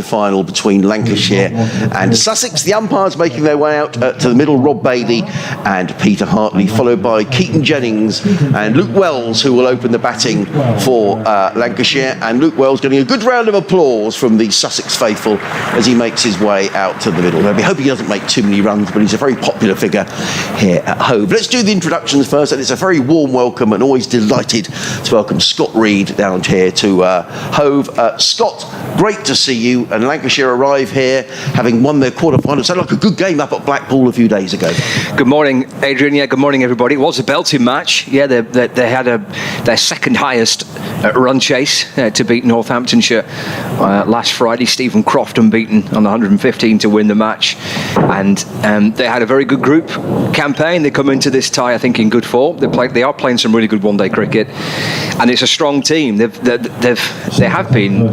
final between Lancashire and Sussex. The umpires making their way out to the middle, Rob Bailey and Peter Hartley, followed by Keaton Jennings and Luke Wells, who will open the batting for Lancashire. And Luke Wells getting a good round of applause from the Sussex faithful as he makes his way out to the middle. We hope he doesn't make too many runs, but he's a very popular figure here at Hove. Let's do the introductions first, and it's a very warm welcome and always delighted to welcome Scott Reed down here to Hove. Scott, great to see you, and Lancashire arrive here having won their quarter-final. It sounded like a good game up at Blackpool a few days ago. Good morning, Adrian. Yeah, good morning, everybody. It was a belting match. Yeah, they had their second highest run chase to beat Northamptonshire last Friday. Stephen Croft unbeaten on 115 to win the match, and they had a very good group campaign. They come into this tie, I think, in good form. They are playing some really good one-day cricket, and it's a strong team. They have been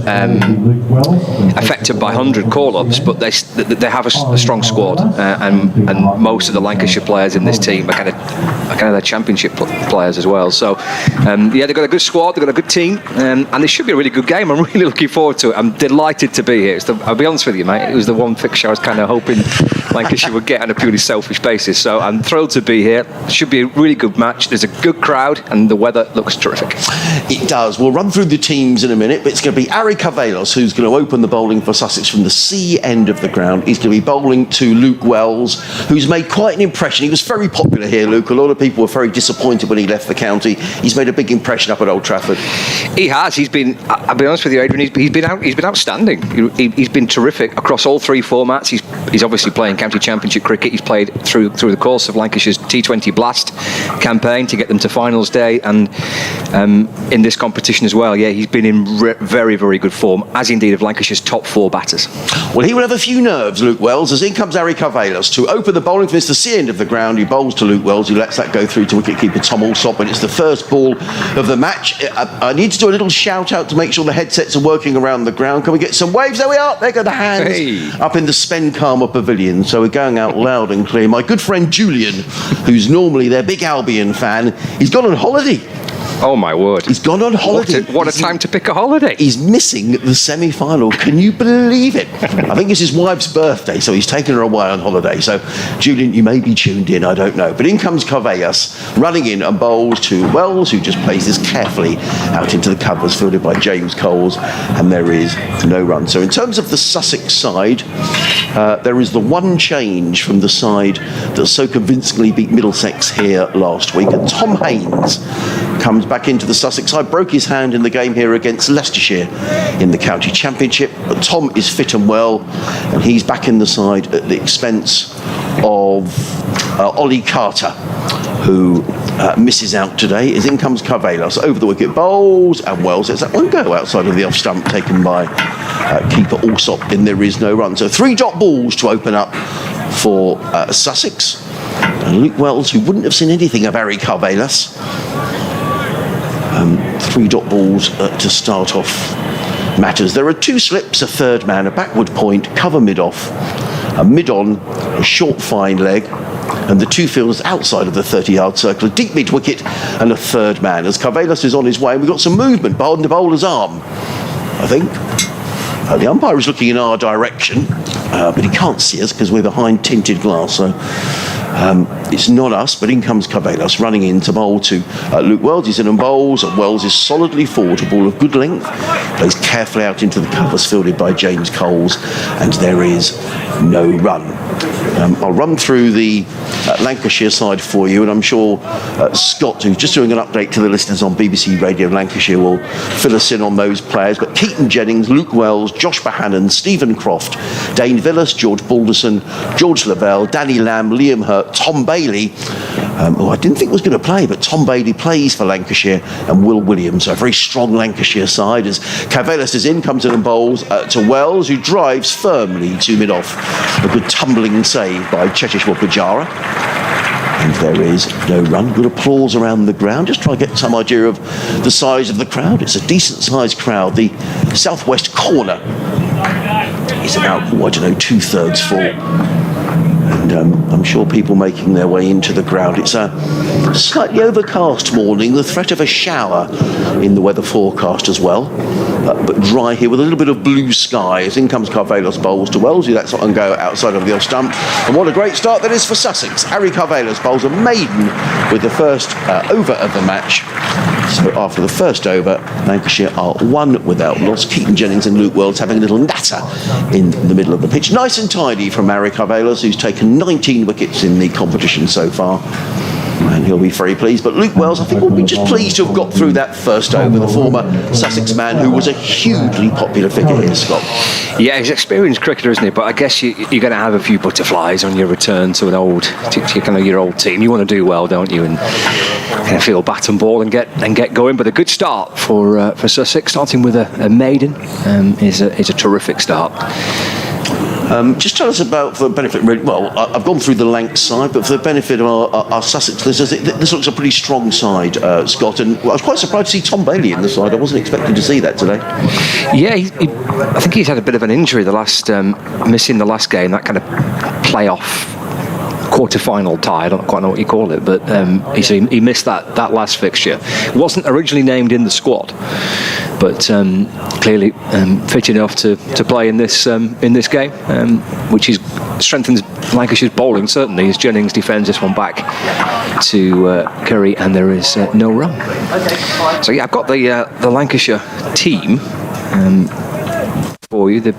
affected by 100 call-ups, but they have a strong squad, and most of the Lancashire players in this team are kind of their championship players as well. So they've got a good squad, they've got a good team, and it should be a really good game. I'm really looking forward to it. I'm delighted to be here. I'll be honest with you, mate, it was the one fixture I was kind of hoping Lancashire would get on a purely selfish basis. So I'm thrilled to be here. It should be a really good match. There's a good crowd, and the weather looks terrific. It does. We'll run through the teams in a minute, but it's going to be Ari Carvelos who's going to open the bowling for Sussex from the C end of the ground. He's going to be bowling to Luke Wells, who's made quite an impression. He was very popular here, Luke. A lot of people were very disappointed when he left the county. He's made a big impression up at Old Trafford. He has. He's been. I'll be honest with you, Adrian. He's been outstanding. He's been terrific across all three formats. He's obviously playing county championship cricket. He's played through the course of Lancashire's T20 Blast campaign to get them to finals day, and in this competition as well. Yeah, he's been in very, very good form, as indeed of Lancashire's top four batters. Well, he will have a few nerves, Luke Wells, as in comes Ari Carvelos to open the bowling for the C end of the ground. He bowls to Luke Wells, who lets that go through to wicketkeeper Tom Alsop, and it's the first ball of the match. I need to do a little shout out to make sure the headsets are working around the ground. Can we get some waves? There we are. There go the hands up in the Spen Karma Pavilion. So we're going out loud and clear. My good friend Julian, who's normally their big Albion fan, he's gone on holiday. Oh my word. He's gone on holiday. What a time to pick a holiday. He's missing the semi-final. Can you believe it? I think it's his wife's birthday, so he's taken her away on holiday. So, Julian, you may be tuned in, I don't know. But in comes Carvelos, running in and bowls to Wells, who just plays this carefully out into the covers, fielded by James Coles, and there is no run. So in terms of the Sussex side, there is the one change from the side that so convincingly beat Middlesex here last week, and Tom Haynes comes back into the Sussex side. Broke his hand in the game here against Leicestershire in the county championship, but Tom is fit and well, and he's back in the side at the expense of Ollie Carter, who misses out today. As in comes Carvelos over the wicket, bowls, and Wells lets that one go outside of the off stump, taken by keeper Alsop, and there is no run. So 3 dot balls to open up for Sussex, and Luke Wells, who wouldn't have seen anything of Ari Carvelos. 3 dot balls to start off matters. There are 2 slips, a third man, a backward point, cover mid-off, a mid-on, a short fine leg, and the 2 fielders outside of the 30-yard circle, a deep mid-wicket and a third man. As Carvelos is on his way, we've got some movement behind the bowler's arm, I think. The umpire is looking in our direction, but he can't see us because we're behind tinted glass, so it's not us, but in comes Carvelos running in to bowl to Luke Wells. He's in and bowls, and Wells is solidly forward, a ball of good length, plays carefully out into the covers, fielded by James Coles, and there is no run. I'll run through the Lancashire side for you, and I'm sure Scott, who's just doing an update to the listeners on BBC Radio Lancashire, will fill us in on those players. But Keaton Jennings, Luke Wells, Josh Bohannon, Stephen Croft, Dane Villas, George Balderson, George Lavelle, Danny Lamb, Liam Hurt, Tom Bailey, who I didn't think was going to play, but Tom Bailey plays for Lancashire, and Will Williams. So a very strong Lancashire side as Carvelos is in, comes in and bowls to Wells, who drives firmly to mid-off. A good tumbling save by Cheteshwar Pujara. And there is no run. Good applause around the ground. Just try to get some idea of the size of the crowd. It's a decent sized crowd. The southwest corner is about, 2/3 full. And I'm sure people making their way into the ground. It's a slightly overcast morning, the threat of a shower in the weather forecast as well, but dry here with a little bit of blue sky. As in comes Carvelos bowls to Wellesley. That's not going to go outside of the off stump. And what a great start that is for Sussex. Harry Carvelos bowls a maiden with the first over of the match. So after the first over, Lancashire are 1 without loss. Keaton Jennings and Luke Wells having a little natter in the middle of the pitch. Nice and tidy from Harry Carvelos, who's taken 19 wickets in the competition so far. And he'll be very pleased. But Luke Wells, I think, will be just pleased to have got through that first over. The former Sussex man who was a hugely popular figure here, Scott. Yeah, he's an experienced cricketer, isn't he? But I guess you're going to have a few butterflies on your return to your old team. You want to do well, don't you? And kind of feel bat and ball and get going. But a good start for Sussex, starting with a maiden, is a terrific start. Just tell us about, for the benefit, well, I've gone through the Lanc side, but for the benefit of our Sussex listeners, this looks a pretty strong side, Scott, and I was quite surprised to see Tom Bailey in the side. I wasn't expecting to see that today. Yeah, I think he's had a bit of an injury missing the last game, that kind of playoff quarter-final tie, I don't quite know what you call it, but he missed that last fixture. Wasn't originally named in the squad, but clearly fit enough to play in this game, which strengthens Lancashire's bowling, certainly, as Jennings defends this one back to Curry, and there is no run. So yeah, I've got the Lancashire team for you. They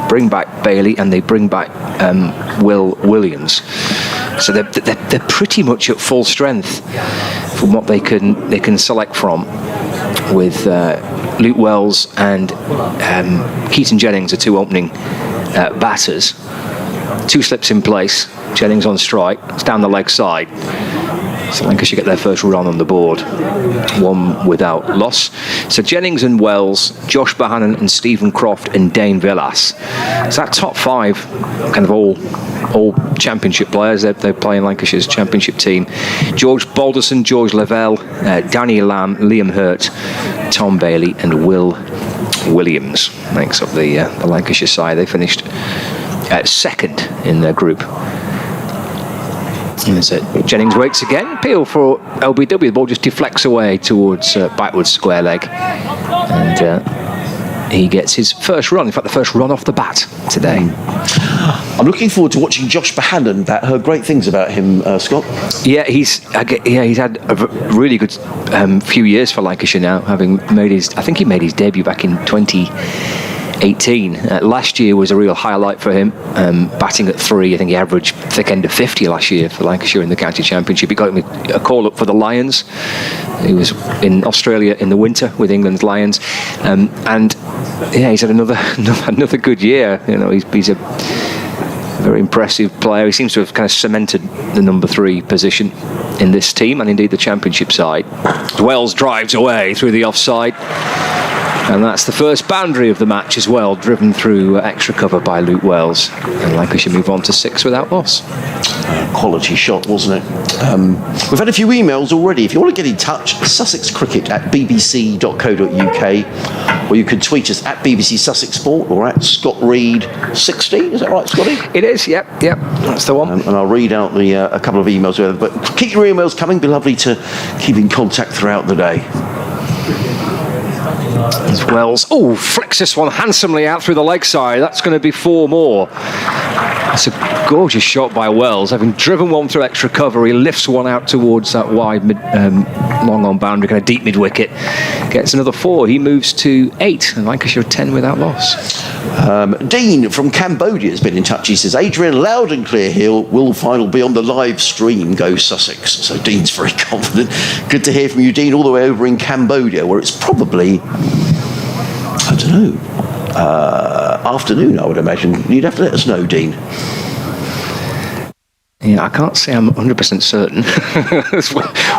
bring back Bailey and they bring back Will Williams. So they're pretty much at full strength from what they can select from, with Luke Wells and Keaton Jennings, the two opening batters. 2 slips in place. Jennings on strike. It's down the leg side. So Lancashire get their first run on the board, 1 without loss. So Jennings and Wells, Josh Bohannon and Stephen Croft and Dane Villas. So that top 5, kind of all championship players. They play in Lancashire's championship team. George Balderson, George Lavelle, Danny Lamb, Liam Hurt, Tom Bailey and Will Williams makes up the Lancashire side. They finished second in their group. Jennings waits again. Peel for LBW. The ball just deflects away towards backwards square leg, and he gets his first run. In fact, the first run off the bat today. I'm looking forward to watching Josh Bohannon bat. Heard great things about him, Scott. Yeah, he's had a really good few years for Lancashire now, having made his debut back in 2018. Last year was a real highlight for him, batting at 3. I think he averaged thick end of 50 last year for Lancashire in the county championship. He got him a call up for the Lions. He was in Australia in the winter with England's Lions, and yeah, he's had another good year. You know, he's a very impressive player. He seems to have kind of cemented the number 3 position in this team, and indeed the championship side. Wells drives away through the offside. And that's the first boundary of the match as well, driven through extra cover by Luke Wells. And Lancashire move on to 6 without loss. Quality shot, wasn't it? We've had a few emails already. If you want to get in touch, sussexcricket@bbc.co.uk, or you can tweet us at BBC Sussex Sport or at Scott Reed 60. Is that right, Scotty? It is, yep, that's the one. And I'll read out a couple of emails. But keep your emails coming. Be lovely to keep in contact throughout the day. As Wells, flicks this one handsomely out through the leg side. That's going to be 4 more. It's a gorgeous shot by Wells. Having driven one through extra cover, he lifts one out towards that wide long on boundary, kind of deep mid wicket. Gets another 4. He moves to 8, and Lancashire 10 without loss. Dean from Cambodia has been in touch. He says, Adrian, loud and clear here. Will final be on the live stream? Go Sussex. So Dean's very confident. Good to hear from you, Dean, all the way over in Cambodia, where it's probably, I don't know, afternoon, I would imagine. You'd have to let us know, Dean. Yeah, I can't say I'm 100% certain.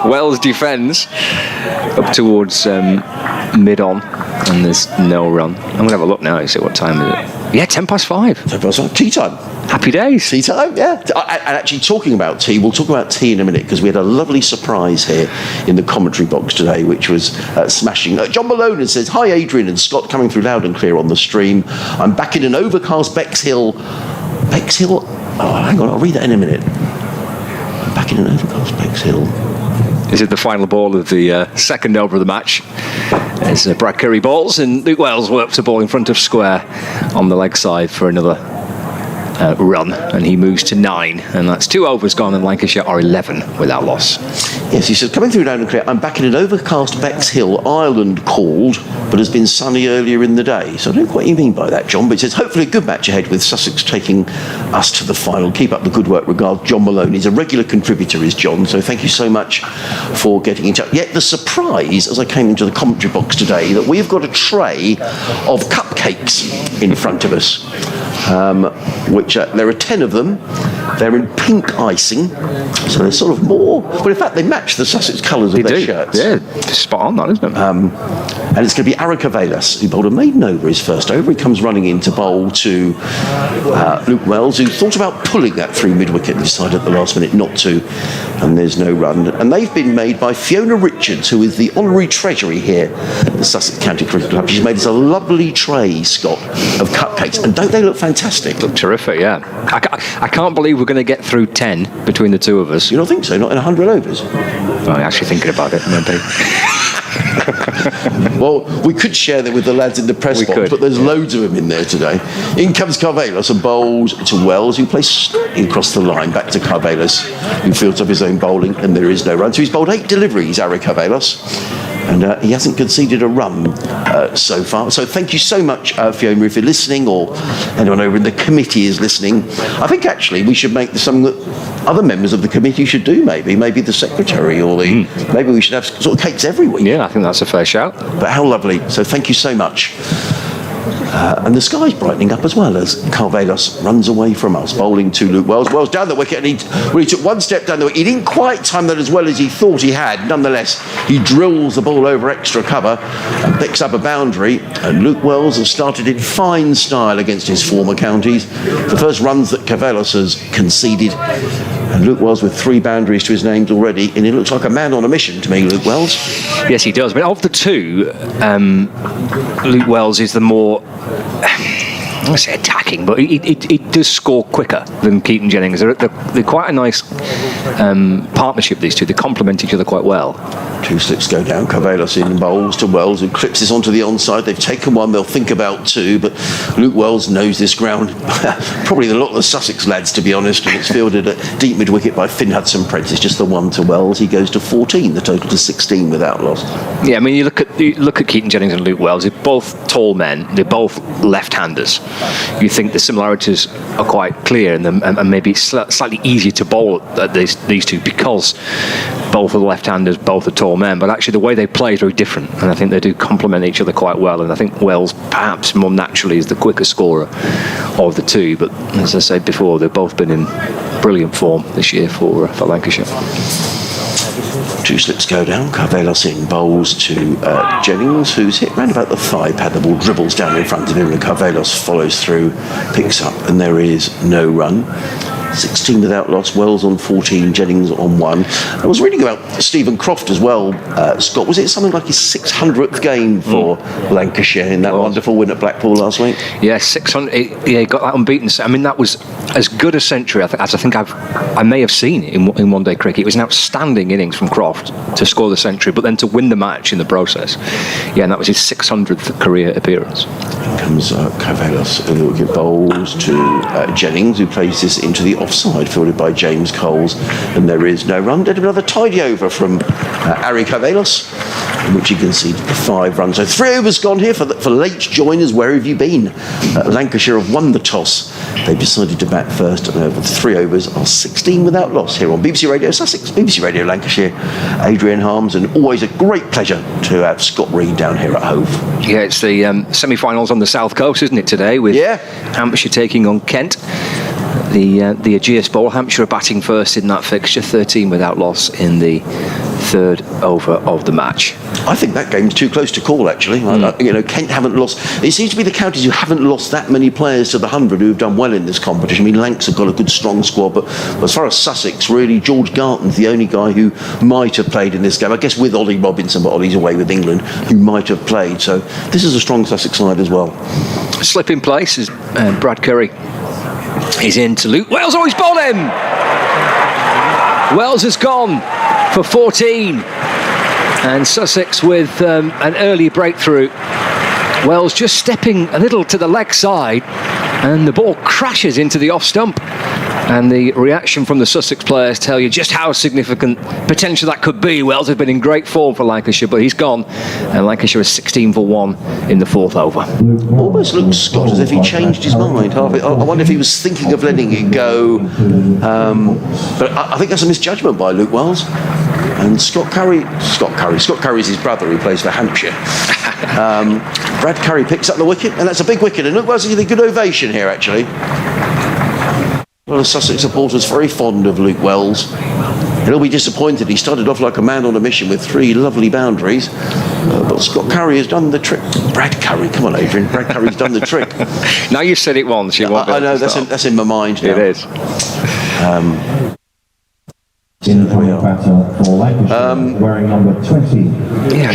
Wells defends up towards mid-on, and there's no run. I'm going to have a look now and see what time is it. Yeah, 5:10. 5:10. Tea time. Happy days. Tea time, yeah. And actually, talking about tea, we'll talk about tea in a minute, because we had a lovely surprise here in the commentary box today, which was smashing. John Malone says, hi, Adrian and Scott, coming through loud and clear on the stream. I'm back in an overcast Bexhill hang on, I'll read that in a minute. Back in an overcast Bexhill. Is it the final ball of the second over of the match? As Brad Curry balls, and Luke Wells works a ball in front of square on the leg side for another run, and he moves to 9, and that's 2 overs gone, and Lancashire are 11 without loss. Yes, he says, coming through down and clear, I'm back in an overcast Bexhill, Ireland called, but has been sunny earlier in the day. So I don't know what you mean by that, John, but it says, hopefully a good match ahead with Sussex taking us to the final. Keep up the good work. Regards, John Malone. He's a regular contributor, is John, so thank you so much for getting in touch. Yet the surprise, as I came into the commentary box today, that we've got a tray of cupcakes in front of us, which there are 10 of them. They're in pink icing, so they're sort of more... Well, in fact, they match the Sussex colours of their shirts. Yeah, spot on that, isn't it? And it's going to be Arakavelas, who bowled a maiden over his first over. He comes running in to bowl to Luke Wells, who thought about pulling that through mid-wicket and decided at the last minute not to, and there's no run. And they've been made by Fiona Richards, who is the honorary treasury here at the Sussex County Cricket Club. She's made us a lovely tray, Scott, of cupcakes, and don't they look fantastic? Look terrific, yeah. I can't believe we're going to get through 10 between the two of us. You don't think so? Not in 100 overs? I'm actually thinking about it. Well, we could share them with the lads in the press box, but there's loads of them in there today. In comes Carvelos and bowls to Wells, who plays slightly across the line, back to Carvelos, who fields up his own bowling, and there is no run. So he's bowled 8 deliveries, Ari Carvelos, and he hasn't conceded a run so far. So thank you so much, Fiona, if you're listening, or anyone over in the committee is listening. I think actually we should make this something that other members of the committee should do, maybe the secretary, or maybe we should have sort of cakes every week. Yeah, I think that's a fair shout. But how lovely. So thank you so much. And the sky's brightening up as well as Carvelos runs away from us, bowling to Luke Wells. Wells down the wicket, and he took one step down the wicket. He didn't quite time that as well as he thought he had. Nonetheless, he drills the ball over extra cover and picks up a boundary. And Luke Wells has started in fine style against his former counties. The first runs that Carvelos has conceded. And Luke Wells with 3 boundaries to his names already, and he looks like a man on a mission to me, Luke Wells. Yes, he does. But of the two, Luke Wells is the more... I won't say attacking, but he does score quicker than Keaton Jennings. They're quite a nice partnership, these two. They complement each other quite well. 2 slips go down. Carvelos in bowls to Wells, who clips this onto the onside. They've taken 1, they'll think about 2, but Luke Wells knows this ground. Probably a lot of the Sussex lads, to be honest, and it's fielded at deep mid-wicket by Finn Hudson-Prentice. It's just the 1 to Wells. He goes to 14, the total to 16 without loss. Yeah, I mean, you look at Keaton Jennings and Luke Wells. They're both tall men. They're both left-handers. You think the similarities are quite clear, and maybe it's slightly easier to bowl at these two because both are left-handers, both are tall men. But actually, the way they play is very different, and I think they do complement each other quite well. And I think Wells, perhaps more naturally, is the quicker scorer of the two. But as I said before, they've both been in brilliant form this year for Lancashire. 2 slips go down. Carvelos in bowls to Jennings, who's hit round about the 5 pad. The ball dribbles down in front of him, and Carvelos follows through, picks up, and there is no run. 16 without loss. Wells on 14, Jennings on 1. I was reading about Stephen Croft as well, Scott. Was it something like his 600th game for Lancashire in that wonderful win at Blackpool last week? Yeah, 600. Yeah, he got that unbeaten. I mean, that was as good a century as I think I may have seen in one-day cricket. It was an outstanding innings from Croft to score the century, but then to win the match in the process. Yeah, and that was his 600th career appearance. Here comes Carvelos, who will give bowls to Jennings, who plays this into the offside, fielded by James Coles, and there is no run. Did another tidy over from Ari Carvelos, in which he conceded 5 runs. So 3 overs gone here for late joiners. Where have you been? Lancashire have won the toss. They've decided to bat first, and over 3 overs are 16 without loss here on BBC Radio Sussex, BBC Radio Lancashire. Adrian Harms, and always a great pleasure to have Scott Reed down here at Hove. Yeah, it's the semi-finals on the south coast, isn't it, today, with Hampshire taking on Kent. The Aegeus Bowl. Hampshire are batting first in that fixture, 13 without loss in the 3rd over of the match. I think that game's too close to call, actually. Kent haven't lost. It seems to be the counties who haven't lost that many players to the 100 who've done well in this competition. I mean, Lancs have got a good, strong squad, but as far as Sussex, really, George Garton's the only guy who might have played in this game. I guess with Ollie Robinson, but Ollie's away with England, who might have played. So this is a strong Sussex side as well. Slip in place is Brad Curry. is in to Luke Wells. Oh, he's bowled him! Wells has gone for 14. And Sussex with an early breakthrough. Wells just stepping a little to the leg side, and the ball crashes into the off stump. And the reaction from the Sussex players tell you just how significant potential that could be. Wells has been in great form for Lancashire, but he's gone. And Lancashire is 16 for 1 in the fourth over. Almost looks, Scott, as if he changed his mind. I wonder if he was thinking of letting it go. But I think that's a misjudgment by Luke Wells. And Scott Curry's his brother, who plays for Hampshire. Brad Curry picks up the wicket, and that's a big wicket. And Luke Wells is getting a good ovation here, actually. A lot of Sussex supporters very fond of Luke Wells. He'll be disappointed. He started off like a man on a mission with 3 lovely boundaries. But Scott Curry has done the trick. Brad Curry, come on, Adrian. Brad Curry's done the trick. Now you've said it once. You won't. I know, that's in my mind now. It is. In the batter for Lancashire, wearing number 20. Yeah,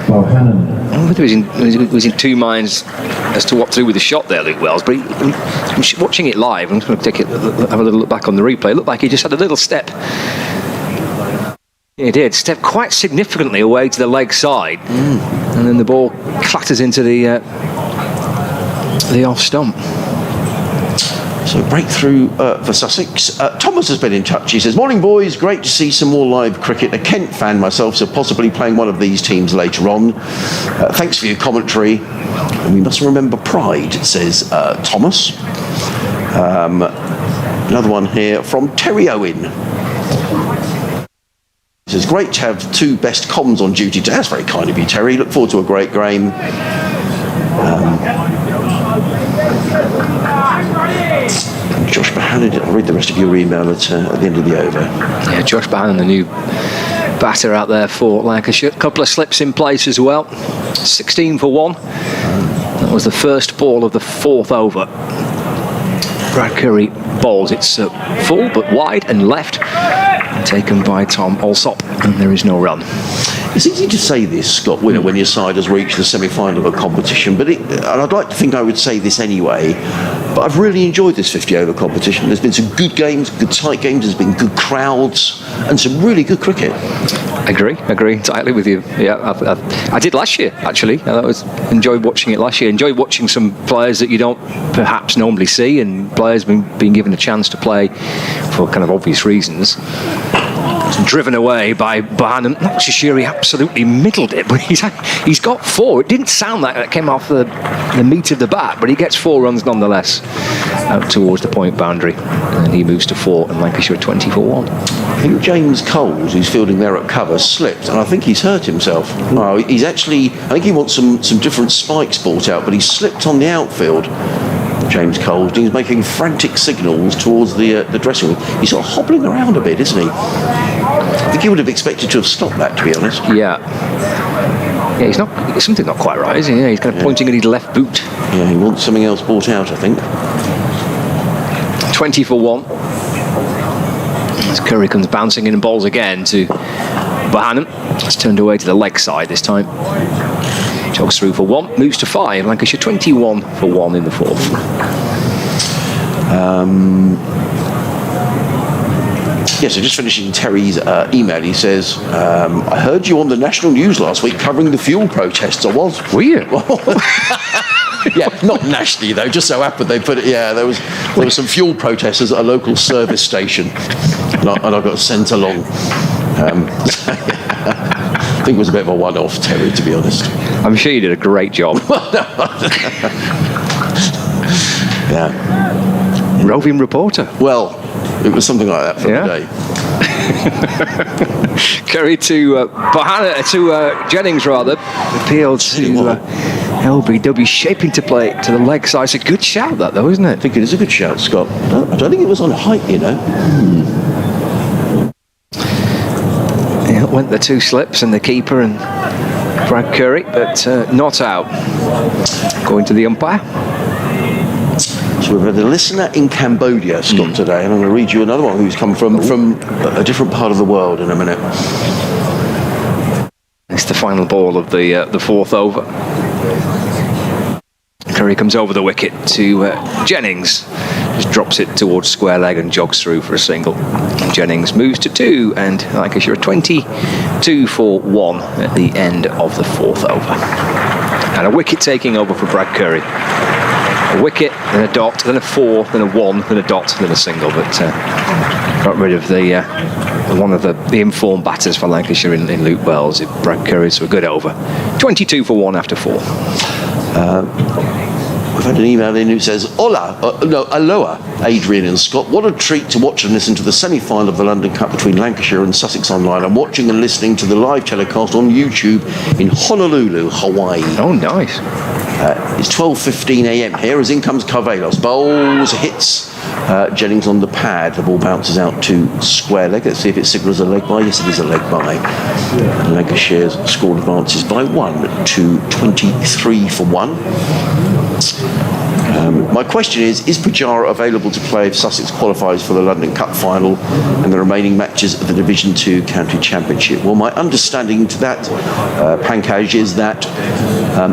Bohannon. I don't know whether he was in two minds as to what to do with the shot there, Luke Wells. But I'm watching it live. I'm just going to have a little look back on the replay. It looked like he just had a little step. He did step quite significantly away to the leg side, and then the ball clatters into the off stump. So breakthrough for Sussex. Thomas has been in touch. He says, "Morning, boys. Great to see some more live cricket. A Kent fan myself, so possibly playing one of these teams later on. Thanks for your commentary. And we must remember pride," says Thomas. Another one here from Terry Owen. He says, "Great to have 2 best comms on duty today." That's very kind of you, Terry. Look forward to a great game. Josh Bohannon, I'll read the rest of your email at the end of the over. Yeah, Josh Bohannon, the new batter out there for Lancashire. A couple of slips in place as well. 16 for 1. That was the first ball of the fourth over. Brad Curry bowls. It's full but wide and left. Taken by Tom Alsop, and there is no run. It's easy to say this, Scott, when your side has reached the semi-final of a competition, and I'd like to think I would say this anyway, but I've really enjoyed this 50-over competition. There's been some good games, good tight games, there's been good crowds, and some really good cricket. Agree entirely with you. Yeah, I did last year, actually. I enjoyed watching it last year. Enjoyed watching some players that you don't perhaps normally see, and players being given a chance to play for kind of obvious reasons. Driven away by Bohannon. Not so sure he absolutely middled it, but he's got 4. It didn't sound like that came off the meat of the bat, but he gets 4 runs nonetheless out towards the point boundary, and he moves to 4, and Lancashire 20 for 1. I think James Coles, who's fielding there at cover, slipped, and I think he's hurt himself. Oh, he's actually, I think he wants some different spikes brought out, but he slipped on the outfield. James Coles, he's making frantic signals towards the dressing room. He's sort of hobbling around a bit, isn't he? I think he would have expected to have stopped that, to be honest. Yeah, it's something not quite right, is he? Yeah, he's kind of pointing at his left boot. Yeah, he wants something else brought out, I think. 20 for 1. As Curry comes bouncing in and bowls again to Bohannon. It's turned away to the leg side this time. Jogs through for 1, moves to 5. Lancashire 21 for 1 in the fourth. Yeah, so just finishing Terry's email, he says, "I heard you on the national news last week covering the fuel protests." I was. Were you? Yeah, not nationally though. Just so happened they put it. Yeah, there was some fuel protesters at a local service station, and I got sent along. I think it was a bit of a one-off, Terry, to be honest. I'm sure you did a great job. Yeah. Roving reporter. Well, it was something like that for the day. Curry to Jennings, rather. Appealed to LBW, shaping to play to the leg side. It's a good shout, that, though, isn't it? I think it is a good shout, Scott. I don't think it was on height, you know. Yeah, went the 2 slips and the keeper and Brad Curry, but not out. Going to the umpire. So we've had a listener in Cambodia, Scott, today, and I'm going to read you another one who's come from a different part of the world in a minute. It's the final ball of the fourth over. Curry comes over the wicket to Jennings. Just drops it towards square leg and jogs through for a single. Jennings moves to 2, and Lancashire 22 for 1 at the end of the 4th over. And a wicket taking over for Brad Curry. A wicket, then a dot, then a 4, then a 1, then a dot, then a single. But got rid of the one of the informed batters for Lancashire in Luke Wells, Brad Curry, so a good over. 22 for 1 after 4. We've had an email in who says, aloha, Adrian and Scott. What a treat to watch and listen to the semi-final of the London Cup between Lancashire and Sussex online. I'm watching and listening to the live telecast on YouTube in Honolulu, Hawaii. Oh, nice. It's 12:15 a.m. here as in comes Carvelos. Bowls, hits Jennings on the pad. The ball bounces out to square leg. Let's see if it signals a leg by. Yes, it is a leg by. And Lancashire's score advances by 1 to 23 for 1. My question is Pujara available to play if Sussex qualifies for the London Cup final and the remaining matches of the Division 2 County Championship? Well, my understanding to that, Pankaj, is that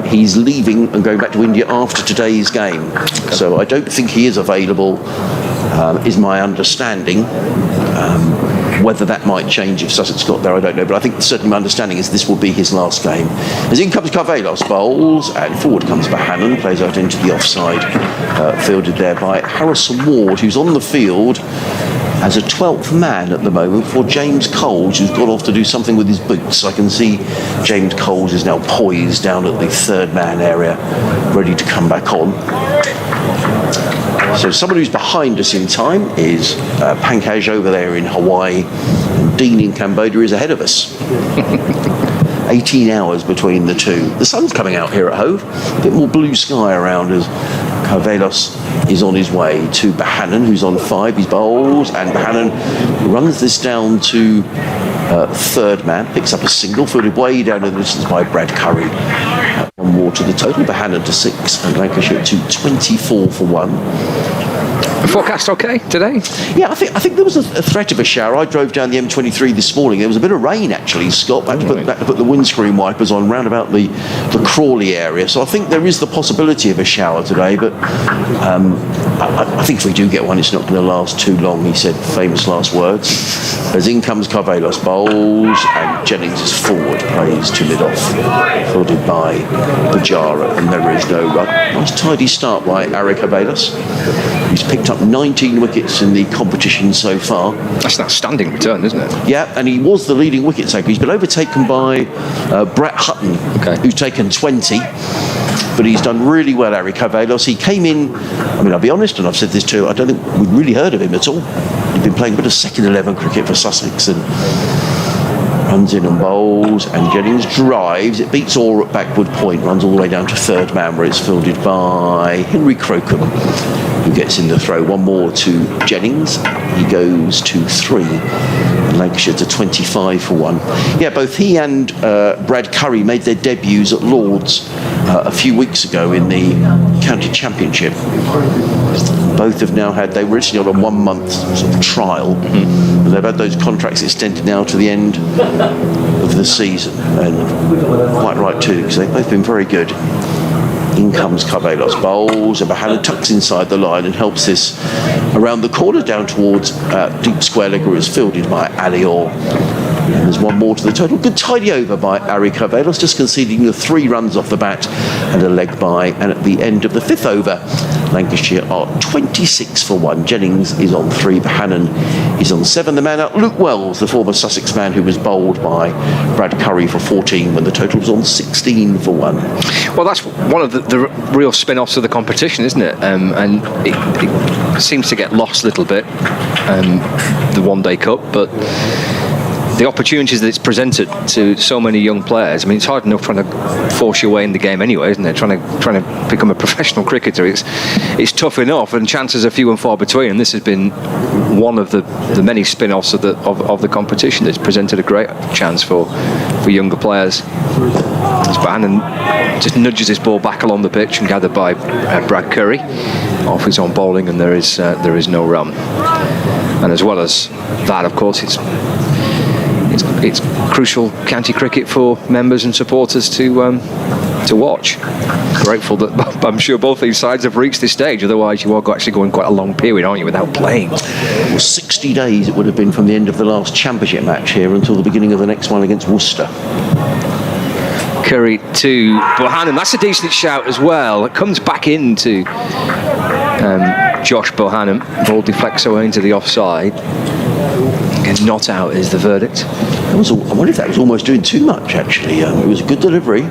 he's leaving and going back to India after today's game. So I don't think he is available, is my understanding. Whether that might change if Sussex got there, I don't know. But I think certainly my understanding is this will be his last game. As in comes Carvelos, bowls, and forward comes Bahanan, plays out into the offside, fielded there by Harrison Ward, who's on the field as a 12th man at the moment for James Coles, who's gone off to do something with his boots. I can see James Coles is now poised down at the 3rd man area, ready to come back on. So someone who's behind us in time is Pankaj over there in Hawaii, and Dean in Cambodia is ahead of us. 18 hours between the two. The sun's coming out here at Hove, a bit more blue sky around as Carvelos is on his way to Bahanan, who's on 5. He's bowls, and Bahanan runs this down to 3rd man, picks up a single, fielded way down in the distance by Brad Curry. 1 more to the total, Bahanan to 6, and Lancashire to 24 for 1. Forecast okay today? Yeah, I think there was a threat of a shower. I drove down the M23 this morning. There was a bit of rain actually, Scott. I had to put the windscreen wipers on round about the Crawley area. So I think there is the possibility of a shower today, but I think if we do get one, it's not going to last too long, he said, famous last words. As in comes Carvelos, bowls, and Jennings is forward, plays to mid-off, fielded by Pujara, and there is no run. Nice tidy start by Ray Rollins. He's picked up 19 wickets in the competition so far. That's an outstanding return, isn't it? Yeah, and he was the leading wicket taker. He's been overtaken by Brett Hutton, who's taken 20. But he's done really well, Ray Rollins. He came in, I mean, I'll be honest, and I've said this too, I don't think we'd really heard of him at all. He'd been playing a bit of second 11 cricket for Sussex, and runs in and bowls, and Jennings drives. It beats Orr at backward point, runs all the way down to 3rd man, where it's fielded by Henry Crocombe, who gets in the throw. 1 more to Jennings. He goes to 3. And Lancashire to 25 for 1. Yeah, both he and Brad Curry made their debuts at Lord's a few weeks ago in the County Championship. Both have now had, they were originally on a 1-month sort of trial, but they've had those contracts extended now to the end of the season, and quite right too, because they've both been very good. In comes Carvelos, bowls, and Bahanan tucks inside the line and helps this around the corner down towards deep square leg, where it's fielded by Ali Orr. And there's 1 more to the total. Good tidy over by Ray Rollins, just conceding the 3 runs off the bat and a leg by. And at the end of the 5th over, Lancashire are 26 for 1. Jennings is on 3. Bahanan is on 7. The man out, Luke Wells, the former Sussex man who was bowled by Brad Curry for 14 when the total was on 16 for 1. Well, that's one of the real spin-offs of the competition, isn't it? And it seems to get lost a little bit, the One-Day Cup, but the opportunities that it's presented to so many young players. I mean, it's hard enough trying to force your way in the game anyway, isn't it? Trying to become a professional cricketer, it's tough enough, and chances are few and far between. And this has been one of the many spin-offs of the competition. It's presented a great chance for younger players. Bahanan just nudges his ball back along the pitch and gathered by Brad Curry off his own bowling, and there is no run. And as well as that, of course, it's crucial county cricket for members and supporters to to watch. Grateful that I'm sure both these sides have reached this stage. Otherwise, you are actually going quite a long period, aren't you, without playing? Well, 60 days it would have been from the end of the last championship match here until the beginning of the next one against Worcester. Curry to Bohannon. That's a decent shout as well. It comes back into Josh Bohannon. Ball deflects away into the offside. Again, not out is the verdict. I wonder if that was almost doing too much, actually. It was a good delivery.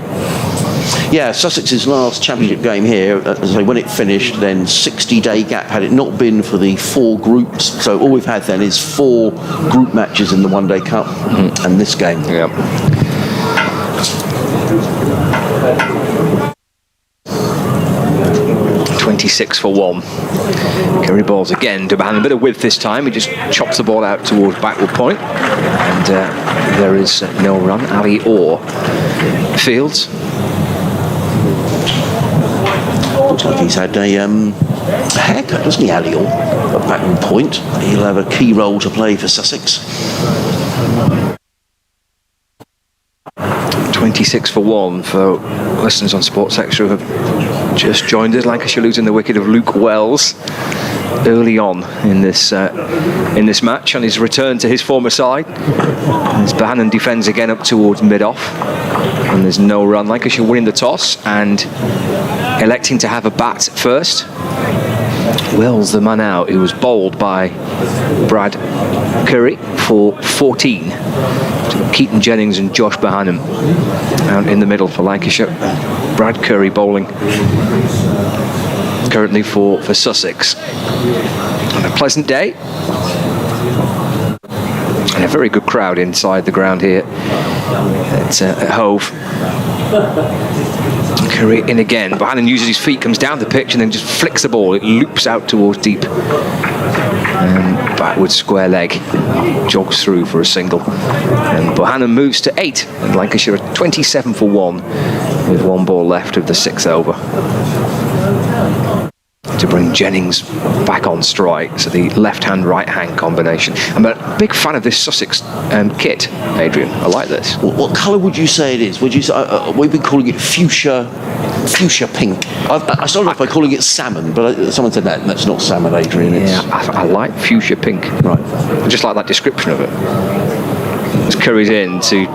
Yeah, Sussex's last championship game here, as I say, when it finished, then 60-day gap had it not been for the 4 groups. So all we've had then is 4 group matches in the One Day Cup and this game. Yeah. (26-1). Curry balls again to Bohannon. A bit of width this time. He just chops the ball out towards backward point. And there is no run. Ali Orr fields. Looks like he's had a haircut, doesn't he, Ali Orr? At backward point. He'll have a key role to play for Sussex. 26-1 for listeners on Sports Extra who have just joined us. Lancashire losing the wicket of Luke Wells early on in this match on his return to his former side. As Bohannon defends again up towards mid-off, and there's no run. Lancashire winning the toss and electing to have a bat first. Wells, the man out, who was bowled by Brad Curry for 14. To Keaton Jennings and Josh Bohannon out in the middle for Lancashire. Brad Curry bowling currently for Sussex. On a pleasant day and a very good crowd inside the ground here at Hove. Curry in again. Bohannon uses his feet, comes down the pitch and then just flicks the ball. It loops out towards deep. And backwards square leg. Jogs through for a single. And Bohannon moves to 8. And Lancashire are 27-1 with 1 ball left of the 6th over. To bring Jennings back on strike, so the left-hand, right-hand combination. I'm a big fan of this Sussex kit, Adrian. I like this. What colour would you say it is? Would you say we've been calling it fuchsia pink? I started off by calling it salmon, but someone said that's not salmon, Adrian. I like fuchsia pink. Right. I just like that description of it. As Curry's in to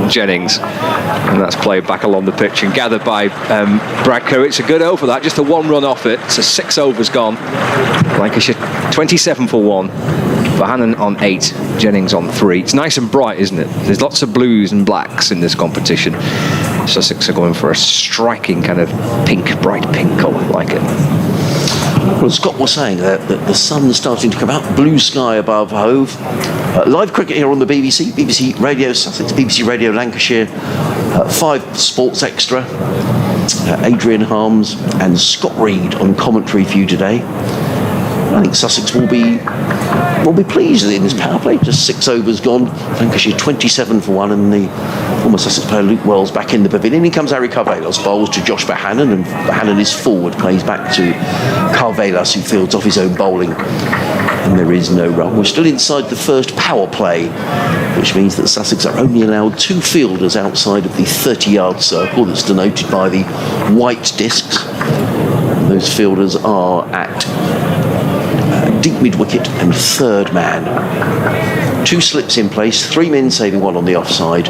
Jennings, and that's played back along the pitch and gathered by Brad Curry. It's a good over that, just a 1 run off it. So 6 overs gone. Lancashire 27-1. Bohannon on 8, Jennings on 3. It's nice and bright, isn't it? There's lots of blues and blacks in this competition. Sussex are going for a striking kind of pink, bright pink colour. Like it. Well, Scott was saying that the sun's starting to come out, blue sky above Hove. Live cricket here on the BBC, BBC Radio Sussex, BBC Radio Lancashire, 5 Sports Extra, Adrian Harms and Scott Reed on commentary for you today. I think Sussex will be pleased in this power play. Just 6 overs gone. Lancashire 27-1, and the former Sussex player Luke Wells back in the pavilion. In comes Harry Carvelos, bowls to Josh Bohannon, and Bohannon is forward, plays back to Carvelos, who fields off his own bowling. And there is no run. We're still inside the first power play, which means that Sussex are only allowed 2 fielders outside of the 30-yard circle that's denoted by the white discs. And those fielders are at deep mid-wicket and 3rd man. 2 slips in place, 3 men saving 1 on the offside,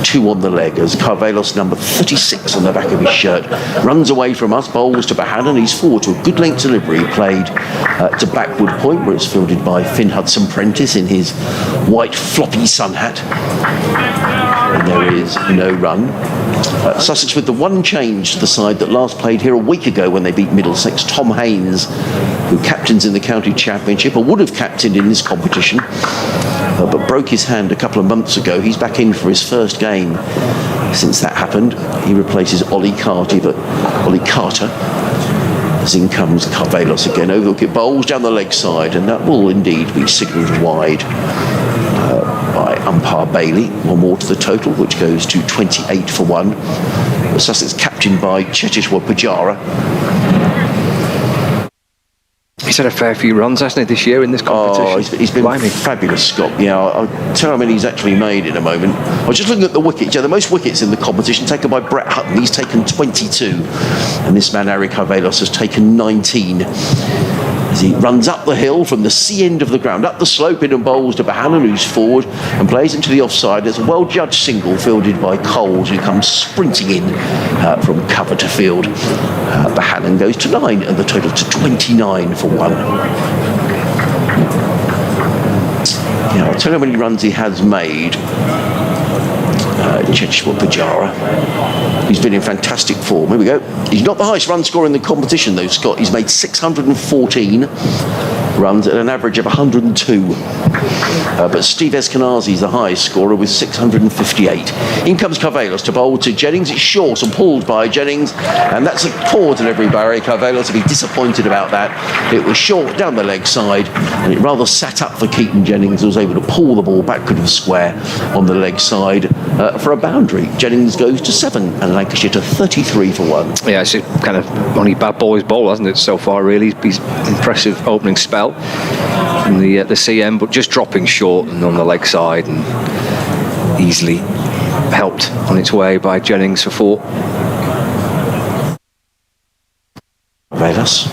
2 on the leg, as Carvelos, number 36 on the back of his shirt, runs away from us, bowls to Bohannon. He's forward to a good length delivery, played to backward point, where it's fielded by Finn Hudson-Prentice in his white floppy sun hat. And there is no run. Sussex with the 1 change to the side that last played here a week ago when they beat Middlesex. Tom Haynes, who captains in the county championship, or would have captained in this competition, but broke his hand a couple of months ago. He's back in for his first game since that happened. He replaces Ollie Carter, as in comes Carvelos again. Over the wicket, bowls down the leg side, and that will indeed be signalled wide by umpire Bailey. 1 more to the total, which goes to 28-1. Sussex captained by Cheteshwar Pujara. He's had a fair few runs, hasn't he, this year in this competition? He's been fabulous, Scott. Yeah, I'll tell you how many he's actually made in a moment. I was just looking at the wickets. Yeah, the most wickets in the competition taken by Brett Hutton. He's taken 22. And this man, Harry Carvelos, has taken 19. As he runs up the hill from the sea end of the ground, up the slope in and bowls to Bohannon, who's forward, and plays into the offside. There's a well-judged single fielded by Coles, who comes sprinting in from cover to field. Bohannon goes to 9, and the total to 29 for 1. Now, I'll tell you how many runs he has made. Cheshire Pujara. He's been in fantastic form. Here we go. He's not the highest run scorer in the competition, though, Scott. He's made 614 runs at an average of 102. But Steve Eskenazi is the highest scorer with 658. In comes Carvelos to bowl to Jennings. It's short and pulled by Jennings, and that's a poor delivery by Ray Carvelos. To be disappointed about that. It was short down the leg side, and it rather sat up for Keaton Jennings, who was able to pull the ball back to the square on the leg side for a boundary. Jennings goes to 7, and Lancashire to 33 for 1. Yeah, it's a kind of only bad boys bowl, hasn't it, so far, really? He's impressive opening spell from the CM, but just dropping short and on the leg side, and easily helped on its way by Jennings for 4. Velas.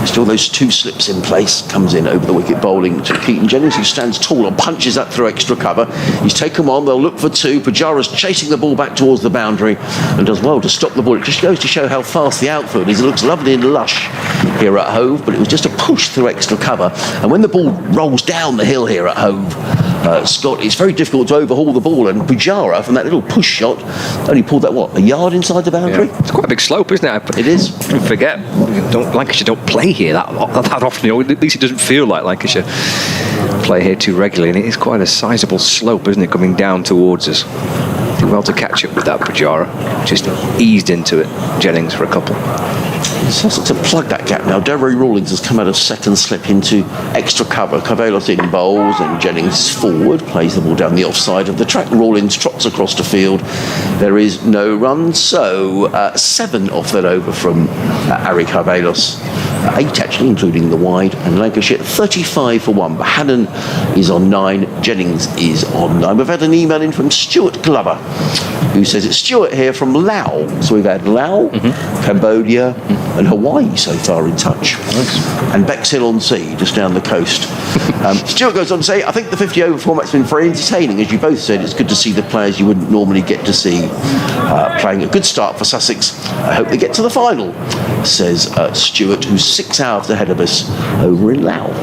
Still those 2 slips in place, comes in over the wicket bowling to Keaton Jennings, who stands tall and punches that through extra cover. He's taken on, they'll look for 2. Pujara's chasing the ball back towards the boundary and does well to stop the ball. It just goes to show how fast the outfield is. It looks lovely and lush here at Hove, but it was just a push through extra cover. And when the ball rolls down the hill here at Hove, Scott, it's very difficult to overhaul the ball, and Pujara, from that little push shot, only pulled that, a yard inside the boundary? Yeah. It's quite a big slope, isn't it? It is. Don't forget, Lancashire don't play here that often, at least it doesn't feel like Lancashire play here too regularly, and it is quite a sizable slope, isn't it, coming down towards us. Did well to catch up with that. Pujara just eased into it. Jennings for a couple. Sussex to plug that gap now. Ray Rollins has come out of second slip into extra cover. Carvelos in bowls, and Jennings forward, plays the ball down the offside of the track. Rollins trots across the field. There is no run, so 7 off that over from Harry Carvelos. 8 actually, including the wide, and Lancashire 35 for 1. Bohannon is on 9, Jennings is on 9. We've had an email in from Stuart Glover, who says it's Stuart here from Laos. So we've had Laos, Cambodia, and Hawaii so far in touch. Nice. And Bexhill-on-Sea, just down the coast. Stuart goes on to say, I think the 50 over format's been very entertaining. As you both said, it's good to see the players you wouldn't normally get to see playing. A good start for Sussex. I hope they get to the final, says Stuart, who's 6 hours ahead of us over in Laos.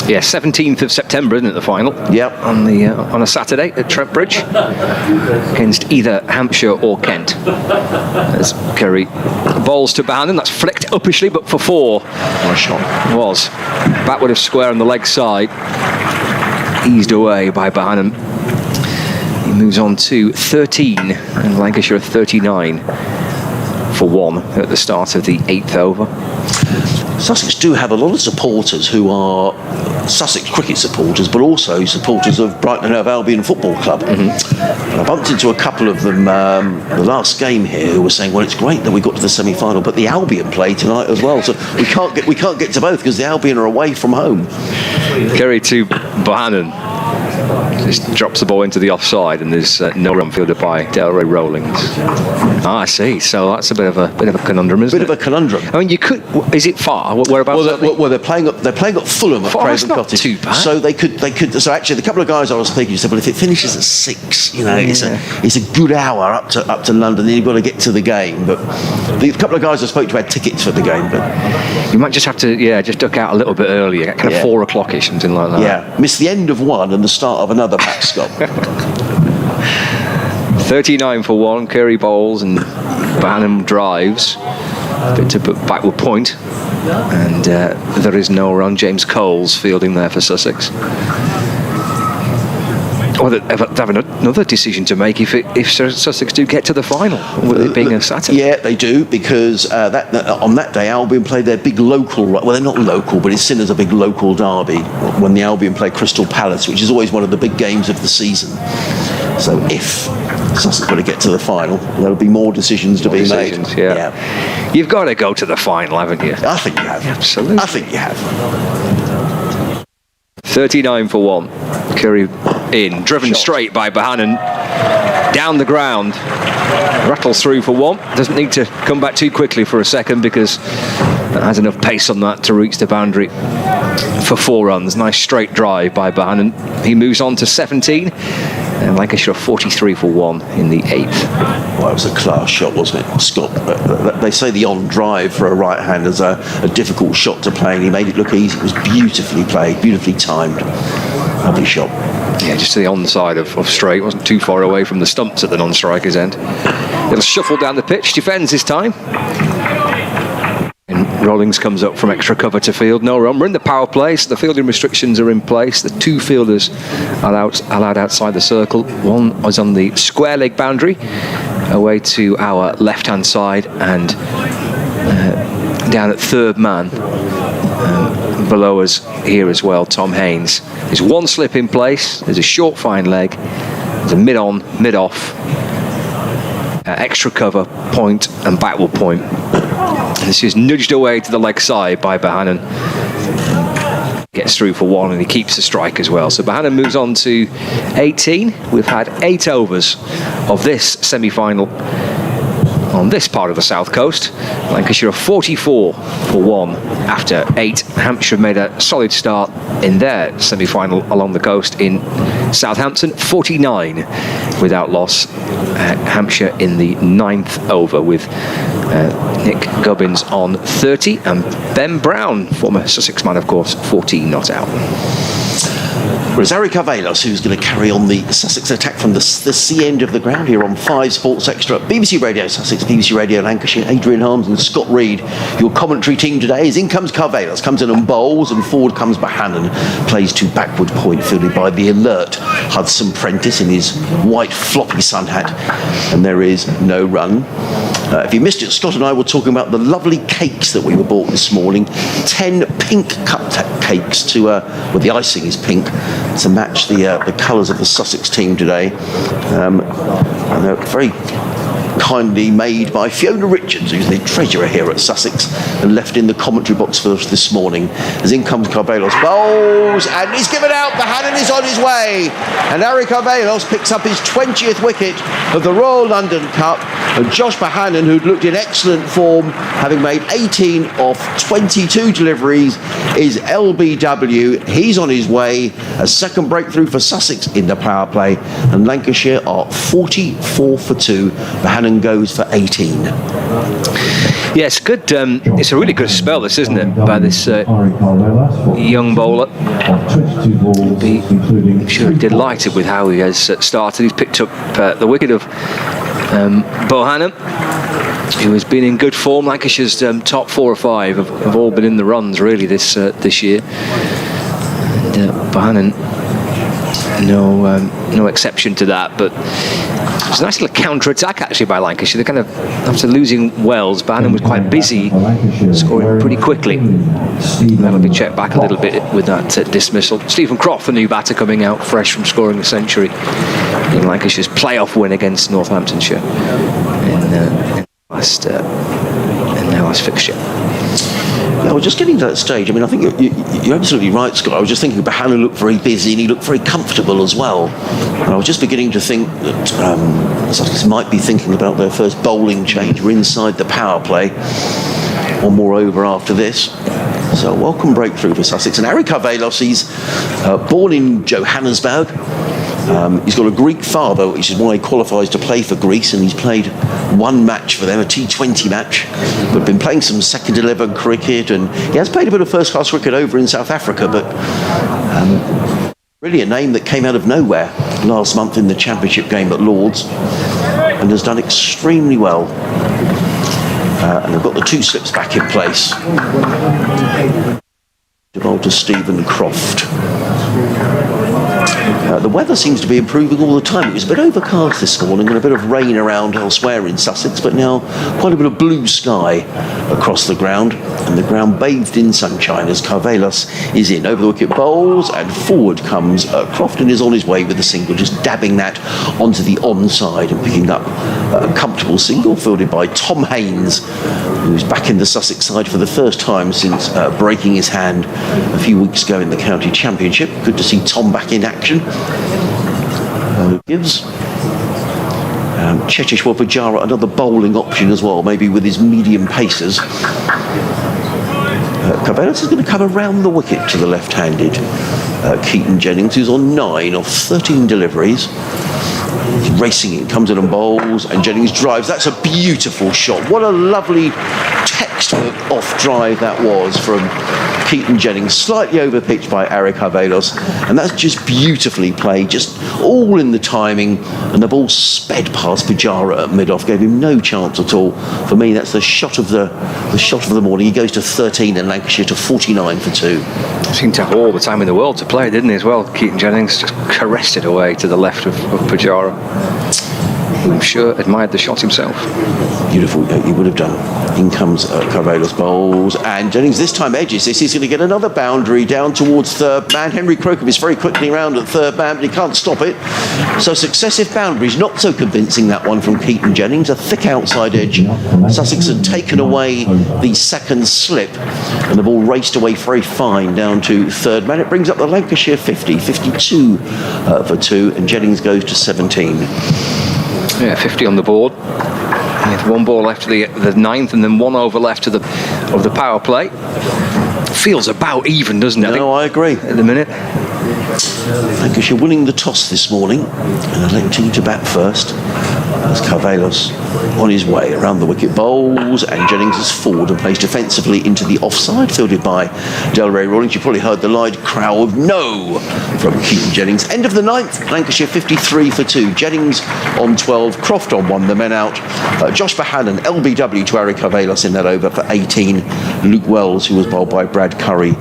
Yeah, 17th of September, isn't it, the final? Yep. On a Saturday at Trent Bridge against either Hampshire or Kent. As Kerry bowls to Bohannon, that's flicked uppishly, but for 4. Nice shot. Was backward of square on the leg side, eased away by Bohannon. He moves on to 13, and Lancashire 39 for 1 at the start of the 8th over. Sussex do have a lot of supporters who are Sussex cricket supporters, but also supporters of Brighton and Hove Albion Football Club. I bumped into a couple of them the last game here, who were saying, well, it's great that we got to the semi-final, but the Albion play tonight as well, so we can't get to both because the Albion are away from home. Kerry to Bohannon. Just drops the ball into the offside, and there's no run fielded by Ray Rollins. I see. So that's a bit of a conundrum, isn't it? Bit of a conundrum. I mean, you could. Is it far? Whereabouts? Well, they're playing at Fulham at Craven Cottage. Too bad. So they could. So actually, the couple of guys I was speaking to said, well, if it finishes at 6, it's a good hour up to London. Then you've got to get to the game. But the couple of guys I spoke to had tickets for the game. But you might just have to, just duck out a little bit earlier, kind of 4 o'clock-ish, something like that. Yeah, miss the end of one and the start of another back stop. 39 for 1. Kerry bowls and Bohannon drives. Bit to backward point, and there is no run. James Coles fielding there for Sussex. Or they have another decision to make if Sussex do get to the final, with it being a Saturday. Yeah, they do, because on that day Albion play their big local. Well, they're not local, but it's seen as a big local derby when the Albion play Crystal Palace, which is always one of the big games of the season. So if Sussex got to get to the final. There'll be more decisions to be made. Yeah. You've got to go to the final, haven't you? I think you have. Absolutely. I think you have. 39 for 1. Curry in, driven straight by Bohannon. Down the ground. Rattles through for 1. Doesn't need to come back too quickly for a second because it has enough pace on that to reach the boundary for 4 runs. Nice straight drive by Bohannon. He moves on to 17. And Lancashire 43 for 1 in the 8th. Well, it was a class shot, wasn't it, Scott? They say the on drive for a right hand is a difficult shot to play, and he made it look easy. It was beautifully played, beautifully timed. Lovely shot. Yeah, just to the onside of straight. Wasn't too far away from the stumps at the non-striker's end. It'll shuffle down the pitch, defends this time. And Rollins comes up from extra cover to field. No run. We're in the power play, so the fielding restrictions are in place. The 2 fielders are allowed outside the circle. One is on the square leg boundary, away to our left-hand side, and down at third man. Below us here as well, Tom Haynes. There's 1 slip in place. There's a short fine leg. There's a mid-on, mid-off, extra cover, point, and backward point. This is nudged away to the leg side by Bohannon. Gets through for 1, and he keeps the strike as well. So Bohannon moves on to 18. We've had 8 overs of this semi-final on this part of the south coast. Lancashire are 44 for 1 after 8. Hampshire made a solid start in their semi-final along the coast in Southampton, 49 without loss. Hampshire in the 9th over with Nick Gubbins on 30, and Ben Brown, former Sussex man of course, 14 not out. Whereas Eric Avelos, who's going to carry on the Sussex attack from the sea end of the ground here on 5 Sports Extra, BBC Radio Sussex, BBC Radio Lancashire, Adrian Harms and Scott Reed. Your commentary team today is in comes Carvelos, comes in and bowls, and forward comes Bohannon, plays to backward point, fielded by the alert Hudson Prentice in his white floppy sun hat, and there is no run. If you missed it, Scott and I were talking about the lovely cakes that we were bought this morning. 10 pink cupcakes to, well, the icing is pink, to match the colours of the Sussex team today. And they're very kindly made by Fiona Richards, who's the treasurer here at Sussex, and left in the commentary box for us this morning. As in comes Carvelos, bowls, and he's given out. Bohannon is on his way, and Eric Carvelos picks up his 20th wicket of the Royal London Cup. And Josh Bohannon, who'd looked in excellent form, having made 18 of 22 deliveries, is LBW. He's on his way. A second breakthrough for Sussex in the power play, and Lancashire are 44 for 2. Bohannon goes for 18. Yes, good. It's a really good spell, this, isn't it, by this young bowler. I'm sure delighted with how he has started. He's picked up the wicket of Bohannon, who has been in good form. Lancashire's top 4 or 5 have all been in the runs really this year. And Bohannon, no exception to that. But it's a nice little counter-attack actually by Lancashire. They're kind of, after losing Wells, Bohannon was quite busy, scoring pretty quickly. And that'll be checked back a little bit with that dismissal. Stephen Croft, the new batter, coming out fresh from scoring a century in Lancashire's playoff win against Northamptonshire in their last fixture. Yeah, well, just getting to that stage, I mean, I think you're absolutely right, Scott. I was just thinking Bohannon looked very busy, and he looked very comfortable as well. And I was just beginning to think that Sussex might be thinking about their first bowling change. We're inside the power play. One more over after this. So, welcome breakthrough for Sussex. And Eric Carvelos, he's born in Johannesburg. He's got a Greek father, which is why he qualifies to play for Greece, and he's played 1 match for them, a T20 match, but been playing some second 11 cricket, and he has played a bit of first class cricket over in South Africa, but really a name that came out of nowhere last month in the championship game at Lord's, and has done extremely well. And they've got the 2 slips back in place. To bowl to Stephen Croft. The weather seems to be improving all the time. It was a bit overcast this morning and a bit of rain around elsewhere in Sussex, but now quite a bit of blue sky across the ground, and the ground bathed in sunshine as Carvelos is in. Over the wicket bowls, and forward comes Crofton is on his way with a single, just dabbing that onto the onside and picking up a comfortable single fielded by Tom Haynes, who's back in the Sussex side for the first time since breaking his hand a few weeks ago in the county championship. Good to see Tom back in action. Gives Cheteshwar Pujara another bowling option as well, maybe with his medium pacers. Carvelos is going to come around the wicket to the left-handed Keaton Jennings, who's on 9 of 13 deliveries. He's racing it, comes in and bowls, and Jennings drives. That's a beautiful shot. What a lovely textbook off drive that was from Keaton Jennings, slightly overpitched by Eric Carvelos, and that's just beautifully played, just all in the timing, and the ball sped past Pujara at mid-off, gave him no chance at all. For me, that's the shot of the morning. He goes to 13 and Lancashire to 49 for 2. Seemed to have all the time in the world to play, didn't he, as well? Keaton Jennings just caressed it away to the left of Pujara. I'm sure admired the shot himself. Beautiful, he would have done. In comes Carvelos bowls, and Jennings this time edges this. He's going to get another boundary down towards third man. Henry Crocombe is very quickly round at third man, but he can't stop it. So successive boundaries, not so convincing that one from Keaton Jennings. A thick outside edge. Sussex had taken away the second slip, and the ball raced away very fine down to third man. It brings up the Lancashire 50, 52 for 2, and Jennings goes to 17. Yeah, 50 on the board. With one ball left to the ninth, and then 1 over left of the power play. Feels about even, doesn't it? No, I agree. At the minute. Lancashire winning the toss this morning and electing to bat first. As Carvelos on his way around the wicket bowls, and Jennings is forward and plays defensively into the offside, fielded by Ray Rollins. You probably heard the loud crow of no from Keaton Jennings. End of the 9th, Lancashire 53 for 2. Jennings on 12, Croft on 1, the men out. Josh Bohannon, LBW to Eric Carvelos in that over for 18. Luke Wells, who was bowled by Brad Curry,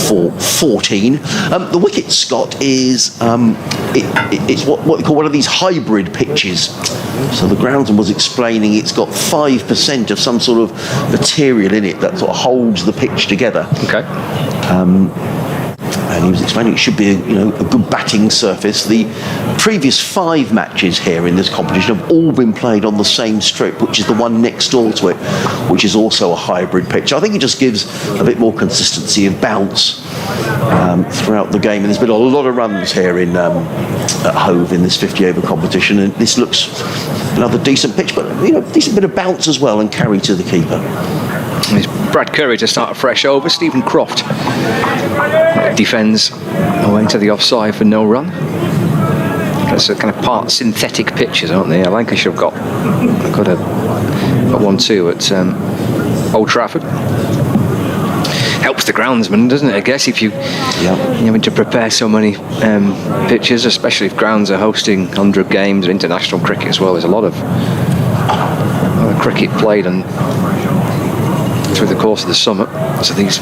for 14. The wicket, Scott, is it's what they call one of these hybrid pitches. So the groundsman was explaining it's got 5% of some sort of material in it that sort of holds the pitch together. Okay. And he was explaining it should be a good batting surface. The previous 5 matches here in this competition have all been played on the same strip, which is the one next door to it, which is also a hybrid pitch. I think it just gives a bit more consistency of bounce throughout the game. And there's been a lot of runs here at Hove in this 50 over competition, and this looks another decent pitch, but decent bit of bounce as well, and carry to the keeper. It's Brad Curry to start a fresh over. Stephen Croft defends away to the offside for no run. That's a kind of part synthetic pitches, aren't they? Lancashire have got a 1-2 at Old Trafford. Helps the groundsman, doesn't it? I guess if you're having to prepare so many pitches, especially if grounds are hosting 100 games, international cricket as well. There's a lot of cricket played through the course of the summer. So these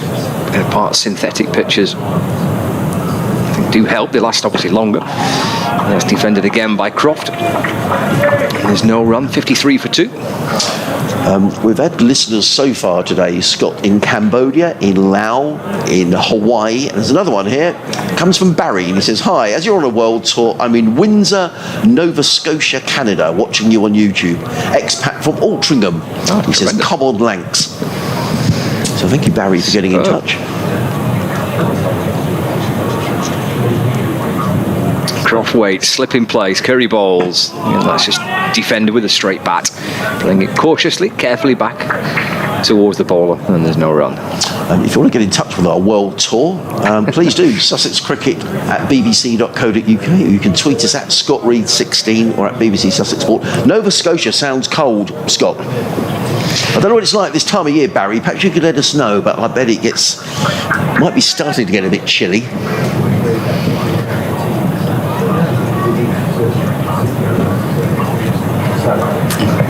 part synthetic pitches, I think, do help. They last obviously longer. And that's defended again by Croft. And there's no run. 53 for 2. We've had listeners so far today, Scott, in Cambodia, in Laos, in Hawaii, and there's another one here. It comes from Barry, and he says, "Hi, as you're on a world tour, I'm in Windsor, Nova Scotia, Canada, watching you on YouTube. Expat from Altrincham." He says, "Come on, Lancs." So thank you, Barry, for getting in touch. Croft waits, slip in place, Curry bowls. That's just defender with a straight bat, playing it cautiously, carefully back towards the bowler, and there's no run. If you want to get in touch with our world tour, please do. sussexcricket@bbc.co.uk. You can tweet us at ScottReed16 or at BBC Sussex Sport. Nova Scotia sounds cold, Scott. I don't know what it's like this time of year, Barry. Perhaps you could let us know, but I bet it might be starting to get a bit chilly.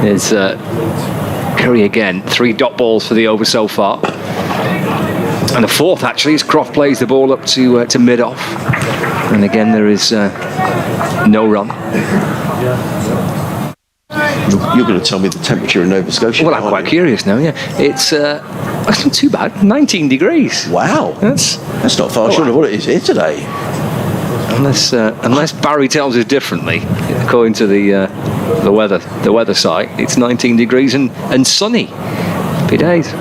There's Curry again. 3 dot balls for the over so far. And the 4th, actually, as Croft plays the ball up to mid-off. And again, there is no run. You're going to tell me the temperature in Nova Scotia. Well, I'm quite curious now. Yeah, it's not too bad. 19 degrees. Wow, That's not far short of what it is here today. Unless Barry tells us differently, according to the weather site, it's 19 degrees and sunny. Happy days.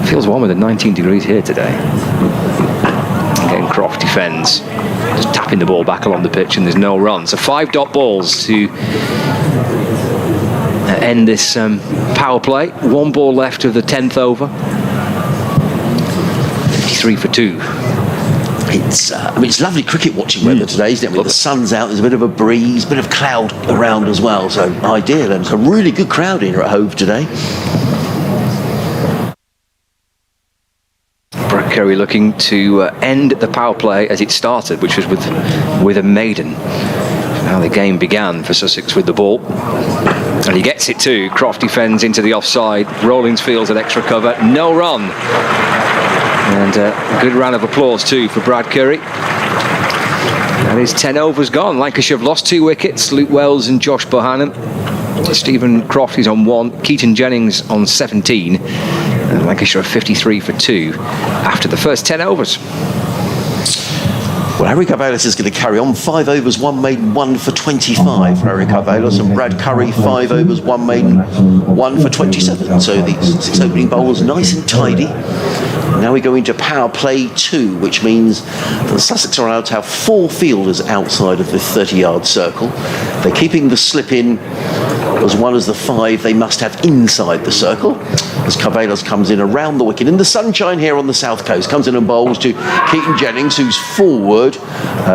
Feels warmer than 19 degrees here today. Again, Croft defends, just tapping the ball back along the pitch, and there's no run. So 5 dot balls to end this power play. 1 ball left of the 10th over. 53 for 2. It's lovely cricket watching weather today, isn't it? With the sun's out, there's a bit of a breeze, a bit of cloud around as well. So ideal, and it's a really good crowd here at Hove today. Brad Curry looking to end the power play as it started, which was with a maiden. How the game began for Sussex with the ball. And he gets it too. Croft defends into the offside. Rollins fields at extra cover. No run. And a good round of applause too for Brad Curry. And his 10 overs gone. Lancashire have lost 2 wickets. Luke Wells and Josh Bohannon. Stephen Croft is on 1. Keaton Jennings on 17. And Lancashire are 53 for 2 after the first 10 overs. Well, Harry Carvelis is going to carry on. 5 overs, 1 maiden, 1 for 25 for Harry Carvelis, and Brad Curry, 5 overs, 1 maiden, 1 for 27. So these 6 opening bowls nice and tidy. Now we go into power play 2, which means that Sussex are allowed to have 4 fielders outside of the 30-yard circle. They're keeping the slip in as well as the 5 they must have inside the circle. As Carvelis comes in around the wicket in the sunshine here on the south coast, comes in and bowls to Keaton Jennings, who's forward.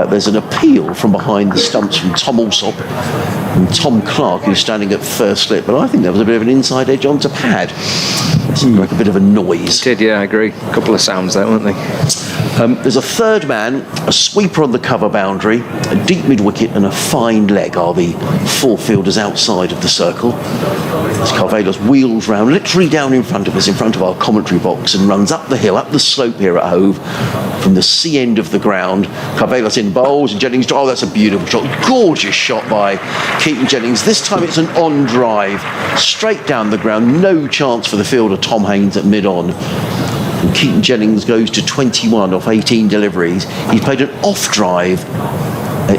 There's an appeal from behind the stumps from Tom Alsop and Tom Clark, who's standing at first slip, but I think there was a bit of an inside edge onto pad. It seemed like a bit of a noise. It did, yeah, I agree. A couple of sounds there, weren't they? There's a third man, a sweeper on the cover boundary, a deep mid-wicket and a fine leg are the 4 fielders outside of the circle. As Carvelis wheels round, literally down in front of us, in front of our commentary box, and runs up the hill, up the slope here at Hove, from the sea end of the ground. Carvelis in bowls, and Jennings, oh, that's a beautiful shot. Gorgeous shot by Keaton Jennings. This time it's an on drive, straight down the ground, no chance for the fielder Tom Haynes at mid-on. And Keaton Jennings goes to 21 off 18 deliveries. He's played an off drive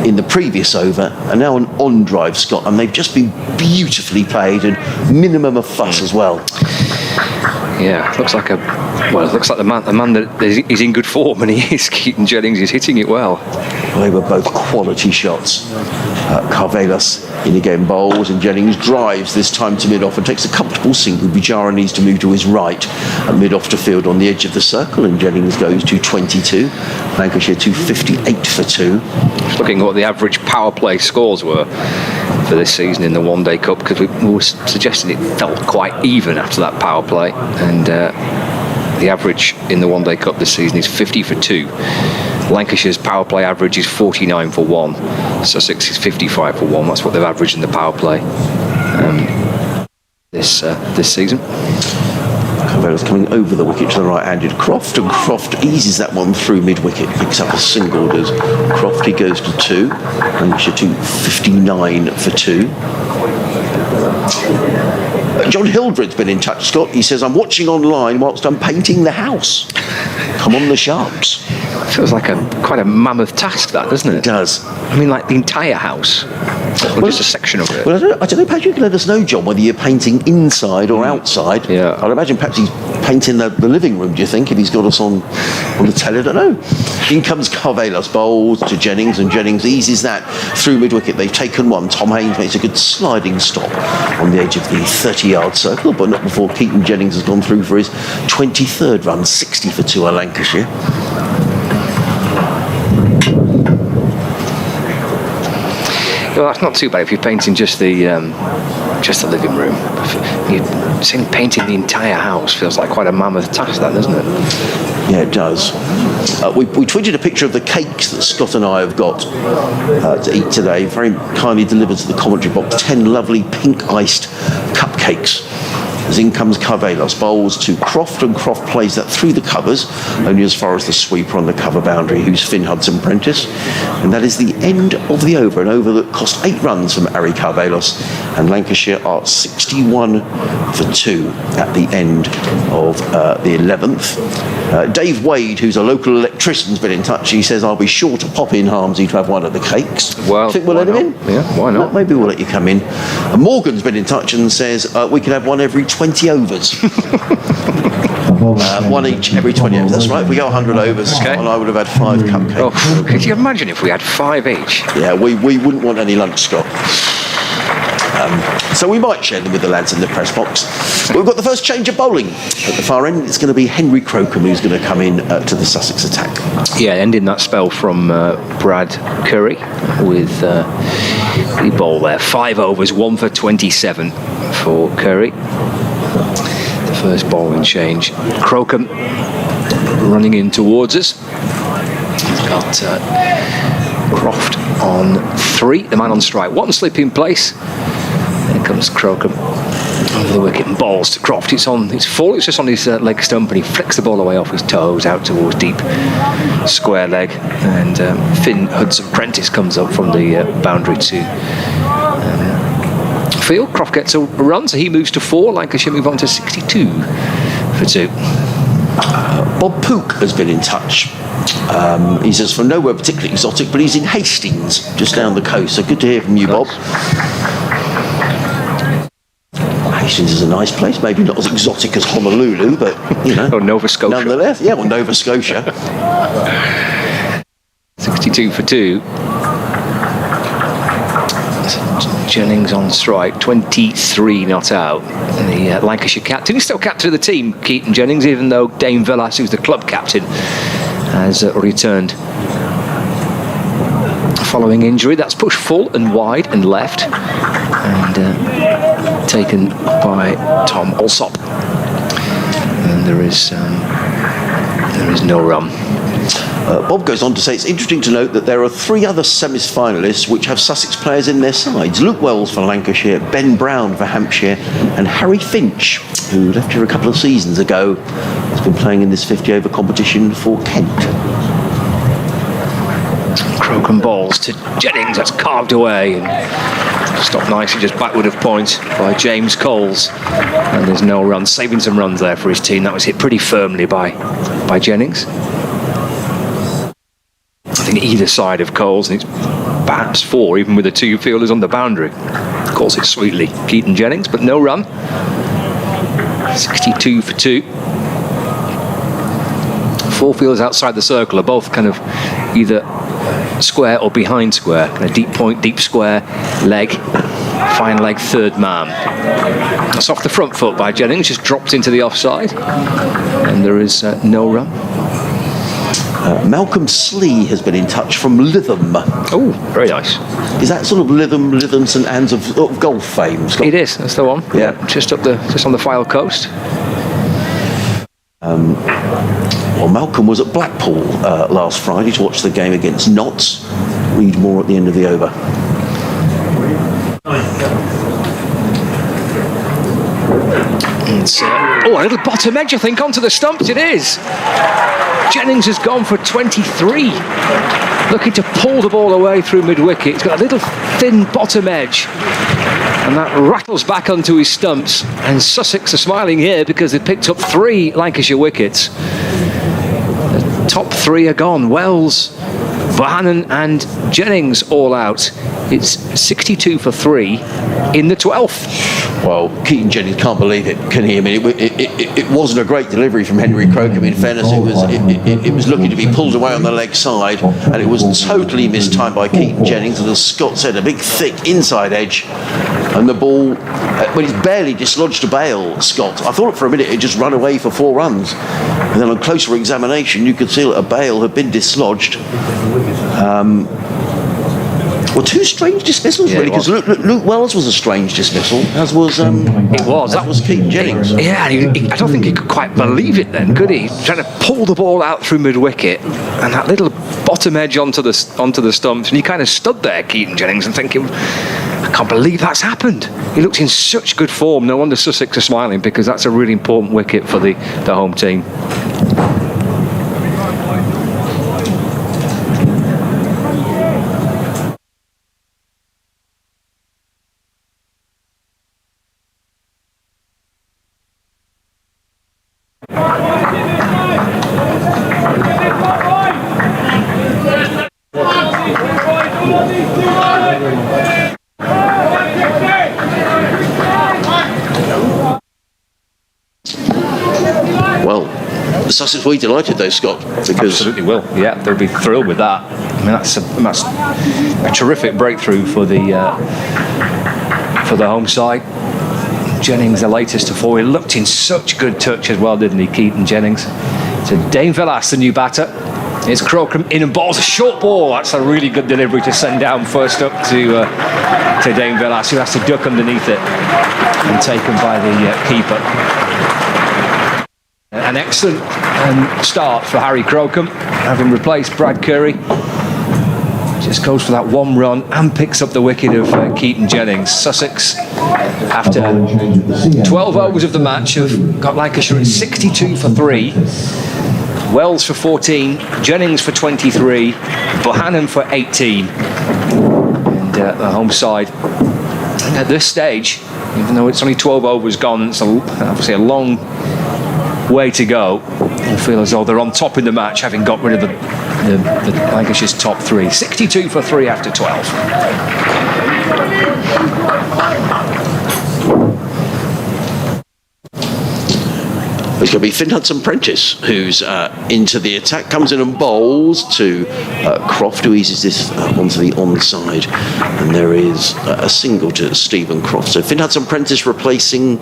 in the previous over, and now an on drive, Scott, and they've just been beautifully played and minimum of fuss as well. Yeah, it looks like the man that is in good form, and he is. Keaton Jennings is hitting it well. They were both quality shots. Carvelis in again bowls, and Jennings drives this time to mid-off and takes a comfortable single. Bujara needs to move to his right and mid-off to field on the edge of the circle, and Jennings goes to 22. Lancashire to 58 for 2. Just looking at what the average power play scores were for this season in the One Day Cup, because we were suggesting it felt quite even after that power play, and the average in the One Day Cup this season is 50 for 2. Lancashire's power play average is 49 for 1. Sussex is 55 for 1. That's what they've averaged in the power play this season. Carvelis coming over the wicket to the right-handed Croft, and Croft eases that one through mid-wicket, picks up a single. Does Croft, he goes to 2. Lancashire to 59 for 2. John Hildred's been in touch, Scott. He says, I'm watching online whilst I'm painting the house. Come on the Sharps. Feels like quite a mammoth task, that, doesn't it? It does. I mean, like the entire house, or just a section of it. Well, I don't know, perhaps you can let us know, John, whether you're painting inside or outside. Yeah. I'd imagine perhaps he's painting the living room, do you think, if he's got us on the telly? I don't know. In comes Carvelis, bowls to Jennings, and Jennings eases that through mid-wicket. They've taken 1. Tom Haynes makes a good sliding stop on the edge of the 30-yard circle, but not before Keaton Jennings has gone through for his 23rd run, 60 for 2 at Lancashire. Well, that's not too bad if you're painting just the living room. You're saying painting the entire house feels like quite a mammoth task, that, doesn't it? Yeah, it does. We tweeted a picture of the cakes that Scott and I have got to eat today, very kindly delivered to the commentary box. 10 lovely pink iced cupcakes. as in comes Carvelos, bowls to Croft, and Croft plays that through the covers, only as far as the sweeper on the cover boundary, who's Finn Hudson-Prentice. And that is the end of the over, an over that cost 8 runs from Ari Carvelos, and Lancashire are 61 for 2 at the end of the 11th. Dave Wade, who's a local electrician's been in touch. He says, I'll be sure to pop in, Harmsy, to have one of the cakes. Well, think we'll let him in? Yeah, why not? Maybe we'll let you come in. And Morgan's been in touch and says we can have one every 20 overs. One each every 20 overs. That's right. If we go 100 overs, Okay. and I would have had 5 cupcakes. Oh, could you imagine if we had 5 each? Yeah, we wouldn't want any lunch, Scott. So we might share them with the lads in the press box. But we've got the first change of bowling at the far end. It's going to be Henry Crocombe who's going to come in to the Sussex attack. Yeah, ending that spell from Brad Curry with the ball there. 5 overs, 1 for 27 for Curry. The first bowling change. Crocombe running in towards us. He's got Croft on 3, the man on strike. 1 slip in place. Here comes Crocombe over the wicket and balls to Croft. It's full, it's just on his leg stump, and he flicks the ball away off his toes out towards deep square leg. And Finn Hudson-Prentice comes up from the boundary to field. Croft gets a run, so he moves to 4. Lancashire move on to 62 for 2. Bob Pook has been in touch. He says from nowhere particularly exotic, but he's in Hastings, just down the coast. So good to hear from you, Bob. Hastings is a nice place, maybe not as exotic as Honolulu, but you know, Or Nova Scotia. nonetheless, yeah, or Nova Scotia. 62 for 2. Jennings on strike, 23 not out. The Lancashire captain, he's still captain of the team, Keaton Jennings, even though Dane Villas, who's the club captain, has returned following injury. That's pushed full and wide and left, and taken by Tom Alsop. And there is no run. Bob goes on to say it's interesting to note that there are 3 other semi-finalists which have Sussex players in their sides. Luke Wells for Lancashire, Ben Brown for Hampshire, and Harry Finch, who left here a couple of seasons ago, has been playing in this 50-over competition for Kent. Crocombe balls to Jennings, that's carved away and stopped nicely just backward of point by James Coles. And there's no run, saving some runs there for his team. That was hit pretty firmly by Jennings. I think either side of Coles, and it's perhaps 4, even with the 2 fielders on the boundary. Calls it sweetly, Keaton Jennings, but no run. 62 for 2. 4 fielders outside the circle are both kind of either square or behind square. Kind of deep point, deep square, leg, fine leg, third man. That's off the front foot by Jennings, just dropped into the offside, and there is no run. Malcolm Slee has been in touch from Lytham. Oh, very nice. Is that sort of Lytham, St Anne's of golf fame, Scott? It is, that's the one. Yeah. Just on the Fylde coast. Well, Malcolm was at Blackpool last Friday to watch the game against Notts. Read more at the end of the over. It's, a little bottom edge, I think, onto the stumps. It is. Jennings has gone for 23. Looking to pull the ball away through mid-wicket. It's got a little thin bottom edge, and that rattles back onto his stumps. And Sussex are smiling here because they've picked up 3 Lancashire wickets. The top 3 are gone. Wells, Bohannon and Jennings all out. It's 62 for 3 in the 12th. Well, Keaton Jennings can't believe it, can he? I mean, it wasn't a great delivery from Henry Crocombe. In fairness, it was looking to be pulled away on the leg side, and it was totally mistimed by Keaton Jennings. And as Scott said, a big, thick inside edge, and the ball, well, it's barely dislodged a bail, Scott. I thought for a minute it just run away for 4 runs, and then on closer examination, you could see that a bail had been dislodged. Well, 2 strange dismissals, really, because Luke Wells was a strange dismissal, as was It was. That was Keaton Jennings. Yeah, I don't think he could quite believe it then, could he? Trying to pull the ball out through mid-wicket, and that little bottom edge onto the stumps, and he kind of stood there, Keaton Jennings, and thinking, I I can't believe that's happened. He looks in such good form. No wonder Sussex are smiling, because that's a really important wicket for the home team. Well, the Sussex will be delighted though, Scott, because absolutely will. Yeah, they'll be thrilled with that. I mean, that's a terrific breakthrough for the home side. Jennings, the latest to four, he looked in such good touch as well, didn't he, Keaton Jennings? So Dane Villas, the new batter. Here's Crocombe in and balls a short ball. That's a really good delivery to send down first up to Dane Villas, who has to duck underneath it, and taken by the keeper. An excellent start for Harry Crocombe, having replaced Brad Curry. Just goes for that one run and picks up the wicket of Keaton Jennings. Sussex, after 12 overs of the match, have got Lancashire at 62 for 3. Wells for 14, Jennings for 23, Bohannon for 18. And the home side, and at this stage, even though it's only 12 overs gone, it's obviously a long way to go. I feel as though they're on top in the match, having got rid of the Lancashire's top 3. 62 for 3 after 12. It's going to be Finn Hudson-Prentice who's into the attack, comes in and bowls to Croft, who eases this onto the onside, and there is a single to Stephen Croft. So Finn Hudson-Prentice replacing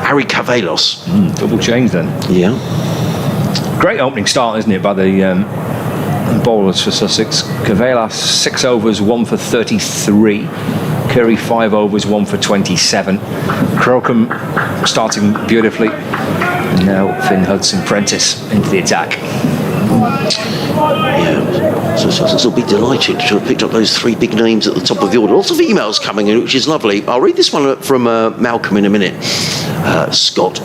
Harry Cavalos. Double change then. Yeah. Great opening start, isn't it, by the bowlers for Sussex. Cavalos 6 overs, 1 for 33. Curry 5 overs, 1 for 27. Crocombe starting beautifully. And now Finn Hudson-Prentice into the attack. Yeah, so Sussex will be delighted to have picked up those 3 big names at the top of the order. Lots of emails coming in, which is lovely. I'll read this one from Malcolm in a minute. Scott,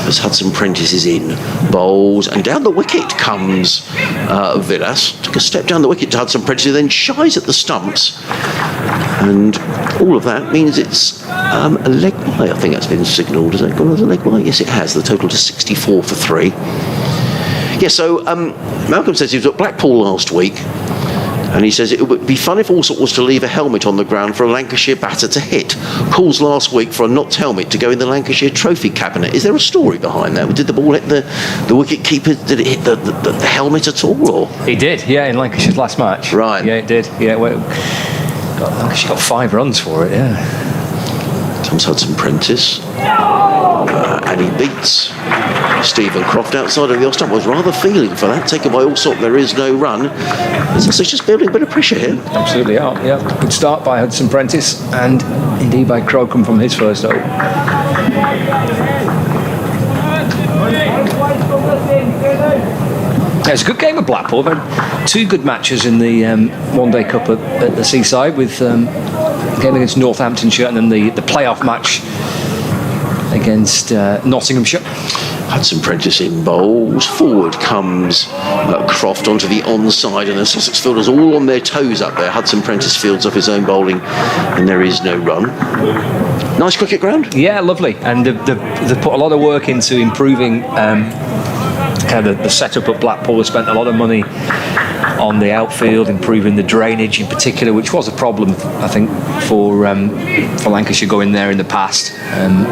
as Hudson-Prentice is in, bowls, and down the wicket comes Villas. Took a step down the wicket to Hudson-Prentice, who then shies at the stumps. And all of that means it's a leg bye. I think that's been signalled. Has it gone as a leg bye? Yes, it has. The total to 64 for 3. Yeah, so Malcolm says he was at Blackpool last week, and he says it would be fun if Allsop was to leave a helmet on the ground for a Lancashire batter to hit. Calls last week for a knocked helmet to go in the Lancashire trophy cabinet. Is there a story behind that? Did the ball hit the wicket keeper? Did it hit the helmet at all? Or? It did, yeah, in Lancashire's last match. Right. Yeah, it did. Yeah, Lancashire got 5 runs for it, yeah. Comes Hudson-Prentice, and he beats Stephen Croft outside of the off-stump. Was rather feeling for that. Taken by Allsop, there is no run. It's just building a bit of pressure here. Absolutely are, yeah. Good start by Hudson-Prentice, and indeed by Crocombe from his first over. Yeah, it's a good game of Blackpool. They've had 2 good matches in the One Day Cup at the Seaside, with a game against Northamptonshire and then the playoff match against Nottinghamshire. Hudson-Prentice in bowls. Forward comes Croft onto the onside, and the Sussex fielders all on their toes up there. Hudson-Prentice fields off his own bowling, and there is no run. Nice cricket ground. Yeah, lovely. And they've put a lot of work into improving kind of the setup at Blackpool. They spent a lot of money on the outfield, improving the drainage in particular, which was a problem, I think, for Lancashire going there in the past. And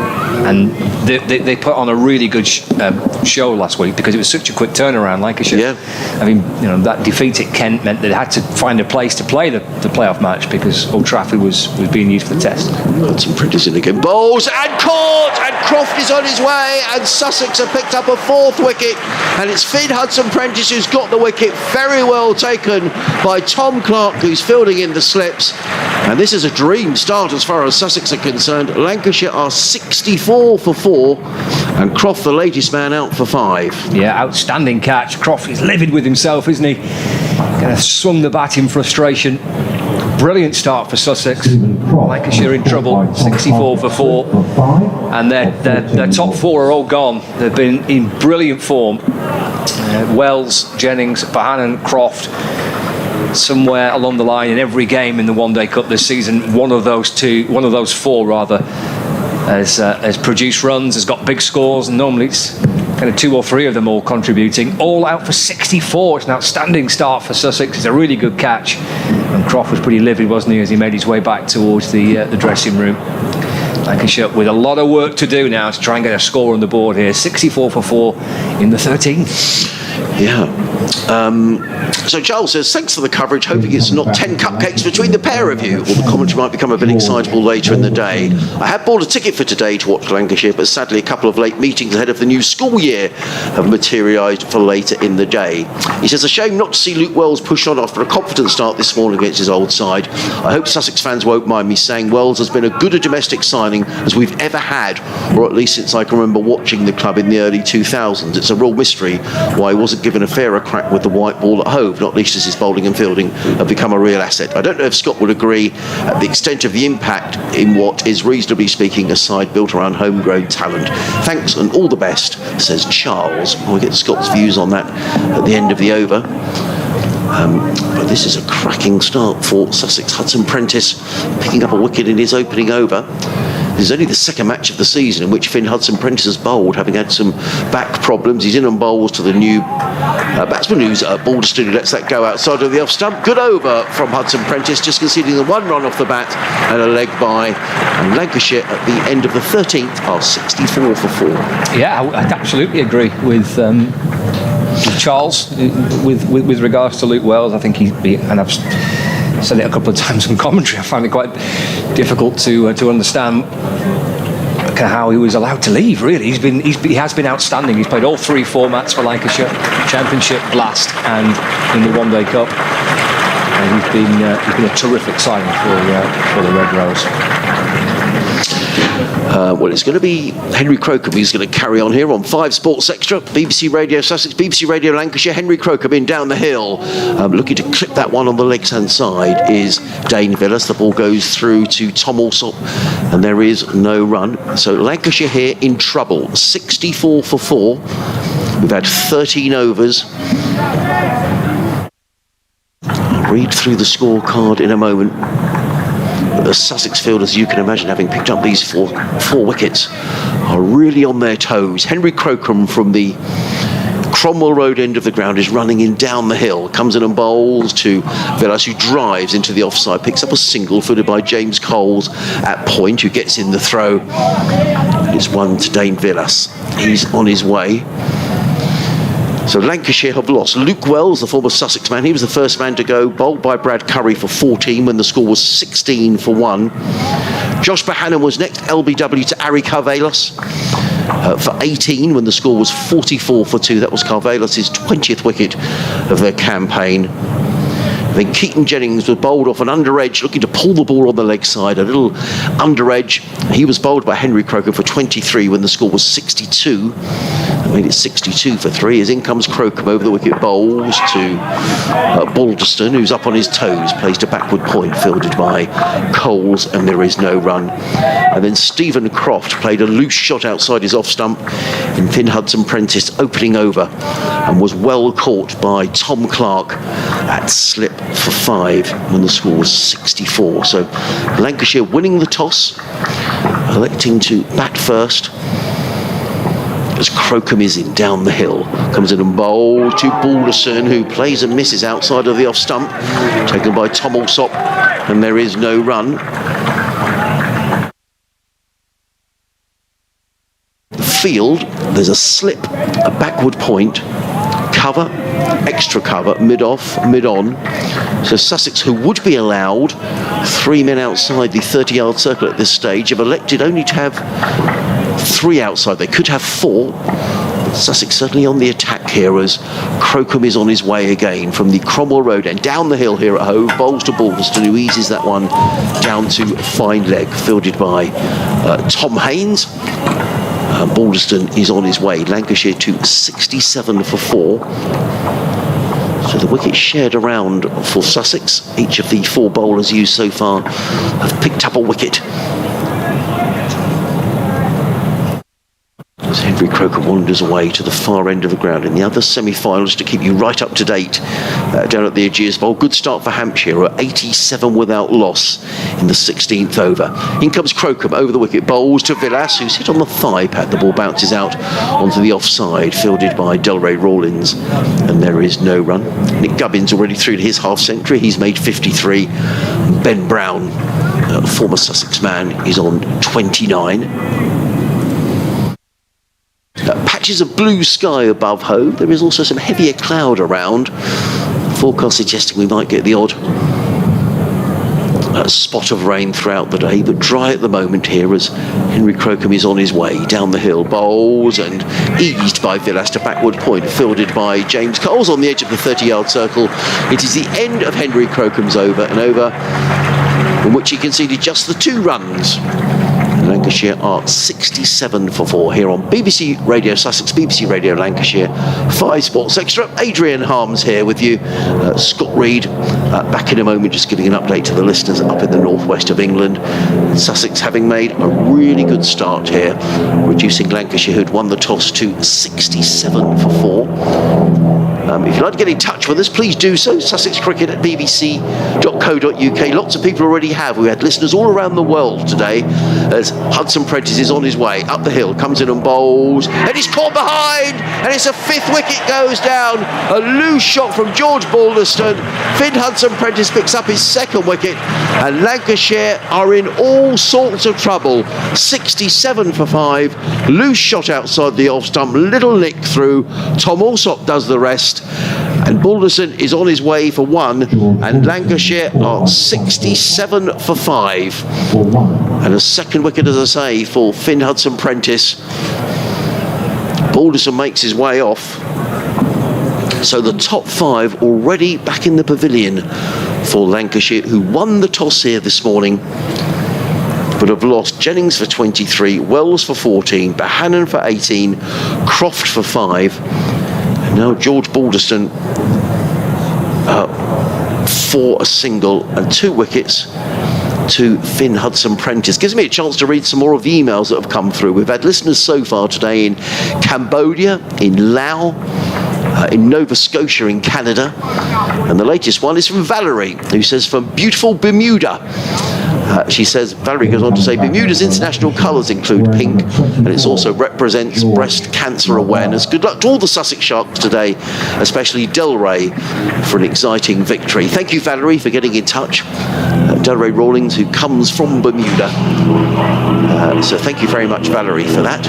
they put on a really good show last week, because it was such a quick turnaround. Lancashire, yeah. I mean, that defeat at Kent meant they had to find a place to play the playoff match, because Old Trafford was being used for the test. Hudson-Prentice in again, bowls and caught, and Croft is on his way, and Sussex have picked up a 4th wicket, and it's Finn Hudson-Prentice who's got the wicket. Very well taken by Tom Clark, who's fielding in the slips, and this is a dream start as far as Sussex are concerned. Lancashire are 64 for 4, and Croft, the latest man, out for 5. Yeah, outstanding catch. Croft is livid with himself, isn't he? Kind of swung the bat in frustration, Brilliant start for Sussex. Lancashire in trouble, 64 for 4. And their top 4 are all gone. They've been in brilliant form. Wells, Jennings, Bohannon, Croft. Somewhere along the line in every game in the One Day Cup this season, one of those 4 rather, has produced runs, has got big scores, and normally it's kind of 2 or 3 of them all contributing, all out for 64. It's an outstanding start for Sussex. It's a really good catch, and Croft was pretty livid, wasn't he, as he made his way back towards the dressing room. Lancashire with a lot of work to do now to try and get a score on the board here. 64 for 4 in the 13th. Yeah. So Charles says, thanks for the coverage, hoping it's not 10 cupcakes between the pair of you, or the commentary might become a bit excitable later in the day. I had bought a ticket for today to watch Lancashire, but sadly a couple of late meetings ahead of the new school year have materialised for later in the day. He says, a shame not to see Luke Wells push on after a confident start this morning against his old side. I hope Sussex fans won't mind me saying Wells has been as good a domestic signing as we've ever had, or at least since I can remember watching the club in the early 2000s. It's a real mystery why he wasn't given a fairer crack with the white ball at Hove, not least as his bowling and fielding have become a real asset. I don't know if Scott would agree at the extent of the impact in what is, reasonably speaking, a side built around homegrown talent. Thanks and all the best, says Charles. We'll get Scott's views on that at the end of the over. But this is a cracking start for Sussex. Hudson Prentice picking up a wicket in his opening over. This is only the second match of the season in which Finn Hudson Prentice has bowled, having had some back problems. He's in on bowls to the new batsman who's Balderston, who lets that go outside of the off stump. Good over from Hudson Prentice, just conceding the 1 run off the bat and a leg by. And Lancashire at the end of the 13th are 64 for 4. Yeah, I absolutely agree with Charles with regards to Luke Wells. I think and I've said it a couple of times in commentary, I find it quite difficult to understand how he was allowed to leave. Really, he has been outstanding. He's played all 3 formats for Lancashire: Championship, Blast, and in the One Day Cup. And he's been a terrific signing for the Red Rose. Well, it's going to be Henry Crocombe who's going to carry on here on 5 Sports Extra, BBC Radio Sussex, BBC Radio Lancashire. Henry Crocombe in down the hill, looking to clip that one on the legs hand side is Dane Villas. The ball goes through to Tom Alsop and there is no run. So Lancashire here in trouble, 64 for 4. We've had 13 overs. I'll read through the scorecard in a moment. The Sussex fielders, you can imagine, having picked up these four wickets, are really on their toes. Henry Crocombe from the Cromwell Road end of the ground is running in down the hill, comes in and bowls to Villas, who drives into the offside, picks up a single footed by James Coles at point, who gets in the throw. It's one to Dane Villas. He's on his way. So Lancashire have lost. Luke Wells, the former Sussex man, he was the first man to go, bowled by Brad Curry for 14 when the score was 16 for 1. Josh Bohannon was next, LBW to Ari Carvelas for 18 when the score was 44 for 2. That was Carvelas' 20th wicket of their campaign. Then Keaton Jennings was bowled off an under edge, looking to pull the ball on the leg side, a little under edge. He was bowled by Henry Crocombe for 23 when the score was 62. That made it 62 for 3. As in comes Crocombe over the wicket, bowls to Balderston, who's up on his toes, placed a backward point fielded by Coles, and there is no run. And then Stephen Croft played a loose shot outside his off stump in Finn Hudson Prentice opening over, and was well caught by Tom Clark at slip for 5 when the score was 64. So Lancashire winning the toss, electing to bat first, as Crocombe is in down the hill. Comes in and bowls to Balderson, who plays and misses outside of the off stump, taken by Tom Alsop, and there is no run. The field, there's a slip, a backward point, cover, extra cover, mid-off, mid-on. So Sussex, who would be allowed 3 men outside the 30-yard circle at this stage, have elected only to have 3 outside. They could have 4. Sussex certainly on the attack here as Crocombe is on his way again from the Cromwell Road and down the hill here at Hove. Bowls to Balderston, who eases that one down to fine leg, fielded by Tom Haynes. Balderston is on his way. Lancashire to 67 for 4. So the wicket shared around for Sussex. Each of the 4 bowlers used so far have picked up a wicket. As Henry Croker wanders away to the far end of the ground in the other semi-finals to keep you right up to date down at the Ageas Bowl. Good start for Hampshire at 87 without loss in the 16th over. In comes Crocombe over the wicket, bowls to Villas, who's hit on the thigh pad. The ball bounces out onto the offside, fielded by Ray Rollins, and there is no run. Nick Gubbins already through to his half century. He's made 53. Ben Brown, former Sussex man, is on 29. Patches of blue sky above Hove. There is also some heavier cloud around. Forecast suggesting we might get the odd spot of rain throughout the day, but dry at the moment here as Henry Crocombe is on his way down the hill. Bowls and eased by Villas to backward point, fielded by James Coles on the edge of the 30-yard circle. It is the end of Henry Crocombe's over, an over in which he conceded just the 2 runs. Lancashire are 67 for 4 here on BBC Radio Sussex, BBC Radio Lancashire, 5 Sports Extra. Adrian Harms here with you. Scott Reed back in a moment, just giving an update to the listeners up in the northwest of England. Sussex having made a really good start here, reducing Lancashire, who'd won the toss, to 67 for 4. If you'd like to get in touch with us, please do so. Sussex Cricket at bbc.co.uk. Lots of people already have. We had listeners all around the world today as Hudson Prentice is on his way up the hill, comes in and bowls, and he's caught behind, and it's a 5th wicket goes down. A loose shot from George Balderston. Finn Hudson Prentice picks up his 2nd wicket, and Lancashire are in all sorts of trouble. 67 for 5. Loose shot outside the off stump, little nick through. Tom Alsop does the rest, and Balderson is on his way for 1, and Lancashire are 67 for 5. And a 2nd wicket, as I say, for Finn Hudson Prentice. Balderson makes his way off. So the top 5 already back in the pavilion for Lancashire, who won the toss here this morning, but have lost. Jennings for 23, Wells for 14, Bohannon for 18, Croft for 5. And now George Balderston for a single and 2 wickets to Finn Hudson Prentice. Gives me a chance to read some more of the emails that have come through. We've had listeners so far today in Cambodia, in Laos, in Nova Scotia in Canada, and the latest one is from Valerie, who says from beautiful Bermuda. She says, Valerie goes on to say, Bermuda's international colours include pink, and it also represents breast cancer awareness. Good luck to all the Sussex Sharks today, especially Ray, for an exciting victory. Thank you, Valerie, for getting in touch. Ray Rollins, who comes from Bermuda. So thank you very much, Valerie, for that.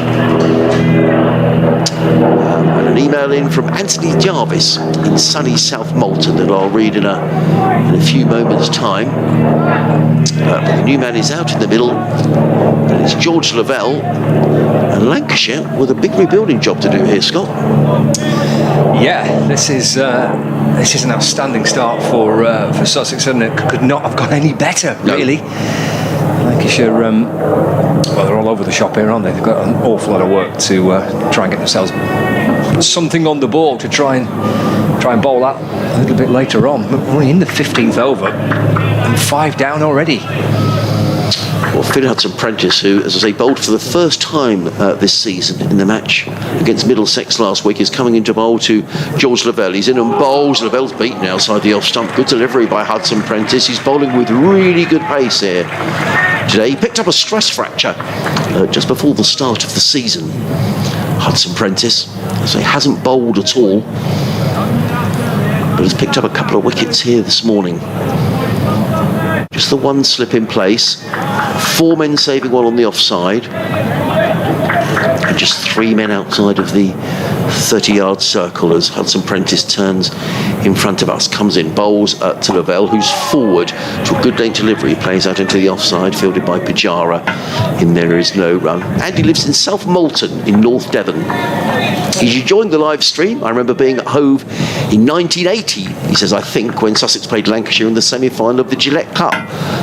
And an email in from Anthony Jarvis in sunny South Malton that I'll read in a few moments' time. But the new man is out in the middle, and it's George Lavelle, and Lancashire with a big rebuilding job to do here, Scott. Yeah, this is an outstanding start for Sussex, and it could not have gone any better, really. Lancashire, well, they're all over the shop here, aren't they? They've got an awful lot of work to try and get themselves something on the ball to try and bowl that a little bit later on. We're only in the 15th over and 5 down already. Well, Finn Hudson Prentice, who, as I say, bowled for the first time this season in the match against Middlesex last week, is coming into bowl to George Lavelle. He's in and bowls. Lavelle's beaten outside the off stump. Good delivery by Hudson Prentice. He's bowling with really good pace here today. He picked up a stress fracture just before the start of the season. Hudson Prentice, so he hasn't bowled at all, but has picked up a couple of wickets here this morning. Just the 1 slip in place, 4 men saving one on the offside, and just 3 men outside of the 30-yard circle as Hudson Prentice turns in front of us, comes in, bowls to Lavelle, who's forward to a good length delivery, plays out into the offside, fielded by Pajara. In there is no run. Andy lives in South Molton in North Devon. He joined the live stream. I remember being at Hove in 1980, he says, I think, when Sussex played Lancashire in the semi-final of the Gillette Cup,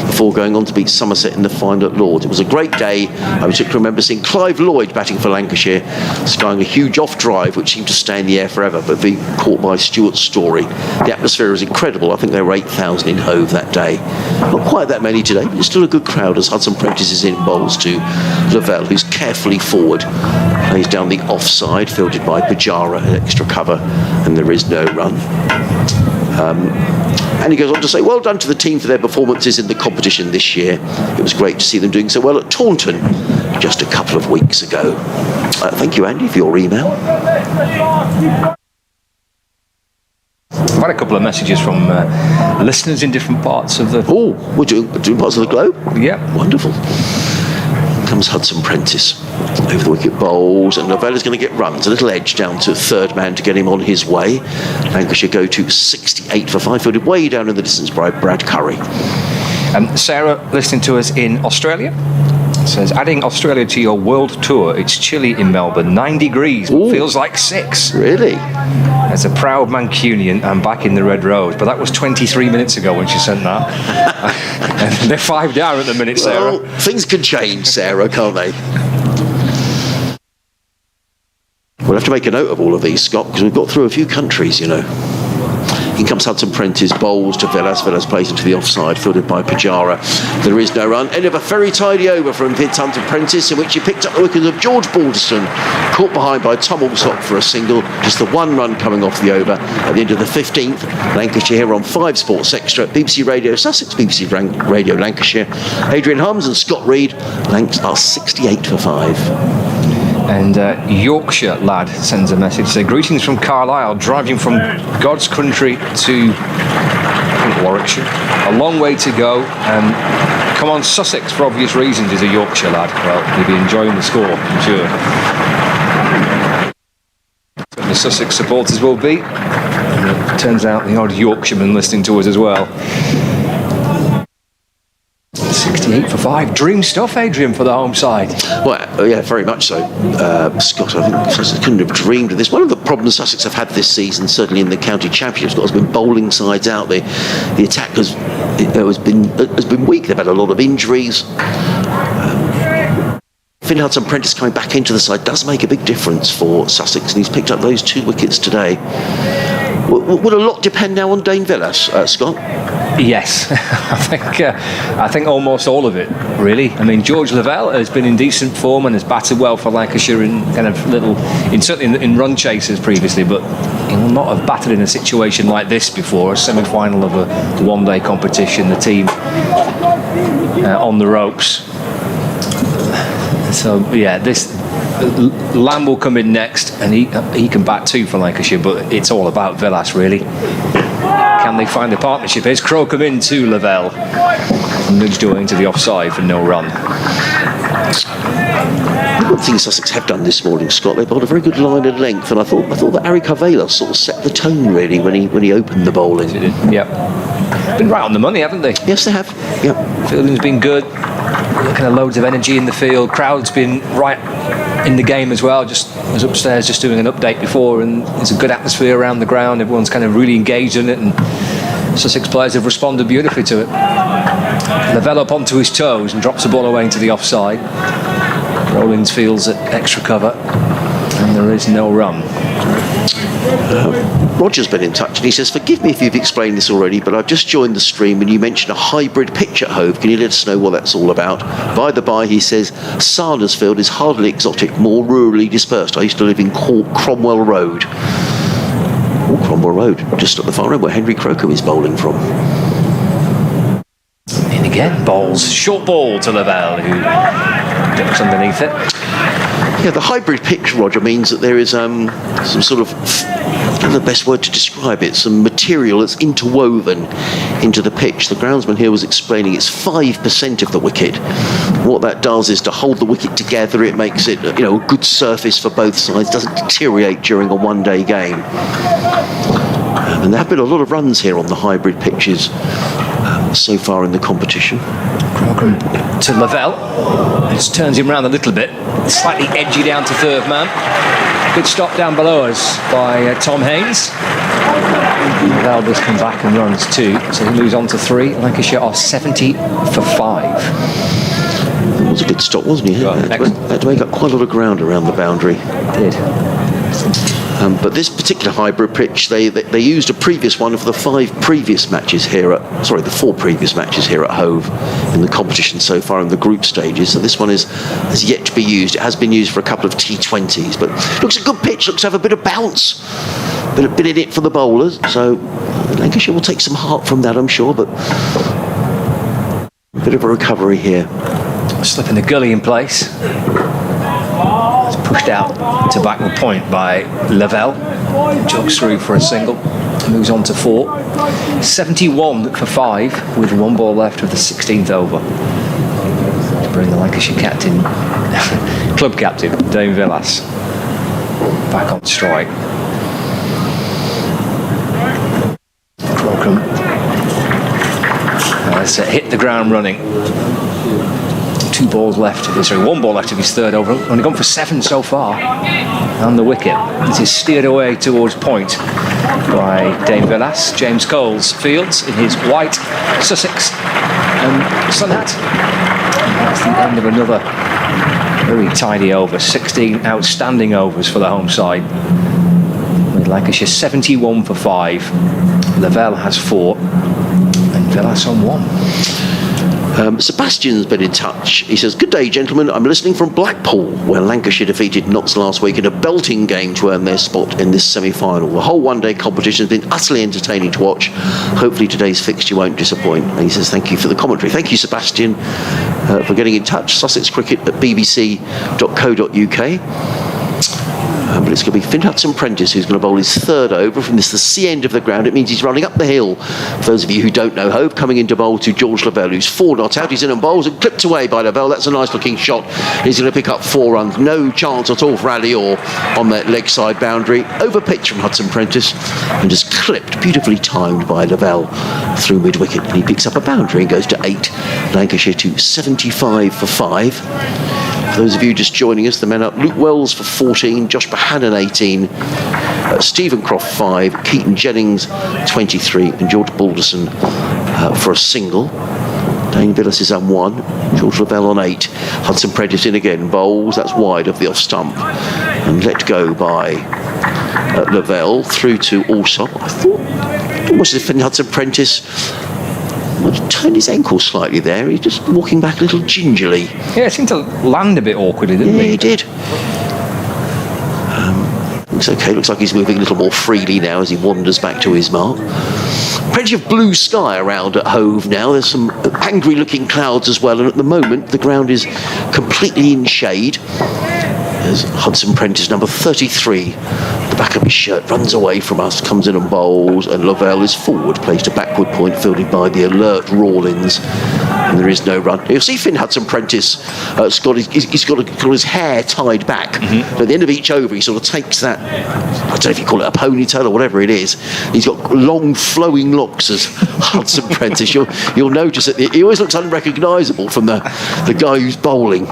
before going on to beat Somerset in the final at Lords. It was a great day. I particularly remember seeing Clive Lloyd batting for Lancashire, skying a huge off-drive which seemed to stay in the air forever, but being caught by Stuart Story. The atmosphere was incredible. I think there were 8,000 in Hove that day. Not quite that many today, but it's still a good crowd as Hudson Prentice is in bowls to Lavelle, who's carefully forward. Plays down the offside, fielded by Pajara at extra cover, and there is no run. And he goes on to say, well done to the team for their performances in the competition this year. It was great to see them doing so well at Taunton just a couple of weeks ago. Thank you, Andy, for your email. I've had a couple of messages from listeners in different parts of the... Oh, we're doing parts of the globe? Yeah. Wonderful. Comes Hudson Prentice over the wicket, bowls, and Novella's going to get runs. A little edge down to third man to get him on his way. Lancashire go to 68 for 5, fielded way down in the distance by Brad Curry. Sarah, listening to us in Australia, says, adding Australia to your world tour, it's chilly in Melbourne, 9 degrees, but feels like 6. Really? As a proud Mancunian, I'm back in the Red Rose, but that was 23 minutes ago when she sent that. And they're 5 down at the minute, Sarah. Well, things can change, Sarah, can't they? We'll have to make a note of all of these, Scott, because we've got through a few countries, you know. In comes Hudson Prentice, bowls to Villas. Villas plays into the offside, fielded by Pajara. There is no run. End of a very tidy over from Vince Hudson Prentice, in which he picked up the wicket of George Balderson, caught behind by Tom Alsop for a single. Just the one run coming off the over at the end of the 15th. Lancashire here on 5 Sports Extra, BBC Radio Sussex, BBC Radio Lancashire. Adrian Hums and Scott Reed. Lancs are 68 for 5. And Yorkshire lad sends a message, say, greetings from Carlisle, driving from God's country to, I think, Warwickshire. A long way to go. Come on, Sussex, for obvious reasons, is a Yorkshire lad. Well, he'll be enjoying the score, I'm sure. The Sussex supporters will be. And it turns out the odd Yorkshireman listening to us as well. 68 for 5. Dream stuff, Adrian, for the home side. Well, yeah, very much so. Scott, I think Sussex couldn't have dreamed of this. One of the problems Sussex have had this season, certainly in the county championships, has been bowling sides out. The attack has been weak. They've had a lot of injuries. Finn Hudson Prentice coming back into the side does make a big difference for Sussex, and he's picked up those 2 wickets today. Would a lot depend now on Dane Villas, Scott? Yes, I think almost all of it, really. I mean, George Lavelle has been in decent form and has batted well for Lancashire in kind of certainly in run chasers previously, but he will not have batted in a situation like this before, a semi-final of a one-day competition, the team on the ropes. So yeah, Lamb will come in next, and he can bat 2 for Lancashire, but it's all about Villas, really. Can they find a partnership? Here's Crow come in to Lavelle, nudged away into the offside for no run. One thing Sussex have done this morning, Scott, they've got a very good line and length, and I thought that Ari Carvela sort of set the tone really when he opened the bowling. Yep. Been right on the money, haven't they? Yes, they have. Yep. Fielding's been good. Kind of loads of energy in the field. Crowd's been right in the game as well. Just was upstairs just doing an update before, and there's a good atmosphere around the ground. Everyone's kind of really engaged in it, and Sussex players have responded beautifully to it. Lavelle up onto his toes and drops the ball away into the offside. Rollins fields at extra cover, and there is no run. Roger's been in touch and he says, forgive me if you've explained this already, but I've just joined the stream and you mentioned a hybrid pitch at Hove. Can you let us know what that's all about? By the by, he says, Sarnersfield is hardly exotic, more rurally dispersed. I used to live in Cromwell Road. Oh, Cromwell Road, just at the far end where Henry Croker is bowling from. In again, bowls. Short ball to Lavelle, who ducks underneath it. Yeah, the hybrid pitch, Roger, means that there is some sort of, I don't know the best word to describe it, some material that's interwoven into the pitch. The groundsman here was explaining it's 5% of the wicket. What that does is to hold the wicket together. It makes it, a good surface for both sides. Doesn't deteriorate during a one-day game. And there have been a lot of runs here on the hybrid pitches so far in the competition. Welcome to Lavelle. Just turns him round a little bit. Slightly edgy down to third man. Good stop down below us by Tom Haynes. Lavelle does come back and runs 2, so he moves on to 3. Lancashire are 70 for 5. It was a good stop, wasn't he? Well, Had to make up quite a lot of ground around the boundary. Did. But this particular hybrid pitch, they used a previous one for the 4 previous matches here at Hove in the competition so far in the group stages. So this one has yet to be used. It has been used for a couple of T20s, but looks a good pitch. Looks to have a bit of bounce, bit in it for the bowlers. So Lancashire will take some heart from that, I'm sure. But a bit of a recovery here. Slip in the gully in place. It's pushed out to backward point by Lavelle. Jogs through for a single. Moves on to 4. 71 for 5 with 1 ball left of the 16th over. To bring the Lancashire captain, club captain, Dame Villas, back on strike. Crocombe has hit the ground running. 2 balls left, 1 ball left of his third over. Only gone for 7 so far. And the wicket. It is steered away towards point by Dame Villas. James Coles fields in his white Sussex sun hat. And that's the end of another very tidy over. 16 outstanding overs for the home side. With Lancashire 71 for 5. Lavelle has 4. And Villas on 1. Sebastian's been in touch. He says, "Good day, gentlemen. I'm listening from Blackpool, where Lancashire defeated Notts last week in a belting game to earn their spot in this semi-final. The whole one-day competition has been utterly entertaining to watch. Hopefully today's fixture won't disappoint." And he says, "Thank you for the commentary." Thank you, Sebastian, for getting in touch. Sussex Cricket at bbc.co.uk. But it's going to be Finn Hudson-Prentice who's going to bowl his third over from the C end of the ground. It means he's running up the hill. For those of you who don't know, Hove coming into bowl to George Lavelle, who's 4 not out. He's in and bowls and clipped away by Lavelle. That's a nice looking shot. He's going to pick up 4 runs. No chance at all for Ali Orr on that leg side boundary. Over pitch from Hudson-Prentice and just clipped, beautifully timed by Lavelle through mid-wicket. And he picks up a boundary and goes to 8. Lancashire to 75 for 5. For those of you just joining us, the men up: Luke Wells for 14, Josh Bohannon 18, Stephen Croft 5, Keaton Jennings 23, and George Balderson for a single. Dane Villas is on 1, George Lavelle on 8. Hudson-Prentice in again, bowls, that's wide of the off stump, and let go by Lavelle through to Alsop. I thought almost as if Hudson-Prentice turned his ankle slightly there. He's just walking back a little gingerly. Yeah, it seemed to land a bit awkwardly, didn't he? he? He did. Looks okay. Looks like he's moving a little more freely now as he wanders back to his mark. Plenty of blue sky around at Hove now. There's some angry looking clouds as well, and at the moment the ground is completely in shade. There's Hudson-Prentice, number 33. The back of his shirt runs away from us, comes in and bowls, and Lavelle is forward, placed a backward point, fielded by the alert Rawlins, and there is no run. You'll see Finn Hudson-Prentice he's got his hair tied back. Mm-hmm. At the end of each over, he sort of takes that, I don't know if you call it a ponytail or whatever it is. He's got long flowing locks as Hudson-Prentice. You'll notice that he always looks unrecognisable from the guy who's bowling.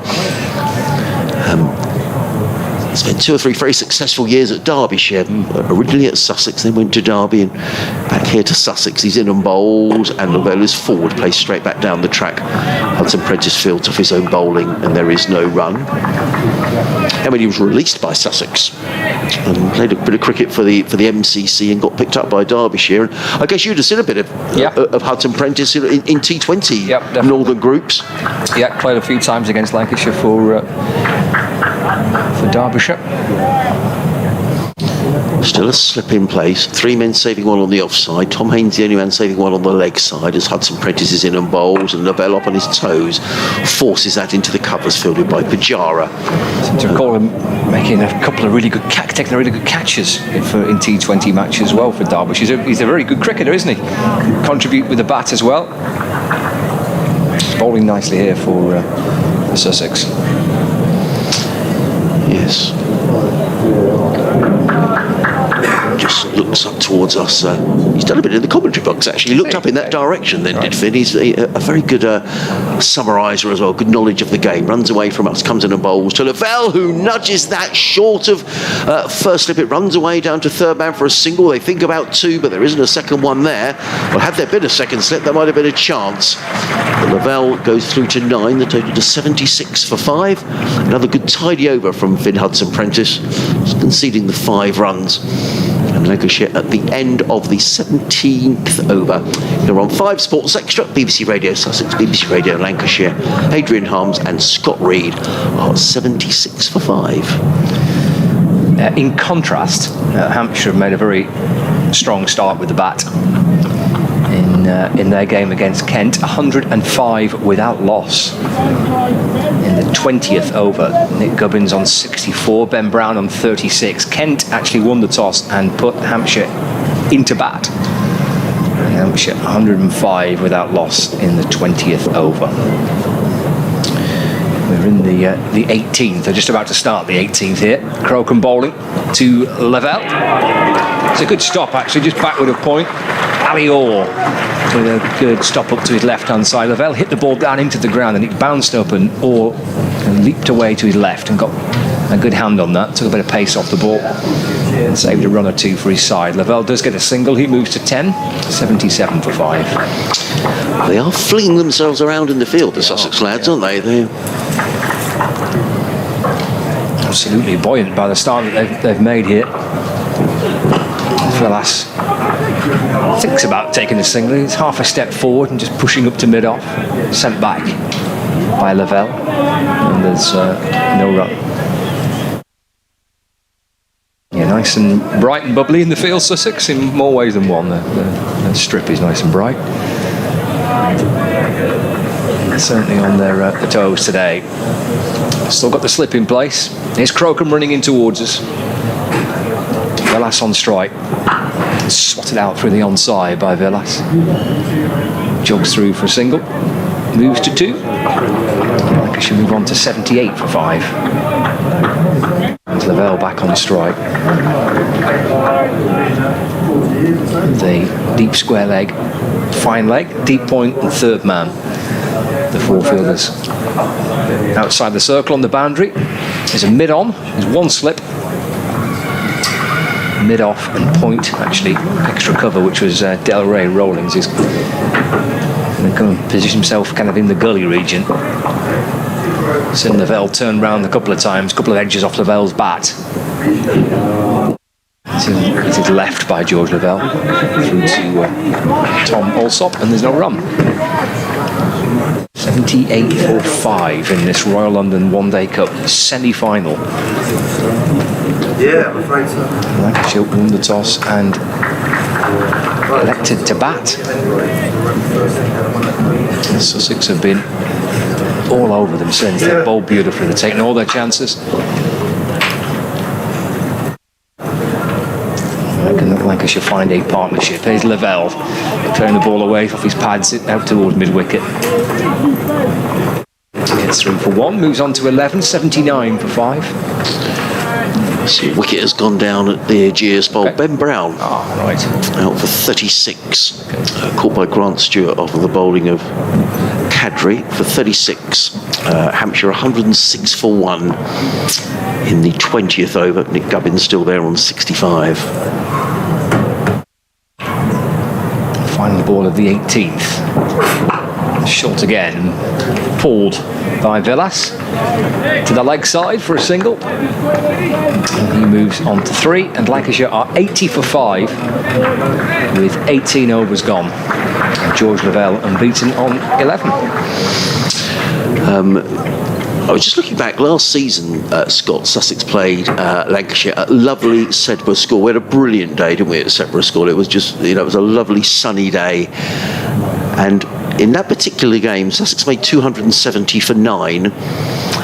Spent 2 or 3 very successful years at Derbyshire. Originally at Sussex, then went to Derby, and back here to Sussex. He's in and bowls, and Lavelle is forward, placed straight back down the track. Hudson-Prentice fields off his own bowling, and there is no run. And when he was released by Sussex and played a bit of cricket for the MCC and got picked up by Derbyshire. And I guess you'd have seen a bit of Hudson-Prentice in T20 Northern groups. Yeah, played a few times against Lancashire for Derbyshire. Still a slip in place. 3 men saving 1 on the offside. Tom Haynes the only man saving 1 on the leg side as Hudson-Prentice is in and bowls, and Lavelle up on his toes forces that into the covers, fielded by Pajara. I seem to recall him making a couple of really good taking really good catches in T20 matches as well for Derbyshire. He's a very good cricketer, isn't he? Can contribute with the bat as well. He's bowling nicely here for Sussex. Yes. Just looks up towards us. He's done a bit in the commentary box, actually. He looked up in that direction then, did Finn. He's a very good summariser as well, good knowledge of the game. Runs away from us, comes in and bowls to Lavelle, who nudges that short of first slip. It runs away down to third man for a single. They think about two, but there isn't a second one there. Well, had there been a second slip, there might have been a chance. But Lavelle goes through to 9, the total to 76 for 5. Another good tidy over from Finn Hudson-Prentice, conceding the 5 runs. And Lancashire at the end of the 17th over. They're on 5 Sports Extra, BBC Radio Sussex, BBC Radio Lancashire. Adrian Harms and Scott Reed are 76 for 5. In contrast, Hampshire have made a very strong start with the bat in their game against Kent. 105 without loss in the 20th over. Nick Gubbins on 64, Ben Brown on 36. Kent actually won the toss and put Hampshire into bat. Hampshire 105 without loss in the 20th over. We're in the 18th. They're just about to start the 18th here. Crocombe bowling to Lavelle. It's a good stop, actually, just backward of point. Ali Orr with a good stop up to his left-hand side. Lavelle hit the ball down into the ground and it bounced up, and Orr leaped away to his left and got a good hand on that. Took a bit of pace off the ball and saved a run or two for his side. Lavelle does get a single. He moves to 10, 77 for 5. They are flinging themselves around in the field, the Sussex lads, aren't they? They're absolutely buoyant by the start that they've made here. Velas thinks about taking a single. He's half a step forward and just pushing up to mid-off. Sent back by Lavelle. And there's no run. Yeah, nice and bright and bubbly in the field, Sussex, in more ways than one. The strip is nice and bright. Certainly on their toes today. Still got the slip in place. Here's Crocombe running in towards us. Velas on strike. Swatted out through the onside by Velas. Jogs through for a single. Moves to 2. Lancashire move on to 78 for 5. And Lavelle back on strike. The deep square leg, fine leg, deep point and third man. The 4 fielders outside the circle on the boundary. There's a mid-on, there's 1 slip. Mid-off and point, actually, extra cover, which was Ray Rollins. He's going to come and position himself kind of in the gully region. Seen Lavelle turn round a couple of times, a couple of edges off Lavelle's bat. It is left by George Lavelle through to Tom Alsop, and there's no run. 78 for 5 in this Royal London One Day Cup semi-final. Yeah, I'm afraid so. Lancashire won the toss and elected to bat. And Sussex have been all over them since. They've bowled beautifully. They've taken all their chances. I reckon that Lancashire find a partnership. Here's Lavelle throwing the ball away off his pads out towards mid-wicket. Gets through for 1, moves on to 11, 79 for 5. So wicket has gone down at the Aegeus bowl. Okay. Ben Brown Right. out for 36. Caught by Grant Stewart off of the bowling of Kadri for 36. Hampshire 106 for 1 in the 20th over. Nick Gubbins still there on 65. Final ball of the 18th. Short again. Pulled by Velas to the leg side for a single. And he moves on to 3, and Lancashire are 80 for 5 with 18 overs gone. And George Lavelle unbeaten on 11. I was just looking back last season, Scott. Sussex played Lancashire at lovely Sedbergh School. We had a brilliant day, didn't we, at Sedbergh School? It was just, it was a lovely sunny day. And in that particular game, Sussex made 270 for 9.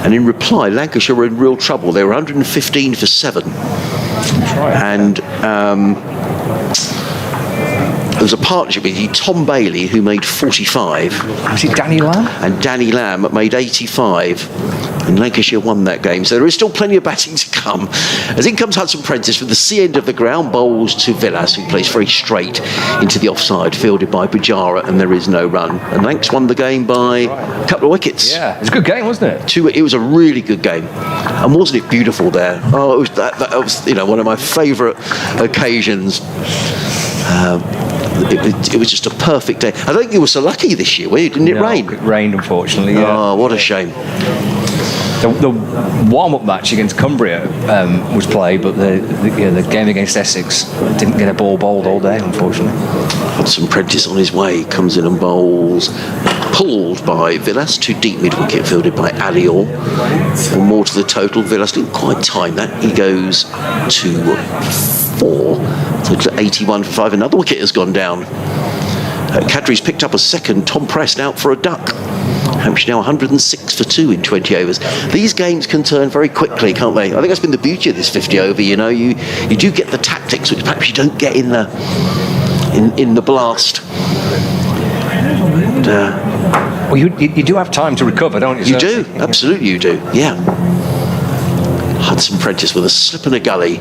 And in reply, Lancashire were in real trouble. They were 115 for 7. And there was a partnership with Tom Bailey, who made 45. Was it Danny Lamb? And Danny Lamb made 85. And Lancashire won that game. So there is still plenty of batting to come. As in comes Hudson Prentice with the C end of the ground, bowls to Villas, who plays very straight into the offside, fielded by Bajara, and there is no run. And Lancs won the game by a couple of wickets. Yeah, it was a good game, wasn't it? It was a really good game. And wasn't it beautiful there? Oh, it was, that was, one of my favourite occasions. It was just a perfect day. I don't think you were so lucky this year, were you? Didn't it rain? It rained, unfortunately. Yeah. Oh, what a shame. The warm-up match against Cumbria was played, but the game against Essex didn't get a ball bowled all day, unfortunately. Hudson Prentice on his way, comes in and bowls. Pulled by Villas, too deep mid-wicket, fielded by Alior. One more to the total. Villas didn't quite time that. He goes to 4. Total 81 for 5. Another wicket has gone down. Kadri's picked up a second. Tom Prest out for a duck. Hampshire now 106 for 2 in 20 overs. These games can turn very quickly, can't they? I think that's been the beauty of this 50 over. You do get the tactics, which perhaps you don't get in the blast. And, well, you do have time to recover, don't you? You do, absolutely you do, yeah. Hudson Prentice with a slip and a gully.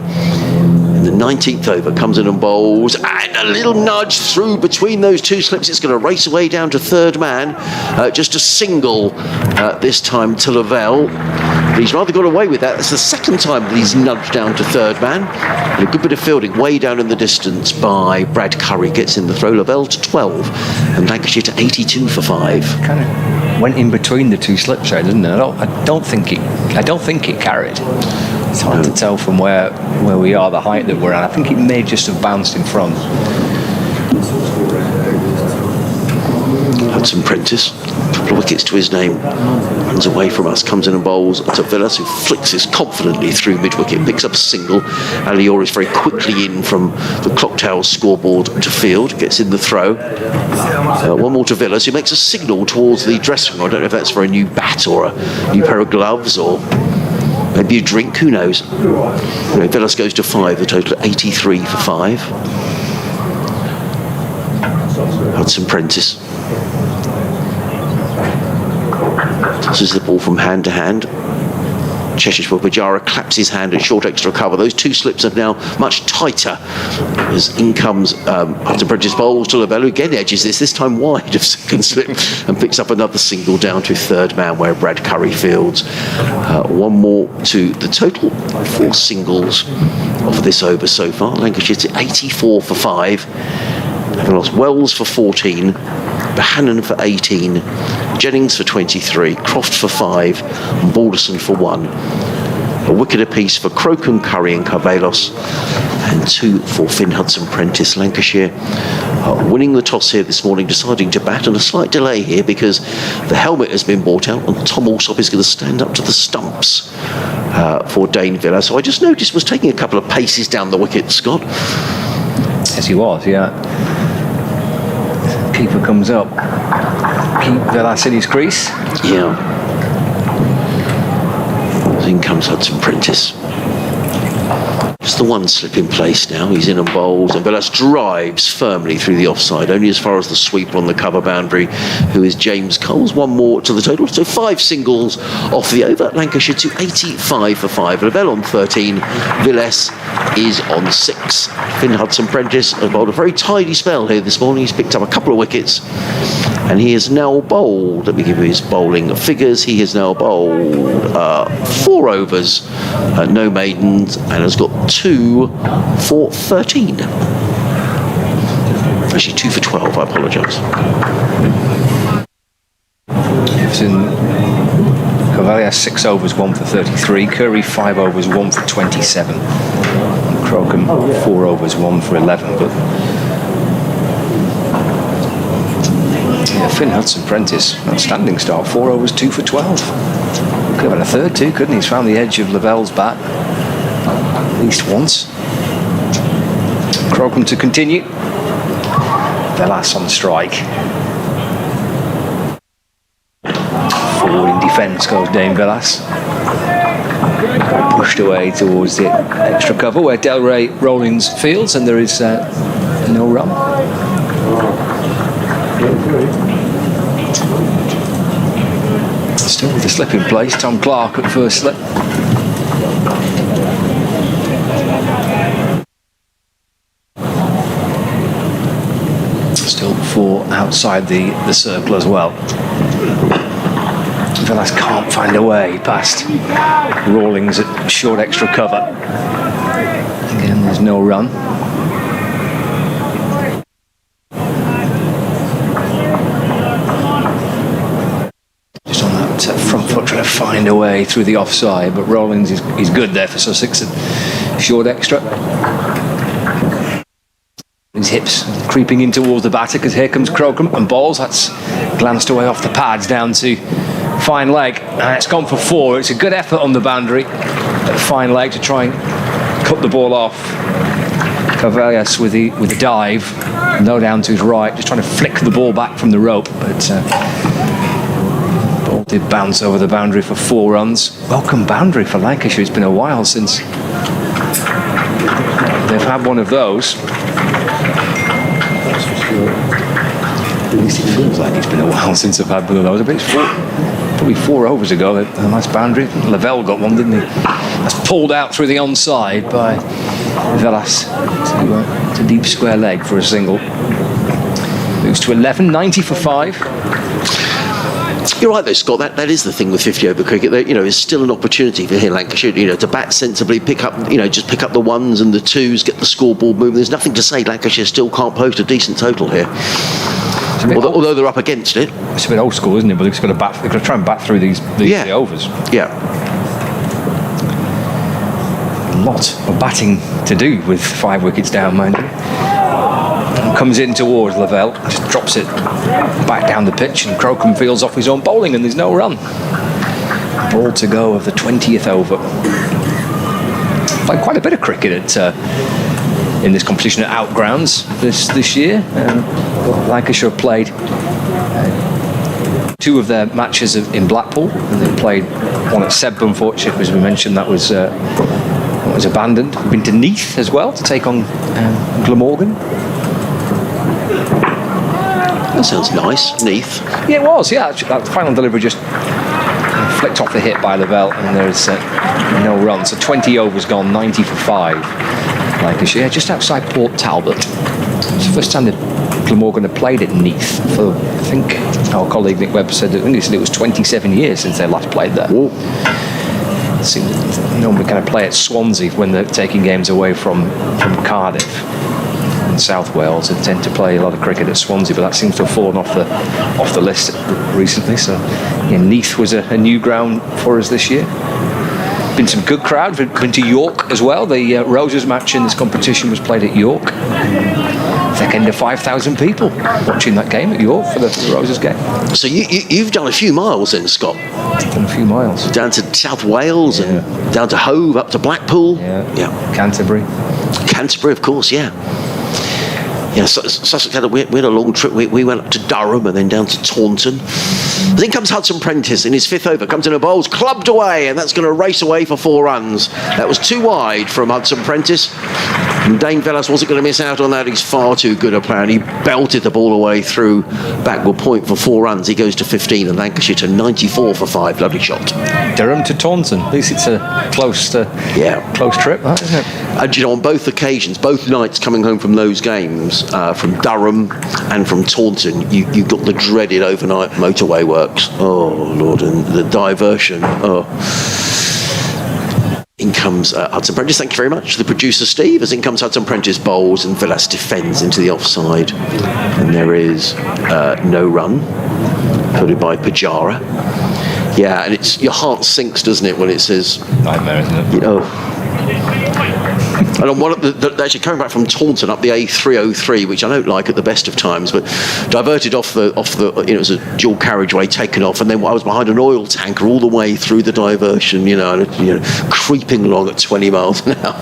In the 19th over, comes in and bowls, and a little nudge through between those two slips. It's going to race away down to third man. Just a single this time to Lavelle. But he's rather got away with that. It's the second time that he's nudged down to third man. And a good bit of fielding way down in the distance by Brad Curry. Gets in the throw. Lavelle to 12. And Lancashire to 82 for 5. Kind of went in between the two slips there, didn't it? I don't think it carried. It's hard to tell from where we are, the height that we're at. I think it may just have bounced in front. Hudson Prentice, a couple of wickets to his name, runs away from us, comes in and bowls to Villas, who flicks this confidently through mid-wicket, picks up a single. Alior is very quickly in from the clock tower scoreboard to field, gets in the throw. One more to Villas, who makes a signal towards the dressing room. I don't know if that's for a new bat or a new pair of gloves or maybe a drink, who knows. Villas goes to 5, the total 83 for 5. Hudson Prentice tosses the ball from hand to hand. Cheshire Bajara claps his hand at short extra cover. Those two slips are now much tighter as in comes Hudson Prentice bowls to Lavelle, who again edges this time wide of second slip and picks up another single down to third man where Brad Curry fields. One more to the total. 4 singles of this over so far. Lancashire to 84 for 5. Having lost Wells for 14, Bohannon for 18, Jennings for 23, Croft for 5, and Balderson for 1. A wicket apiece for Crocombe, Curry and Carvelos, and 2 for Finn Hudson Prentice. Lancashire winning the toss here this morning, deciding to bat, and a slight delay here because the helmet has been brought out and Tom Alsop is going to stand up to the stumps for Dane Villa. So I just noticed was taking a couple of paces down the wicket, Scott. Yes, he was, yeah. Keeper comes up. Keep Villas in his crease. Yeah. In comes Hudson Prentice. Just the one slip in place now. He's in and bowls, and Villas drives firmly through the offside, only as far as the sweeper on the cover boundary, who is James Coles. One more to the total. So 5 singles off the over. Lancashire to 85 for 5. Lavelle on 13. Villas is on 6. Finn Hudson Prentice has bowled a very tidy spell here this morning. He's picked up a couple of wickets, and he has now bowled. Let me give you his bowling figures. He has now bowled 4 overs, no maidens, and has got 2 for 13. Actually, 2 for 12. I apologise. Cavalier 6 overs, 1 for 33. Curry 5 overs, 1 for 27. Crocombe 4 overs, 1 for 11. But yeah, Finn Hudson Prentice, outstanding start. 4 overs, 2 for 12. Could have had a third too, couldn't he? He's found the edge of Lavelle's bat at least once. Crocombe to continue. Villas on strike. Forward in defence goes Dane Villas. Pushed away towards the extra cover where Ray Rollins fields, and there is no run. Still with the slip in place, Tom Clark at first slip. Still 4 outside the circle as well. Villas can't find a way past Rawlings at short extra cover. Again, there's no run. Just on that front foot, trying to find a way through the offside, but Rawlings is good there for Sussex at short extra. His hips creeping in towards the batter because here comes Crocombe and balls. That's glanced away off the pads down to fine leg, and it's gone for 4. It's a good effort on the boundary, but fine leg to try and cut the ball off. Cavallas with the dive, no down to his right, just trying to flick the ball back from the rope, but ball did bounce over the boundary for 4 runs. Welcome boundary for Lancashire. It's been a while since they've had one of those. At least it feels like it's been a while since I've had one of those. But it's probably 4 overs ago. A nice boundary. Lavelle got one, didn't he? That's pulled out through the onside by Villas to deep square leg for a single. Moves to 11, 90 for 5. You're right though, Scott. That is the thing with 50 over cricket. There, is still an opportunity for here Lancashire, to bat sensibly, pick up, just pick up the 1s and the 2s, get the scoreboard moving. There's nothing to say Lancashire still can't post a decent total here. Although they're up against it. It's a bit old school, isn't it? But they've got to try and bat through these overs. Yeah. A lot of batting to do with 5 wickets down, mind you. Comes in towards Lavelle, just drops it back down the pitch, and Crocombe fields off his own bowling, and there's no run. Ball to go of the 20th over. Played quite a bit of cricket in this competition at Outgrounds this year. Lancashire played 2 of their matches in Blackpool, and they played one at Seb, unfortunately, as we mentioned, that was abandoned. We've been to Neath as well to take on Glamorgan. That sounds nice, Neath. Yeah, it was, yeah. That final delivery just flicked off the hit by Lavelle, and there's no run. So 20 overs gone, 90 for 5. Lancashire, just outside Port Talbot. It's the first time that Glamorgan had played at Neath. For, I think our colleague Nick Webb said it was 27 years since they last played there. They normally kind of play at Swansea when they're taking games away from Cardiff. South Wales and tend to play a lot of cricket at Swansea, but that seems to have fallen off the list recently. So Neath was a new ground for us this year. Been some good crowd. We've been to York as well. The Roses match in this competition was played at York. Thick end of 5,000 people watching that game at York for the Roses game. So you've done a few miles then, Scott? Done a few miles. Down to South Wales and down to Hove, up to Blackpool. Yeah. Canterbury, of course, yeah. Yeah, Sussex we had a long trip. We went up to Durham and then down to Taunton. But then comes Hudson Prentice in his 5th over, comes in a bowls, clubbed away, and that's going to race away for 4 runs. That was too wide from Hudson Prentice. And Dane Villas wasn't going to miss out on that. He's far too good a player, and he belted the ball away through backward point for 4 runs. He goes to 15, and Lancashire to 94 for 5. Lovely shot. Durham to Taunton. At least it's a close trip, that, isn't it? And on both occasions, both nights coming home from those games, from Durham and from Taunton, you got the dreaded overnight motorway works. Oh Lord, and the diversion. In comes Hudson Prentice, thank you very much. The producer Steve, as in comes Hudson Prentice bowls and Villas defends into the offside. And there is no run, fielded by Pajara. Yeah, and your heart sinks, doesn't it, when it says... Nightmare, isn't it? And on one of actually coming back from Taunton up the A303, which I don't like at the best of times, but diverted off the it was a dual carriageway taken off, and then I was behind an oil tanker all the way through the diversion, creeping along at 20 miles an hour.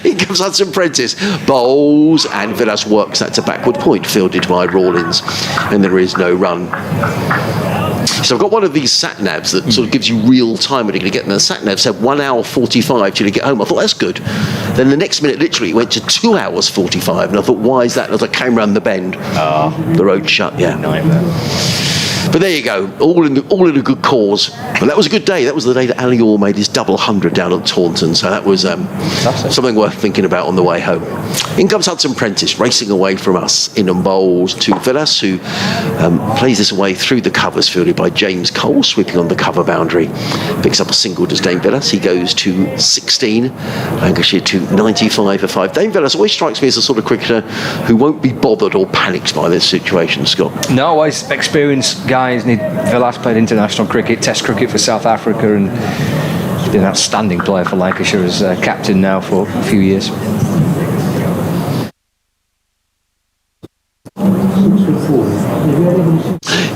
Here comes Hudson Prentice, bowls, and Villas works that to backward point, fielded by Rawlins, and there is no run. So I've got one of these sat-navs that sort of gives you real time when you're going to get there. The sat-nav said 1 hour 45 till you get home. I thought, that's good. good. Then the next minute, literally, it went to 2 hours 45, and I thought, why is that? And as I came round the bend, the road shut. Yeah, nightmare. But there you go, all in a good cause. And that was a good day. That was the day that Ali Orr made his double 100 down at Taunton. So that was something worth thinking about on the way home. In comes Hudson Prentice, racing away from us in and bowls to Villas, who plays this away through the covers, fielded by James Cole, sweeping on the cover boundary. Picks up a single, does Dane Villas. He goes to 16, Lancashire to 95 for 5. Dane Villas always strikes me as a sort of cricketer who won't be bothered or panicked by this situation, Scott. No, always experienced guys. Villas played international cricket, Test cricket for South Africa, and he's been an outstanding player for Lancashire as captain now for a few years.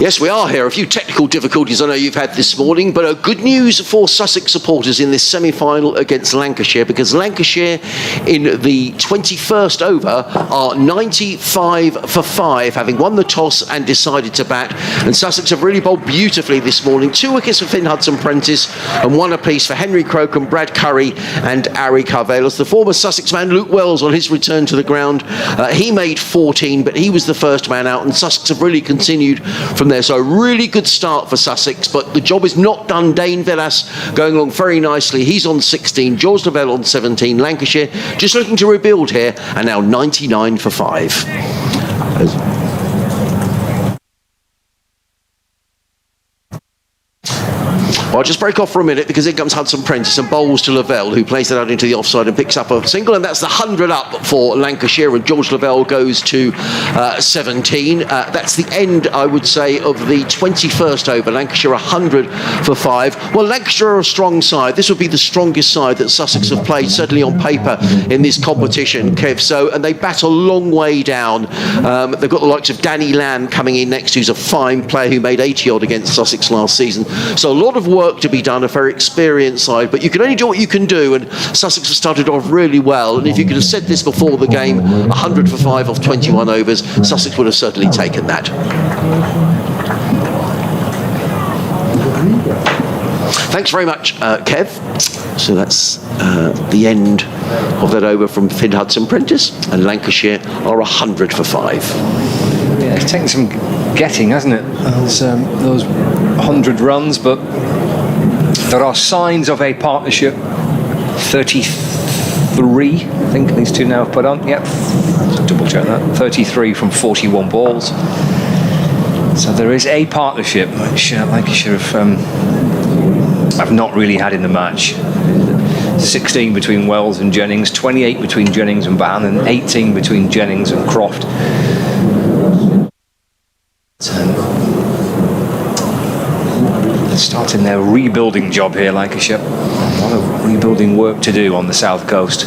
Yes, we are here. A few technical difficulties I know you've had this morning, but good news for Sussex supporters in this semi-final against Lancashire, because Lancashire in the 21st over are 95 for 5, having won the toss and decided to bat. And Sussex have really bowled beautifully this morning. 2 wickets for Finn Hudson-Prentice and 1 apiece for Henry Crocombe, Brad Curry and Ari Carvelos. The former Sussex man Luke Wells, on his return to the ground, he made 14, but he was the first man out, and Sussex have really continued from there. So a really good start for Sussex, but the job is not done. Dane Villas going along very nicely. He's on 16, George Lavelle on 17. Lancashire just looking to rebuild here, and now 99 for 5. I'll just break off for a minute, because in comes Hudson Prentice and bowls to Lavelle, who plays that out into the offside and picks up a single, and that's the 100 up for Lancashire, and George Lavelle goes to 17. That's the end, I would say, of the 21st over. Lancashire 100 for 5. Well, Lancashire are a strong side. This would be the strongest side that Sussex have played, certainly on paper, in this competition, Kev. So, and they bat a long way down. They've got the likes of Danny Lamb coming in next, who's a fine player who made 80 odd against Sussex last season. So a lot of work to be done, a very experienced side, but you can only do what you can do, and Sussex have started off really well. And if you could have said this before the game, 100 for 5 off 21 overs, Sussex would have certainly taken that. Thanks very much, Kev. So that's the end of that over from Finn Hudson-Prentice, and Lancashire are 100 for 5. Yeah, it's taken some getting, hasn't it? Those 100 runs, but there are signs of a partnership. 33, I think these two now have put on. Yep, double check that. 33 from 41 balls. So there is a partnership, which Lancashire have not really had in the match. 16 between Wells and Jennings, 28 between Jennings and Ban, and 18 between Jennings and Croft. They're starting their rebuilding job here, Lancashire. A lot of rebuilding work to do on the south coast.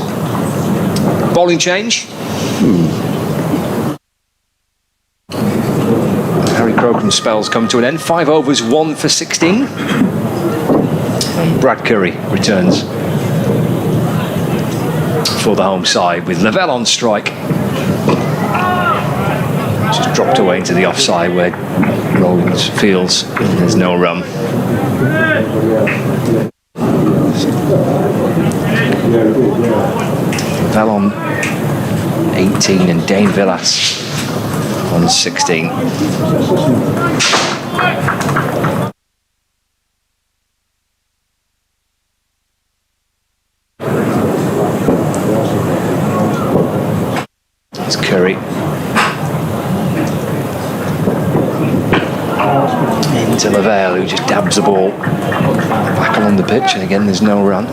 Bowling change. Harry Crocombe's spells come to an end. 5 overs, 1 for 16. And Brad Curry returns for the home side with Lavelle on strike. Just dropped away into the offside where Rollins feels there's no run. Lavelle on 18 and Dane Villas on 16. It's Curry. Into Lavelle, who just dabs the ball back along the pitch, and again there's no run.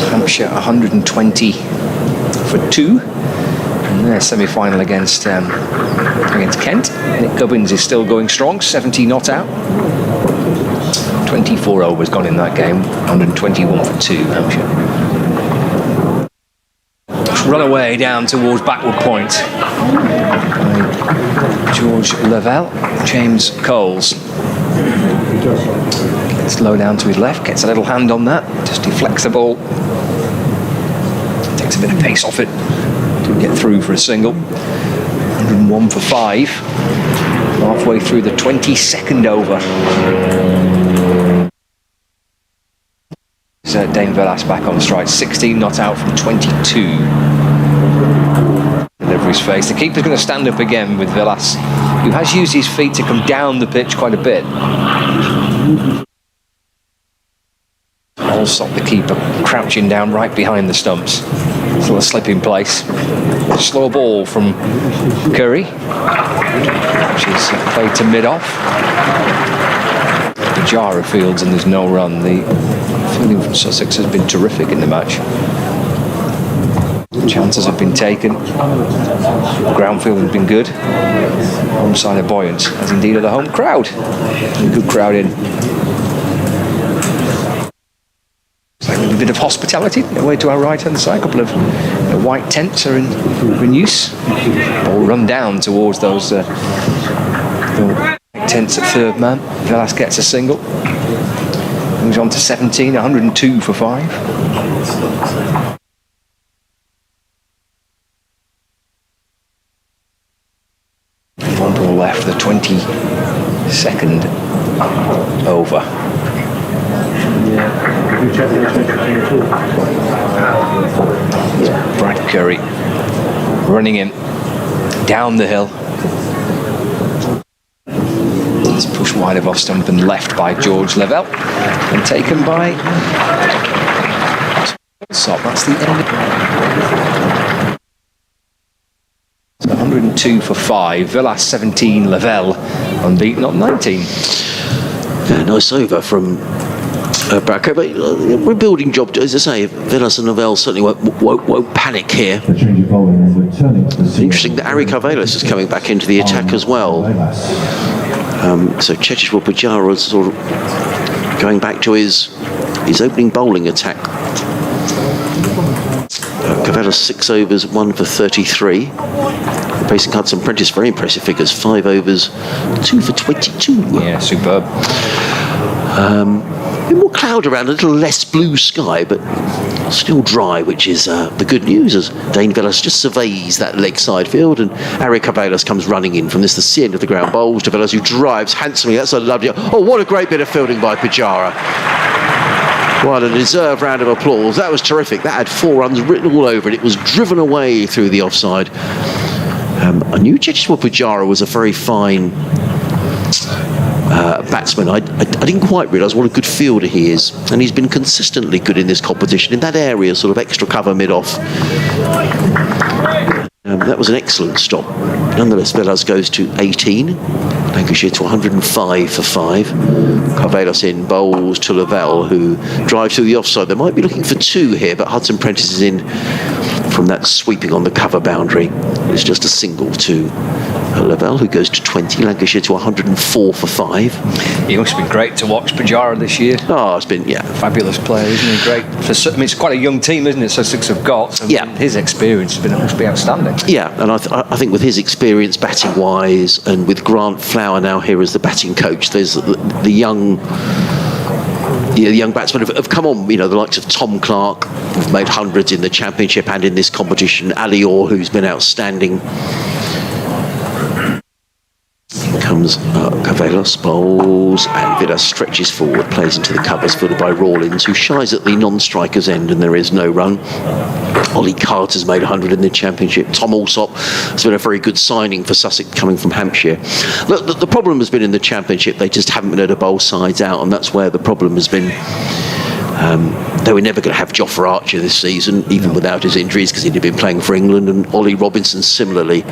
Hampshire 120 for 2 in their semi-final against Kent. Nick Gubbins is still going strong, 70 not out. 24 overs gone in that game, 121 for 2, Hampshire. Run away down towards backward point by George Lavelle. James Coles gets low down to his left, gets a little hand on that, just deflects the ball, takes a bit of pace off it to get through for a single. And 101 for 5. Halfway through the 22nd over. So Dane Velas back on stride. 16 not out from 22. Delivery's face. The keeper's going to stand up again with Velas, who has used his feet to come down the pitch quite a bit. Also, the keeper crouching down right behind the stumps. Still a slip in place. Slow ball from Curry, which is played to mid-off. Pajara fields and there's no run. The fielding from Sussex has been terrific in the match. Chances have been taken. Ground fielding has been good. Home side are buoyant, as indeed are the home crowd. A good crowd in. A bit of hospitality away to our right hand side. A couple of white tents are in use. Ball run down towards those tents at third man. Velas gets a single. Moves on to 17, 102 for 5. One ball left, the 22nd over. Brad Curry running in down the hill. It's pushed wide of off stump and left by George Lavelle and taken by Sop. That's the end. So 102 for 5. Velas 17, Lavelle unbeaten on 19. Yeah, nice over from Bracco, but rebuilding job, as I say. Velas and Lavelle certainly won't panic here. Interesting that Ari Carvelis is coming back into the attack as well. So Chechishwar Pujara is sort of going back to his opening bowling attack. Carvelis 6 overs, 1 for 33. Pacing Hudson Prentice, very impressive figures. 5 overs, 2 for 22. Yeah, superb. A bit more cloud around, a little less blue sky, but still dry, which is the good news, as Dane Velas just surveys that leg side field, and Ari Carvelis comes running in from the end of the ground bowls to Velas, who drives handsomely. That's a lovely... Oh, what a great bit of fielding by Pujara. What a deserved round of applause. That was terrific. That had 4 runs written all over it. It was driven away through the offside. I knew Chechishwar Pujara was a very fine batsman. I didn't quite realise what a good fielder he is, and he's been consistently good in this competition in that area, sort of extra cover mid-off. That was an excellent stop. Nonetheless, Velas goes to 18. Lancashire to 105 for 5. Carvelis in, bowls to Lavelle, who drives through the offside. They might be looking for 2 here, but Hudson Prentice is in from that sweeping on the cover boundary. It's just a single to Lavelle, who goes to 20. Lancashire to 104 for 5. He must have been great to watch Pujara this year. Oh, it's been, yeah. Fabulous player, isn't he? Great. It's quite a young team, isn't it? Sussex have got. So yeah. His experience must be outstanding. Yeah, and I think with his experience batting-wise, and with Grant Flower now here as the batting coach, there's the young batsmen have come on, the likes of Tom Clark, who've made hundreds in the Championship and in this competition. Ali Orr, who's been outstanding. Comes Carvelis, bowls, and Velas stretches forward, plays into the covers, fielded by Rawlins, who shies at the non-striker's end, and there is no run. Ollie Carter's made 100 in the Championship. Tom Alsop has been a very good signing for Sussex, coming from Hampshire. Look, the problem has been in the Championship, they just haven't been able to bowl sides out, and that's where the problem has been. They were never going to have Jofra Archer this season, even without his injuries, because he'd been playing for England, and Ollie Robinson similarly.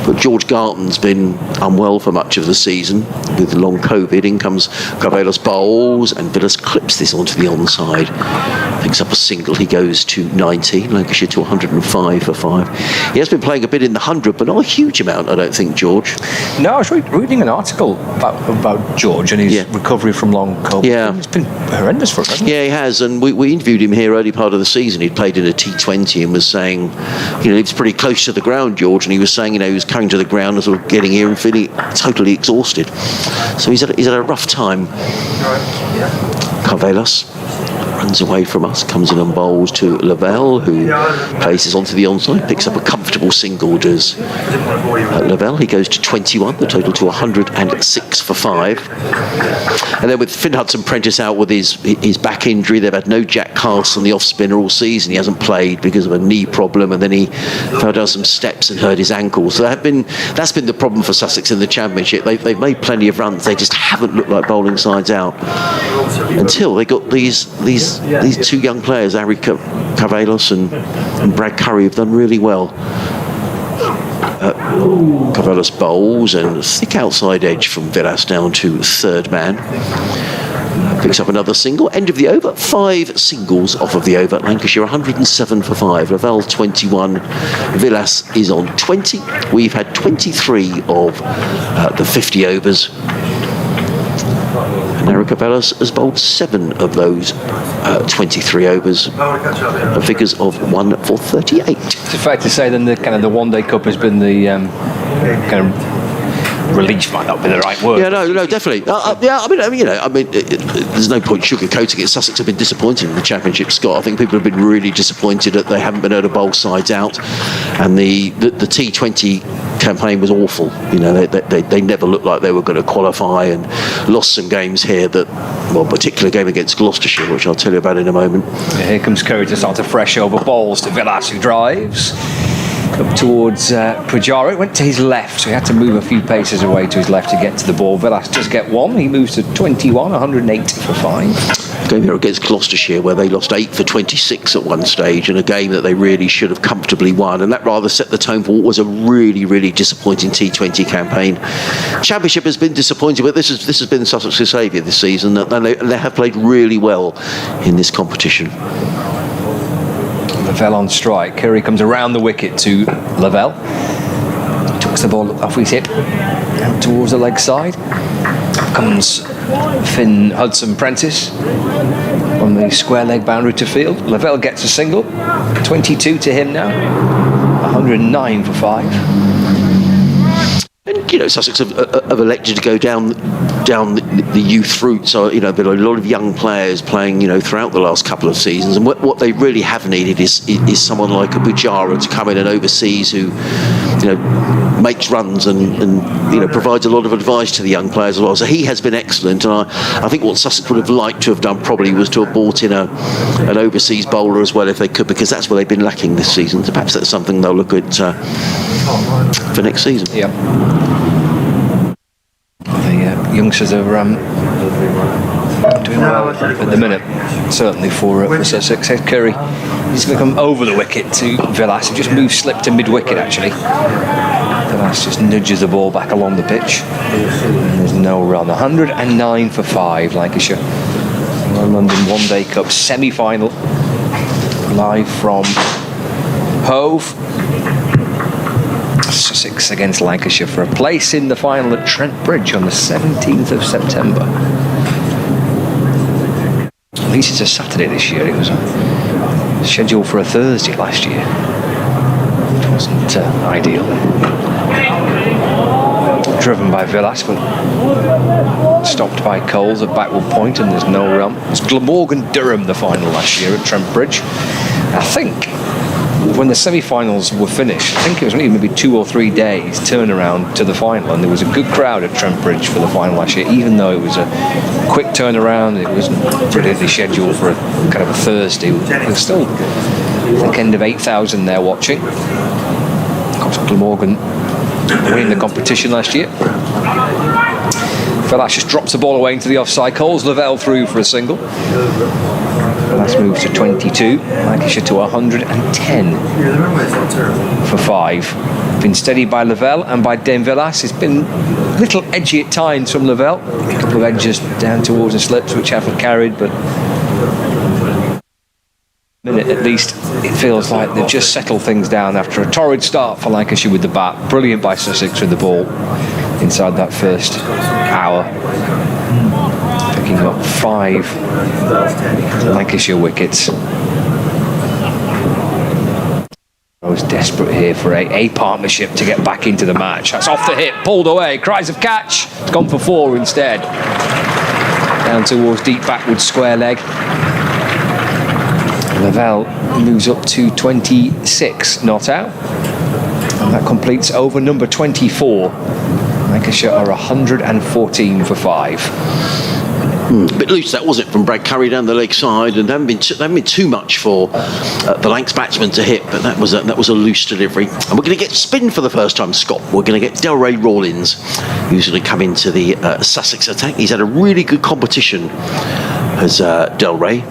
But George Garton's been unwell for much of the season with long COVID. In comes Carvelis, bowls, and Velas clips this onto the onside. Picks up a single. He goes to 90. Lancashire to 105 for 5. He has been playing a bit in the 100, but not a huge amount, I don't think, George. No, I was reading an article about George and his recovery from long COVID. Yeah. It's been horrendous for him, hasn't it? Yeah, he has, and we interviewed him here early part of the season. He'd played in a T20 and was saying, he was pretty close to the ground, George, and he was saying, he was coming to the ground and sort of getting here and feeling totally exhausted. So he's had a rough time. Carvelis runs away from us, comes in and bowls to Lavelle, who places onto the onside, picks up a comfortable single, does Lavelle. He goes to 21, the total to 106 for 5. And then with Finn Hudson-Prentice out with his back injury, they've had no Jack Castle on the off-spinner all season. He hasn't played because of a knee problem, and then he fell down some steps and hurt his ankle. So that's been the problem for Sussex in the Championship. They've made plenty of runs. They just haven't looked like bowling sides out until they got these two young players, Ari Carvelos and Brad Curry, have done really well. Carvelos bowls and a thick outside edge from Villas down to third man. Picks up another single. End of the over. 5 singles off of the over. Lancashire 107 for 5. Lavelle 21. Villas is on 20. We've had 23 of the 50 overs. And Eric Cabellas has bowled 7 of those 23 overs. Figures of 1 for 38. It's fair to say then the One Day Cup has been the kind of relief, might not be the right word. Yeah, no, definitely. There's no point sugarcoating it. Sussex have been disappointed in the Championship, Scott. I think people have been really disappointed that they haven't been able to bowl sides out, and the T20 campaign was awful. They never looked like they were going to qualify, and lost some games here particular game against Gloucestershire, which I'll tell you about in a moment. Yeah, here comes Curry to start a fresh over, balls to Villas, who drives up towards Pujara. It went to his left, so he had to move a few paces away to his left to get to the ball. Villas does get 1. He moves to 21, 108 for 5. Game here against Gloucestershire, where they lost 8 for 26 at one stage, in a game that they really should have comfortably won, and that rather set the tone for what was a really, really disappointing T20 campaign. Championship has been disappointing, but this has been Sussex's saviour this season, and they have played really well in this competition. Lavelle on strike. Curry comes around the wicket to Lavelle. Tucks the ball off his hip out towards the leg side. Comes Finn Hudson-Prentice on the square leg boundary to field. Lavelle gets a single. 22 to him now. 109 for 5. And Sussex have elected to go down the youth route. So been a lot of young players playing throughout the last couple of seasons. And what they really have needed is someone like a Pujara to come in and overseas who makes runs and provides a lot of advice to the young players as well. So he has been excellent. And I think what Sussex would have liked to have done probably was to have brought in an overseas bowler as well if they could, because that's where they've been lacking this season. So perhaps that's something they'll look at for next season. Yeah. The youngsters are doing well at the minute, certainly for Sussex. Curry, he's going to come over the wicket to Villas. He just moves slip to mid-wicket, actually. Villas just nudges the ball back along the pitch. And there's no run. 109 for 5, Lancashire. London One Day Cup semi-final. Live from Hove. Sussex against Lancashire for a place in the final at Trent Bridge on the 17th of September. At least it's a Saturday this year. It was scheduled for a Thursday last year. It wasn't ideal. Driven by Villas, but stopped by Coles at backward point, and there's no run. It was Glamorgan Durham the final last year at Trent Bridge. I think when the semi-finals were finished, I think it was only maybe 2 or 3 days turnaround to the final, and there was a good crowd at Trent Bridge for the final last year, even though it was a quick turnaround. It wasn't brilliantly scheduled for a kind of a Thursday. There was still, I think, end of 8,000 there watching. Of course, Glamorgan winning the competition last year. Villas just drops the ball away into the offside. Coles Lavelle through for a single. Villas moves to 22. Lancashire to 110 for 5. Been steadied by Lavelle and by Dame Villas. It's been a little edgy at times from Lavelle. A couple of edges down towards the slips which haven't carried, but minute at least it feels like they've just settled things down after a torrid start for Lancashire with the bat. Brilliant by Sussex with the ball inside that first hour, picking up 5 Lancashire wickets. I was desperate here for a partnership to get back into the match. That's off the hip, pulled away, cries of catch. It's gone for 4 instead. Down towards deep backward square leg. Lavelle moves up to 26 not out. And that completes over number 24. Lancashire are 114 for 5. A bit loose that, was it, from Brad Curry down the leg side, and they haven't been too much for the Lancs batsman to hit, but that was a loose delivery. And we're going to get spin for the first time, Scott. We're going to get Ray Rollins, who's going to come into the Sussex attack. He's had a really good competition as Ray.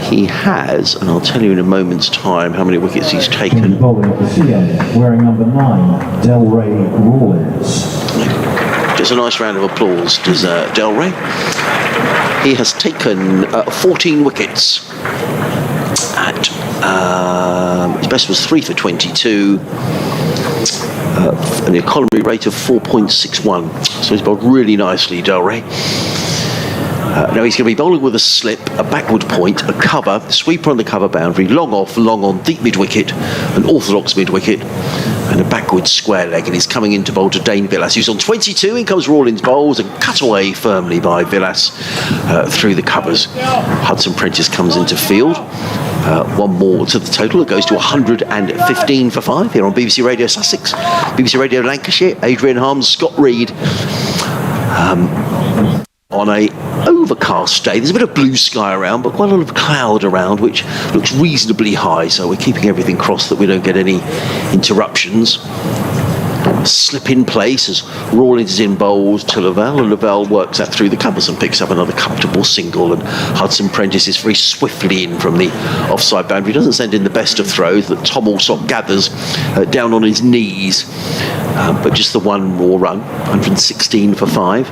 He has, and I'll tell you in a moment's time how many wickets he's taken. Bowling at the CM, wearing number 9, Ray Rollins. Just a nice round of applause does Ray. He has taken 14 wickets at his best was 3 for 22, an economy rate of 4.61. So he's bowled really nicely, Ray. Now he's going to be bowling with a slip, a backward point, a cover, sweeper on the cover boundary, long off, long on, deep mid-wicket, an orthodox mid-wicket, and a backward square leg. And he's coming in to bowl to Dane Villas, who's on 22. In comes Rollins bowls and cut away firmly by Villas through the covers. Hudson Prentice comes into field. One more to the total. It goes to 115 for 5 here on BBC Radio Sussex, BBC Radio Lancashire. Adrian Harms, Scott Reed. On a overcast day, there's a bit of blue sky around, but quite a lot of cloud around, which looks reasonably high, so we're keeping everything crossed that we don't get any interruptions. Slip in place as Rollins is in bowls to Lavelle, and Lavelle works that through the covers and picks up another comfortable single, and Hudson Prentice is very swiftly in from the offside boundary. Doesn't send in the best of throws that Tom Alsop gathers down on his knees, but just the one raw run, 116 for 5.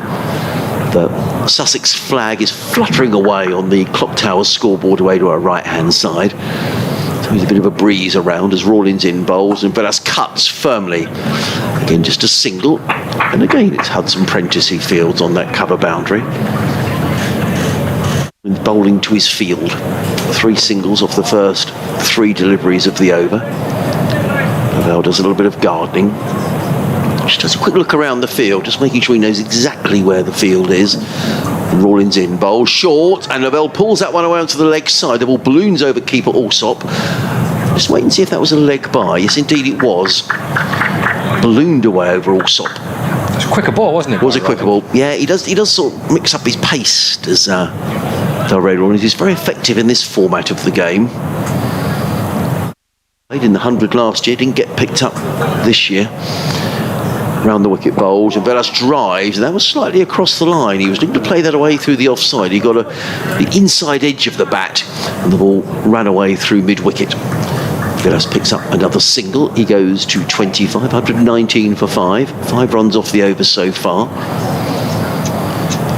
The Sussex flag is fluttering away on the clock tower scoreboard away to our right-hand side. So there's a bit of a breeze around as Rollins in bowls, and Villas cuts firmly. Again, just a single. And again, it's Hudson Prentice who fields on that cover boundary. And bowling to his field. 3 singles off the first 3 deliveries of the over. Lavelle does a little bit of gardening. Just does a quick look around the field, just making sure he knows exactly where the field is. And Rollins in bowl, short, and Lavelle pulls that one away onto the leg side. The ball balloons over keeper Alsop. Just wait and see if that was a leg by. Yes, indeed it was. Ballooned away over Alsop. It was a quicker ball, wasn't it? Was a quicker ball. Yeah, he does sort of mix up his pace, does Ray Rollins. He's very effective in this format of the game. Played in the 100 last year, didn't get picked up this year. Round the wicket bowls, and Villas drives, and that was slightly across the line. He was looking to play that away through the offside. He got the inside edge of the bat, and the ball ran away through mid-wicket. Villas picks up another single. He goes to 25, 119 for 5. 5 runs off the over so far.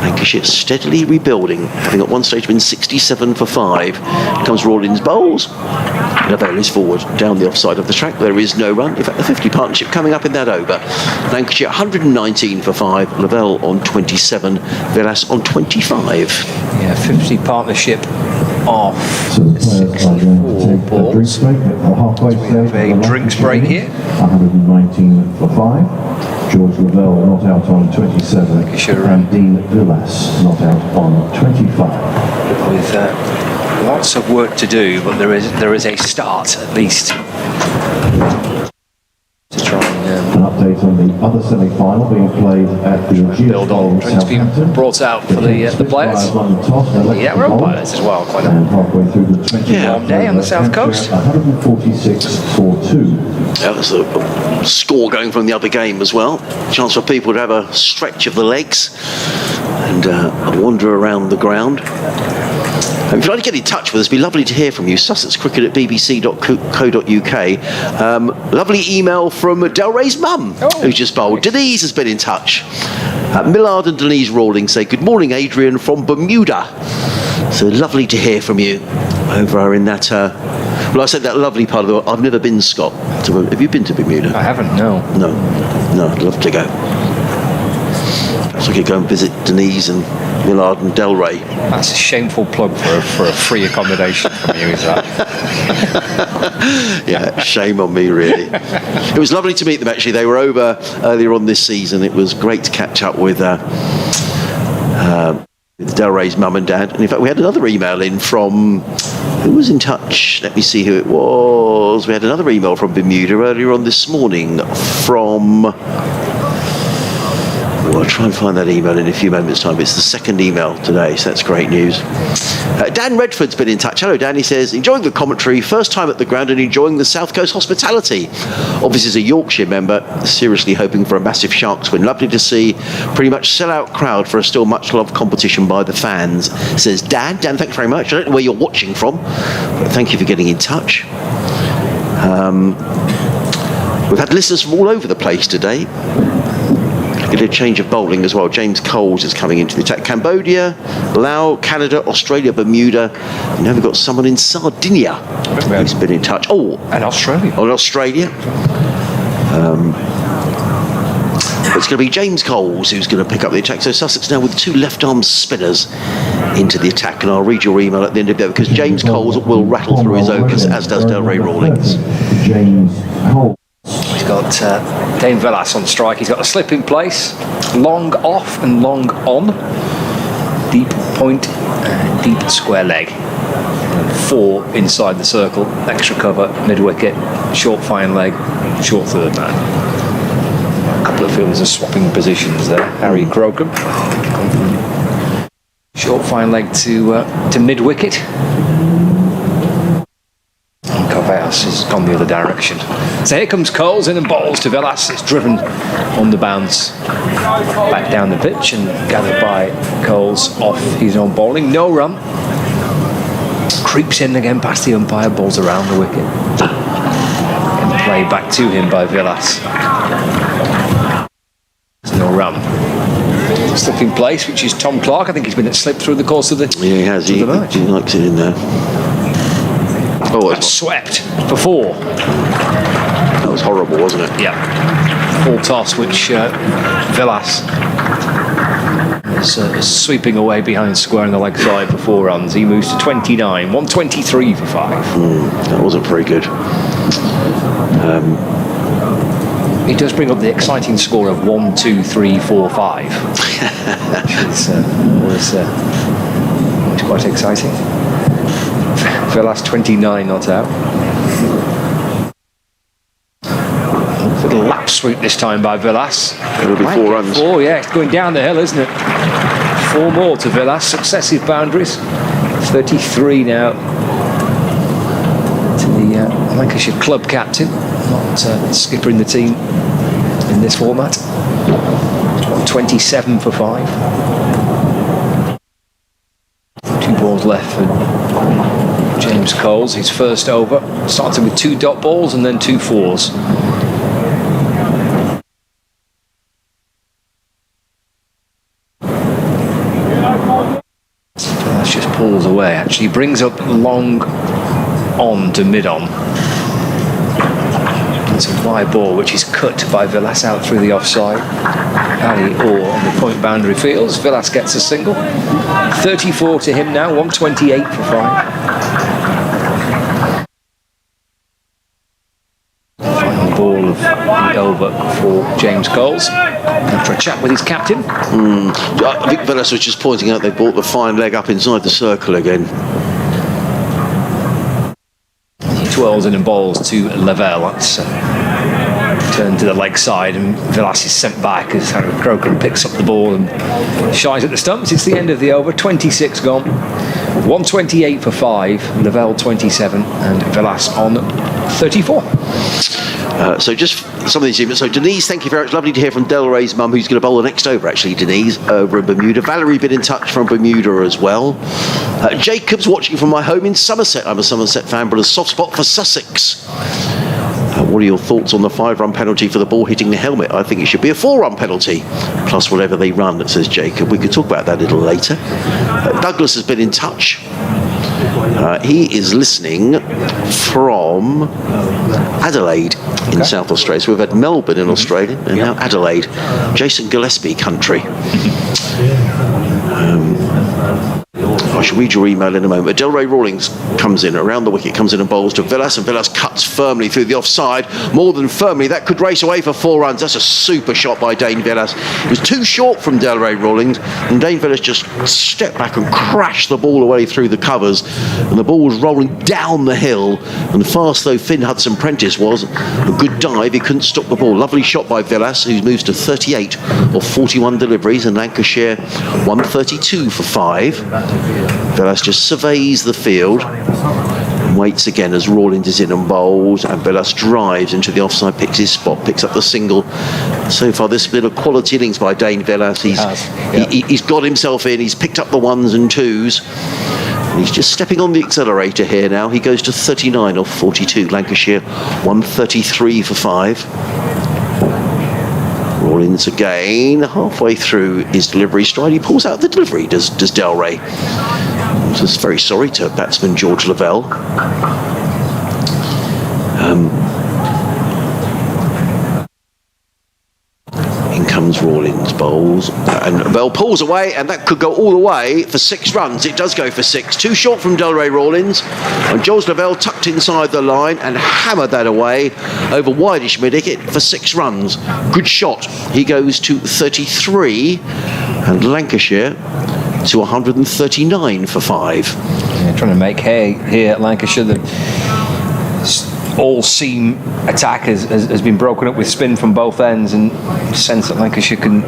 Lancashire steadily rebuilding, having at one stage been 67 for 5. Comes Rollins bowls. Lavelle is forward down the offside of the track. There is no run. In fact, the 50 partnership coming up in that over. Lancashire 119 for 5. Lavelle on 27. Villas on 25. Yeah, 50 partnership off. So the players are going to take a drinks break at the halfway stage. We have a drinks break here. 119 for 5. George Lavelle not out on 27. And Dean Villas not out on 25. With lots of work to do, but there is a start at least to try and an update on the other semi-final being played at the build on drinks being brought out for the players. Yeah, we're umpires as well. Quite a halfway through the warm day on the south coast. 146 for 2. Yeah, there's a score going from the other game as well. Chance for people to have a stretch of the legs and a wander around the ground. If you'd like to get in touch with us, it'd be lovely to hear from you. Sussexcricket at bbc.co.uk. Lovely email from Ray's mum, who's just bowled. Denise has been in touch. Millard and Denise Rawlings say, good morning, Adrian from Bermuda. So lovely to hear from you over in that... well, I said that lovely part of the world. I've never been, Scott. Have you been to Bermuda? I haven't, no. No, I'd love to go. Perhaps I could go and visit Denise and Millard and Ray. That's a shameful plug for a free accommodation from you, is that? Yeah, shame on me, really. It was lovely to meet them, actually. They were over earlier on this season. It was great to catch up with with Del Rey's mum and dad. And in fact, we had another email in from, who was in touch? Let me see who it was. We had another email from Bermuda earlier on this morning from, I'll try and find that email in a few moments' time. It's the second email today, so that's great news. Dan Redford's been in touch. Hello, Dan. He says, enjoying the commentary, first time at the ground and enjoying the South Coast hospitality. Obviously, as a Yorkshire member, seriously hoping for a massive Sharks win. Lovely to see pretty much sell-out crowd for a still much-loved competition by the fans, says Dan. Dan, thanks very much. I don't know where you're watching from, but thank you for getting in touch. We've had listeners from all over the place today. Get a change of bowling as well. James Coles is coming into the attack. Cambodia, Laos, Canada, Australia, Bermuda. And now we've got someone in Sardinia who's been in touch. Oh, And Australia. on Australia. It's going to be James Coles who's going to pick up the attack. So Sussex now with 2 left-arm spinners into the attack. And I'll read your email at the end of it because James Coles will rattle through his overs, as does Ray Rollins. James Coles. He's got Dane Villas on strike. He's got a slip in place, long off and long on, deep point, deep square leg, and 4 inside the circle, extra cover, mid wicket, short fine leg, short third man. A couple of fielders are swapping positions there. Harry Crocombe, short fine leg to mid wicket. Villas has gone the other direction. So here comes Coles in and bowls to Villas. It's driven on the bounce back down the pitch and gathered by Coles off his own bowling. No run. Creeps in again past the umpire, bowls around the wicket. And play back to him by Villas. There's no run. Slip in place, which is Tom Clark. I think he's been at slip through the course of the Yeah, he has. He likes it in there. Oh, and swept for 4. That was horrible, wasn't it? Yeah. Full toss, which Villas is sweeping away behind square on the leg side for 4 runs. He moves to 29, 123 for 5. That wasn't very good. He does bring up the exciting score of 1, 2, 3, 4, 5. Which is quite exciting. Villas 29 not out. Little lap sweep this time by Villas. It'll be 4 runs. 4, yeah, it's going down the hill, isn't it? 4 more to Villas, successive boundaries. 33 now to the Lancashire club captain, not skipper in the team in this format. 27 for 5. 2 balls left for James Coles, his first over, started with 2 dot balls and then 2 fours. That's just pulls away, actually brings up long on to mid on. It's a wide ball which is cut by Villas out through the offside. Ali Orr on the point boundary fields. Villas gets a single. 34 to him now, 128 for 5. Final ball of the over for James Coles. After a chat with his captain. I think Villas was just pointing out they brought the fine leg up inside the circle again. He twirls in and bowls to Lavelle. That's turned to the leg side and Villas is sent back as Harry Crocombe picks up the ball and shies at the stumps. It's the end of the over, 26 gone. 128 for 5, Lavelle 27 and Villas on 34. So just some of these emails. So Denise, thank you very much. Lovely to hear from Del Rey's mum, who's going to bowl the next over, actually, Denise, over in Bermuda. Valerie been in touch from Bermuda as well. Jacob's watching from my home in Somerset. I'm a Somerset fan, but a soft spot for Sussex. What are your thoughts on the 5-run penalty for the ball hitting the helmet? I think it should be a 4-run penalty, plus whatever they run, says Jacob. We could talk about that a little later. Douglas has been in touch. He is listening from Adelaide in South Australia. So we've had Melbourne in Australia and now Adelaide, Jason Gillespie country. I shall read your email in a moment. Ray Rollins comes in around the wicket, comes in and bowls to Villas, and Villas cuts firmly through the offside, more than firmly. That could race away for 4 runs. That's a super shot by Dane Villas. It was too short from Ray Rollins, and Dane Villas just stepped back and crashed the ball away through the covers, and the ball was rolling down the hill. And fast though Finn Hudson-Prentice was, a good dive, he couldn't stop the ball. Lovely shot by Villas, who moves to 38 of 41 deliveries, and Lancashire 132 for 5. Villas just surveys the field and waits again as Rollins is in and bowls, and Villas drives into the offside, picks his spot, picks up the single. So far this has been a quality innings by Dane Villas. He's got himself in, he's picked up the 1s and 2s. He's just stepping on the accelerator here now. He goes to 39 off 42. Lancashire 133 for 5. Rollins again, halfway through his delivery stride. He pulls out the delivery, does Delray. Just very sorry to batsman George Lavelle. In comes Rollins, bowls, and Lavelle pulls away, and that could go all the way for 6 runs. It does go for 6. Too short from Ray Rollins, and George Lavelle tucked inside the line and hammered that away over wideish mid-wicket for 6 runs. Good shot. He goes to 33, and Lancashire to 139 for 5. Yeah, trying to make hay here at Lancashire. The all-seam attack has been broken up with spin from both ends, and sense that Lancashire can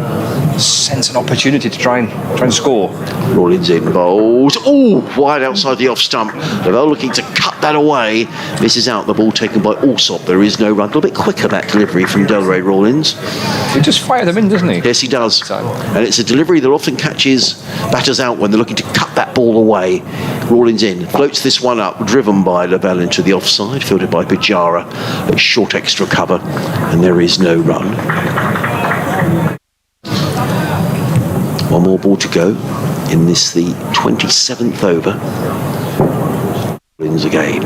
sense an opportunity to try and score. Rollins in, bowls. Oh, wide outside the off stump. Lavelle looking to cut that away. Misses out. The ball taken by Alsop. There is no run. A little bit quicker, that delivery from Ray Rollins. He just fire them in, doesn't he? Yes, he does. And it's a delivery that often catches batters out when they're looking to cut that ball away. Rollins in, floats this one up, driven by Lavelle into the offside, fielded by Pujara at short extra cover, and there is no run. One more ball to go in this, the 27th over. Rollins again.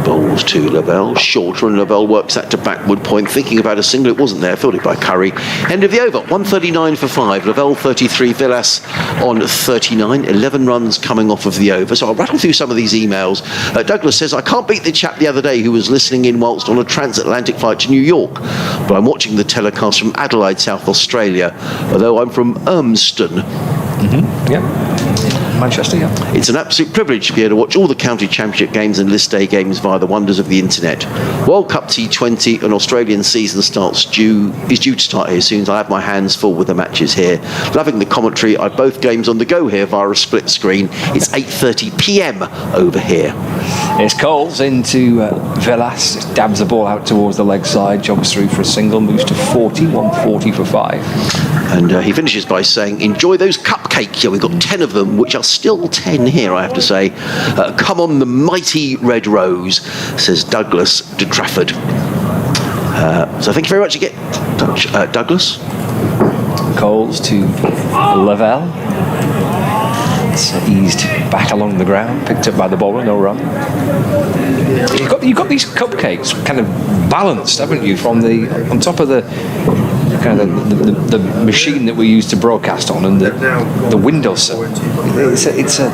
Bowls to Lavelle, shorter, and Lavelle works that to backward point, thinking about a single. It wasn't there, fielded by Curry. End of the over, 139 for 5. Lavelle 33, Villas on 39. 11 runs coming off of the over. So I'll rattle through some of these emails. Douglas says, I can't beat the chap the other day who was listening in whilst on a transatlantic flight to New York, but I'm watching the telecast from Adelaide, South Australia, although I'm from Urmston. Yeah. Manchester, yeah. It's an absolute privilege to be able to watch all the county championship games and list day games via the wonders of the internet. World Cup T20, an Australian season is due to start here soon. I have my hands full with the matches here. Loving the commentary. I've both games on the go here via a split screen. It's 8:30 p.m. over here. It's Coles into Villas, dabs the ball out towards the leg side, jogs through for a single, moves to 40, 140 for 5. And he finishes by saying, enjoy those cupcakes. Yeah, we've got 10 of them, which are still 10 here, I have to say. Come on, the mighty red rose, says Douglas de Trafford. So thank you very much again, Douglas. Coles to Lavelle. It's eased back along the ground, picked up by the bowler, no run. You've got these cupcakes kind of balanced, haven't you, from on top of the kind of the machine that we use to broadcast on, and the windowsill. It's a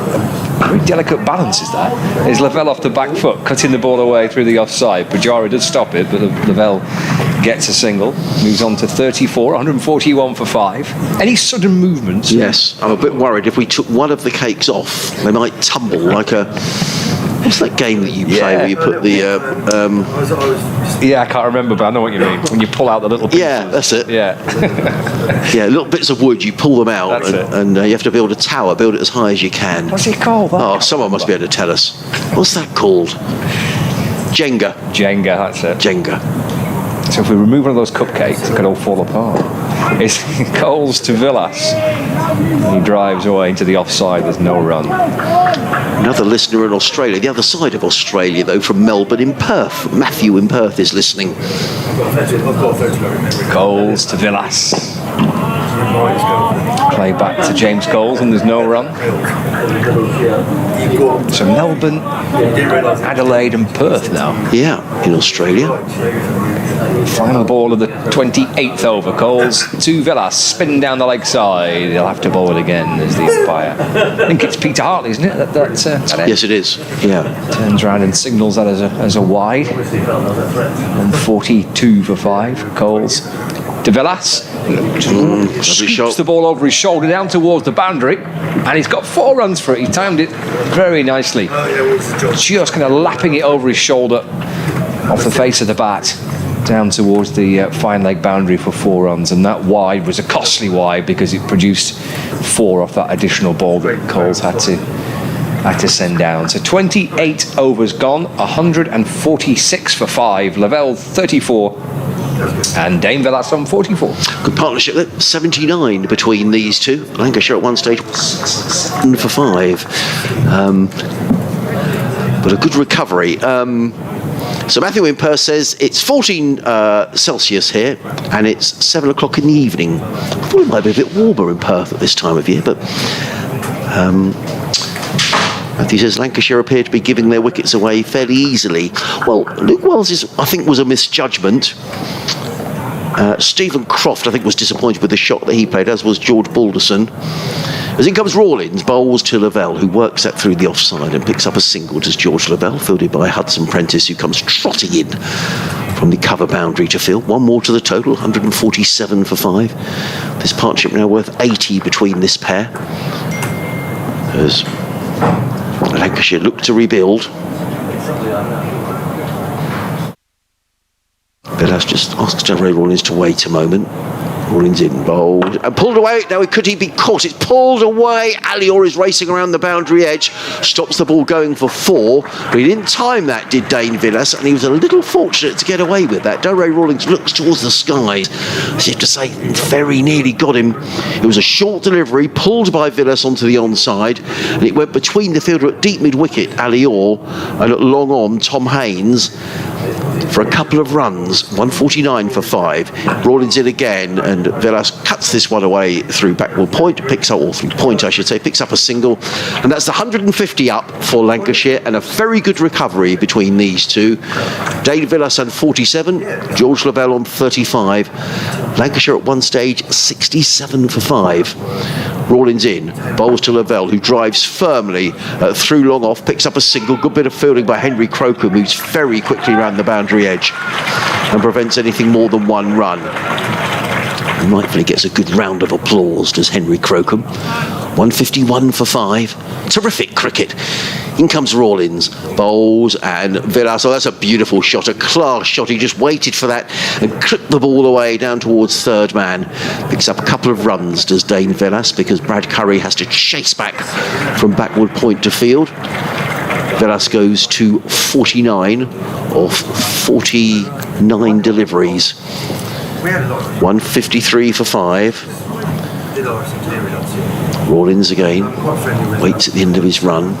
very delicate balance, is that? Is Lavelle off the back foot, cutting the ball away through the offside. Pujara does stop it, but Lavelle gets a single, moves on to 34, 141 for 5. Any sudden movements? Yes, I'm a bit worried if we took one of the cakes off, they might tumble like a... What's that game that you play where you put the... Yeah, I can't remember, but I know what you mean. When you pull out the little pieces. Yeah, that's it. Yeah. Yeah, little bits of wood, you pull them out, and you have to build a tower, build it as high as you can. What's it called? Oh, someone must be able to tell us. What's that called? Jenga. Jenga, that's it. Jenga. So if we remove one of those cupcakes, it could all fall apart. It's Coles to Villas. He drives away into the offside. There's no run. Another listener in Australia, the other side of Australia, though, from Melbourne in Perth. Matthew in Perth is listening. Coles to Villas. Play back to James Coles, and there's no run. So Melbourne, Adelaide and Perth now. Yeah, in Australia. Final ball of the 28th over. Coles to Villas, spin down the leg side. He'll have to bowl it again as the umpire. I think it's Peter Hartley, isn't it? That Yes, it is. Yeah. turns around and signals that as a wide. And 42 for 5. Coles to Villas. Scoops the ball over his shoulder down towards the boundary, and he's got 4 runs for it. He timed it very nicely. Just kind of lapping it over his shoulder off the face of the bat down towards the fine leg boundary for 4 runs, and that wide was a costly wide because it produced 4 off that additional ball that Coles had to send down. So 28 overs gone, 146 for 5. Lavelle 34 and Dane Villas on 44. Good partnership there. 79 between these two. Lancashire at one stage 7 for 5. But a good recovery. So Matthew in Perth says it's 14 Celsius here and it's 7 o'clock in the evening. I thought it might be a bit warmer in Perth at this time of year, but Matthew says Lancashire appear to be giving their wickets away fairly easily. Well, Luke Wells I think was a misjudgment. Stephen Croft, I think, was disappointed with the shot that he played, as was George Balderson. As in comes Rollins, bowls to Lavelle, who works that through the offside and picks up a single. Does George Lavelle, fielded by Hudson Prentice, who comes trotting in from the cover boundary to field. 1 more to the total, 147 for 5. This partnership now worth 80 between this pair, as Lancashire look to rebuild. Villas just asks Ray Rollins to wait a moment. Rollins in, bowled and pulled away. Now, could he be caught? It's pulled away. Alior is racing around the boundary edge, stops the ball going for 4, but he didn't time that, did Dane Villas, and he was a little fortunate to get away with that. Ray Rollins looks towards the skies, as if to say, very nearly got him. It was a short delivery, pulled by Villas onto the onside, and it went between the fielder at deep mid-wicket, Alior, and at long on, Tom Haynes, for a couple of runs. 149 for 5. Rollins in again, and Villas cuts this one away through backward point, picks up, or through point I should say, picks up a single, and that's the 150 up for Lancashire, and a very good recovery between these two. Dane Villas on 47, George Lavelle on 35. Lancashire at one stage 67 for 5. Rollins in, bowls to Lavelle, who drives firmly through long off, picks up a single. Good bit of fielding by Henry Crocombe, moves very quickly around the boundary edge and prevents anything more than 1 run. And rightfully gets a good round of applause, does Henry Crocombe. 151 for 5. Terrific cricket. In comes Rollins, bowls, and Villas. Oh, that's a beautiful shot, a class shot. He just waited for that and clipped the ball away down towards third man. Picks up a couple of runs, does Dane Villas, because Brad Curry has to chase back from backward point to field. Villas goes to 49 of 49 deliveries. 153 for 5. Rollins again, waits at the end of his run.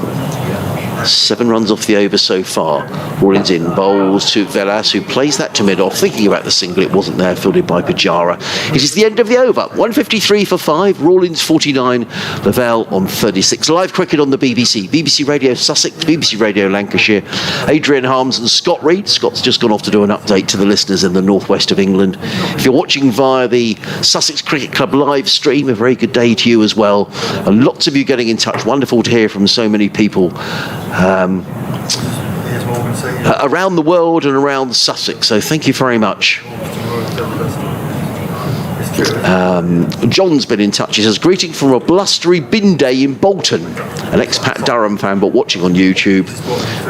7 runs off the over so far. Rollins in, bowls to Villas, who plays that to mid-off, thinking about the single. It wasn't there, fielded by Pujara. It is the end of the over. 153 for 5. Rollins 49. Lavelle on 36. Live cricket on the BBC. BBC Radio Sussex, BBC Radio Lancashire. Adrian Harms and Scott Reed. Scott's just gone off to do an update to the listeners in the northwest of England. If you're watching via the Sussex Cricket Club live stream, a very good day to you as well. And lots of you getting in touch. Wonderful to hear from so many people around the world and around Sussex, so thank you very much. John's been in touch. He says, greeting from a blustery bin day in Bolton. An expat Durham fan, but watching on YouTube.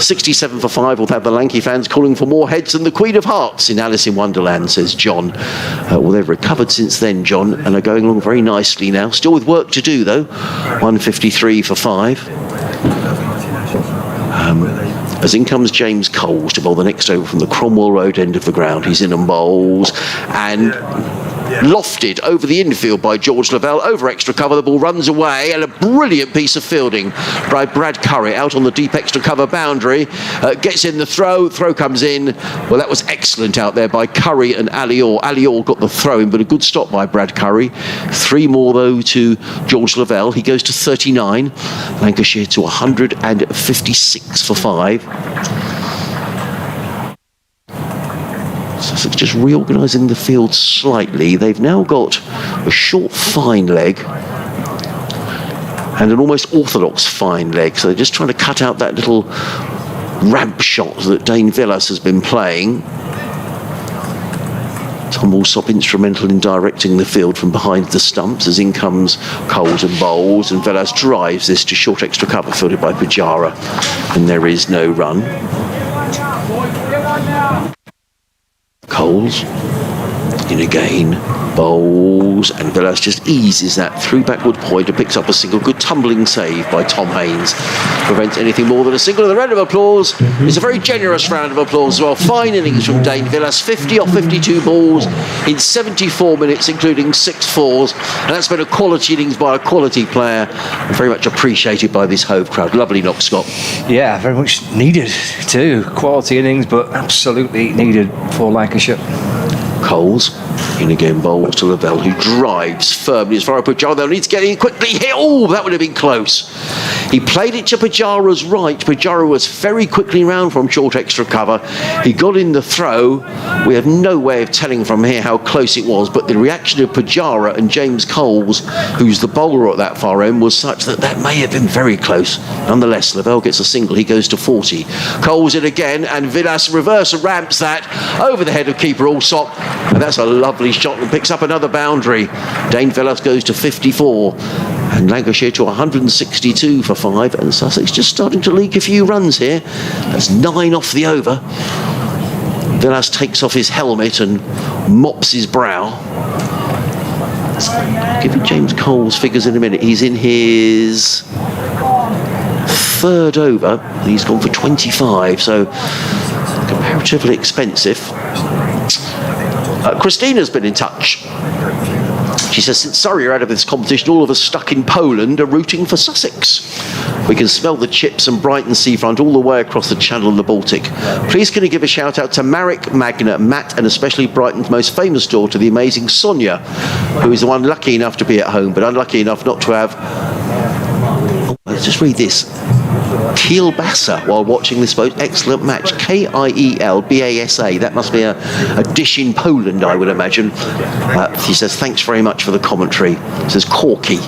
67 for 5 will have the Lanky fans calling for more heads than the Queen of Hearts in Alice in Wonderland, says John. Well, they've recovered since then, John, and are going along very nicely now. Still with work to do, though. 153 for 5. As in comes James Coles to bowl the next over from the Cromwell Road end of the ground. He's in and bowls, and lofted over the infield by George Lavelle, over extra cover, the ball runs away, and a brilliant piece of fielding by Brad Curry out on the deep extra cover boundary, gets in the throw comes in. Well, that was excellent out there by Curry and Alior. Alior got the throw in, but a good stop by Brad Curry. 3 more though to George Lavelle. He goes to 39. Lancashire to 156 for 5. Sussex just reorganising the field slightly. They've now got a short fine leg and an almost orthodox fine leg, so they're just trying to cut out that little ramp shot that Dane Villas has been playing. Tom Alsop instrumental in directing the field from behind the stumps as in comes Coles and Bowles, and Villas drives this to short extra cover fielded by Pajara, and there is no run. Coles in again, Bowles, and Villas just eases that through backward point and picks up a single. Good tumbling save by Tom Haynes. Prevents anything more than a single. And the round of applause is a very generous round of applause as well. Fine innings from Dane Villas, 50 off 52 balls in 74 minutes, including 6 fours. And that's been a quality innings by a quality player, and very much appreciated by this Hove crowd. Lovely knock, Scott. Yeah, very much needed too. Quality innings, but absolutely needed for Lancashire. Coles in again, Bowles to Lavelle, who drives firmly as far as Pajara. They'll need to get in quickly. Hit! Oh, that would have been close. He played it to Pajara's right. Pajara was very quickly round from short extra cover. He got in the throw. We have no way of telling from here how close it was, but the reaction of Pajara and James Coles, who's the bowler at that far end, was such that that may have been very close. Nonetheless, Lavelle gets a single. He goes to 40. Coles in again, and Villas reverse ramps that over the head of keeper Alsop, and that's a lovely shot and picks up another boundary. Dane Villas goes to 54, and Lancashire to 162 for 5, and Sussex just starting to leak a few runs here. That's 9 off the over. Villas takes off his helmet and mops his brow. I'll give you James Cole's figures in a minute. He's in his 3rd over, and he's gone for 25, so comparatively expensive. Christina's been in touch. She says, since Surrey are out of this competition, all of us stuck in Poland are rooting for Sussex. We can smell the chips and Brighton seafront all the way across the Channel and the Baltic. Please can you give a shout out to Marek, Magna, Matt, and especially Brighton's most famous daughter, the amazing Sonia, who is the one lucky enough to be at home, but unlucky enough not to have... let's just read this. Kielbasa while watching this most excellent match. Kielbasa. That must be a dish in Poland, I would imagine. He says, thanks very much for the commentary. He says, Corky.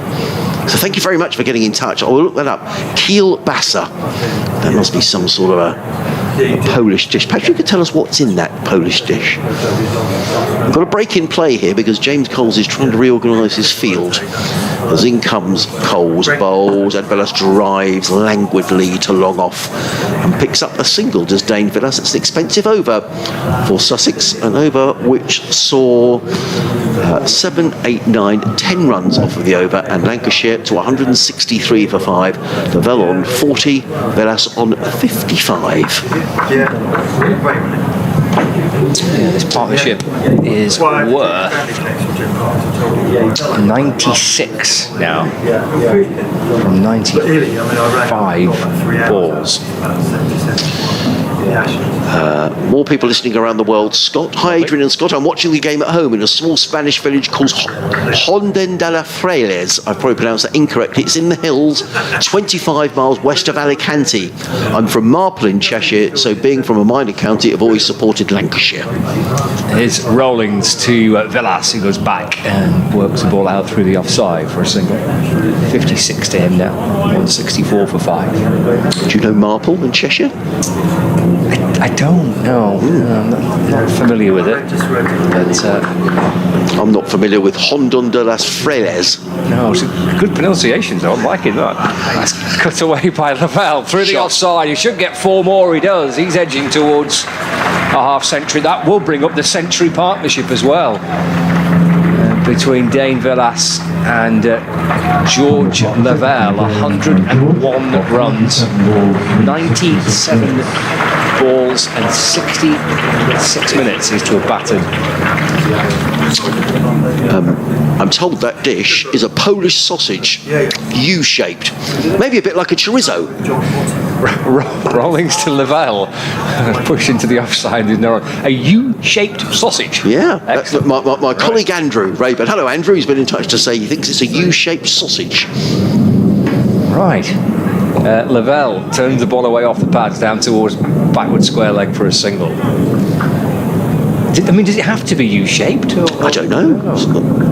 So thank you very much for getting in touch. I will look that up. Kielbasa. That must be some sort of a Polish dish. Patrick, you could tell us what's in that Polish dish. We've got a break in play here because James Coles is trying to reorganise his field. As in comes Coles, Bowles, and Villas drives languidly to long off and picks up a single. Does Dane Villas? It's an expensive over for Sussex, an over which saw 7, 8, 9, 10 runs off of the over, and Lancashire to 163 for 5. Lavelle on 40, Villas on 55. This partnership is worth 96 now from 95 balls. More people listening around the world. Scott, hi Adrian and Scott. I'm watching the game at home in a small Spanish village called Honden de la Frailes. I've probably pronounced that incorrectly. It's in the hills, 25 miles west of Alicante. I'm from Marple in Cheshire, so being from a minor county, I've always supported Lancashire. Here's Rollins to Villas, who goes back and works the ball out through the offside for a single. 56 to him now, 164 for 5. Do you know Marple in Cheshire? I don't know. I'm not familiar with it. But, I'm not familiar with Honden de las Frailes. No, it's a good pronunciation though. I'm liking that. That's cut away by Lavelle through the offside. He should get 4 more. He does. He's edging towards a half century. That will bring up the century partnership as well between Dane Villas and George Lavelle. 101 runs, 97 balls and 66 minutes is to have batted. I'm told that dish is a Polish sausage, U-shaped, maybe a bit like a chorizo. Rollings to Lavelle, pushed into the offside. A U-shaped sausage. Yeah, my colleague Andrew Rayburn. Hello, Andrew. He's been in touch to say he thinks it's a U-shaped sausage. Right. Lavelle turns the ball away off the pads down towards backward square leg for a single. Does it have to be U-shaped? I don't know.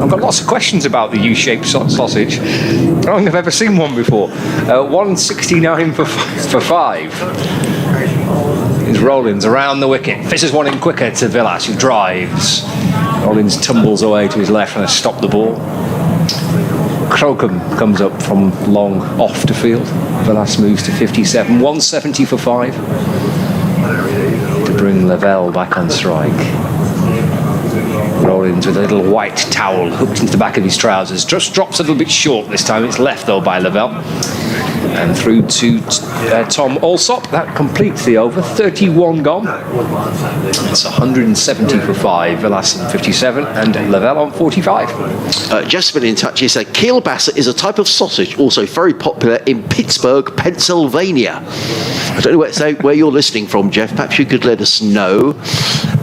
I've got lots of questions about the U-shaped sausage. I don't think I've ever seen one before. 169 for 5. Is Rollins around the wicket. Fishes one in quicker to Villas, who drives. Rollins tumbles away to his left and has stopped the ball. Crocombe comes up from long off to field. Villas moves to 57. 170 for 5. To bring Lavelle back on strike. Rollins with a little white towel hooked into the back of his trousers. Just drops a little bit short this time. It's left though by Lavelle. And through to Tom Alsop. That completes the over. 31 gone. It's 170 for 5. Villas on 57 and Lavelle on 45. Jeff's been in touch. He said kielbasa is a type of sausage also very popular in Pittsburgh, Pennsylvania. I don't know where you're listening from, Jeff. Perhaps you could let us know.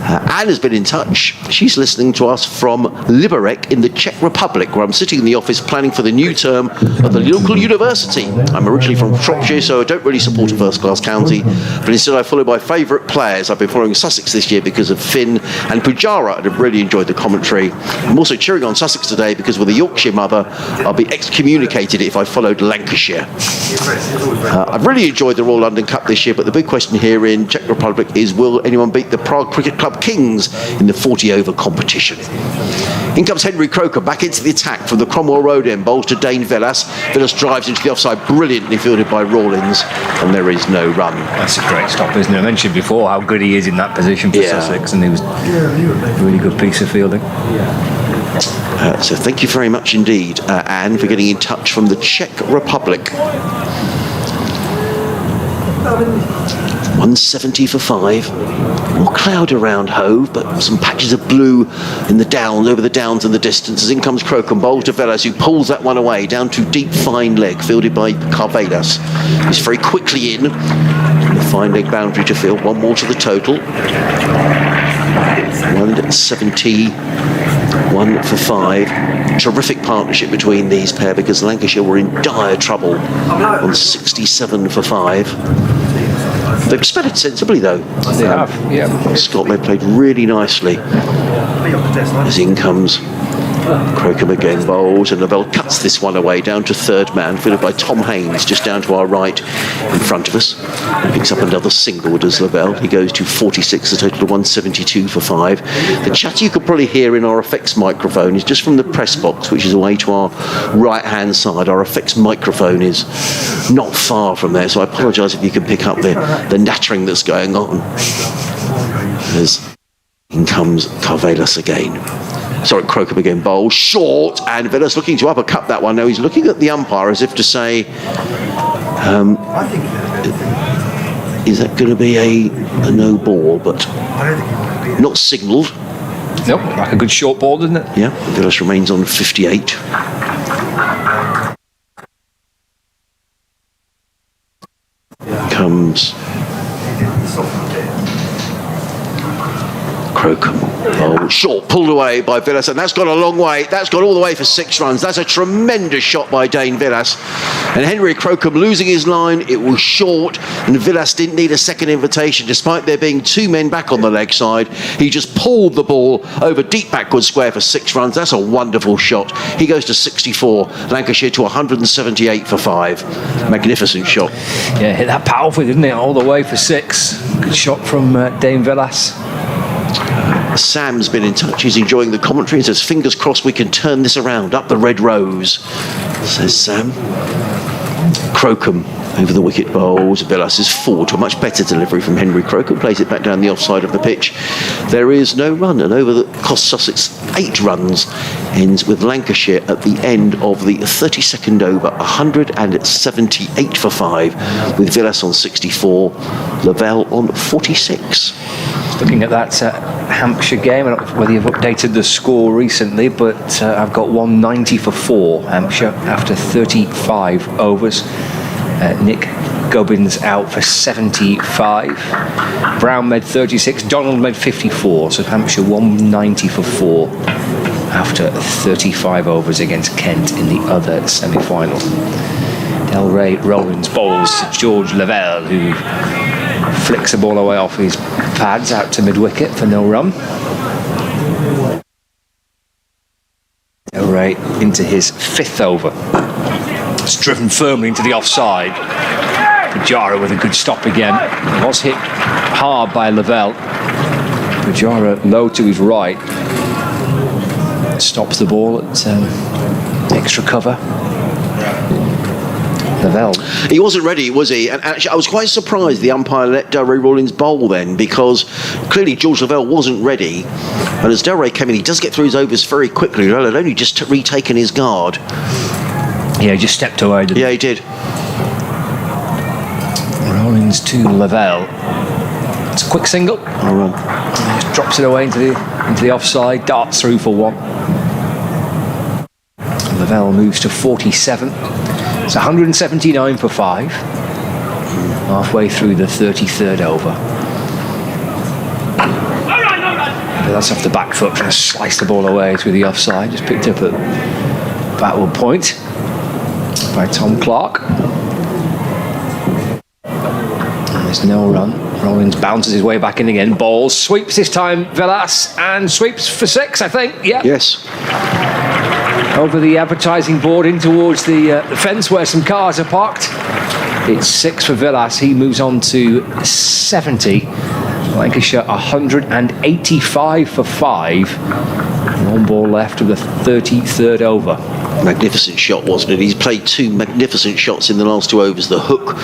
Anne has been in touch. She's listening to us from Liberec in the Czech Republic, where I'm sitting in the office planning for the new term of the local university. I'm originally from Shropshire, so I don't really support a first-class county, but instead I follow my favourite players. I've been following Sussex this year because of Finn and Pujara, and I've really enjoyed the commentary. I'm also cheering on Sussex today because with a Yorkshire mother, I'll be excommunicated if I followed Lancashire. I've really enjoyed the Royal London Cup this year, but the big question here in Czech Republic is, will anyone beat the Prague Cricket Club Kings in the 40-over competition? In comes Henry Croker back into the attack from the Cromwell Road end, bowls to Dane Villas. Villas drives into the offside, brilliantly fielded by Rawlins, and there is no run. That's a great stop, isn't it? I mentioned before how good he is in that position for Sussex, and he was a really good piece of fielding. So thank you very much indeed, Anne, for getting in touch from the Czech Republic. 170 for 5. More cloud around Hove, but some patches of blue in the downs, over the downs in the distance. As in comes Crocombe, bowl to Villas, who pulls that one away down to deep fine leg, fielded by Carvelas. He's very quickly in the fine leg boundary to field. One more to the total. 171 for 5. Terrific partnership between these pair because Lancashire were in dire trouble on 67 for 5. They've sped it sensibly though. They have, yeah. Scotland played really nicely. As in comes Crocombe again, bowls, and Lavelle cuts this one away down to third man, fielded by Tom Haynes, just down to our right in front of us. He picks up another single, does Lavelle. He goes to 46, a total of 172 for 5. The chatter you could probably hear in our effects microphone is just from the press box, which is away to our right-hand side. Our effects microphone is not far from there, so I apologise if you can pick up the nattering that's going on. As in comes Carvelas again. Sorry, Crocombe again, bowl short, and Villas looking to uppercut that one. Now he's looking at the umpire as if to say, is that going to be a no ball? But not signalled. Nope, like a good short ball, isn't it? Yeah, Villas remains on 58. Comes Crocombe. Oh, short, pulled away by Villas, and that's gone a long way. That's gone all the way for 6 runs. That's a tremendous shot by Dane Villas. And Henry Crocombe losing his line. It was short, and Villas didn't need a second invitation. Despite there being 2 men back on the leg side, he just pulled the ball over deep backward square for 6 runs. That's a wonderful shot. He goes to 64. Lancashire to 178 for 5. Magnificent shot. Yeah, hit that powerfully, didn't it? All the way for 6. Good shot from Dane Villas. Sam's been in touch. He's enjoying the commentary and says, fingers crossed we can turn this around. Up the red rose, says Sam. Crocombe over the wicket bowls. Villas is forward to a much better delivery from Henry Crocombe. Plays it back down the offside of the pitch. There is no run, and over that cost Sussex 8 runs. Ends with Lancashire at the end of the 32nd over, 178 for 5, with Villas on 64, Lavelle on 46. Looking at that Hampshire game, I don't know whether you've updated the score recently, but I've got 190 for 4 Hampshire after 35 overs. Nick Gubbins out for 75. Brown made 36. Donald made 54. So Hampshire 190 for 4 after 35 overs against Kent in the other semi-final. Ray Rollins bowls to George Lavelle, who Flicks the ball away off his pads out to mid-wicket for no run. Ray into his 5th over. It's driven firmly into the offside. Pujara with a good stop again. He was hit hard by Lavelle. Pujara low to his right. Stops the ball at extra cover. Lavelle. He wasn't ready, was he? And actually, I was quite surprised the umpire let Ray Rollins bowl then, because clearly George Lavelle wasn't ready. And as Del Rey came in, he does get through his overs very quickly. Lavelle had only just retaken his guard. Yeah, he just stepped away. Yeah, he did. Rollins to Lavelle. It's a quick single. Oh, run. He just drops it away into the offside. Darts through for 1. Lavelle moves to 47. It's 179 for 5. Halfway through the 33rd over. That's off the back foot, trying to slice the ball away through the offside. Just picked up at backward point by Tom Clark. And there's no run. Rollins bounces his way back in again. Balls, sweeps this time, Velas, and sweeps for 6, I think. Yeah. Yes. Over the advertising board in towards the fence where some cars are parked. It's 6 for Villas. He moves on to 70. Lancashire 185 for 5. 1 ball left of the 33rd over. Magnificent shot, wasn't it? He's played 2 magnificent shots in the last 2 overs. The hook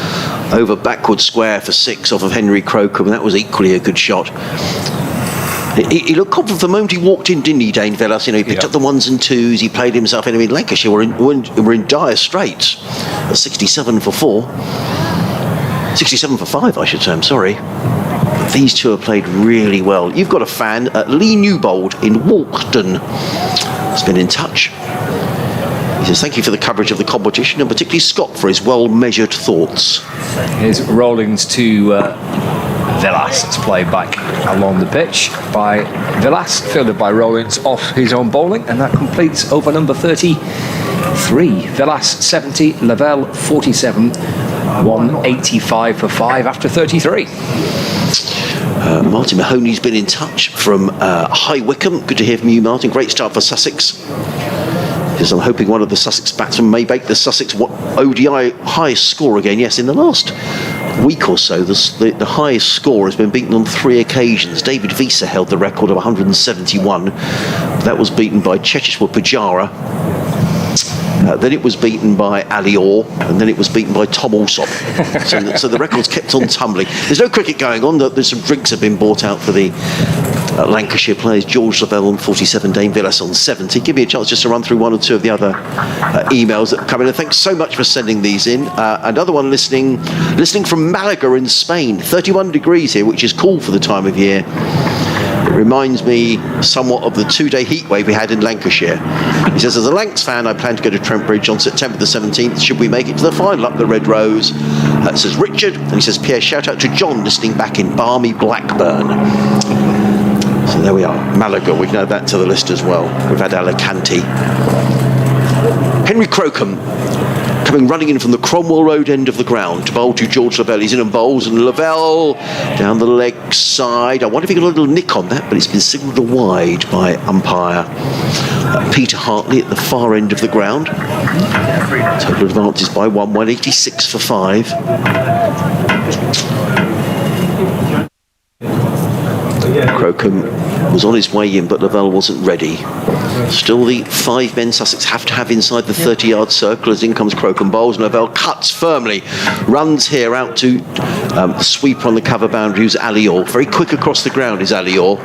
over backward square for 6 off of Henry Crocombe. That was equally a good shot. He looked confident the moment he walked in, didn't he, Dane Velas? He picked up the 1s and 2s. He played himself in. I mean, Lancashire were in dire straits. 67 for 4. 67 for 5, I should say. I'm sorry. These 2 have played really well. You've got a fan, Lee Newbold in Walkden, has been in touch. He says, thank you for the coverage of the competition, and particularly Scott for his well-measured thoughts. Here's Rollins to Villas. It's played back along the pitch by Villas, fielded by Rollins off his own bowling, and that completes over number 33. Villas 70, Lavelle 47, 185 for 5 after 33. Martin Mahoney's been in touch from High Wycombe. Good to hear from you, Martin. Great start for Sussex. Because I'm hoping one of the Sussex batsmen may make the Sussex ODI highest score again. Yes, in the last week or so, the highest score has been beaten on 3 occasions. David Visa held the record of 171. That was beaten by Cheshire Pujara. Then it was beaten by Ali Orr, and then it was beaten by Tom Alsop. So the records kept on tumbling. There's no cricket going on. There's some drinks have been bought out for the Lancashire players. George Lavelle on 47, Dane Villas on 70. Give me a chance just to run through 1 or 2 of the other emails that come in. And thanks so much for sending these in. Another one listening from Malaga in Spain. 31 degrees here, which is cool for the time of year. It reminds me somewhat of the 2-day heat wave we had in Lancashire. He says, as a Lancs fan, I plan to go to Trent Bridge on September the 17th. Should we make it to the final up the Red Rose? Says Richard. And he says, Pierre, shout out to John listening back in balmy Blackburn. So there we are. Malaga, we can add that to the list as well. We've had Alicante. Henry Crocombe coming running in from the Cromwell Road end of the ground to bowl to George Lavelle. He's in and bowls, and Lavelle down the leg side. I wonder if he got a little nick on that, but it's been signalled a wide by umpire Peter Hartley at the far end of the ground. Total advances by 1, 186 for 5. Crocombe was on his way in, but Lavelle wasn't ready. Still the 5 men Sussex have to have inside the 30-yard circle as in comes Crocombe. Bowls, and Lavelle cuts firmly. Runs here out to the sweeper on the cover boundary, who's Ali Orr. Very quick across the ground is Ali Orr.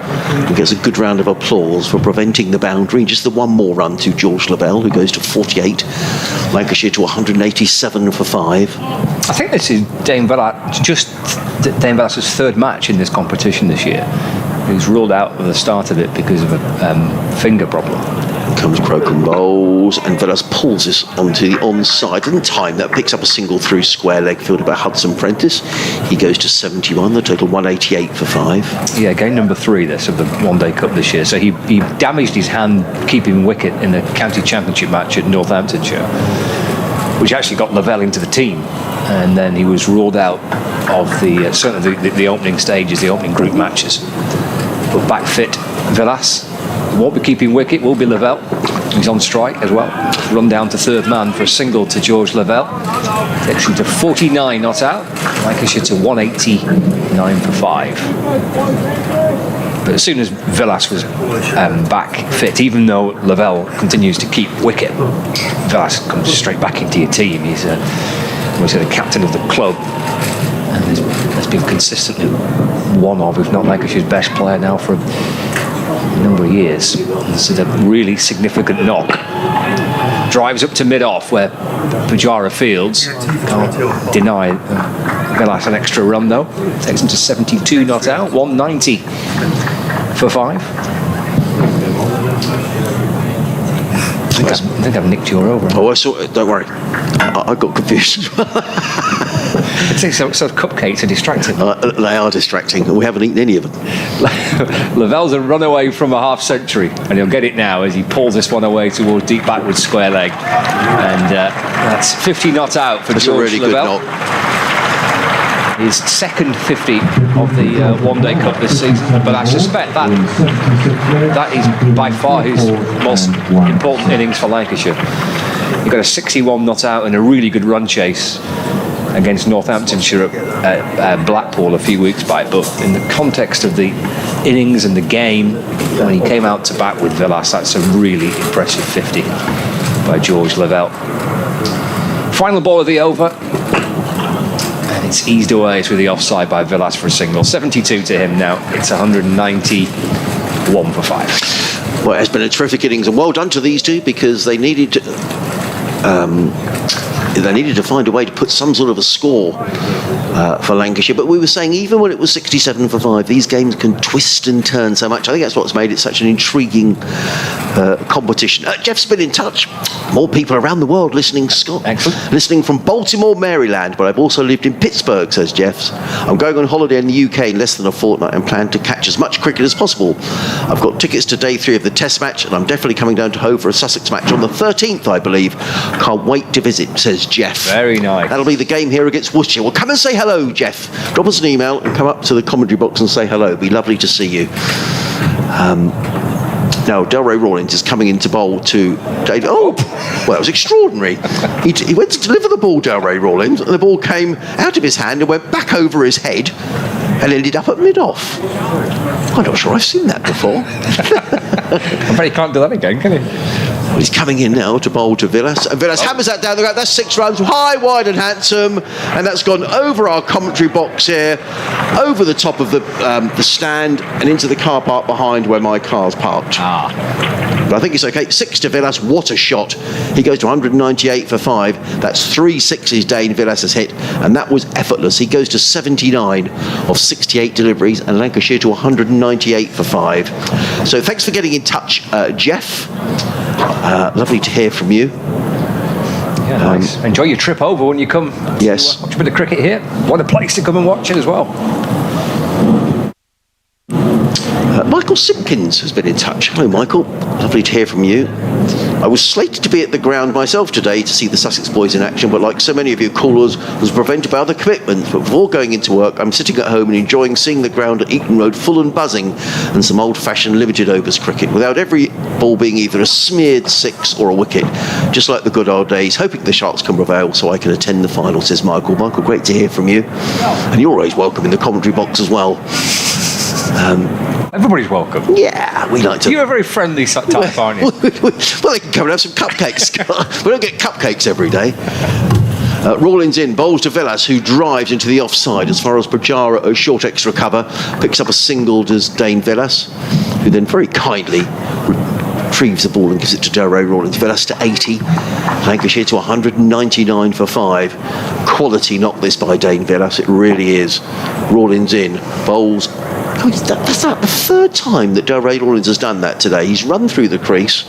He gets a good round of applause for preventing the boundary. Just the 1 more run to George Lavelle, who goes to 48. Lancashire to 187 for 5. I think this is Dane Villas' 3rd match in this competition this year. He was ruled out at the start of it because of a finger problem. Comes Crocombe, bowls, and Villas pulls this onto the onside. In time, that picks up a single through square leg fielded by Hudson Prentice. He goes to 71, the total 188 for 5. Yeah, game number 3 this of the one-day cup this year. So he damaged his hand keeping wicket in the county championship match at Northamptonshire, which actually got Lavelle into the team. and then he was ruled out of certainly the opening stages, the opening group matches. But back fit, Villas won't be keeping wicket, will be Lavelle. He's on strike as well. Run down to third man for a single to George Lavelle. Takes him to 49 not out. Lancashire to 189 for 5. But as soon as Villas was back fit, even though Lavelle continues to keep wicket, Villas comes straight back into your team. He's the captain of the club and has been consistently one of, if not Lancashire's best player now for a number of years. This is a really significant knock. Drives up to mid-off where Pujara fields. Can't deny Villas an extra run though. Takes him to 72 not out, 190 for 5. I think I've nicked your over. Oh, I saw it. Don't worry. I got confused. It's sort of cupcakes are distracting. They are distracting. We haven't eaten any of them. Lavelle's a runaway from a half century, and he'll get it now as he pulls this one away towards deep backward square leg. And that's 50 not out for That's George a really Lavelle. good knock. His second 50 of the one-day cup this season, but I suspect that is by far his most important innings for Lancashire. He got a 61 not out and a really good run chase against Northamptonshire at Blackpool a few weeks back, but in the context of the innings and the game, when he came out to bat with Villas, that's a really impressive 50 by George Lavelle. Final ball of the over. It's eased away through the offside by Villas for a single. 72 to him now. It's 191 for 5. Well, it has been a terrific innings, and well done to these two because they needed to find a way to put some sort of a score for Lancashire. But we were saying even when it was 67 for 5, these games can twist and turn so much. I think that's what's made it such an intriguing competition. Jeff's been in touch. More people around the world listening, Scott. Excellent. Listening from Baltimore, Maryland, but I've also lived in Pittsburgh, says Jeff's. I'm going on holiday in the UK in less than a fortnight and plan to catch as much cricket as possible. I've got tickets to day 3 of the Test match, and I'm definitely coming down to Hove for a Sussex match on the 13th, I believe. Can't wait to visit, says Jeff. Very nice. That'll be the game here against Worcestershire. Well, come and say hello, Jeff. Drop us an email and come up to the commentary box and say hello. It'd be lovely to see you. Now, Ray Rollins is coming into bowl to David. Oh, well, it was extraordinary. He went to deliver the ball, Ray Rollins, and the ball came out of his hand and went back over his head and ended up at mid-off. I'm not sure I've seen that before. I bet he can't do that again, can he? Well, he's coming in now to bowl to Villas. And Villas hammers that down the ground. That's 6 runs, high, wide and handsome. And that's gone over our commentary box here, over the top of the stand and into the car park behind where my car's parked. But I think it's okay. 6 to Villas. What a shot. He goes to 198 for 5. That's 3 sixes Dane Villas has hit. And that was effortless. He goes to 79 of 68 deliveries and Lancashire to 198 for 5. So thanks for getting in touch, Jeff. Lovely to hear from you. Yeah, nice. Enjoy your trip over when you come. Yes. Watch a bit of cricket here. What a place to come and watch it as well. Michael Simpkins has been in touch. Hello, Michael. Lovely to hear from you. I was slated to be at the ground myself today to see the Sussex boys in action, but like so many of you callers, was prevented by other commitments. But before going into work, I'm sitting at home and enjoying seeing the ground at Eton Road full and buzzing, and some old-fashioned limited overs cricket, without every ball being either a smeared 6 or a wicket, just like the good old days. Hoping the Sharks can prevail so I can attend the final, says Michael. Michael, great to hear from you. And you're always welcome in the commentary box as well. Everybody's welcome. Yeah, we like to... You're a very friendly type, aren't you? Well, they can come and have some cupcakes. We don't get cupcakes every day. Rawlins in, bowls to Villas, who drives into the offside as far as Pujara, a short extra cover, picks up a single to Dane Villas, who then very kindly retrieves the ball and gives it to Ray Rollins. Villas to 80, Lancashire to 199 for 5. Quality knock this by Dane Villas, it really is. Rawlins in, bowls. That's the 3rd time that Ray Rollins has done that today. He's run through the crease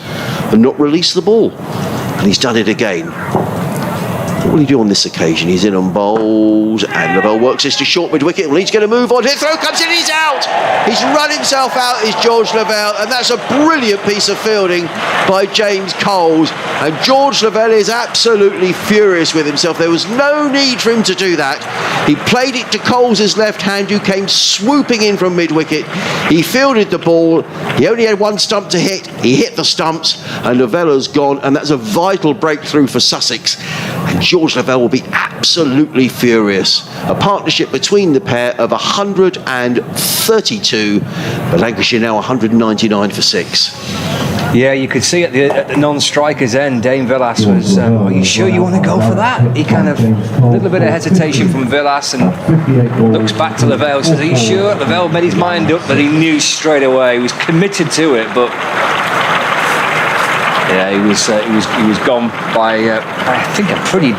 and not released the ball. And he's done it again. What will he do on this occasion? He's in on bowls, and Lavelle works this to short mid-wicket. Well, he's going to move on. His throw comes in, he's out! He's run himself out, is George Lavelle, and that's a brilliant piece of fielding by James Coles. And George Lavelle is absolutely furious with himself. There was no need for him to do that. He played it to Coles' left hand, who came swooping in from mid-wicket. He fielded the ball. He only had one stump to hit. He hit the stumps, and Lavelle's gone, and that's a vital breakthrough for Sussex. And George Lavelle will be absolutely furious. A partnership between the pair of 132, but Lancashire now 199 for 6. Yeah, you could see at the non-striker's end, Dane Villas was, are you sure you want to go for that? He kind of, a little bit of hesitation from Villas, and looks back to Lavelle, says, are you sure? Lavelle made his mind up, but he knew straight away. He was committed to it, but yeah, he was gone by I think a pretty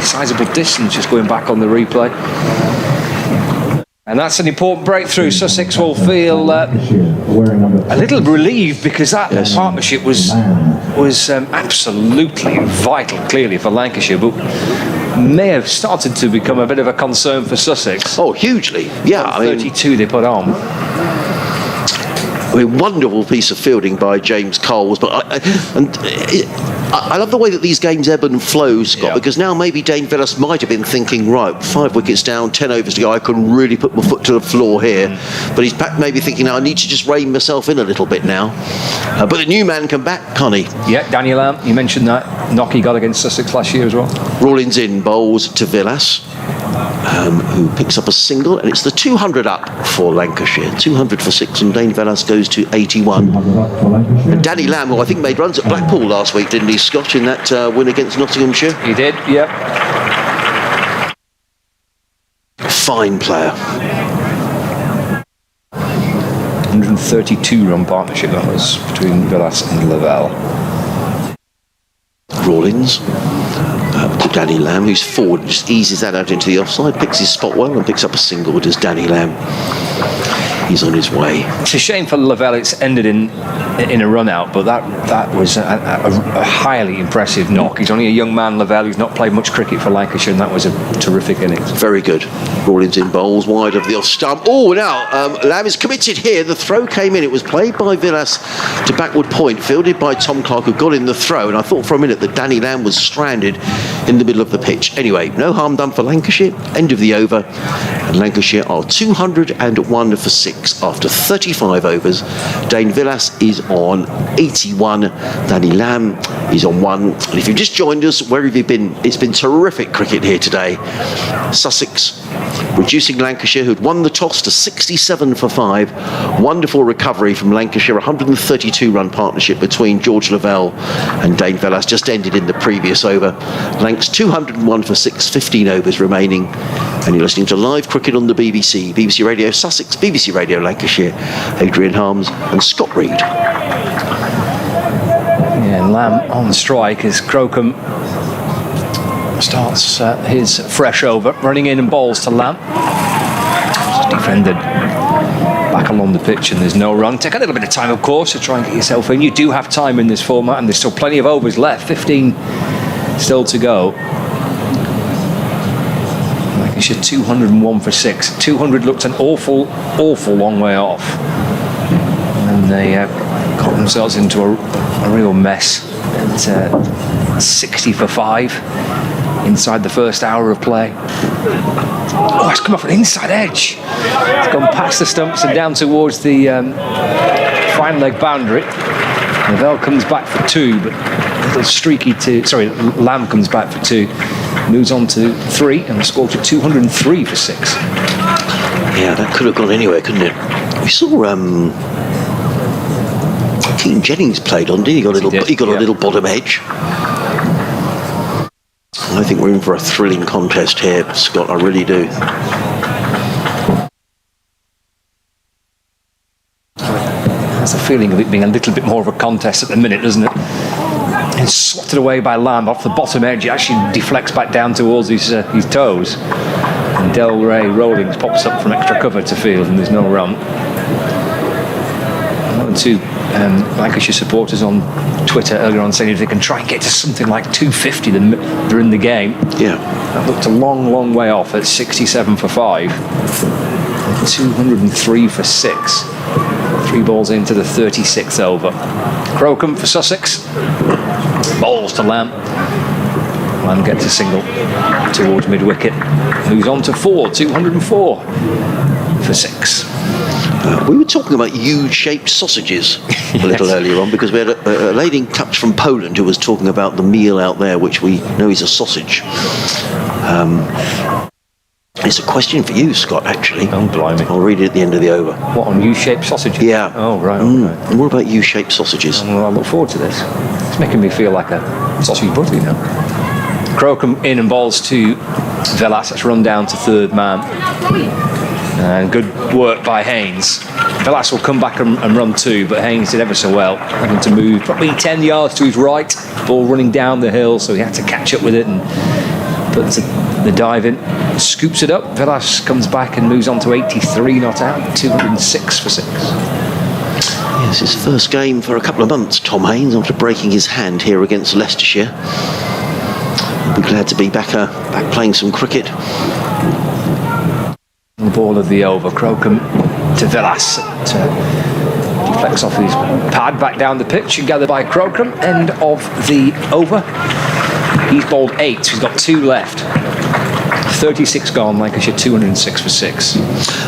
sizable distance, just going back on the replay. And that's an important breakthrough. Sussex will feel a little relieved, because that partnership was absolutely vital, clearly, for Lancashire, but may have started to become a bit of a concern for Sussex. Oh, hugely. Yeah, 32 they put on. I mean, wonderful piece of fielding by James Coles, but I love the way that these games ebb and flow, Scott, because now maybe Dane Villas might have been thinking, right, 5 wickets down, 10 overs to go, I can really put my foot to the floor here. But he's maybe thinking, now I need to just rein myself in a little bit now. But the new man can back, can't he? Yeah, Daniel Lamb, you mentioned that knock he got against Sussex last year as well. Rollins in, bowls to Villas, who picks up a single, and it's the 200 up for Lancashire. 200 for 6, and Dane Villas goes to 81. And Danny Lamb, who I think made runs at Blackpool last week, didn't he, Scott, in that win against Nottinghamshire? He did, yep. Fine player. 132 run partnership that was between Villas and Lavelle. Rollins to Danny Lamb, who's forward and just eases that out into the offside, picks his spot well and picks up a single. Does Danny Lamb. He's on his way. It's a shame for Lavelle it's ended in a run out, but that was a highly impressive knock. He's only a young man, Lavelle, who's not played much cricket for Lancashire, and that was a terrific innings. Very good. Rollins in bowls wide of the off stump. Oh, now Lamb is committed here. The throw came in. It was played by Villas to backward point, fielded by Tom Clark, who got in the throw, and I thought for a minute that Danny Lamb was stranded in the middle of the pitch. Anyway, no harm done for Lancashire. End of the over, and Lancashire are 201 for 6 after 35 overs. Dane Villas is on 81. Danny Lamb is on 1. And if you've just joined us, where have you been? It's been terrific cricket here today. Sussex reducing Lancashire, who'd won the toss, to 67 for 5. Wonderful recovery from Lancashire. 132 run partnership between George Lavelle and Dane Villas just ended in the previous over. Lancs 201 for 6, 15 overs remaining. And you're listening to live cricket on the BBC. BBC Radio Sussex, BBC Radio Lancashire. Adrian Harms and Scott Reed. Yeah, and Lamb on strike as Crocombe starts his fresh over, running in and bowls to Lamb. Just defended back along the pitch, and there's no run. Take a little bit of time, of course, to try and get yourself in. You do have time in this format, and there's still plenty of overs left. 15 still to go. Lancashire 201 for 6. 200 looked an awful long way off, and they got themselves into a real mess at 60 for 5 inside the first hour of play. Oh, it's come off an inside edge. It's gone past the stumps and down towards the fine leg boundary. Lavelle comes back for 2, but a little streaky Lamb comes back for 2. Moves on to 3 and scored to 203 for 6. Yeah, that could have gone anywhere, couldn't it? We saw Keaton Jennings played on, didn't he? He got a little bottom edge. I think we're in for a thrilling contest here, Scott. I really do. There's a feeling of it being a little bit more of a contest at the minute, doesn't it? It's swatted away by Lamb off the bottom edge. It actually deflects back down towards his toes. And Ray Rollins pops up from extra cover to field, and there's no run. Not to Lancashire supporters on Twitter earlier on saying if they can try and get to something like 250, then they're in the game. Yeah. That looked a long way off at 67 for 5. 203 for 6. 3 balls into the 36th over. Crocombe for Sussex. Balls to Lamb. Lamb gets a single towards mid-wicket. Moves on to 4. 204 for 6. We were talking about U-shaped sausages a little earlier on, because we had a lady in touch from Poland who was talking about the meal out there, which we know is a sausage. It's a question for you, Scott, actually. Oh, blimey. I'll read it at the end of the over. What, on U-shaped sausages? Yeah. Oh, right. Okay. And what about U-shaped sausages? Well, I look forward to this. It's making me feel like a sausage butter, you know. Crocombe in and balls to Velas. That's run down to third man. And good work by Haynes. Velas will come back and run 2, but Haynes did ever so well, having to move probably 10 yards to his right. Ball running down the hill, so he had to catch up with it and put the dive in. Scoops it up. Velas comes back and moves on to 83 not out. 206 for 6. Yes, his first game for a couple of months, Tom Haynes, after breaking his hand here against Leicestershire. We'll be glad to be back playing some cricket. The ball of the over. Crocombe to Velas. Deflects off his pad back down the pitch and gathered by Crocombe. End of the over. He's bowled 8. He's got 2 left. 36 gone, Lancashire 206 for 6.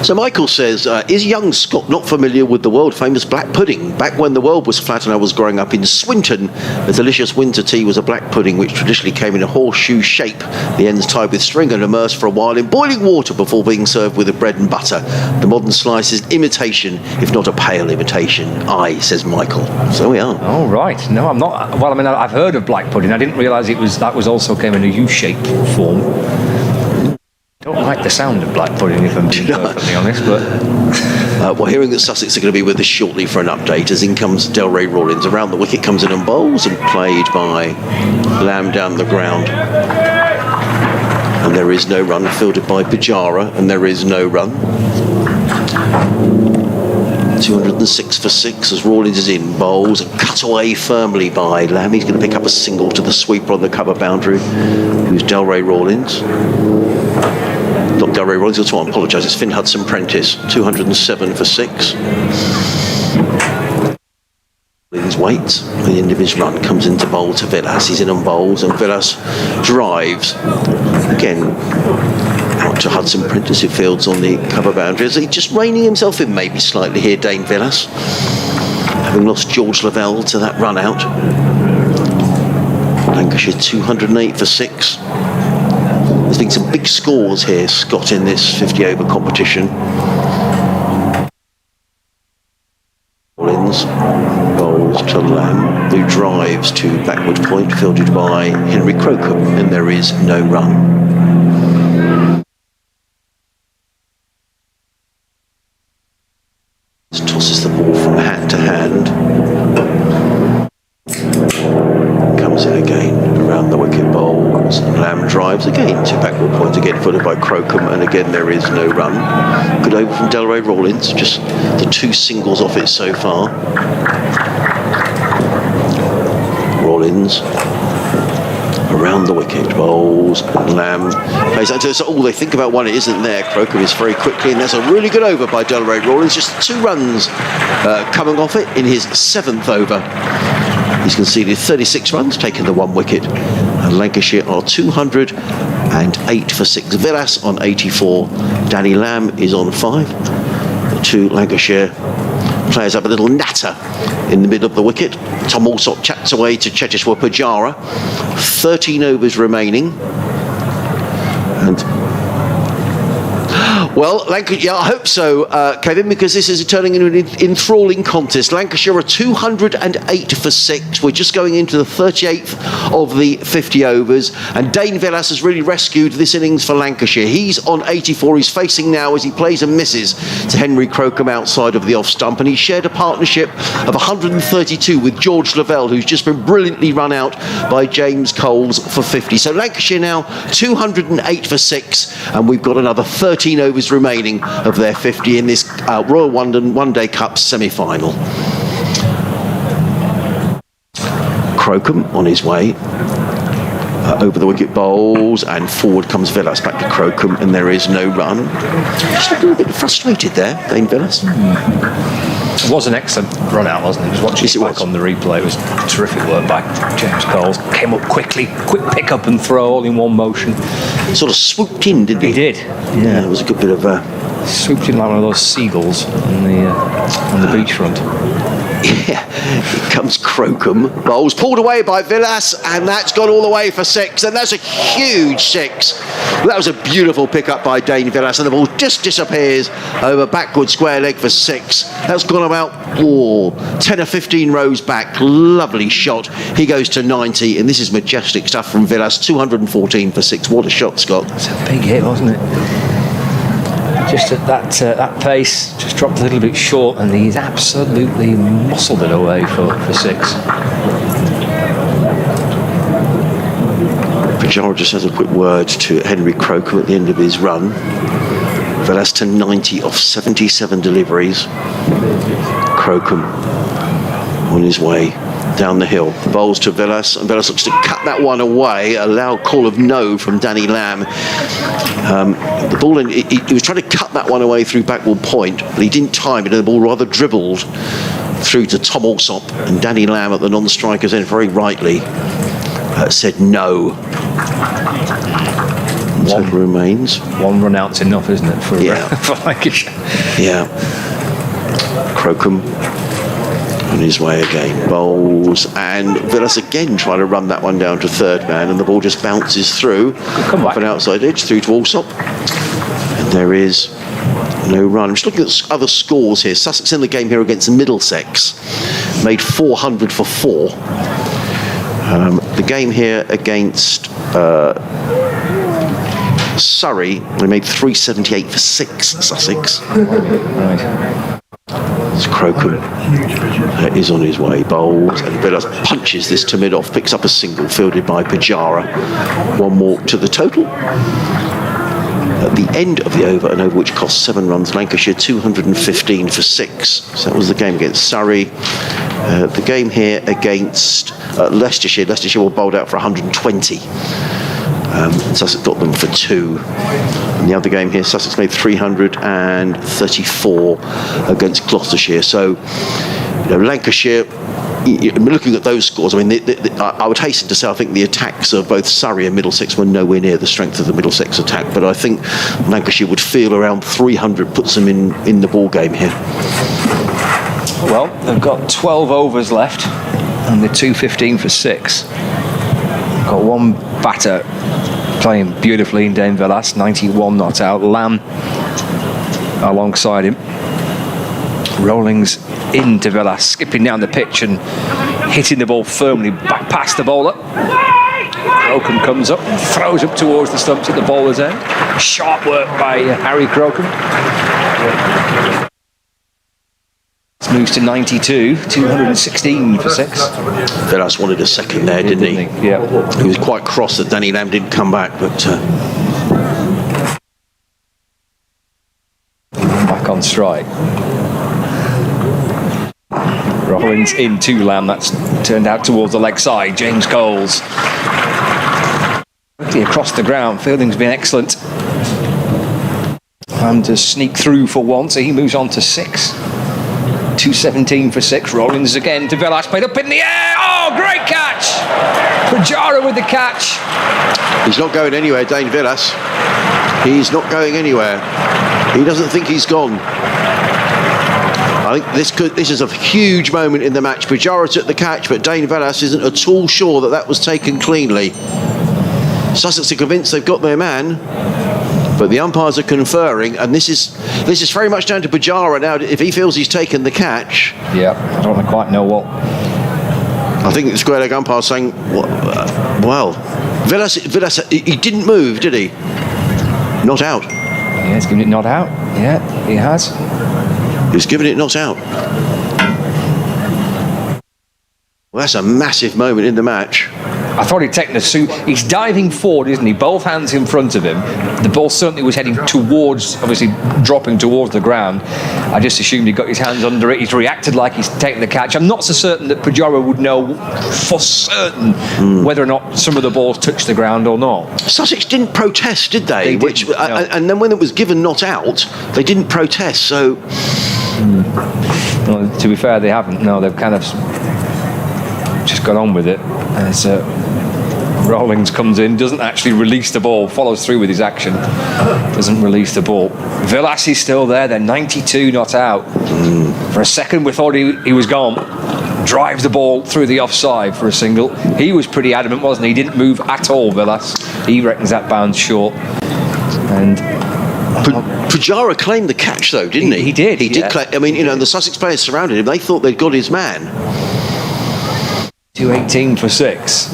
So Michael says, is young Scott not familiar with the world-famous black pudding? Back when the world was flat and I was growing up in Swinton, the delicious winter tea was a black pudding which traditionally came in a horseshoe shape, the ends tied with string and immersed for a while in boiling water before being served with the bread and butter. The modern slice is imitation, if not a pale imitation. Aye, says Michael. So we are. Oh, right. No, I'm not. Well, I mean, I've heard of black pudding. I didn't realise that was also came in a U-shaped form. I don't like the sound of black pudding, if I'm being perfectly honest, but... Well, hearing that Sussex are going to be with us shortly for an update, as in comes Ray Rollins. Around the wicket comes in and bowls, and played by Lamb down the ground. And there is no run, fielded by Pujara, and there is no run. 206 for 6 as Rollins is in, bowls, and cut away firmly by Lamb. He's going to pick up a single to the sweeper on the cover boundary, who's Ray Rollins. Not Ray Rollins, I apologise, it's Finn Hudson-Prentice. 207 for 6. Rollins waits at the end of his run, comes into bowl to Velas. He's in and bowls, and Velas drives again out to Hudson-Prentice, who fields on the cover boundary. Is he just reining himself in maybe slightly here, Dane Velas, having lost George Lavelle to that run out. Lancashire 208 for 6. There's been some big scores here, Scott, in this 50-over competition. Rollins bowls to Lamb, who drives to backward point, fielded by Henry Crocombe, and there is no run. Tosses the ball from hand to hand. Comes in again, around the wicket bowls, and Lamb drives again to backward point, again footed by Crocombe, and again there is no run. Good over from Ray Rollins, just the 2 singles off it so far. Rollins around the wicket, bowls, and Lamb plays that. So all they think about one, it isn't there. Crocombe is very quickly, and that's a really good over by Ray Rollins. Just 2 runs coming off it in his 7th over. He's conceded 36 runs, taken the 1 wicket, and Lancashire are 208 for 6. Velas on 84. Danny Lamb is on 5. The 2 Lancashire players have a little natter in the middle of the wicket. Tom Alsop chats away to Cheteshwar Pujara. 13 overs remaining. And well, Lancashire, I hope so, Kevin, because this is turning into an enthralling contest. Lancashire are 208 for 6. We're just going into the 38th of the 50 overs, and Dane Velas has really rescued this innings for Lancashire. He's on 84. He's facing now, as he plays and misses, to Henry Crocombe outside of the off stump, and he shared a partnership of 132 with George Lavelle, who's just been brilliantly run out by James Coles for 50. So Lancashire now 208 for 6, and we've got another 13 overs remaining of their 50 in this Royal London One Day Cup semi-final. Crocombe on his way. Over the wicket bowls, and forward comes Villas back to Crocombe, and there is no run. Just looking a bit frustrated there, Dane Villas. It was an excellent run out, wasn't it? I was watching it back on the replay. It was terrific work by James Coles. Came up quickly, quick pick up and throw all in one motion. Sort of swooped in, didn't he? He did. Yeah, it was a good bit of swooped in like one of those seagulls on the beachfront. Yeah, here comes Crocombe. Bowls pulled away by Villas, and that's gone all the way for 6, and that's a huge 6. That was a beautiful pick-up by Dane Villas, and the ball just disappears over backward square leg for 6. That's gone about 10 or 15 rows back. Lovely shot. He goes to 90, and this is majestic stuff from Villas. 214 for 6. What a shot, Scott. It's a big hit, wasn't it? Just at that pace, just dropped a little bit short, and he's absolutely muscled it away for 6. Pajara just has a quick word to Henry Crocombe at the end of his run. Villas to 90 off 77 deliveries. Crocombe on his way down the hill. Bowls to Villas, and Villas looks to cut that one away. A loud call of no from Danny Lamb. The ball, he was trying to cut that one away through backward point, but he didn't time it, and the ball rather dribbled through to Tom Alsop, and Danny Lamb at the non-striker's end very rightly said no. One remains. One run out's enough, isn't it, for Lancashire? Yeah. Crocombe on his way again. Bowls, and Villas again trying to run that one down to third man, and the ball just bounces through off an outside edge through to Alsop, and there is no run. I'm just looking at other scores here. Sussex in the game here against Middlesex made 400 for 4. The game here against Surrey, they made 378 for 6. Sussex. Right. Crocombe is on his way. Bowls, and Villas punches this to mid-off, picks up a single fielded by Pajara. One more to the total. At the end of the over, an over which cost 7 runs, Lancashire 215 for 6. So that was the game against Surrey. The game here against Leicestershire were bowled out for 120. Sussex got them for 2. In the other game here, Sussex made 334 against Gloucestershire. So, Lancashire, looking at those scores, I mean, I would hasten to say I think the attacks of both Surrey and Middlesex were nowhere near the strength of the Middlesex attack, but I think Lancashire would feel around 300 puts them in the ball game here. Well, they've got 12 overs left, and they're 215 for 6. Got one batter playing beautifully in Dane Villas, 91 not out. Lamb alongside him. Rollins into Villas, skipping down the pitch and hitting the ball firmly back past the bowler. Crocombe comes up and throws up towards the stumps at the bowler's end. Sharp work by Harry Crocombe. Moves to 92, 216 for 6. Villas wanted a second there, didn't he? Yeah. He was quite cross that Danny Lamb didn't come back, but back on strike. Rollins into Lamb. That's turned out towards the leg side. James Coles quickly across the ground. Fielding's been excellent. Lamb to sneak through for 1, so he moves on to 6. 217 for 6. Rollins again to Villas, played up in the air. Oh, great catch! Pajara with the catch. he's not going anywhere, Dane Villas. He's not going anywhere. He doesn't think he's gone. I think this is a huge moment in the match. Pajara took the catch, but Dane Villas isn't at all sure that was taken cleanly. Sussex are convinced they've got their man, but the umpires are conferring, and this is very much down to Pajara now. If he feels he's taken the catch, yeah, I don't quite know what. I think the square leg umpire is saying, well, Villas, he didn't move, did he? Not out. Yeah, he's given it not out. Yeah, he has. He's given it not out. Well, that's a massive moment in the match. I thought he'd taken a suit. He's diving forward, isn't he? Both hands in front of him. The ball certainly was heading towards, obviously dropping towards the ground. I just assumed he got his hands under it. He's reacted like he's taken the catch. I'm not so certain that Pujara would know for certain whether or not some of the balls touched the ground or not. Sussex didn't protest, did they? They didn't, no. And then when it was given not out, they didn't protest. So, well, to be fair, they haven't. No, they've kind of just got on with it. As Rollins comes in, doesn't actually release the ball, follows through with his action, doesn't release the ball. Villas is still there. They're 92 not out. For a second, we thought he was gone. Drives the ball through the offside for a single. He was pretty adamant, wasn't he? He didn't move at all, Villas. He reckons that bounds short. And Pujara claimed the catch, though, didn't he? He did. He did claim. I mean, you know, the Sussex players surrounded him. They thought they'd got his man. 218 for 6.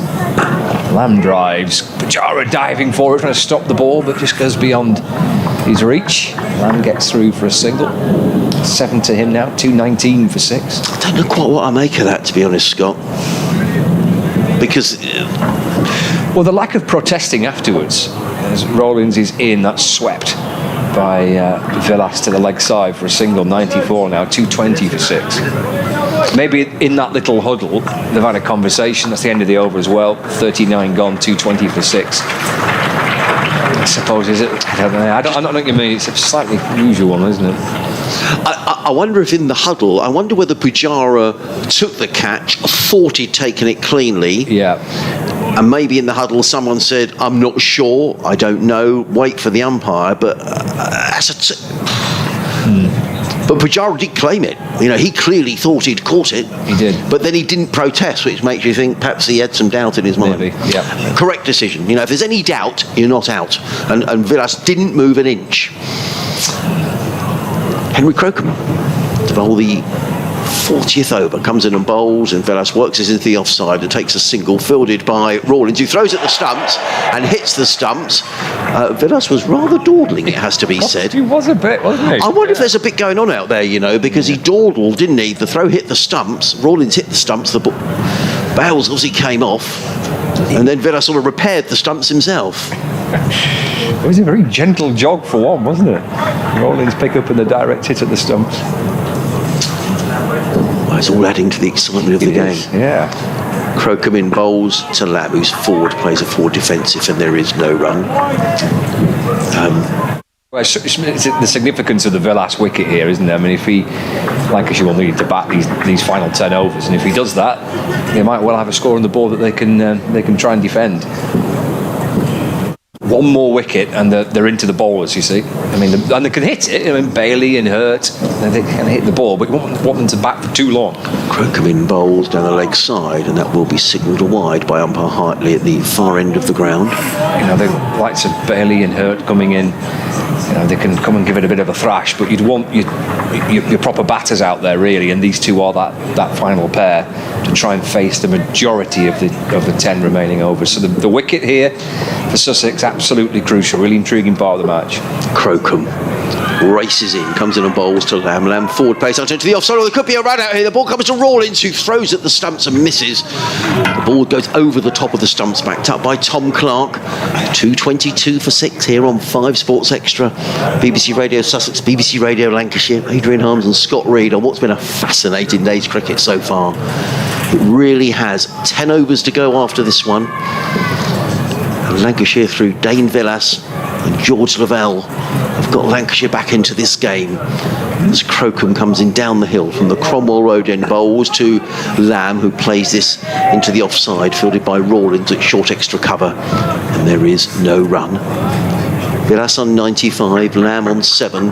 Lamb drives. Pujara diving for it, trying to stop the ball, but just goes beyond his reach. Lamb gets through for a single. 7 to him now. 219 for 6. I don't know quite what I make of that, to be honest, Scott. Because well, the lack of protesting afterwards, as Rollins is in, that's swept by Villas to the leg side for a single. 94 now. 220 for 6. Maybe in that little huddle, they've had a conversation. That's the end of the over as well. 39 gone, 220 for 6. I suppose, is it? I don't know. I don't know what you mean. It's a slightly unusual one, isn't it? I wonder if in the huddle, I wonder whether Pujara took the catch, thought he'd taken it cleanly. Yeah. And maybe in the huddle someone said, I'm not sure, I don't know, wait for the umpire. But But Pujara did claim it. You know, he clearly thought he'd caught it. He did. But then he didn't protest, which makes you think perhaps he had some doubt in his mind. Maybe, yeah. Correct decision. You know, if there's any doubt, you're not out. And Villas didn't move an inch. Henry Crocombe to bowl the 40th over, comes in and bowls, and Villas works us into the offside and takes a single, fielded by Rollins, who throws at the stumps and hits the stumps. Villas was rather dawdling, it has to be said. He was a bit, wasn't he? I wonder if there's a bit going on out there, you know, because he dawdled, didn't he? The throw hit the stumps, Rollins hit the stumps, the bails obviously came off, and then Villas sort of repaired the stumps himself. It was a very gentle jog for one, wasn't it? Rollins pick up and the direct hit at the stumps. Well, it's all adding to the excitement of the game. Yeah. Crocombe in bowls to Lamb, who's forward, plays a forward defensive, and there is no run. Well, it's the significance of the Villas wicket here, isn't there? I mean, if Lancashire will need to bat these final 10 overs, and if he does that, they might well have a score on the board that they can try and defend. One more wicket and they're into the bowlers, you see. I mean, and they can hit it. I mean, Bailey and Hurt, they can hit the ball, but you want them to bat for too long. Crocombe in bowls down the leg side, and that will be signalled wide by umpire Hartley at the far end of the ground. You know, the likes of Bailey and Hurt coming in, you know, they can come and give it a bit of a thrash, but you'd want your proper batters out there, really, and these two are that final pair to try and face the majority of the 10 remaining overs. So the wicket here for Sussex, absolutely crucial, really intriguing part of the match. Crocombe races in, comes in and bowls to Lamb. Lamb forward pace out into the offside. Oh, there could be a run out here. The ball comes to Rollins, who throws at the stumps and misses. The ball goes over the top of the stumps, backed up by Tom Clark. 222 for 6 here on 5 Sports Extra. BBC Radio Sussex, BBC Radio Lancashire, Adrian Harms and Scott Reed on what's been a fascinating day's cricket so far. It really has. 10 overs to go after this one. And Lancashire through Dane Villas and George Lavelle have got Lancashire back into this game as Crocombe comes in down the hill from the Cromwell Road end bowls to Lamb, who plays this into the offside, fielded by Rawlins at short extra cover, and there is no run. Villas on 95, Lamb on 7.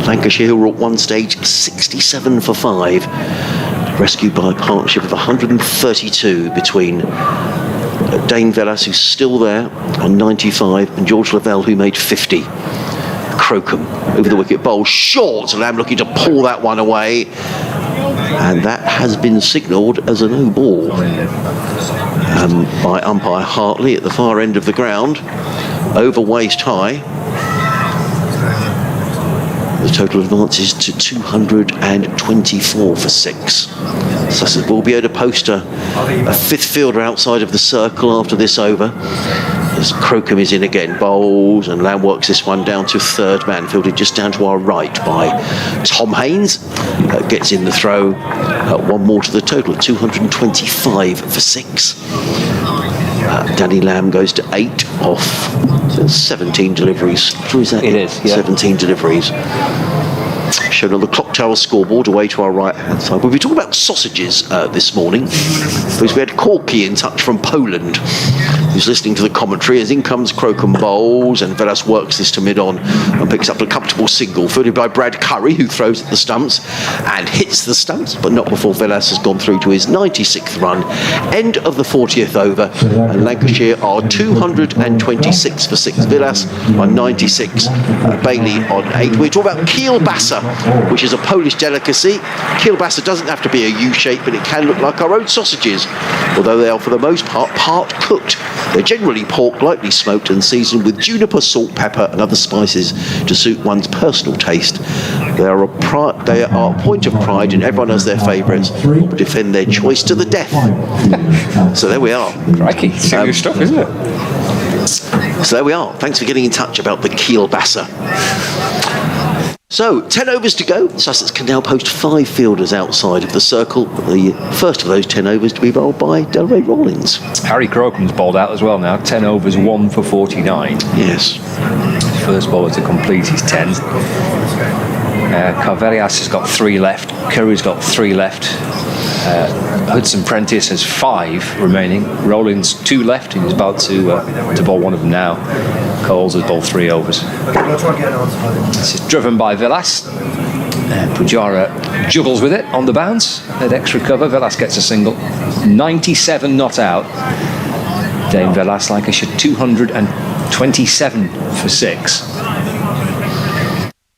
Lancashire, who were at one stage 67 for 5, rescued by a partnership of 132 between Dane Villas, who's still there on 95, and George Lavelle, who made 50. Crocombe over the wicket, bowl short. Lamb looking to pull that one away, and that has been signalled as a no ball by umpire Hartley at the far end of the ground, over waist high. The total advances to 224 for 6. Sussex will be able to post a fifth fielder outside of the circle after this over. As Crocombe is in again, bowls, and Lamb works this one down to third man, fielded just down to our right by Tom Haynes. Gets in the throw. One more to the total, 225 for 6. Danny Lamb goes to 8 off 17 deliveries. Is that it is, yeah. 17 deliveries. Shown on the clock tower scoreboard away to our right hand side. We'll be talking about sausages this morning, because we had Corky in touch from Poland, who's listening to the commentary as in comes Crocombe bowls, and Velas works this to mid-on and picks up a comfortable single, fielded by Brad Curry, who throws at the stumps and hits the stumps, but not before Velas has gone through to his 96th run. End of the 40th over, and Lancashire are 226 for 6. Velas on 96, Bailey on 8. We're talking about kielbasa, which is a Polish delicacy. Kielbasa doesn't have to be a U-shape, but it can look like our own sausages, although they are for the most part cooked. They're generally pork, lightly smoked and seasoned with juniper, salt, pepper and other spices to suit one's personal taste. They are a point of pride, and everyone has their favourites, who defend their choice to the death. So there we are. Crikey, serious stuff, isn't it? So there we are. Thanks for getting in touch about the kielbasa. So, 10 overs to go. Sussex can now post 5 fielders outside of the circle. The first of those 10 overs to be bowled by Ray Rollins. Harry Crocombe's bowled out as well now. 10 overs, 1 for 49. Yes. First bowler to complete his 10. Carverias has got 3 left. Curry's got 3 left. Hudson Prentice has 5 remaining. Rollins 2 left. He's about to bowl one of them now. Coles has bowled 3 overs. This is driven by Velas. Pujara juggles with it on the bounce. At extra cover, Velas gets a single. 97 not out. Dane Velas, Lancashire 227 for 6.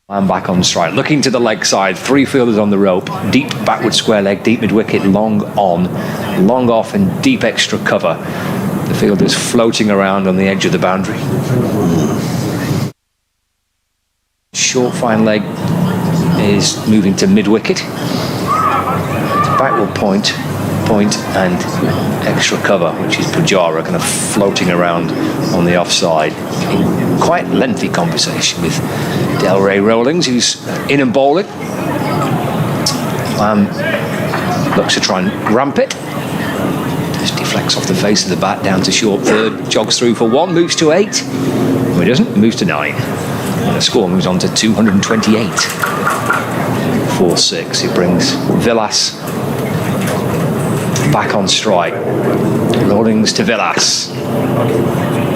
I'm back on strike. Looking to the leg side, 3 fielders on the rope. Deep backward square leg, deep mid wicket, long on, long off, and deep extra cover. The fielders floating around on the edge of the boundary. Short fine leg is moving to mid wicket. Backward point, and extra cover, which is Pujara, kind of floating around on the offside in quite lengthy conversation with Ray Rollins, who's in and bowling. Looks to try and ramp it. Just deflects off the face of the bat down to short third, jogs through for 1, moves to 8. No, he doesn't, moves to 9. And the score moves on to 228 for 6. It brings Velas back on strike. Rollins to Velas.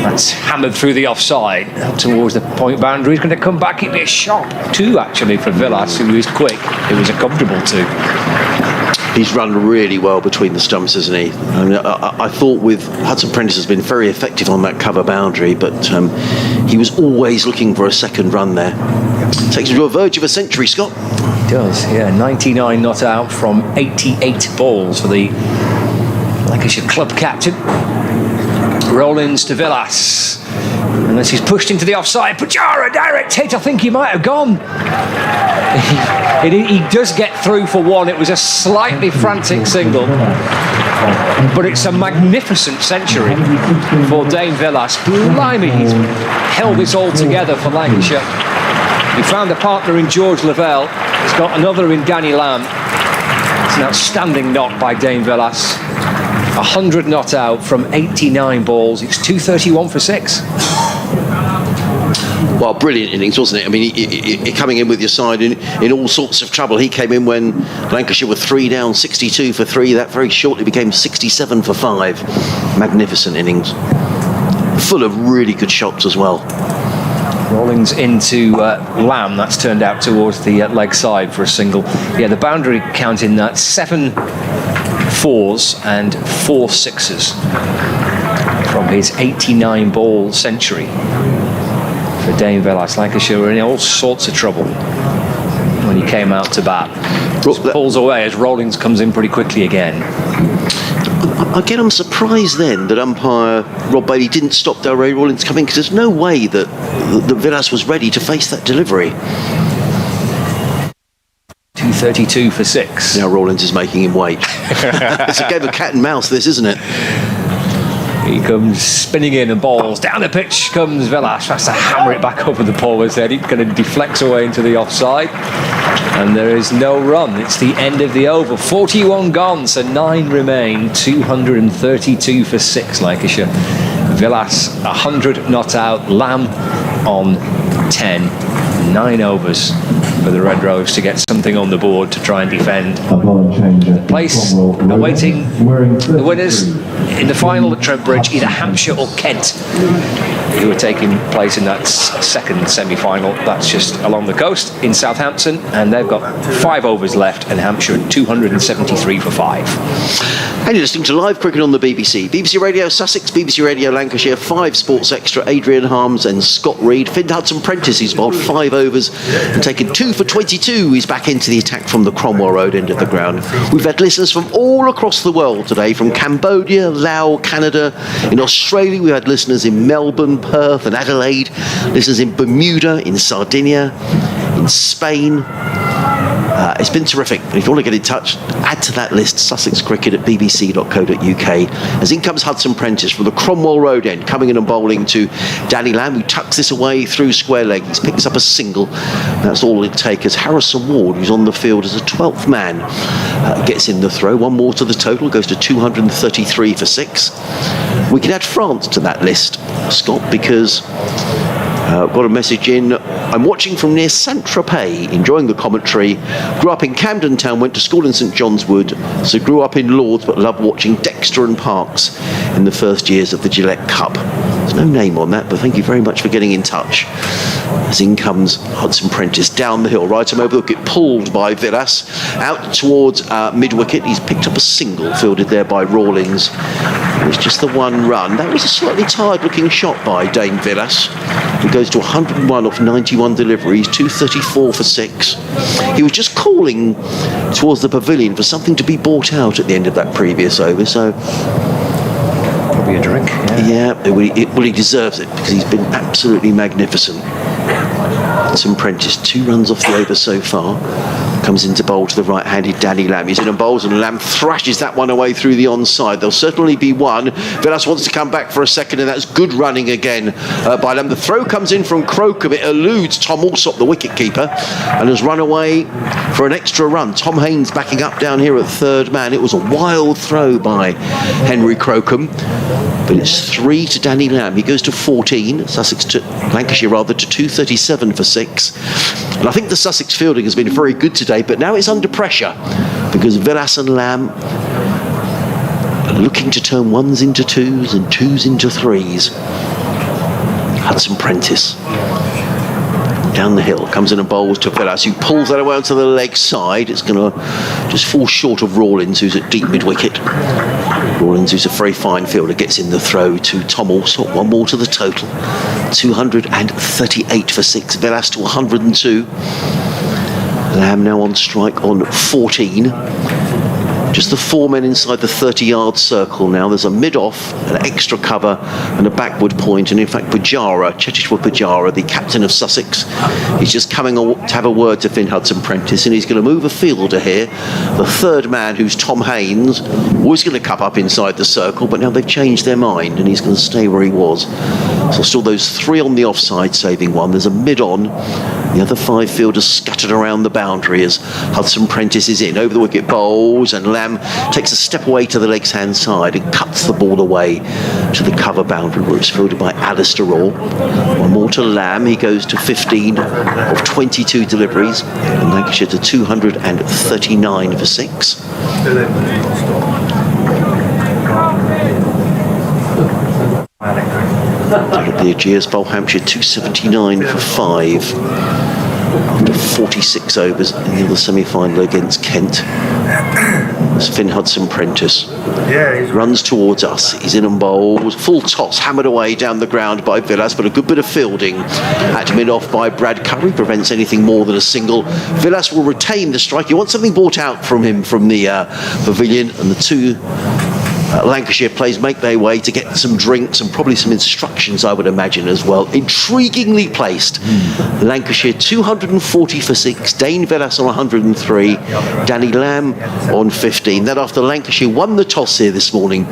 That's hammered through the offside up towards the point boundary. He's going to come back. It'd be a sharp 2 actually for Velas, who is quick. It was a comfortable 2. He's run really well between the stumps, hasn't he? I mean, I thought with Hudson Prentice has been very effective on that cover boundary, but he was always looking for a second run there. Takes him to a verge of a century, Scott. He does, yeah. 99 not out from 88 balls for the Lancashire club captain. Rollins to Velas. Unless he's pushed into the offside. Pujara, direct hit. I think he might have gone. He does get through for 1. It was a slightly frantic single, but it's a magnificent century for Dane Velas. Blimey, he's held this all together for Lancashire. He found a partner in George Lavelle. He's got another in Danny Lamb. It's an outstanding knock by Dane Velas. 100 not out from 89 balls. It's 231 for 6. Well, brilliant innings, wasn't it? I mean, he coming in with your side in all sorts of trouble. He came in when Lancashire were 3 down, 62 for 3. That very shortly became 67 for 5. Magnificent innings. Full of really good shots as well. Rollins into Lamb. That's turned out towards the leg side for a single. Yeah, the boundary count in that 7 4s and 4 6s from his 89 ball century for Dane Velas. Lancashire were in all sorts of trouble when he came out to bat. Pulls away as Rollins comes in pretty quickly again. Again, I'm surprised then that umpire Rob Bailey didn't stop Ray Rollins coming, because there's no way that Velas was ready to face that delivery. 32 for 6. Now Rollins is making him wait. It's a game of cat and mouse, this, isn't it? He comes spinning in and balls. Down the pitch comes Vilas. Tries to hammer it back over the Paul's head. It kind of deflects away into the offside. And there is no run. It's the end of the over. 41 gone, so 9 remain. 232 for 6, Lancashire. Vilas, 100 not out. Lamb on 10. 9 overs for the Red Rose to get something on the board to try and defend. Place awaiting the winners in the final at Trent Bridge, either Hampshire or Kent, who are taking place in that second semi-final. That's just along the coast in Southampton, and they've got 5 overs left, and Hampshire 273 for 5. And you're listening to live cricket on the BBC. BBC Radio Sussex, BBC Radio Lancashire, 5 Sports Extra, Adrian Harms and Scott Reed. Finn Hudson-Prentice, he's bowled 5 overs and taken 2 for 22. He's back into the attack from the Cromwell Road end of the ground. We've had listeners from all across the world today, from Cambodia, Laos, Canada. In Australia, we had listeners in Melbourne, Perth and Adelaide. Listeners in Bermuda, in Sardinia, in Spain. It's been terrific. If you want to get in touch, add to that list sussexcricket at bbc.co.uk. As in comes Hudson-Prentice from the Cromwell Road end, coming in and bowling to Danny Lamb, who tucks this away through square leg. He picks up a single. That's all it takes as Harrison Ward, who's on the field as a 12th man, gets in the throw. 1 more to the total, goes to 233 for 6. We can add France to that list, Scott, because got a message in. I'm watching from near Saint-Tropez, enjoying the commentary. Grew up in Camden Town, went to school in St John's Wood, so grew up in Lords, but loved watching Dexter and Parks in the first years of the Gillette Cup. There's no name on that, but thank you very much for getting in touch. As in comes Hudson-Prentice down the hill, right him over the wicket, pulled by Vilas, out towards mid-wicket. He's picked up a single, fielded there by Rollins. It was just the 1 run. That was a slightly tired-looking shot by Dane Vilas. He goes to 101 off 91 deliveries, 234 for 6. He was just calling towards the pavilion for something to be bought out at the end of that previous over, so Probably a drink. Yeah, well, he deserves it because he's been absolutely magnificent. Hudson-Prentice, 2 runs off the over so far. Comes into bowl to the right-handed Danny Lamb. He's in and bowls, and Lamb thrashes that one away through the onside. There'll certainly be 1. Vilas wants to come back for a second, and that's good running again by Lamb. The throw comes in from Crocombe. It eludes Tom Alsop, the wicket-keeper, and has run away for an extra run. Tom Haynes backing up down here at 3rd man. It was a wild throw by Henry Crocombe, but it's 3 to Danny Lamb. He goes to 14. Lancashire to 237 for 6. And I think the Sussex fielding has been very good today, but now it's under pressure because Vilas and Lamb are looking to turn 1s into 2s and 2s into 3s. Hudson-Prentice down the hill, comes in and bowls to Vilas, who pulls that away onto the leg side. It's going to just fall short of Rollins, who's at deep mid-wicket. Rollins, who's a very fine fielder, gets in the throw to Tom Alsop. 1 more to the total, 238 for 6. Vilas to 102. Lamb now on strike on 14. Just the 4 men inside the 30-yard circle now. There's a mid-off, an extra cover and a backward point. And in fact, Chetishwar Pujara, the captain of Sussex, is just coming to have a word to Finn Hudson-Prentice, and he's going to move a fielder here. The 3rd man, who's Tom Haynes, was going to come up inside the circle, but now they've changed their mind and he's going to stay where he was. So still those 3 on the offside, saving 1. There's a mid-on. The other 5 fielders scattered around the boundary as Hudson-Prentice is in. Over the wicket, bowls, and Lamb takes a step away to the legs-hand side and cuts the ball away to the cover boundary where it's fielded by Alistair Orr. 1 more to Lamb. He goes to 15 of 22 deliveries. And Lancashire to 239 for 6. That'll be a Gears Bowl, Hampshire 279 for 5 after 46 overs in the other semi-final against Kent. It's Finn Hudson-Prentice runs towards us. He's in and bowls, full toss, hammered away down the ground by Vilas, but a good bit of fielding at mid-off by Brad Curry prevents anything more than a single. Vilas will retain the strike. He wants something brought out from him from the pavilion, and the 2 Lancashire players make their way to get some drinks and probably some instructions, I would imagine, as well. Intriguingly placed. Lancashire 240 for 6, Dane Villas on 103, Danny Lamb on 15. Then after Lancashire won the toss here this morning,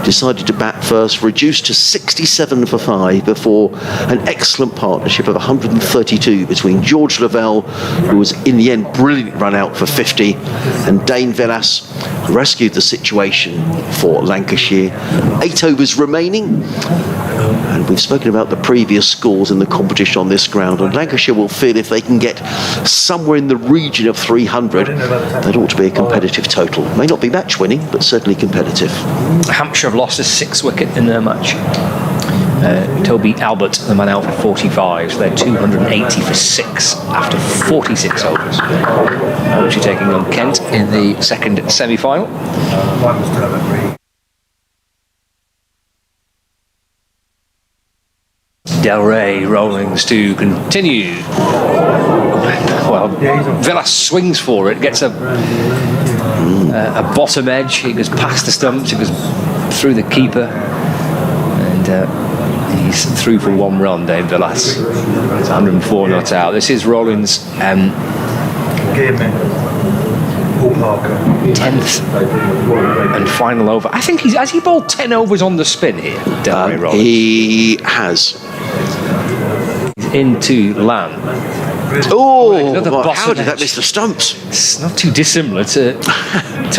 decided to bat first, reduced to 67 for 5 before an excellent partnership of 132 between George Lavelle, who was in the end brilliant run out for 50, and Dane Villas rescued the situation for Lancashire. 8 overs remaining, and we've spoken about the previous scores in the competition on this ground, and Lancashire will feel if they can get somewhere in the region of 300, that ought to be a competitive total. May not be match winning, but certainly competitive. Hampshire have lost a 6 wicket in their match. Toby Albert, the man out for 45, so they're 280 for 6 after 46 overs. Hampshire taking on Kent in the second semi-final. Ray Rollins to continue. Well, Villas swings for it, gets a bottom edge. He goes past the stumps, he goes through the keeper, and he's through for 1 run. Dave Villas, it's 104 not out. This is Rollins' 10th and final over. I think has he bowled 10 overs on the spin here, Ray Rollins? He has. Into Lamb. Oh, Another well, bottom how did that edge. miss the stumps? It's not too dissimilar to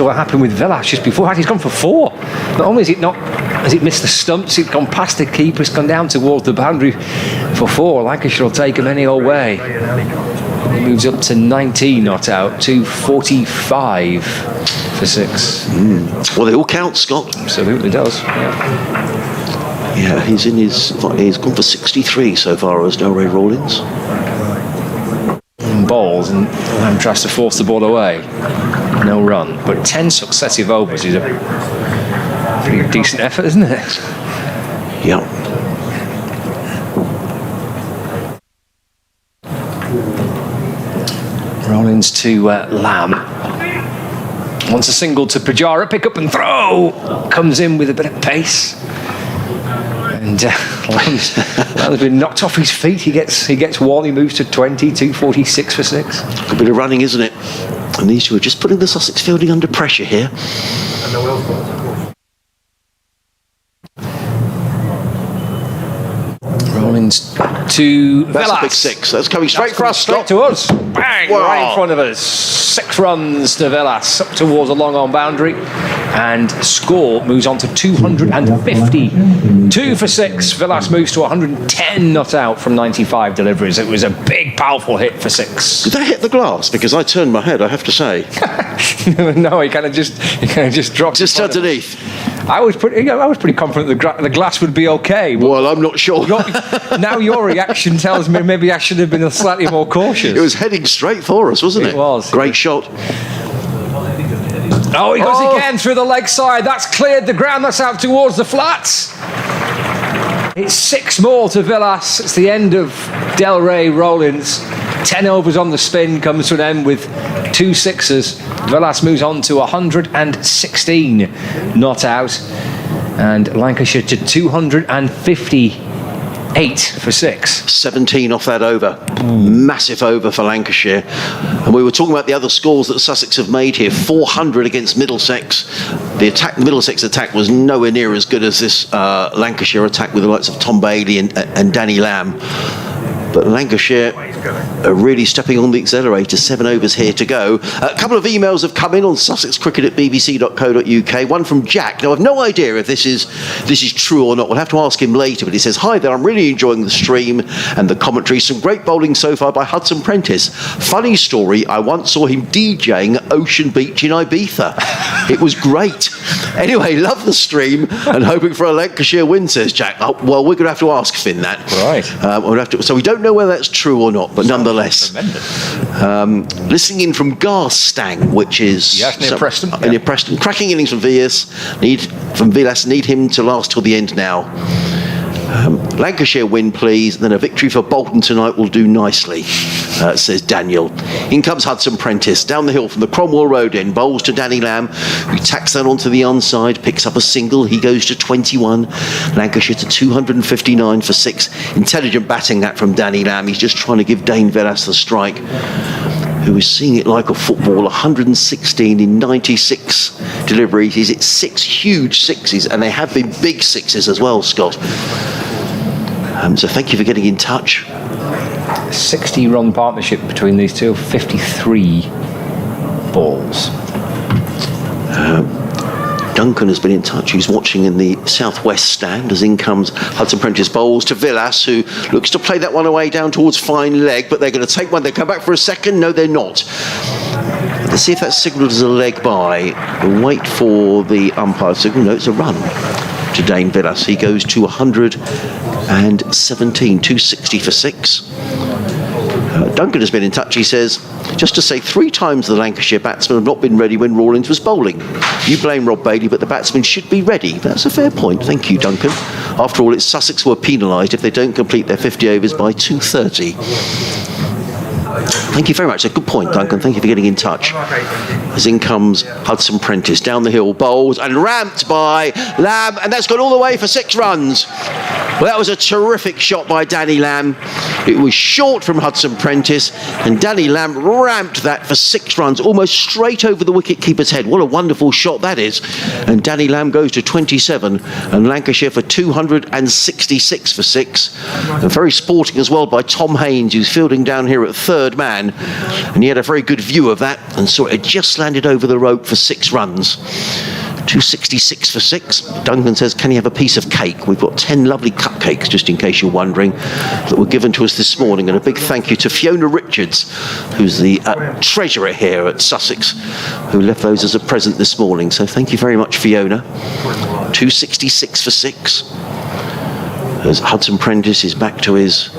what happened with Villas just before. He's gone for 4. Not only has it missed the stumps, it's gone past the keeper, it's gone down towards the boundary for 4. Lancashire will take him any old way. He moves up to 19 not out, 245 for 6. Well, they all count, Scott. Absolutely does. Yeah, he's gone for 63 so far as Ray Rollins. Bowls and Lamb tries to force the ball away. No run, but 10 successive overs is a pretty decent effort, isn't it? Yeah. Rollins to Lamb. Wants a single to Pujara, pick up and throw. Comes in with a bit of pace. And Lamb's been knocked off his feet. He gets one. He moves to 20, 246 for 6. A bit of running, isn't it? And these two are just putting the Sussex fielding under pressure here. Rollins to That's Villas. a big 6. That's coming straight for us, Straight Scott. to us. Bang! Wow. Right in front of us. 6 runs to Villas up towards a long on boundary, and score moves on to 250. 2 for 6. Villas moves to 110 not out from 95 deliveries. It was a big, powerful hit for 6. Did that hit the glass? Because I turned my head, I have to say. No, he kind of just dropped. Just underneath. I was pretty confident the glass would be okay. But Well, I'm not sure. now your reaction tells me maybe I should have been slightly more cautious. It was heading straight for us, wasn't it? It was. Great shot. Oh, he goes again through the leg side. That's cleared the ground. That's out towards the flats. It's 6 more to Villas. It's the end of Ray Rollins. 10 overs on the spin comes to an end with 2 sixes. Villas moves on to 116 not out. And Lancashire to 258 for 6. 17 off that over. Massive over for Lancashire. And we were talking about the other scores that Sussex have made here. 400 against Middlesex. The Middlesex attack was nowhere near as good as this Lancashire attack with the likes of Tom Bailey and Danny Lamb. But Lancashire are really stepping on the accelerator. 7 overs here to go. A couple of emails have come in on sussexcricket@bbc.co.uk. One from Jack. Now, I've no idea if this is true or not. We'll have to ask him later. But he says, "Hi there, I'm really enjoying the stream and the commentary. Some great bowling so far by Hudson Prentice. Funny story, I once saw him DJing at Ocean Beach in Ibiza. It was great. Anyway, love the stream and hoping for a Lancashire win," says Jack. Oh, well, we're going to have to ask Finn that. Right. So we don't know whether that's true or not, but nonetheless. Listening in from Garstang, which is near Preston. Near Preston. Cracking innings from Villas. Need him to last till the end now. Lancashire win, please. Then a victory for Bolton tonight will do nicely, says Daniel. In comes Hudson Prentice down the hill from the Cromwell Road end. Bowls to Danny Lamb, who tacks that onto the onside, picks up a single. He goes to 21. Lancashire to 259 for 6. Intelligent batting that from Danny Lamb. He's just trying to give Dane Villas the strike, who is seeing it like a football. 116 in 96 deliveries. He's hit 6 huge sixes, and they have been big sixes as well, Scott. So thank you for getting in touch. 60-run partnership between these two, 53 balls. Duncan has been in touch. He's watching in the southwest stand as in comes Hudson Prentice. Bowls to Villas, who looks to play that one away down towards fine leg, but they're going to take one. They come back for a second. No, they're not. Let's see if that's signalled as a leg by. We'll wait for the umpire signal. No, it's a run to Dane Villas. He goes to 117, 260 for 6. Duncan has been in touch. He says, just to say 3 times the Lancashire batsmen have not been ready when Rollins was bowling. You blame Rob Bailey, but the batsmen should be ready. That's a fair point. Thank you, Duncan. After all, it's Sussex who are penalised if they don't complete their 50 overs by 2:30. Thank you very much. A good point, Duncan. Thank you for getting in touch. As in comes Hudson Prentice down the hill, bowls and ramped by Lamb, and that's gone all the way for 6 runs. Well, that was a terrific shot by Danny Lamb. It was short from Hudson Prentice, and Danny Lamb ramped that for 6 runs, almost straight over the wicket-keeper's head. What a wonderful shot that is. And Danny Lamb goes to 27, and Lancashire for 266 for 6. And very sporting as well by Tom Haynes, who's fielding down here at third man. And he had a very good view of that and saw it just landed over the rope for 6 runs. 266 for 6. Duncan says, can you have a piece of cake? We've got 10 lovely cupcakes, just in case you're wondering, that were given to us this morning. And a big thank you to Fiona Richards, who's the treasurer here at Sussex, who left those as a present this morning. So thank you very much, Fiona. 266 for 6. As Hudson Prentice is back to his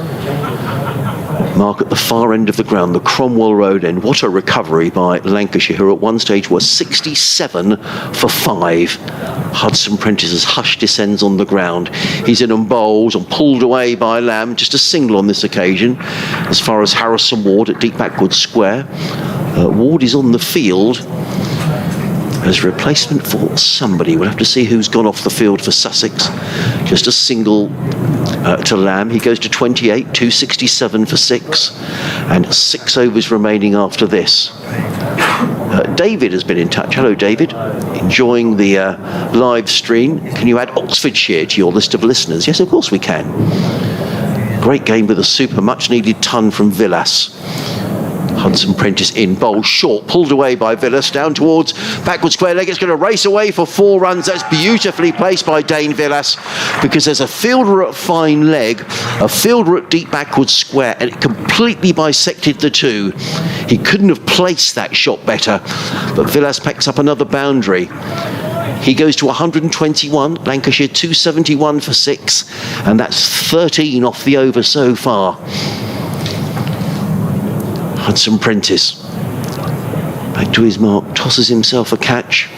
mark at the far end of the ground, the Cromwell Road end. What a recovery by Lancashire, who at one stage were 67 for 5. Hudson Prentice's hush descends on the ground. He's in and bowls and pulled away by Lamb. Just a single on this occasion. As far as Harrison Ward at deep backward square. Ward is on the field as replacement for somebody. We'll have to see who's gone off the field for Sussex. Just a single to Lamb. He goes to 28, 267 for 6, and 6 overs remaining after this. David has been in touch. Hello, David. Enjoying the live stream. Can you add Oxfordshire to your list of listeners? Yes, of course we can. Great game with a super much needed ton from Villas. Hudson Prentice in, bowl short, pulled away by Villas, down towards backward square leg. It's going to race away for 4 runs. That's beautifully placed by Dane Villas, because there's a fielder at fine leg, a fielder at deep backward square, and it completely bisected the two. He couldn't have placed that shot better, but Villas picks up another boundary. He goes to 121, Lancashire 271 for 6, and that's 13 off the over so far. Hudson Prentice, back to his mark, tosses himself a catch,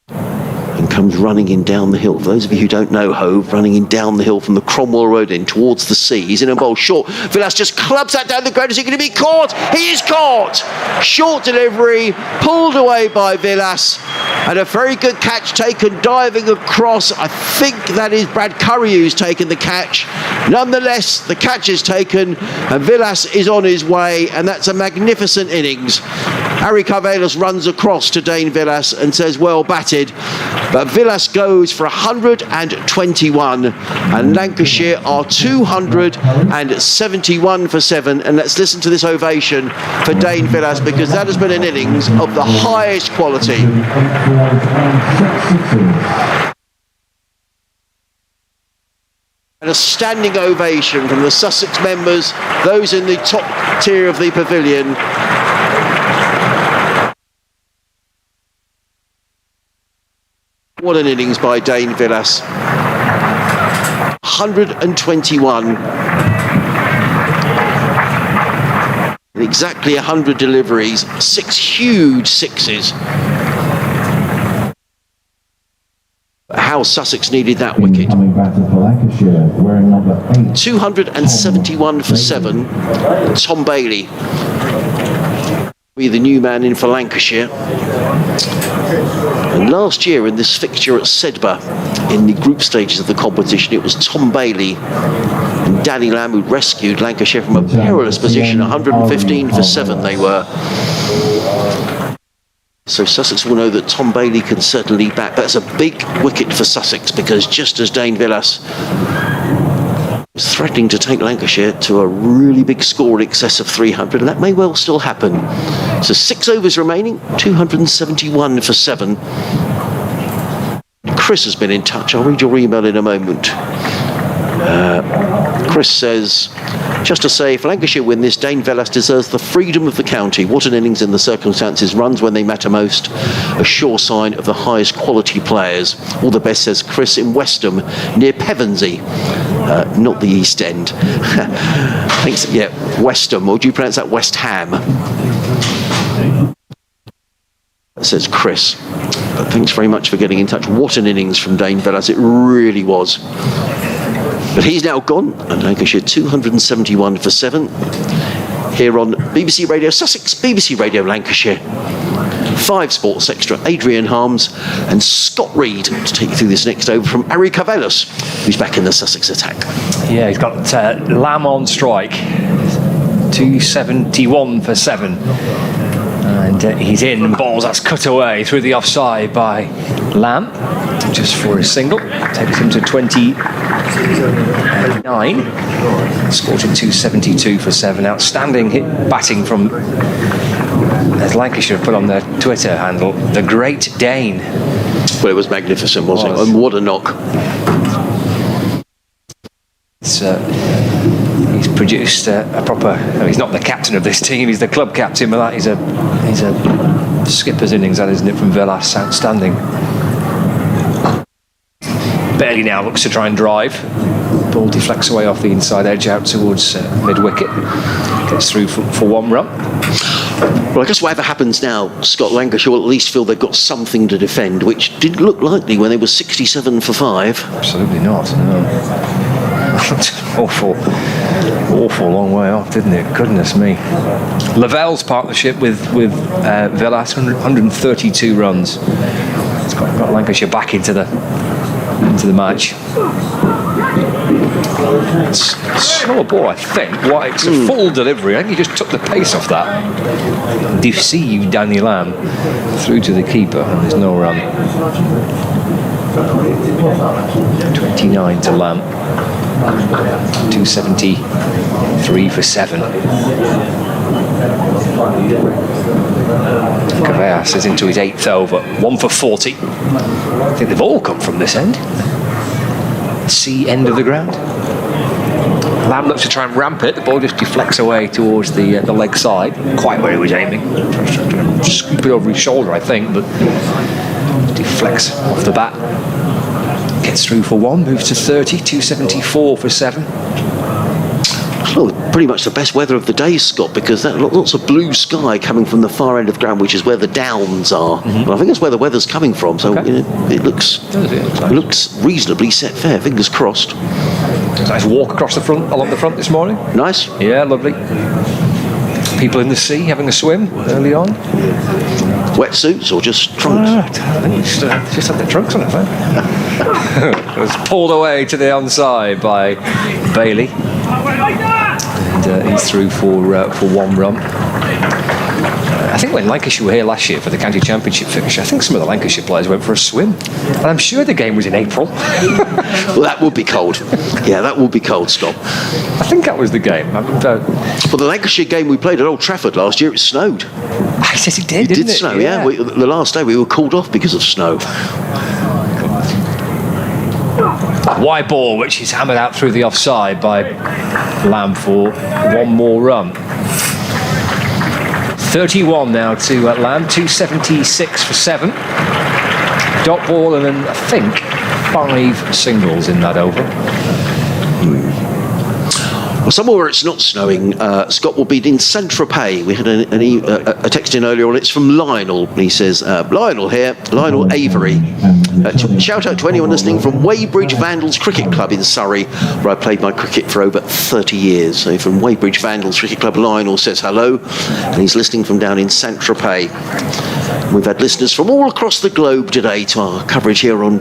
and comes running in down the hill. For those of you who don't know Hove, running in down the hill from the Cromwell Road in towards the sea. He's in a bowl short. Villas just clubs that down the ground. Is he going to be caught? He is caught! Short delivery, pulled away by Villas, and a very good catch taken, diving across. I think that is Brad Curry who's taken the catch. Nonetheless, the catch is taken, and Villas is on his way, and that's a magnificent innings. Harry Carvelos runs across to Dane Villas and says, well batted. But Villas goes for 121, and Lancashire are 271 for 7. And let's listen to this ovation for Dane Villas, because that has been an innings of the highest quality. And a standing ovation from the Sussex members, those in the top tier of the pavilion. What an innings by Dane Villas. 121. Exactly 100 deliveries, 6 huge sixes. How Sussex needed that wicket. Coming back to Lancashire, wearing number 8. 271 for 7. Tom Bailey be the new man in for Lancashire. And last year in this fixture at Sedbergh, in the group stages of the competition, it was Tom Bailey and Danny Lamb who rescued Lancashire from a perilous position. 115 for 7 they were. So Sussex will know that Tom Bailey can certainly back. That's a big wicket for Sussex, because just as Dane Villas was threatening to take Lancashire to a really big score in excess of 300, and that may well still happen. So 6 overs remaining, 271 for 7. Chris has been in touch. I'll read your email in a moment. Chris says, just to say, if Lancashire win this, Dane Villas deserves the freedom of the county. What an innings in the circumstances. Runs when they matter most. A sure sign of the highest quality players. All the best, says Chris, in Westham, near Pevensey. Not the East End. Thanks. Yeah, Westham. Or do you pronounce that West Ham? Says Chris. But thanks very much for getting in touch. What an innings from Dane Villas. It really was. But he's now gone, and Lancashire 271 for 7 here on BBC Radio Sussex, BBC Radio Lancashire. 5 Sports Extra, Adrian Harms and Scott Reed to take you through this next over from Ari Cavellas, who's back in the Sussex attack. Yeah, he's got Lamb on strike, 271 for 7. And he's in, and balls that's cut away through the offside by Lamb, just for a single. Takes him to 29. Scored in 272 for 7. Outstanding hit batting from, as Lancashire put on their Twitter handle, the Great Dane. Well, it was magnificent, wasn't it? And what a knock. He's produced a proper. He's not the captain of this team. He's the club captain, but that is a skipper's innings, that isn't it, from Villas? Outstanding. Bailey now looks to try and drive. Ball deflects away off the inside edge out towards mid-wicket. Gets through for 1 run. Well, I guess whatever happens now, Scott, Lancashire will at least feel they've got something to defend, which didn't look likely when they were 67 for 5. Absolutely not, no. Awful long way off, didn't it? Goodness me. Lavell's partnership with Villas, 132 runs. It's got Lancashire back into the match. It's slow ball, I think. It's a full delivery. I think he just took the pace off that. Deceived Danny Lamb through to the keeper, and there's no run. 29 to Lamb. 273 for 7. Cavellas is into his 8th over. 1 for 40. I think they've all come from this end. C end of the ground. Lamb looks to try and ramp it. The ball just deflects away towards the leg side. Quite where he was aiming. Trying to scoop it over his shoulder, I think, but deflects off the bat. Gets through for 1, moves to 30, 274 for 7. Well, pretty much the best weather of the day, Scott, because that lots of blue sky coming from the far end of the ground, which is where the downs are. Mm-hmm. Well, I think that's where the weather's coming from, so it looks reasonably set fair. Fingers crossed. Nice walk across along the front this morning. Nice. Yeah, lovely. People in the sea having a swim early on. Wetsuits or just trunks? I think just had their trunks on, I think. It was pulled away to the onside by Bailey. And he's through for 1 run. I think when Lancashire were here last year for the county championship fixture, I think some of the Lancashire players went for a swim. And I'm sure the game was in April. Well, that would be cold. Yeah, that would be cold, Scott. I think that was the game. Well, the Lancashire game we played at Old Trafford last year, it snowed. I said it did, didn't it? It did snow, yeah. The last day we were called off because of snow. Wide ball, which is hammered out through the offside by Lamb for 1 more run. 31 now to Lamb, 276 for 7. Dot ball and then I think 5 singles in that over. Well, somewhere where it's not snowing, Scott will be in Saint-Tropez. We had a text in earlier on. It's from Lionel. He says, Lionel here, Lionel Avery. Shout out to anyone listening from Weybridge Vandals Cricket Club in Surrey, where I played my cricket for over 30 years. So from Weybridge Vandals Cricket Club, Lionel says hello, and he's listening from down in Saint-Tropez. We've had listeners from all across the globe today to our coverage here on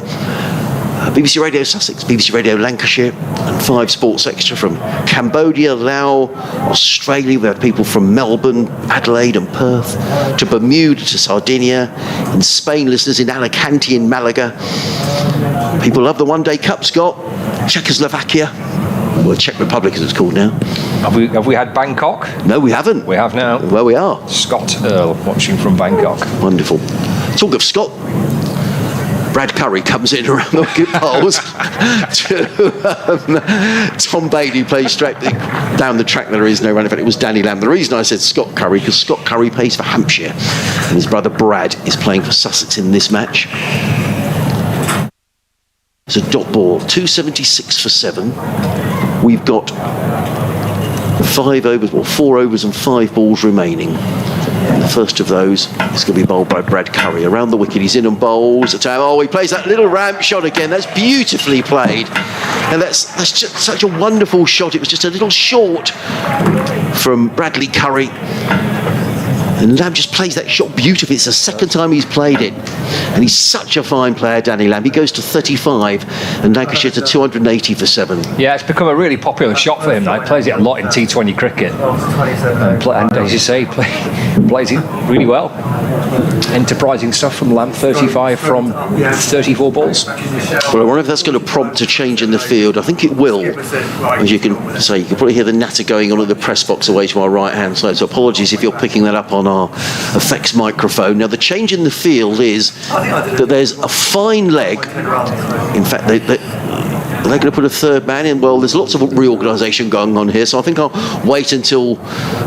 BBC Radio Sussex, BBC Radio Lancashire, and 5 Sports Extra from Cambodia, Laos, Australia. We had people from Melbourne, Adelaide and Perth, to Bermuda, to Sardinia. In Spain, listeners in Alicante and Malaga. People love the One Day Cup, Scott. Czechoslovakia, well, Czech Republic as it's called now. Have we had Bangkok? No, we haven't. We have now. Well, we are. Scott Earl watching from Bangkok. Wonderful. Talk of Scott, Brad Curry comes in around the wicket poles to Tom Bailey plays straight down the track. There is no run. In fact, it was Danny Lamb. The reason I said Scott Curry, because Scott Curry plays for Hampshire and his brother Brad is playing for Sussex in this match. It's a dot ball, 276 for 7. We've got 5 overs, or 4 overs and 5 balls remaining. The first of those is going to be bowled by Brad Curry. Around the wicket, he's in and bowls. He plays that little ramp shot again. That's beautifully played. And that's just such a wonderful shot. It was just a little short from Bradley Curry. And Lamb just plays that shot beautifully. It's the second time he's played it. And he's such a fine player, Danny Lamb. He goes to 35 and Lancashire to 280 for 7. Yeah, it's become a really popular shot for him now. He plays it a lot in T20 cricket. And as you say, plays it really well. Enterprising stuff from Lamb, 35 from 34 balls. Well, I wonder if that's going to prompt a change in the field. I think it will. As you can say, you can probably hear the natter going on at the press box away to our right-hand side. So apologies if you're picking that up on our effects microphone. Now, the change in the field is that there's a fine leg. In fact, they're going to put a third man in. Well, there's lots of reorganisation going on here, so I think I'll wait until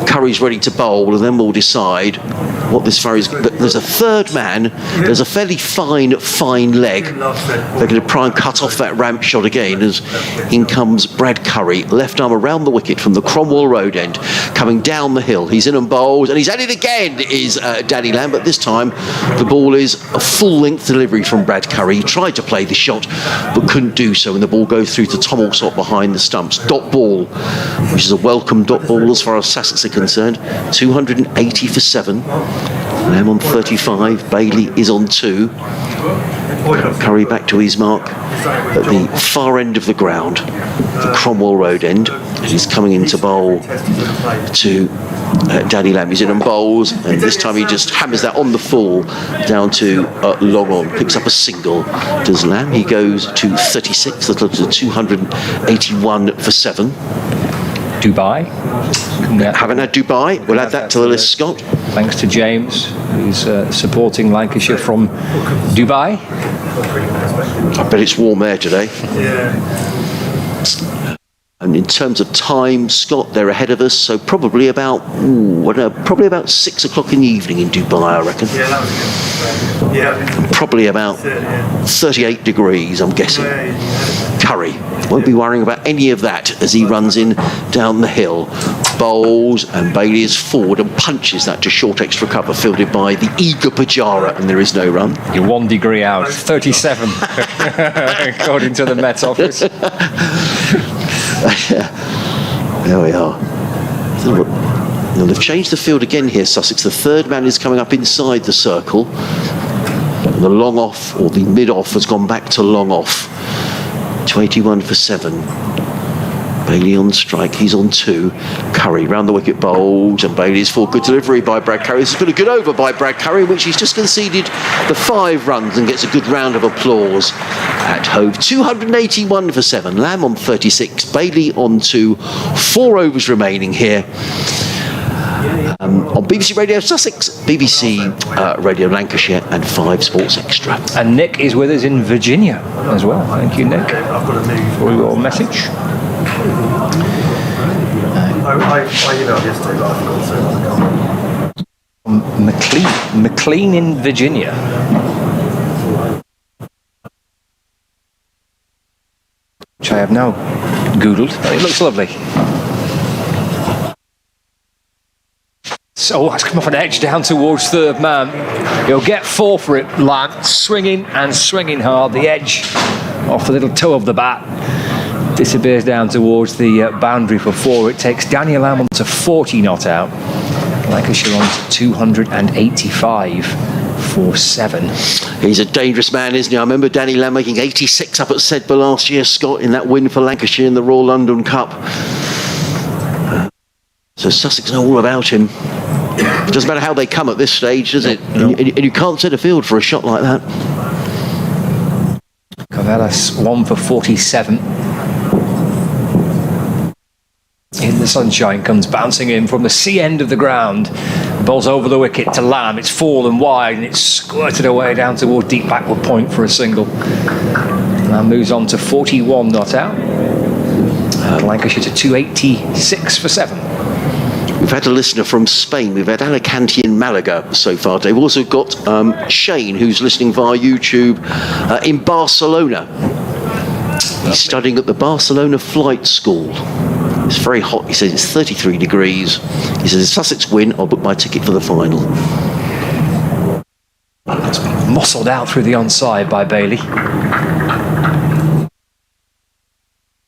Curry's ready to bowl and then we'll decide what this is. There's a third man. There's a fairly fine leg. They're going to try and cut off that ramp shot again as in comes Brad Curry, left arm around the wicket from the Cromwell Road end, coming down the hill. He's in and bowls, and he's at it again, is Danny Lamb, but this time the ball is a full-length delivery from Brad Curry. He tried to play the shot, but couldn't do so, and the ball goes through to Tom Alsop behind the stumps. Dot ball, which is a welcome dot ball as far as Sussex are concerned. 280 for 7. Lamb on 35. Bailey is on 2. Curry back to his mark at the far end of the ground, the Cromwell Road end. He's coming in to bowl to Danny Lamb. He's in and bowls, and this time he just hammers that on the full down to long on, picks up a single. Does Lamb? He goes to 36, the to 281 for 7. Dubai. Haven't had Dubai. We'll add that to the list, Scott. Thanks to James, who's supporting Lancashire from Dubai. I bet it's warm there today. And in terms of time, Scott, they're ahead of us, so probably about 6 o'clock in the evening in Dubai, I reckon. And probably about 38 degrees, I'm guessing. Curry won't be worrying about any of that as he runs in down the hill, bowls, and Bailey is forward and punches that to short extra cover, fielded by the eager Pujara, and there is no run. You're 1 degree out, 37 according to the Met office. There we are. Now they've changed the field again here, Sussex. The third man is coming up inside the circle. The long off, or the mid off, has gone back to long off. 281 for 7. Bailey on strike, he's on 2. Curry round the wicket, bowls, and Bailey's for good delivery by Brad Curry. This has been a good over by Brad Curry, which he's just conceded the 5 runs and gets a good round of applause at Hove. 281 for 7. Lamb on 36, Bailey on 2. 4 overs remaining here. On BBC Radio Sussex, BBC Radio Lancashire, and 5 Sports Extra. And Nick is with us in Virginia as well. Thank you, Nick, for your message. I emailed yesterday, but I forgot to. McLean in Virginia. Which I have now Googled. It looks lovely. So that's come off an edge down towards third man. He'll get 4 for it. Lamb swinging and swinging hard. The edge off the little toe of the bat disappears down towards the boundary for 4. It takes Daniel Lamb on to 40 not out. Lancashire on to 285 for 7. He's a dangerous man, isn't he? I remember Danny Lamb making 86 up at Sedbergh last year, Scott, in that win for Lancashire in the Royal London Cup. So Sussex know all about him. Doesn't matter how they come at this stage, does it? No. And you can't set a field for a shot like that. Corvallis 1 for 47. In the sunshine, comes bouncing in from the sea end of the ground. Ball's over the wicket to Lamb. It's fallen wide and it's squirted away down toward deep backward point for a single. Lamb moves on to 41 not out. Lancashire to 286 for 7. We've had a listener from Spain. We've had Alicante and Malaga so far. They've also got Shane, who's listening via YouTube in Barcelona. He's studying at the Barcelona Flight School. It's very hot. He says it's 33 degrees. He says, if Sussex win, I'll book my ticket for the final. That's muscled out through the onside by Bailey.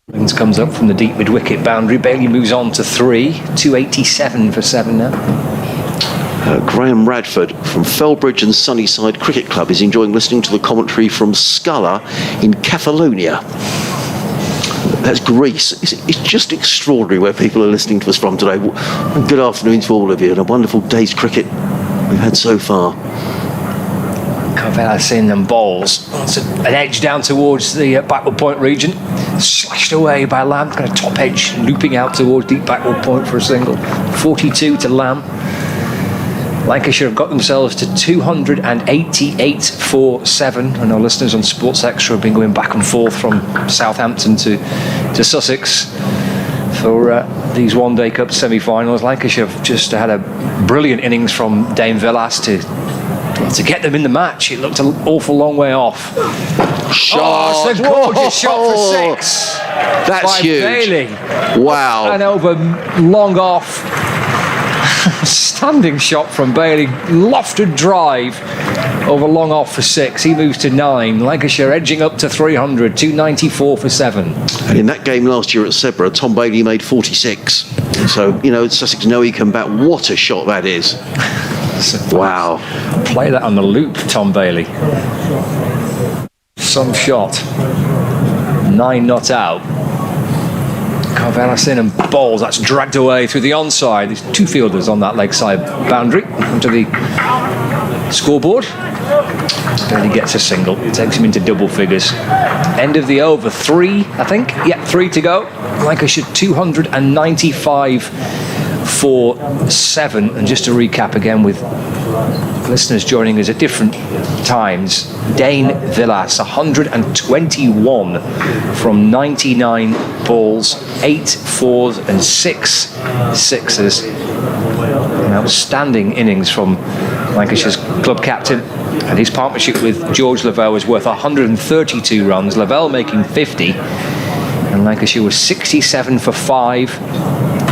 Rollins comes up from the deep mid-wicket boundary. Bailey moves on to 3. 287 for 7 now. Graham Radford from Felbridge and Sunnyside Cricket Club is enjoying listening to the commentary from Sculla in Catalonia. That's Greece. It's just extraordinary where people are listening to us from today. Good afternoon to all of you and a wonderful day's cricket we've had so far. Corvallis in and bowls. It's an edge down towards the backward point region. Slashed away by Lamb. Kind of top edge looping out towards deep backward point for a single. 42 to Lamb. Lancashire have got themselves to 288 for 7. I know listeners on Sports Extra have been going back and forth from Southampton to Sussex for these one-day cup semi-finals. Lancashire have just had a brilliant innings from Dane Villas to get them in the match. It looked an awful long way off. Shot! Oh, it's a gorgeous shot for 6. That's by huge. Bailey. Wow. And over long off. Standing shot from Bailey. Lofted drive over long off for 6. He moves to 9. Lancashire edging up to 300. 294 for 7. And in that game last year at Sedbergh, Tom Bailey made 46. So, Sussex know he can bat. What a shot that is. Wow. Play that on the loop, Tom Bailey. Some shot. 9 not out. Corvallis in and bowls. That's dragged away through the onside. There's 2 fielders on that leg side boundary onto the scoreboard. Bailey gets a single. Takes him into double figures. End of the over. 3, I think. Yeah, 3 to go. Lancashire 295 for 7. And just to recap again with listeners joining us at different times, Dane Villas 121 from 99 balls, 8 4s and 6 6s. An outstanding innings from Lancashire's club captain, and his partnership with George Lavelle was worth 132 runs, Lavelle making 50, and Lancashire was 67 for 5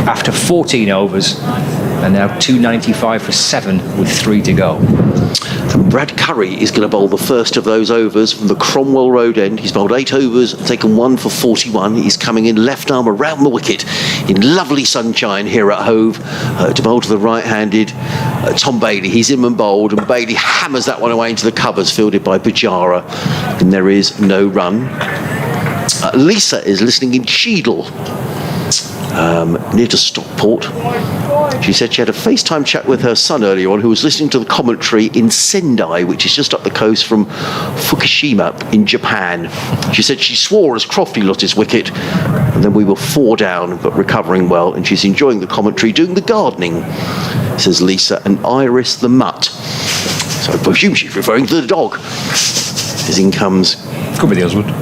after 14 overs, and now 295 for 7 with 3 to go. And Brad Curry is going to bowl the first of those overs from the Cromwell Road end. He's bowled 8 overs, taken 1 for 41. He's coming in left arm around the wicket in lovely sunshine here at Hove to bowl to the right-handed Tom Bailey. He's in and bowled, and Bailey hammers that one away into the covers, fielded by Bajara, and there is no run. Lisa is listening in Cheadle, near to Stockport. She said she had a FaceTime chat with her son earlier on, who was listening to the commentary in Sendai, which is just up the coast from Fukushima in Japan. She said she swore as Crofty lost his wicket, and then we were 4 down, but recovering well, and she's enjoying the commentary, doing the gardening, says Lisa, and Iris the mutt. So I presume she's referring to the dog. As in comes... Could be the husband.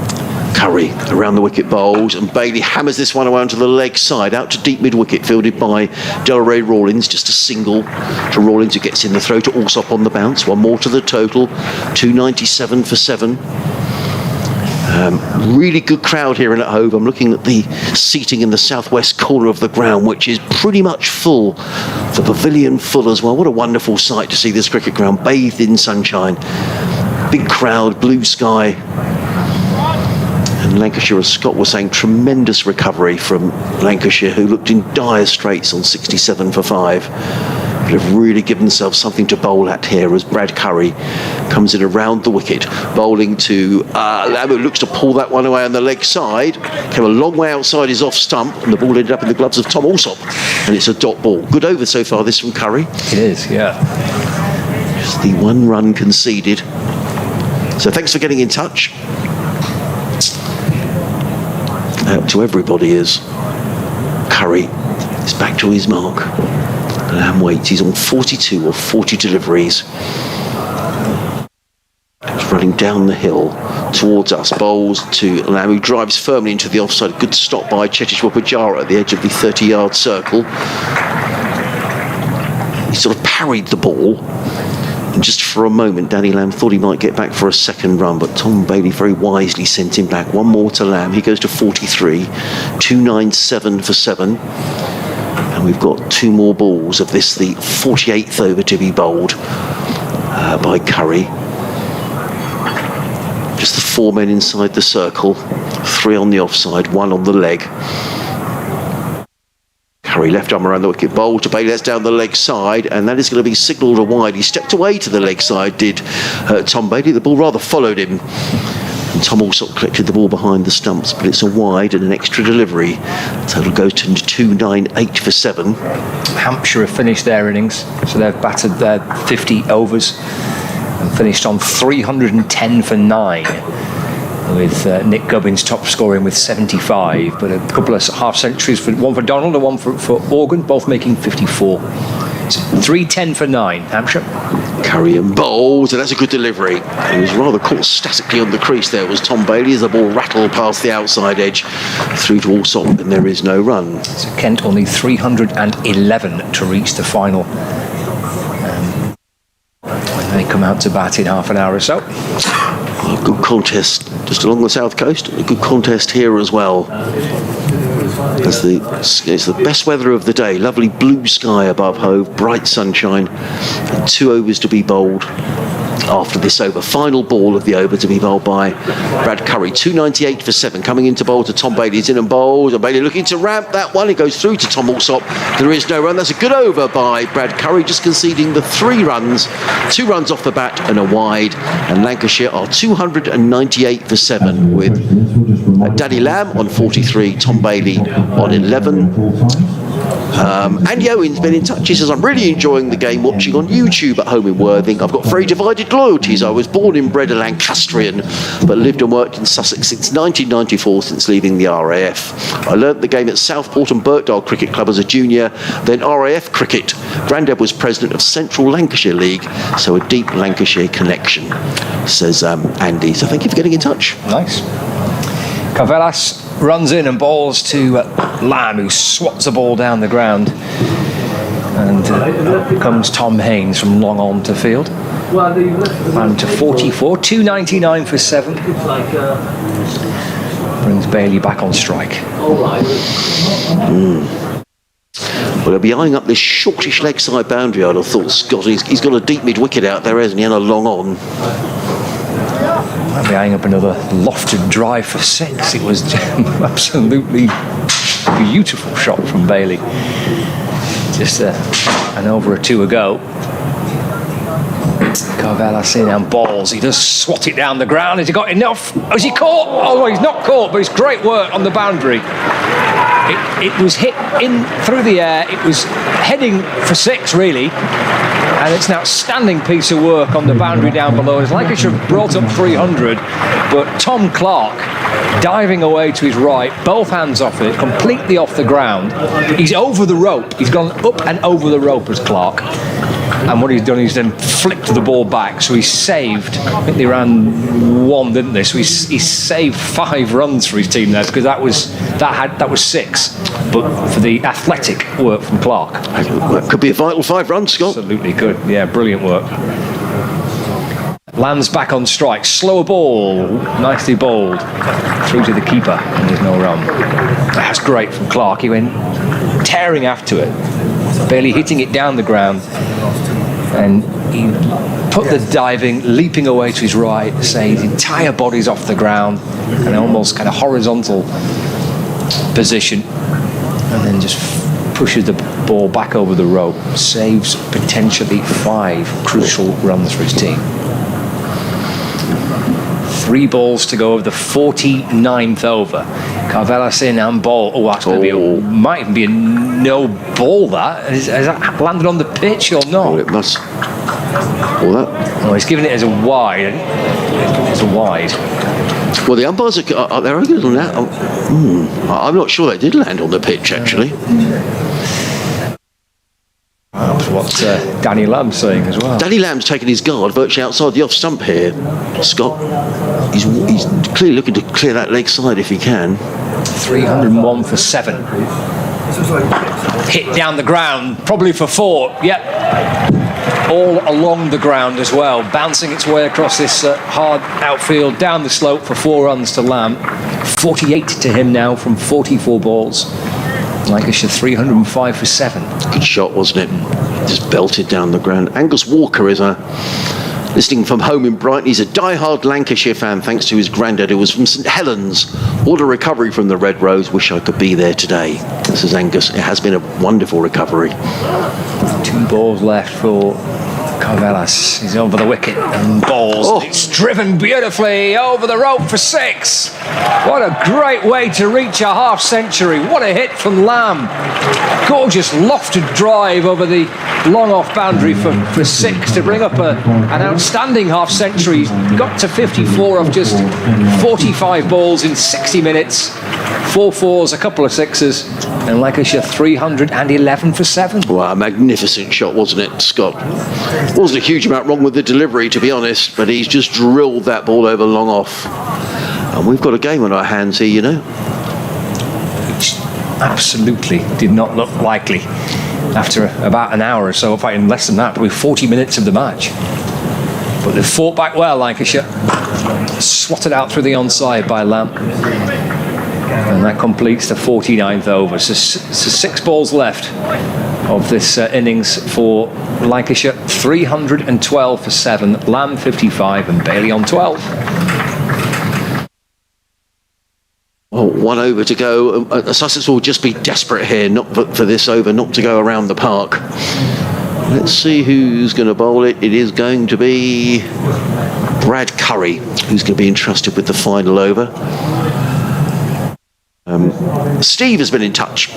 Curry around the wicket bowls, and Bailey hammers this one around to the leg side, out to deep mid-wicket, fielded by Ray Rollins. Just a single to Rollins, who gets in the throw to Alsop on the bounce. 1 more to the total, 297 for 7. Really good crowd here in at Hove. I'm looking at the seating in the southwest corner of the ground, which is pretty much full The pavilion full as well. What a wonderful sight to see this cricket ground bathed in sunshine. Big crowd, blue sky. And Lancashire, as Scott was saying, tremendous recovery from Lancashire, who looked in dire straits on 67 for 5. But have really given themselves something to bowl at here as Brad Curry comes in around the wicket, bowling to Lamb, who looks to pull that one away on the leg side. Came a long way outside his off stump, and the ball ended up in the gloves of Tom Alsop. And it's a dot ball. Good over so far, this from Curry. It is, yeah. Just the 1 run conceded. So thanks for getting in touch. Out to everybody is Curry is back to his mark. Lamb waits. He's on 42 or 40 deliveries. He's running down the hill towards us. Bowls to Lamb, who drives firmly into the offside. Good stop by Chetishwar Pujara at the edge of the 30-yard circle. He sort of parried the ball. And just for a moment, Danny Lamb thought he might get back for a second run, but Tom Bailey very wisely sent him back. 1 more to Lamb. He goes to 43. 297 for 7. And we've got 2 more balls of this, the 48th over to be bowled by Curry. Just the 4 men inside the circle. 3 on the offside, 1 on the leg. Curry left arm around the wicket, bowl to Bailey, that's down the leg side, and that is going to be signalled a wide. He stepped away to the leg side, did Tom Bailey. The ball rather followed him. And Tom also collected the ball behind the stumps, but it's a wide and an extra delivery. Total goes to 298 for 7. Hampshire have finished their innings, so they've battered their 50 overs and finished on 310 for 9. With Nick Gubbins top scoring with 75, but a couple of half centuries, one for Donald and one for Organ, both making 54. So 310 for 9, Hampshire. Curry and bowls, and that's a good delivery. He was rather caught statically on the crease there, was Tom Bailey, as the ball rattled past the outside edge through to Alsop, and there is no run. So Kent only 311 to reach the final. When they come out to bat in half an hour or so. A good contest just along the south coast. A good contest here as well. It's the best weather of the day. Lovely blue sky above Hove, bright sunshine, and 2 overs to be bowled after this over. Final ball of the over to be bowled by Brad Curry. 298 for 7. Coming into bowl to Tom Bailey. He's in and bowled. And Bailey looking to ramp that one. It goes through to Tom Alsop. There is no run. That's a good over by Brad Curry, just conceding the 3 runs. 2 runs off the bat and a wide. And Lancashire are 298 for 7 with Danny Lamb on 43, Tom Bailey on 11. Andy Owen's been in touch. He says, I'm really enjoying the game watching on YouTube at home in Worthing. I've got very divided loyalties. I was born and bred a Lancastrian, but lived and worked in Sussex since 1994, since leaving the RAF. I learnt the game at Southport and Birkdale Cricket Club as a junior, then RAF cricket. Grandad was president of Central Lancashire League, so a deep Lancashire connection, says Andy. So thank you for getting in touch. Nice. Cavelas runs in and bowls to Lamb, who swats the ball down the ground. And up comes Tom Haynes from long on to field. Lamb to 44, 299 for 7. Brings Bailey back on strike. Well, he'll be eyeing up this shortish leg side boundary, I'd have thought, Scott. He's got a deep mid wicket out there, hasn't he, and a long on. Might be eyeing up another lofted drive for 6. It was absolutely beautiful shot from Bailey. Just an over or 2 ago. Carvelas in and balls. He does swat it down the ground. Has he got enough? Has he caught? Oh, he's not caught, but it's great work on the boundary. It was hit in through the air. It was heading for 6, really. And it's an outstanding piece of work on the boundary down below. It's like it should have brought up 300, but Tom Clark diving away to his right, both hands off it, completely off the ground. He's over the rope. He's gone up and over the rope as Clark. And what he's done is then flipped the ball back. So he's saved, I think they ran 1, didn't they? So he's saved 5 runs for his team there, because that was 6. But for the athletic work from Clark. That could be a vital 5 runs, Scott. Absolutely could. Yeah, brilliant work. Lands back on strike. Slower ball. Nicely bowled. Through to the keeper. And there's no run. That's great from Clark. He went tearing after it. barely hitting it down the ground. And he put the diving, leaping away to his right, saying his entire body's off the ground, and almost kind of horizontal position, and then just pushes the ball back over the rope, saves potentially 5 crucial runs for his team. 3 balls to go over the 49th over. Carvelas in and ball. Oh, that's going to be might even be a no ball. That has that landed on the pitch or not? Well, it must. Oh, he's giving it as a wide. It's a wide. Well, the umpires are they're only going to land. I'm not sure they did land on the pitch actually. That's what Danny Lamb's saying as well. Danny Lamb's taken his guard virtually outside the off stump here, Scott. He's clearly looking to clear that leg side if he can. 301 for 7. Hit down the ground, probably for 4. Yep. All along the ground as well, bouncing its way across this hard outfield, down the slope for 4 runs to Lamb. 48 to him now from 44 balls. Lancashire 305 for 7. Good shot, wasn't it? Just belted down the ground. Angus Walker is listening from home in Brighton. He's a die-hard Lancashire fan thanks to his granddad who was from St Helens. What a recovery from the Red Rose. Wish I could be there today. This is Angus. It has been a wonderful recovery. 2 balls left for Carvelas. He's over the wicket and balls. Oh. It's driven beautifully over the rope for 6. What a great way to reach a half century. What a hit from Lamb. Gorgeous lofted drive over the long off boundary for 6 to bring up an outstanding half century. He's got to 54 off just 45 balls in 60 minutes. 4 fours, a couple of 6s, and Lancashire 311 for 7. Wow, a magnificent shot, wasn't it, Scott? Wasn't a huge amount wrong with the delivery, to be honest, but he's just drilled that ball over long off. And we've got a game on our hands here, you know. Which absolutely did not look likely after about an hour or so, in less than that, probably 40 minutes of the match. But they fought back well, Lancashire. Swatted out through the onside by Lamb. And that completes the 49th over. So 6 balls left of this innings for Lancashire. 312 for 7. Lamb 55 and Bailey on 12. Well, 1 over to go. Sussex will just be desperate here, not for this over, not to go around the park. Let's see who's going to bowl it. It is going to be Brad Curry, who's going to be entrusted with the final over. Steve has been in touch.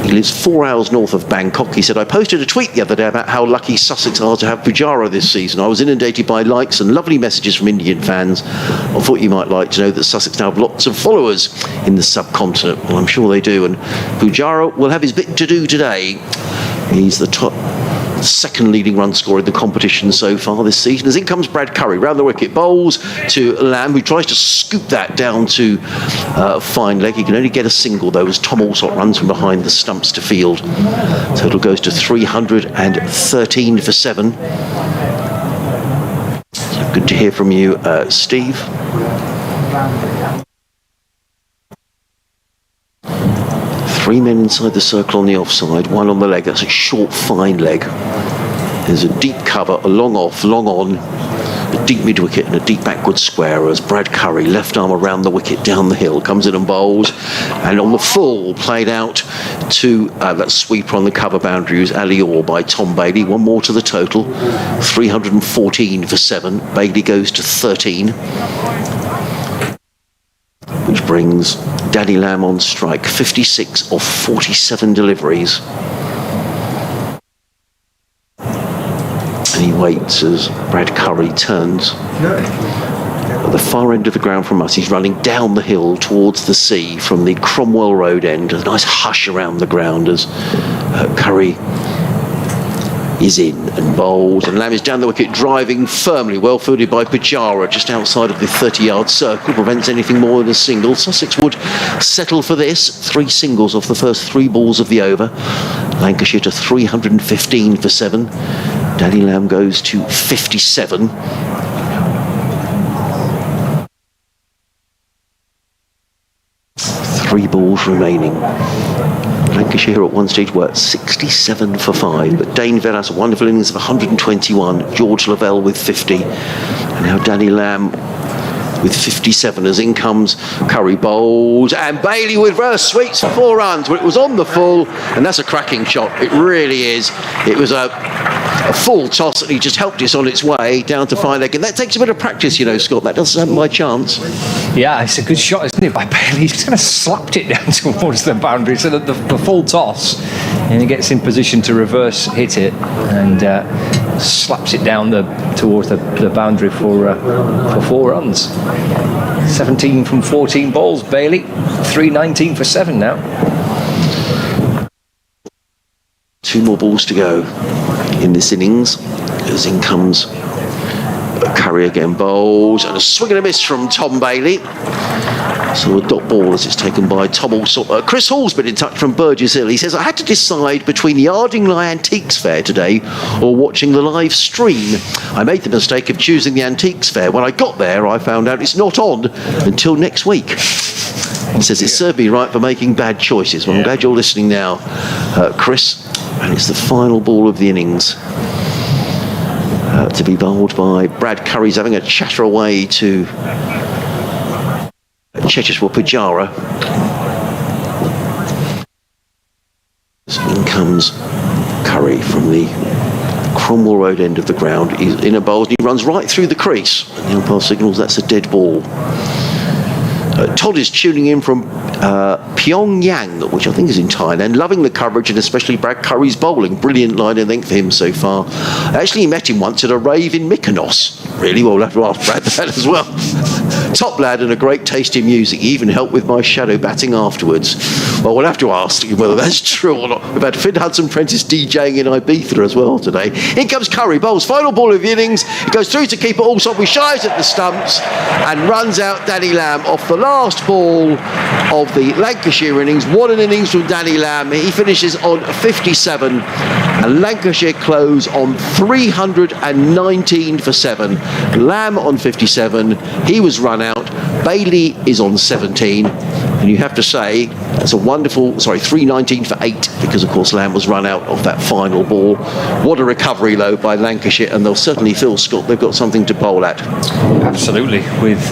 He lives 4 hours north of Bangkok. He said, I posted a tweet the other day about how lucky Sussex are to have Pujara this season. I was inundated by likes and lovely messages from Indian fans. I thought you might like to know that Sussex now have lots of followers in the subcontinent. Well, I'm sure they do. And Pujara will have his bit to do today. He's the top 2nd leading run scorer in the competition so far this season. As in comes Brad Curry, round the wicket, bowls to Lamb, who tries to scoop that down to fine leg. He can only get a single though, as Tom Alsop runs from behind the stumps to field. Total goes to 313 for 7. So good to hear from you, Steve. Three men inside the circle on the offside, 1 on the leg. That's a short, fine leg. There's a deep cover, a long off, long on, a deep mid-wicket and a deep backward square as Brad Curry, left arm around the wicket, down the hill, comes in and bowls. And on the full, played out to that sweeper on the cover boundary was Ali Orr by Tom Bailey. 1 more to the total, 314 for 7. Bailey goes to 13. Which brings Danny Lamb on strike, 56 of 47 deliveries. And he waits as Brad Curry turns. At the far end of the ground from us, he's running down the hill towards the sea from the Cromwell Road end. There's a nice hush around the ground as Curry is in and bowls, and Lamb is down the wicket driving firmly, well fielded by Pujara just outside of the 30-yard circle, prevents anything more than a single. Sussex would settle for this, 3 singles off the first 3 balls of the over. Lancashire to 315 for 7. Danny Lamb goes to 57. 3 balls remaining. Lancashire at one stage were 67 for 5, but Dane Vellas, a wonderful innings of 121, George Lavelle with 50, and now Danny Lamb with 57 as in comes Curry bowls, and Bailey with reverse sweeps for 4 runs. Well, it was on the full, and that's a cracking shot. It really is. It was a full toss, and he just helped us on its way down to fine leg, and that takes a bit of practice, you know, Scott. That doesn't happen by chance. Yeah, it's a good shot, isn't it, by Bailey? He's kind of slapped it down towards the boundary, so that the full toss, and he gets in position to reverse hit it, and slaps it down towards the boundary for 4 runs. 17 from 14 balls, Bailey. 319 for 7 now. 2 more balls to go in this innings, as in comes Curry again, bowls, and a swing and a miss from Tom Bailey. So a dot ball as it's taken by Tom Allsop. Chris Hall's been in touch from Burgess Hill. He says, I had to decide between the Ardingly Antiques Fair today or watching the live stream. I made the mistake of choosing the Antiques Fair. When I got there, I found out it's not on until next week. He says, it served me right for making bad choices. Well, I'm glad you're listening now, Chris. And it's the final ball of the innings. To be bowled by Brad Curry's having a chatter away to Cheshire Pujara. So in comes Curry from the Cromwell Road end of the ground. He's in a bowl and he runs right through the crease. And the umpire signals that's a dead ball. Todd is tuning in from Pyongyang, which I think is in Thailand, loving the coverage and especially Brad Curry's bowling. Brilliant line and length for him so far. I actually met him once at a rave in Mykonos. Really, well, we'll have to ask Brad that as well. Top lad and a great taste in music. He even helped with my shadow batting afterwards. Well, we'll have to ask him whether that's true or not. We've had Finn Hudson-Prentice DJing in Ibiza as well today. In comes Curry, bowls final ball of the innings. He goes through to keeper Allsop, who shies at the stumps and runs out Danny Lamb off the last ball of the Lancashire innings. What an innings from Danny Lamb. He finishes on 57 and Lancashire close on 319 for 7. Lamb on 57. He was run out. Bailey is on 17. And you have to say, that's a wonderful, 319 for 8, because of course Lamb was run out of that final ball. What a recovery though by Lancashire, and they'll certainly feel, Scott, they've got something to bowl at. Absolutely, with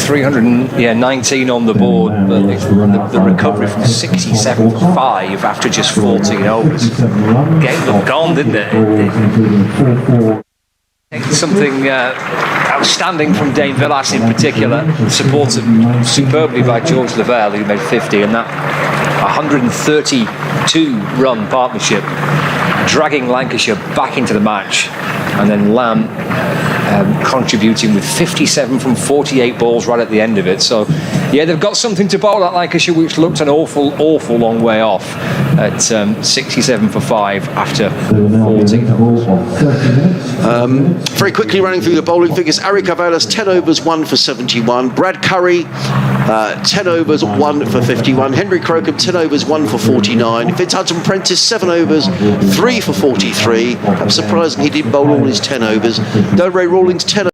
319 on the board, but the recovery from 67 for 5 after just 14 overs. Game looked gone, didn't it? Something outstanding from Dane Villas in particular, supported superbly by George Lavelle, who made 50, and that 132-run partnership dragging Lancashire back into the match, and then Lamb contributing with 57 from 48 balls right at the end of it. So yeah, they've got something to bowl at Lancashire, which looked an awful long way off at 67 for 5 after 14 overs. Very quickly running through the bowling figures. Ari Cavalas 10 overs 1 for 71. Brad Curry 10 overs 1 for 51. Henry Crocombe 10 overs 1 for 49. Fitz Hudson-Prentice 7 overs 3 for 43. I'm surprised he didn't bowl all his 10 overs. Though Ray Rollins 10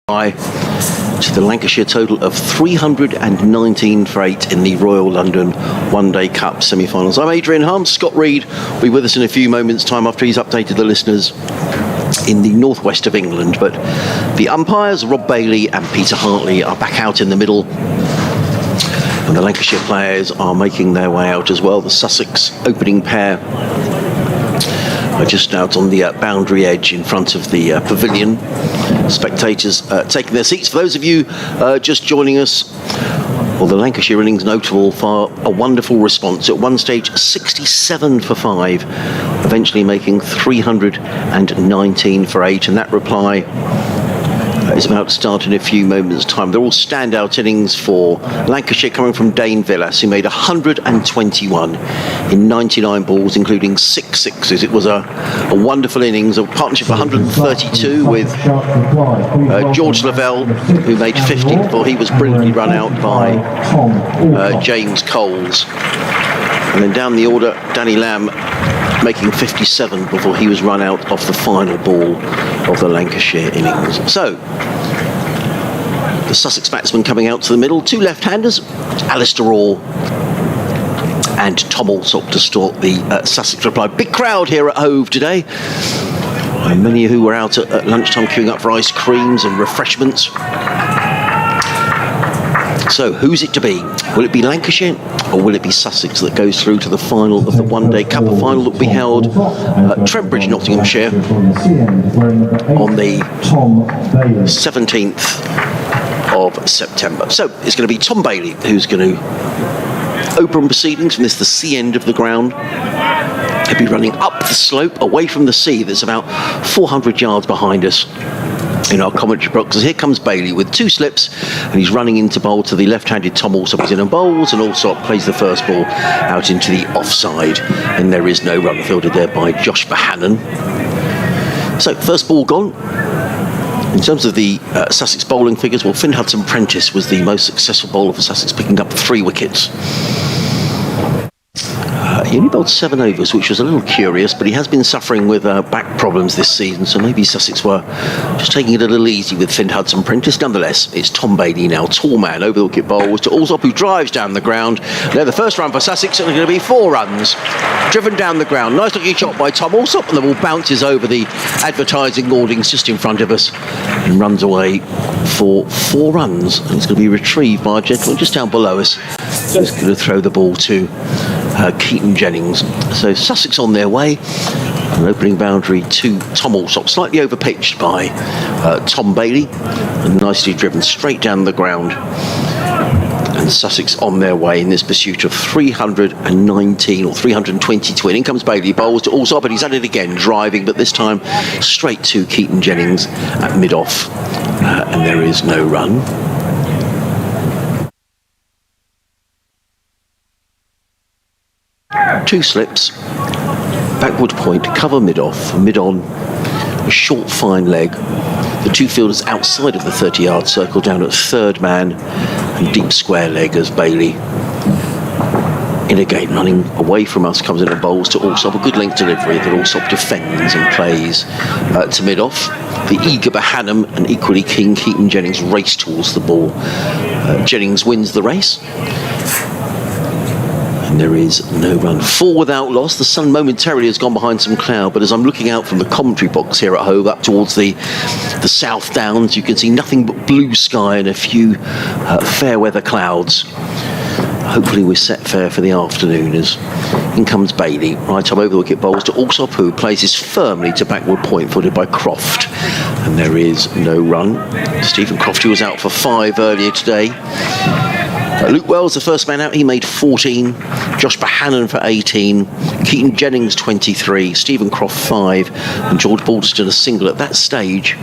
to the Lancashire total of 319 for 8 in the Royal London One Day Cup semi-finals. I'm Adrian Harms. Scott Reed will be with us in a few moments' time after he's updated the listeners in the northwest of England. But the umpires, Rob Bailey and Peter Hartley, are back out in the middle. And the Lancashire players are making their way out as well. The Sussex opening pair are just out on the boundary edge in front of the pavilion. Spectators taking their seats. For those of you just joining us, well, the Lancashire innings notable for a wonderful response. At one stage, 67 for 5, eventually making 319 for 8, and that reply is about to start in a few moments' time. They're all standout innings for Lancashire, coming from Dane Villas, who made 121 in 99 balls, including 6 sixes. It was a wonderful innings, a partnership of 132 with George Lavelle, who made 50 before he was brilliantly run out by James Coles. And then down the order, Danny Lamb making 57 before he was run out off the final ball of the Lancashire innings. So, the Sussex batsmen coming out to the middle. Two left-handers, Alistair Orr and Tom Alsop to start the Sussex reply. Big crowd here at Hove today. And many who were out at lunchtime queuing up for ice creams and refreshments. So, who's it to be? Will it be Lancashire or will it be Sussex that goes through to the final of the One Day Cup, a final that will be held at Trent, Nottinghamshire on the 17th of September. So, it's going to be Tom Bailey who's going to open proceedings from the sea end of the ground. He'll be running up the slope away from the sea that's about 400 yards behind us in our commentary boxes. Here comes Bailey with 2 slips, and he's running into bowl to the left-handed Tom Alsop. He's in and bowls, and Alsop plays the first ball out into the offside, and there is no run, fielded there by Josh Bohannon. So, first ball gone. In terms of the Sussex bowling figures, well, Finn Hudson-Prentice was the most successful bowler for Sussex, picking up 3 wickets. He only bowled 7 overs, which was a little curious, but he has been suffering with back problems this season, so maybe Sussex were just taking it a little easy with Finn Hudson-Prentice. Nonetheless, it's Tom Bailey now, tall man, over the wicket bowls to Alsop, who drives down the ground. Now the first run for Sussex, and it's going to be 4 runs, driven down the ground. Nice looking shot by Tom Alsop, and the ball bounces over the advertising hoardings just in front of us and runs away for 4 runs. And it's going to be retrieved by a gentleman just down below us, who's going to throw the ball to Keaton Jennings. So Sussex on their way. An opening boundary to Tom Alsop, slightly overpitched by Tom Bailey, and nicely driven straight down the ground. And Sussex on their way in this pursuit of 319 or 320 to win. In comes Bailey, bowls to Alsop, but he's at it again, driving, but this time straight to Keaton Jennings at mid-off. And there is no run. Two slips, backward point, cover mid-off, mid-on, a short fine leg. The two fielders outside of the 30-yard circle, down at third man, and deep square leg as Bailey in again, running away from us, comes in and bowls to Alsop. A good length delivery that Alsop defends and plays to mid-off. The eager Bohannon and equally keen Keaton Jennings race towards the ball. Jennings wins the race. And there is no run. 4 without loss. The sun momentarily has gone behind some cloud, but as I'm looking out from the commentary box here at Hove up towards the South Downs, you can see nothing but blue sky and a few fair weather clouds. Hopefully we're set fair for the afternoon as in comes Bailey. Right up over the wicket, bowls to Alsop, who places firmly to backward point, footed by Croft. And there is no run. Stephen Croft, who was out for 5 earlier today. Luke Wells, the first man out, he made 14. Josh Bohannon for 18. Keaton Jennings 23. Stephen Croft 5. And George Balderston a single at that stage.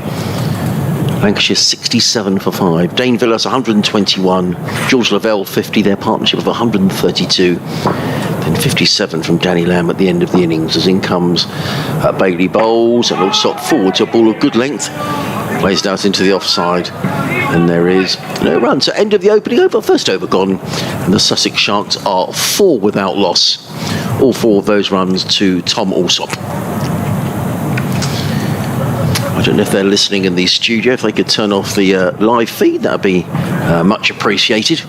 Lancashire 67 for 5. Dane Villas 121. George Lavelle 50. Their partnership of 132. Then 57 from Danny Lamb at the end of the innings as in comes Bailey bowls and Alsop forward to a ball of good length. Plays out into the offside. And there is no run. So end of the opening over. First over gone. And the Sussex Sharks are 4 without loss. All 4 of those runs to Tom Alsop. I don't know if they're listening in the studio. If they could turn off the live feed, that would be much appreciated.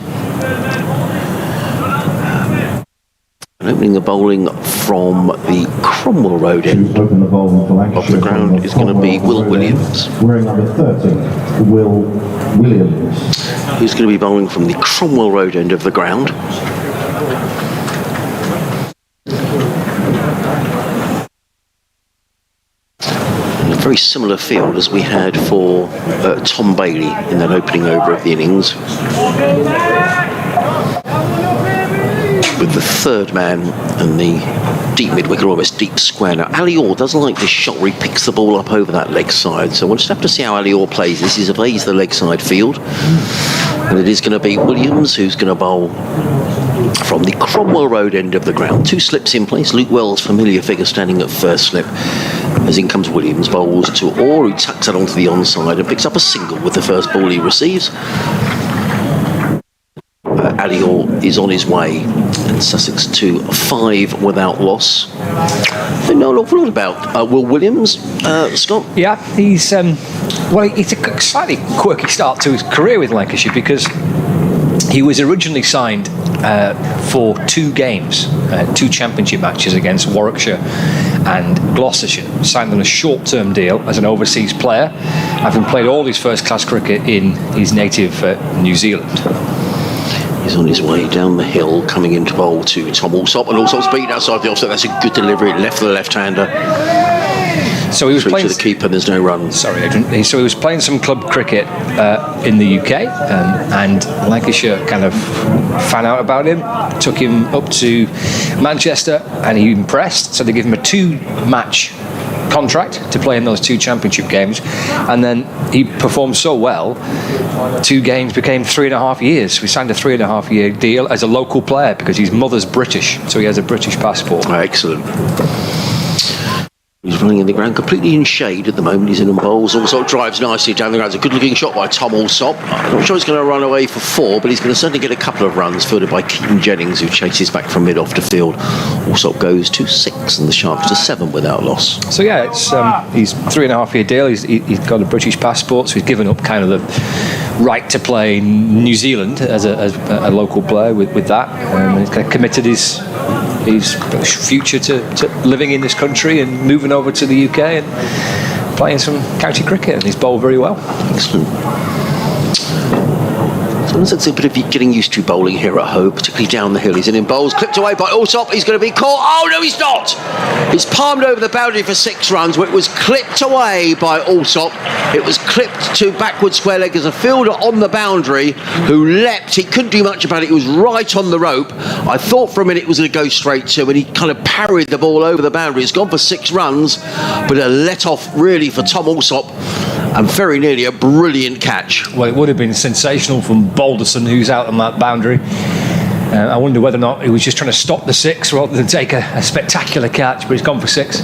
And opening the bowling from the Cromwell Road end To open the bowling for Lancashire of the ground is going to be Will Williams. Wearing number 13, Will Williams. Who's going to be bowling from the Cromwell Road end of the ground. And a very similar field as we had for Tom Bailey in that opening over of the innings. With the third man and the deep mid-wicket, almost deep square. Now, Ali Orr doesn't like this shot where he picks the ball up over that leg side, so we'll just have to see how Ali Orr plays. This is the leg side field, and it is going to be Williams who's going to bowl from the Cromwell Road end of the ground. 2 slips in place. Luke Wells, familiar figure, standing at first slip. As in comes Williams, bowls to Orr, who tucks it onto the onside and picks up a single with the first ball he receives. Ali Orr is on his way, and Sussex to 5 without loss. I know an awful lot about Will Williams, Scott. Yeah, he's it's a slightly quirky start to his career with Lancashire, because he was originally signed for 2 games, 2 championship matches against Warwickshire and Gloucestershire. Signed on a short-term deal as an overseas player, having played all his first-class cricket in his native New Zealand. He's on his way down the hill, coming into bowl to Tom Alsop, and Alsop's beaten outside the offset. That's a good delivery, left for the left-hander. So he was playing to the keeper, and there's no run. Sorry, Adrian. So he was playing some club cricket in the UK, and Lancashire kind of found out about him, took him up to Manchester, and he impressed. So they gave him a 2-match contract to play in those 2 championship games, and then he performed so well, 2 games became 3.5 years. We signed a 3.5-year deal as a local player because his mother's British, so he has a British passport. Oh, excellent. He's running in the ground, completely in shade at the moment. He's in and bowls. Also drives nicely down the ground. It's a good-looking shot by Tom Alsop. I'm not sure he's going to run away for 4, but he's going to certainly get a couple of runs, fielded by Keaton Jennings, who chases back from mid-off to field. Alsop goes to 6, and the Sharks to 7 without loss. So yeah, it's he's 3.5-year deal. He's got a British passport, so he's given up kind of the right to play in New Zealand as a local player with that. And he's kind of committed his future to living in this country and moving over to the UK and playing some county cricket, and he's bowled very well. Excellent. It's a bit of getting used to bowling here at Hove, particularly down the hill. He's in bowls, clipped away by Alsop. He's going to be caught. Oh no, he's not. He's palmed over the boundary for 6 runs, but it was clipped away by Alsop. It was clipped to backward square leg as a fielder on the boundary who leapt. He couldn't do much about it. He was right on the rope. I thought for a minute it was going to go straight to him, and he kind of parried the ball over the boundary. It's gone for 6 runs, but a let off really for Tom Alsop, and very nearly a brilliant catch. Well, it would have been sensational from Balderson, who's out on that boundary. I wonder whether or not he was just trying to stop the 6 rather than take a spectacular catch, but he's gone for 6.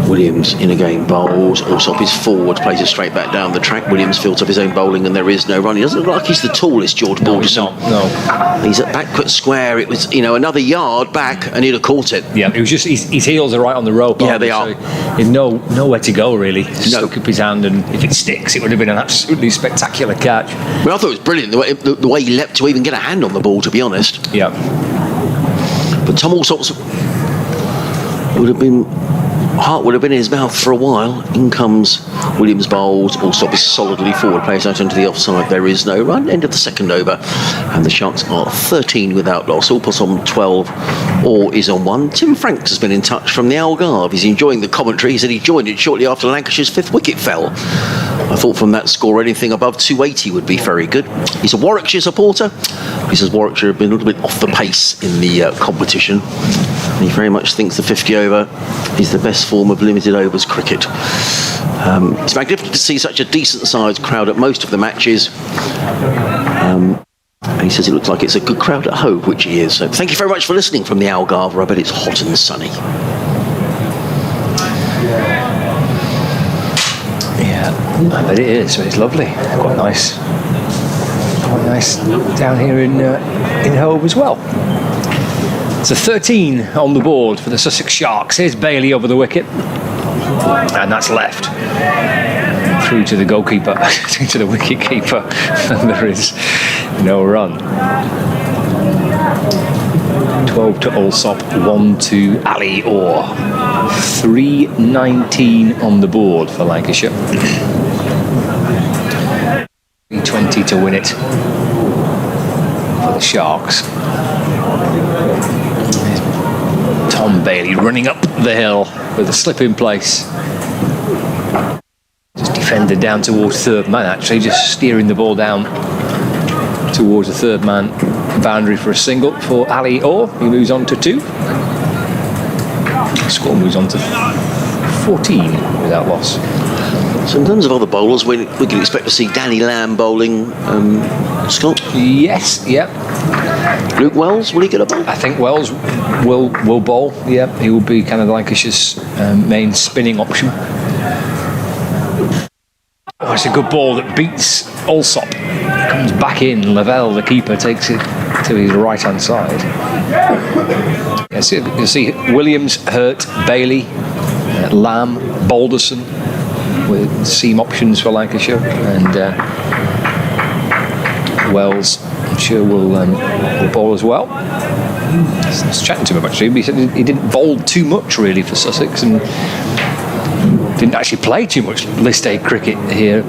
Williams in again, bowls. Alsop is forward, plays it straight back down the track. Williams fields up his own bowling, and there is no run. He doesn't look like he's the tallest, George Balderson. No. He's at backward square. It was, another yard back, and he'd have caught it. Yeah, it was just his heels are right on the rope. Yeah, they are. So he's nowhere to go, really. Just stuck up his hand, and if it sticks, it would have been an absolutely spectacular catch. Well, I thought it was brilliant the way he leapt to even get a hand on the ball, to be honest. Yeah. But Tom Alsop's heart would have been in his mouth for a while. In comes Williams bowls. Alsop is solidly forward, plays out into the offside. There is no run. End of the 2nd over, and the Sharks are 13 without loss. Allpos on 12, Orr is on 1. Tim Franks has been in touch from the Algarve. He's enjoying the commentary. He said he joined it shortly after Lancashire's 5th wicket fell. I thought from that score anything above 280 would be very good. He's a Warwickshire supporter. He says Warwickshire have been a little bit off the pace in the competition. And he very much thinks the 50 over is the best form of limited overs cricket. It's magnificent to see such a decent sized crowd at most of the matches. And he says it looks like it's a good crowd at Hove, which he is. So thank you very much for listening from the Algarve. I bet it's hot and sunny. Yeah, I bet it is. It's lovely. Quite nice down here in Hove as well. So 13 on the board for the Sussex Sharks. Here's Bailey over the wicket, and that's left. through to the goalkeeper, to the wicket keeper, and there is no run. 12 to Allsop, 1 to Ali Orr. 3:19 on the board for Lancashire. 3:20 to win it for the Sharks. Tom Bailey running up the hill with a slip in place. Just defended down towards third man, actually, just steering the ball down towards the third man boundary for a single for Ali Orr. He moves on to 2. Score moves on to 14 without loss. So in terms of other bowlers, we can expect to see Danny Lamb bowling, Scott? Yes, yep. Luke Wells, will he get a bowl? I think Wells will bowl, yep. He will be kind of Lancashire's main spinning option. Oh, it's a good ball that beats Allsop. Comes back in. Lavelle, the keeper, takes it to his right-hand side. You'll see Williams, Hurt, Bailey, Lamb, Balderson with seam options for Lancashire, and Wells, I'm sure, will bowl as well. I was chatting to him actually. He said he didn't bowl too much really for Sussex, and didn't actually play too much List A cricket here,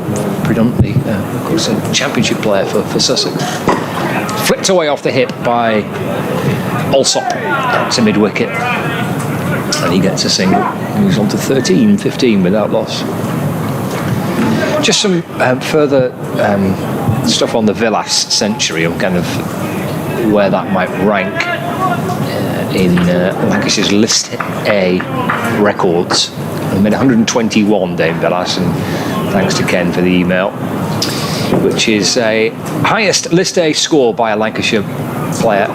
predominantly. Of course, a championship player for Sussex. Flicked away off the hip by Allsop to mid-wicket, and he gets a single. He moves on to 13-15 without loss. Just some further stuff on the Villas century, and kind of where that might rank in Lancashire's List A records. He made 121, Dame Villas, and thanks to Ken for the email, which is a highest List A score by a Lancashire player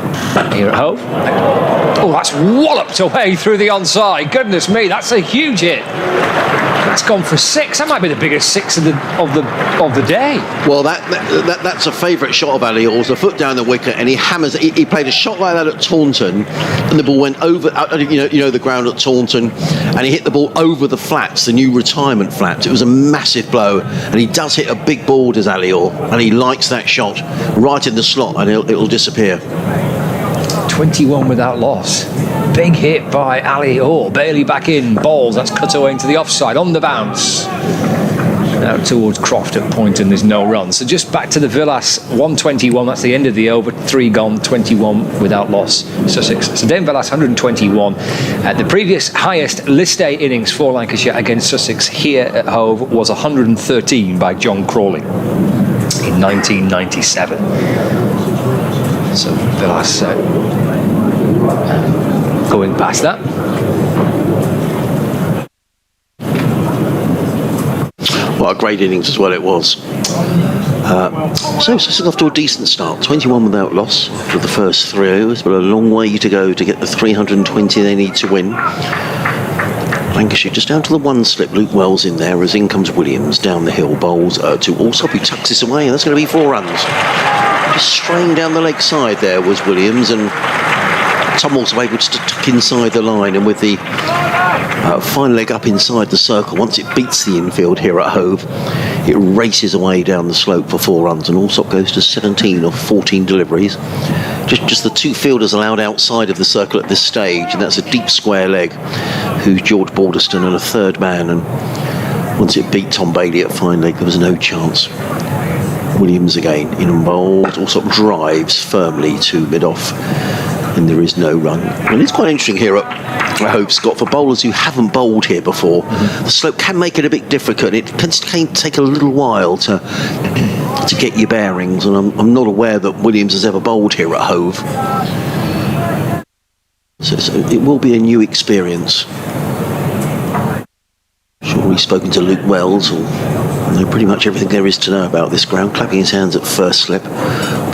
here at Hove. Oh, that's walloped away through the onside. Goodness me, that's a huge hit. That's gone for 6. That might be the biggest 6 of the day. Well, that's a favourite shot of Ali Orr's, a foot down the wicket, and he hammers it. He played a shot like that at Taunton, and the ball went over, the ground at Taunton, and he hit the ball over the flats, the new retirement flats. It was a massive blow, and he does hit a big ball, does Ali Orr, and he likes that shot right in the slot, and it'll disappear. 21 without loss. Big hit by Ali Orr. Bailey back in, balls. That's cut away into the offside on the bounce. Out towards Croft at point, and there's no run. So just back to the Villas, 121. That's the end of the over. 3 gone, 21 without loss. Sussex. So Dame Villas 121. The previous highest List A innings for Lancashire against Sussex here at Hove was 113 by John Crawley in 1997. So Villas going past that. What a great innings as well it was. So Sussex off to a decent start. 21 without loss for the first 3 overs, but a long way to go to get the 320 they need to win. Lancashire just down to the 1 slip. Luke Wells in there as in comes Williams down the hill. Bowls to Allsop, who tucks this away, and that's going to be 4 runs. Just straying down the leg side there was Williams, and Tom also able to tuck inside the line, and with the fine leg up inside the circle, once it beats the infield here at Hove, it races away down the slope for 4 runs, and Allsop goes to 17 of 14 deliveries. Just the 2 fielders allowed outside of the circle at this stage, and that's a deep square leg, who's George Balderston, and a third man, and once it beat Tom Bailey at fine leg, there was no chance. Williams again in and bowled. Allsop drives firmly to mid-off, and there is no run. And it's quite interesting here at Hove, Scott, for bowlers who haven't bowled here before. The slope can make it a bit difficult. It can take a little while to get your bearings, and I'm not aware that Williams has ever bowled here at Hove. So it will be a new experience. Sure, we've spoken to Luke Wells, or know pretty much everything there is to know about this ground. Clapping his hands at first slip.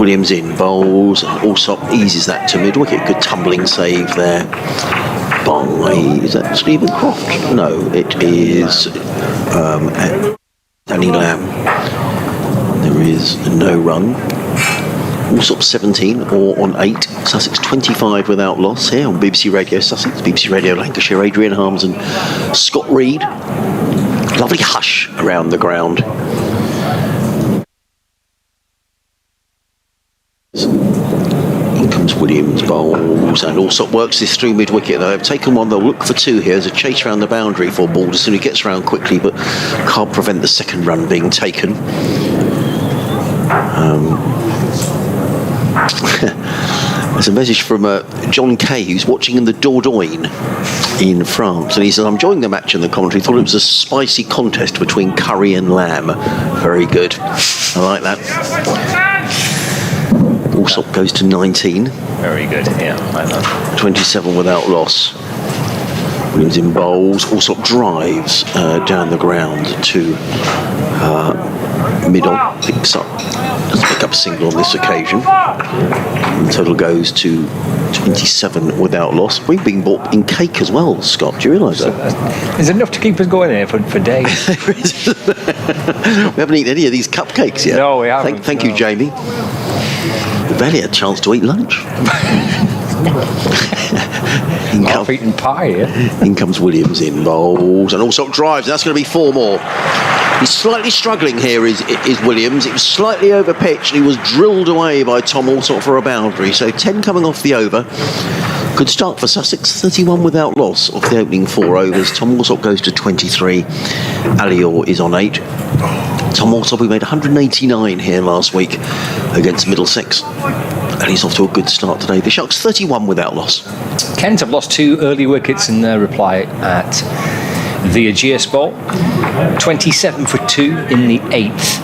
Williams in, bowls, Allsop eases that to mid-wicket. Good tumbling save there by, is that Stephen Croft? No, it is Danny Lamb. There is no run. Allsop 17 or on 8. Sussex 25 without loss here on BBC Radio Sussex, BBC Radio Lancashire. Adrian Harms and Scott Reed. Lovely hush around the ground. In comes Williams, bowls, and Allsop works this through mid-wicket. They've taken one, they'll look for two here. There's a chase around the boundary for Balderson, who gets around quickly but can't prevent the second run being taken. There's a message from John Kay, who's watching in the Dordogne in France, and he says, I'm enjoying the match in the commentary. Thought it was a spicy contest between curry and lamb. Very good. I like that. Allsop goes to 19. Very good, yeah, I like that. 27 without loss. Williams in bowls. Allsop drives down the ground to mid-on. Picks up. Doesn't pick up a single on this occasion. And the total goes to 27 without loss. We've been bought in cake as well, Scott. Do you realise that? There's enough to keep us going here for days. We haven't eaten any of these cupcakes yet. No, we haven't. Thank you, Jamie. We barely had a chance to eat lunch. Half eaten pie, yeah. In comes Williams in bowls, and Allsop drives. That's going to be 4 more. He's slightly struggling here, is Williams. It was slightly over pitch, and he was drilled away by Tom Allsop for a boundary. So 10 coming off the over. Good start for Sussex, 31 without loss off the opening 4 overs. Tom Allsop goes to 23. Alior is on 8. Tom Allsop, who made 189 here last week against Middlesex. And he's off to a good start today. The Sharks 31 without loss. Kent have lost 2 early wickets in their reply at the Ageas Bowl. 27 for 2 in the 8th.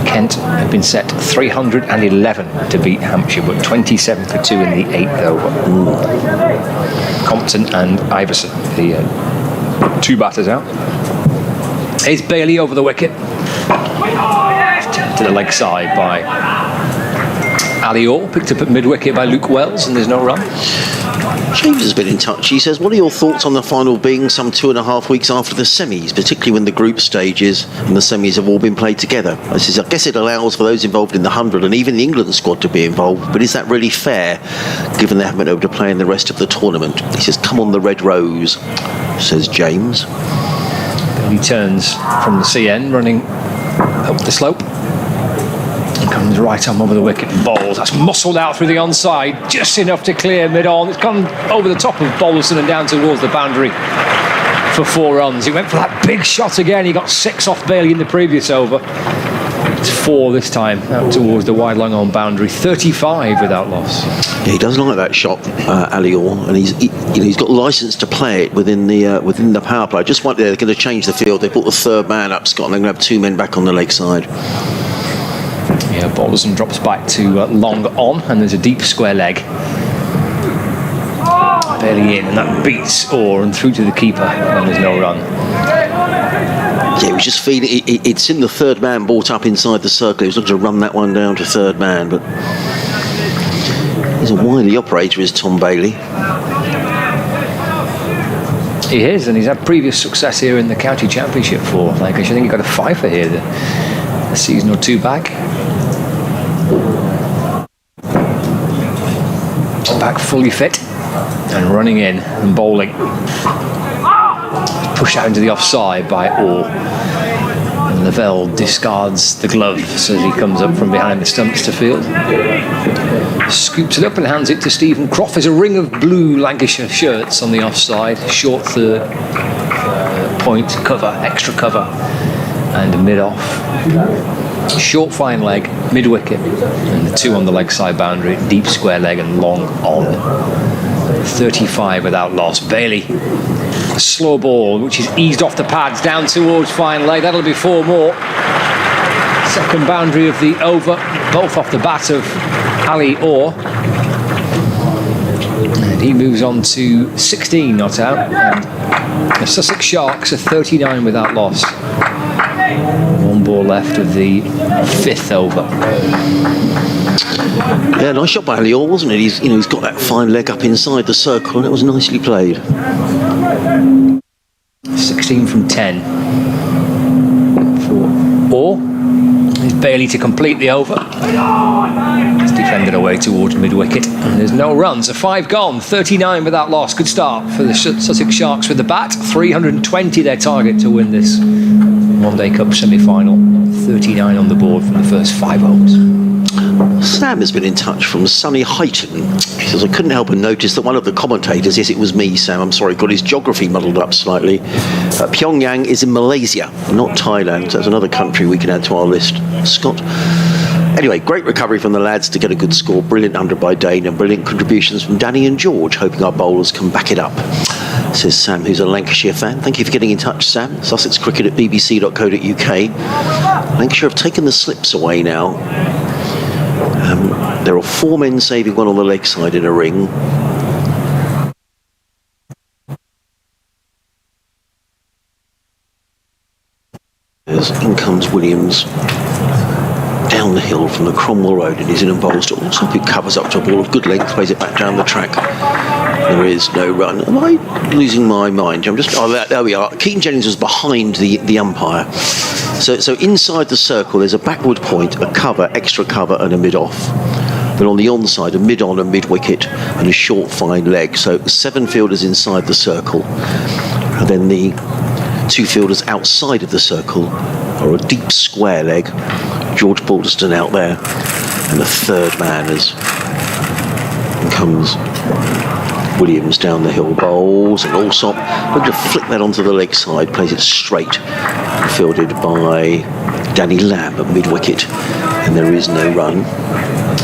Kent have been set 311 to beat Hampshire, but 27 for 2 in the 8th over. Compton and Iverson, the 2 batters out. Here's Bailey over the wicket. To the leg side by Alior, picked up at mid-wicket by Luke Wells, and there's no run. James has been in touch. He says, what are your thoughts on the final being some 2.5 weeks after the semis, particularly when the group stages and the semis have all been played together? I says, I guess it allows for those involved in the 100 and even the England squad to be involved, but is that really fair, given they haven't been able to play in the rest of the tournament? He says, come on the Red Rose, says James. He turns from the CN, running up the slope. And comes right on over the wicket and bowls. That's muscled out through the onside, just enough to clear mid-on. It's gone over the top of Balderson and down towards the boundary for 4 runs. He went for that big shot again. He got 6 off Bailey in the previous over. It's 4 this time, out towards the wide long on boundary. 35 without loss. Yeah, he does like that shot, Alior, and he's got license to play it within the power play. Just they're going to change the field. They put the 3rd man up, Scott, and they're going to have 2 men back on the leg side. Yeah, Balderson drops back to long on, and there's a deep square leg. Barely in, and that beats Orr and through to the keeper, and there's no run. Yeah, he was just feeling it's in the 3rd man brought up inside the circle. He was looking to run that one down to 3rd man, but he's a wily operator, is Tom Bailey. He is, and he's had previous success here in the county championship for Lancashire. I think he got a 5-er here the season or 2 back. Back fully fit and running in and bowling. Pushed out into the offside by Orr. And Lavelle discards the gloves as he comes up from behind the stumps to field. Scoops it up and hands it to Stephen Croft. There's a ring of blue Lancashire shirts on the offside. Short 3rd, point cover, extra cover, and a mid-off. Short fine leg, mid-wicket, and the 2 on the leg side boundary, deep square leg and long on. 35 without loss. Bailey, a slow ball which is eased off the pads down towards fine leg. That'll be 4 more. Second boundary of the over, both off the bat of Ali Orr. And he moves on to 16 not out. And the Sussex Sharks are 39 without loss. 1 ball left of the 5th over. Yeah, nice shot by Alior, wasn't it? He's got that fine leg up inside the circle, and it was nicely played. 16 from 10 for Orr. It's Bailey to complete the over. It's defended away towards mid-wicket, and there's no runs. So 5 gone, 39 without loss. Good start for the Sussex Sharks with the bat. 320 their target to win this Monday Cup semi-final. 39 on the board from the first 5 holes. Sam has been in touch from sunny Huyton. He says, I couldn't help but notice that one of the commentators, yes, it was me, Sam, I'm sorry, got his geography muddled up slightly. Pyongyang is in Malaysia, not Thailand. So that's another country we can add to our list. Scott? Anyway, great recovery from the lads to get a good score. Brilliant 100 by Dane and brilliant contributions from Danny and George, hoping our bowlers can back it up. Says Sam, who's a Lancashire fan. Thank you for getting in touch, Sam. Sussex Cricket at bbc.co.uk. Lancashire have taken the slips away now. There are 4 men saving one on the leg side in a ring. In comes Williams down the hill from the Cromwell Road, and he's in and bowls to Allsop, who covers up to a ball of good length, plays it back down the track. There is no run. Am I losing my mind? I'm just. Oh, there we are. Keaton Jennings was behind the umpire. So inside the circle, there's a backward point, a cover, extra cover, and a mid-off. Then on the onside, a mid-on, a mid-wicket, and a short, fine leg. So 7 fielders inside the circle, and then the 2 fielders outside of the circle are a deep square leg. George Balderston out there, and the third man as comes Williams down the hill, bowls, and Allsop looking to flick that onto the leg side, plays it straight, fielded by Danny Lamb at mid-wicket, and there is no run.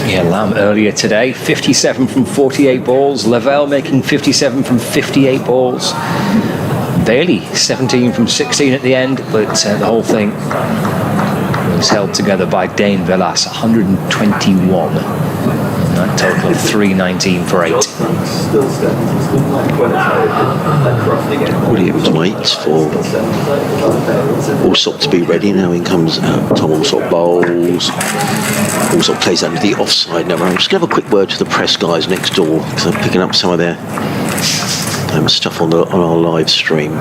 Yeah, Lamb earlier today, 57 from 48 balls. Lavelle making 57 from 58 balls. Bailey, 17 from 16 at the end, but the whole thing was held together by Dane Villas, 121. That total of 319 for 8. Williams waits for Allsop to be ready. Now in comes Tom Allsop, bowls. Allsop plays under the offside number. I'm just going to have a quick word to the press guys next door, because I'm picking up some of their stuff on our live stream.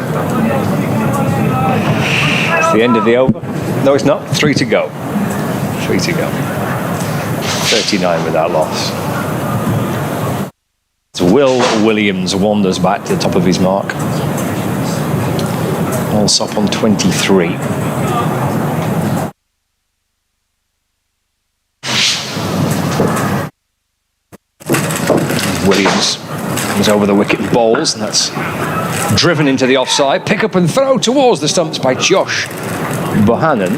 It's the end of the over. No, it's not. 3 to go. 3 to go. 39 without loss. So Will Williams wanders back to the top of his mark. Allsop on 23. Williams comes over the wicket and bowls, and that's driven into the offside. Pick up and throw towards the stumps by Josh Bohannon,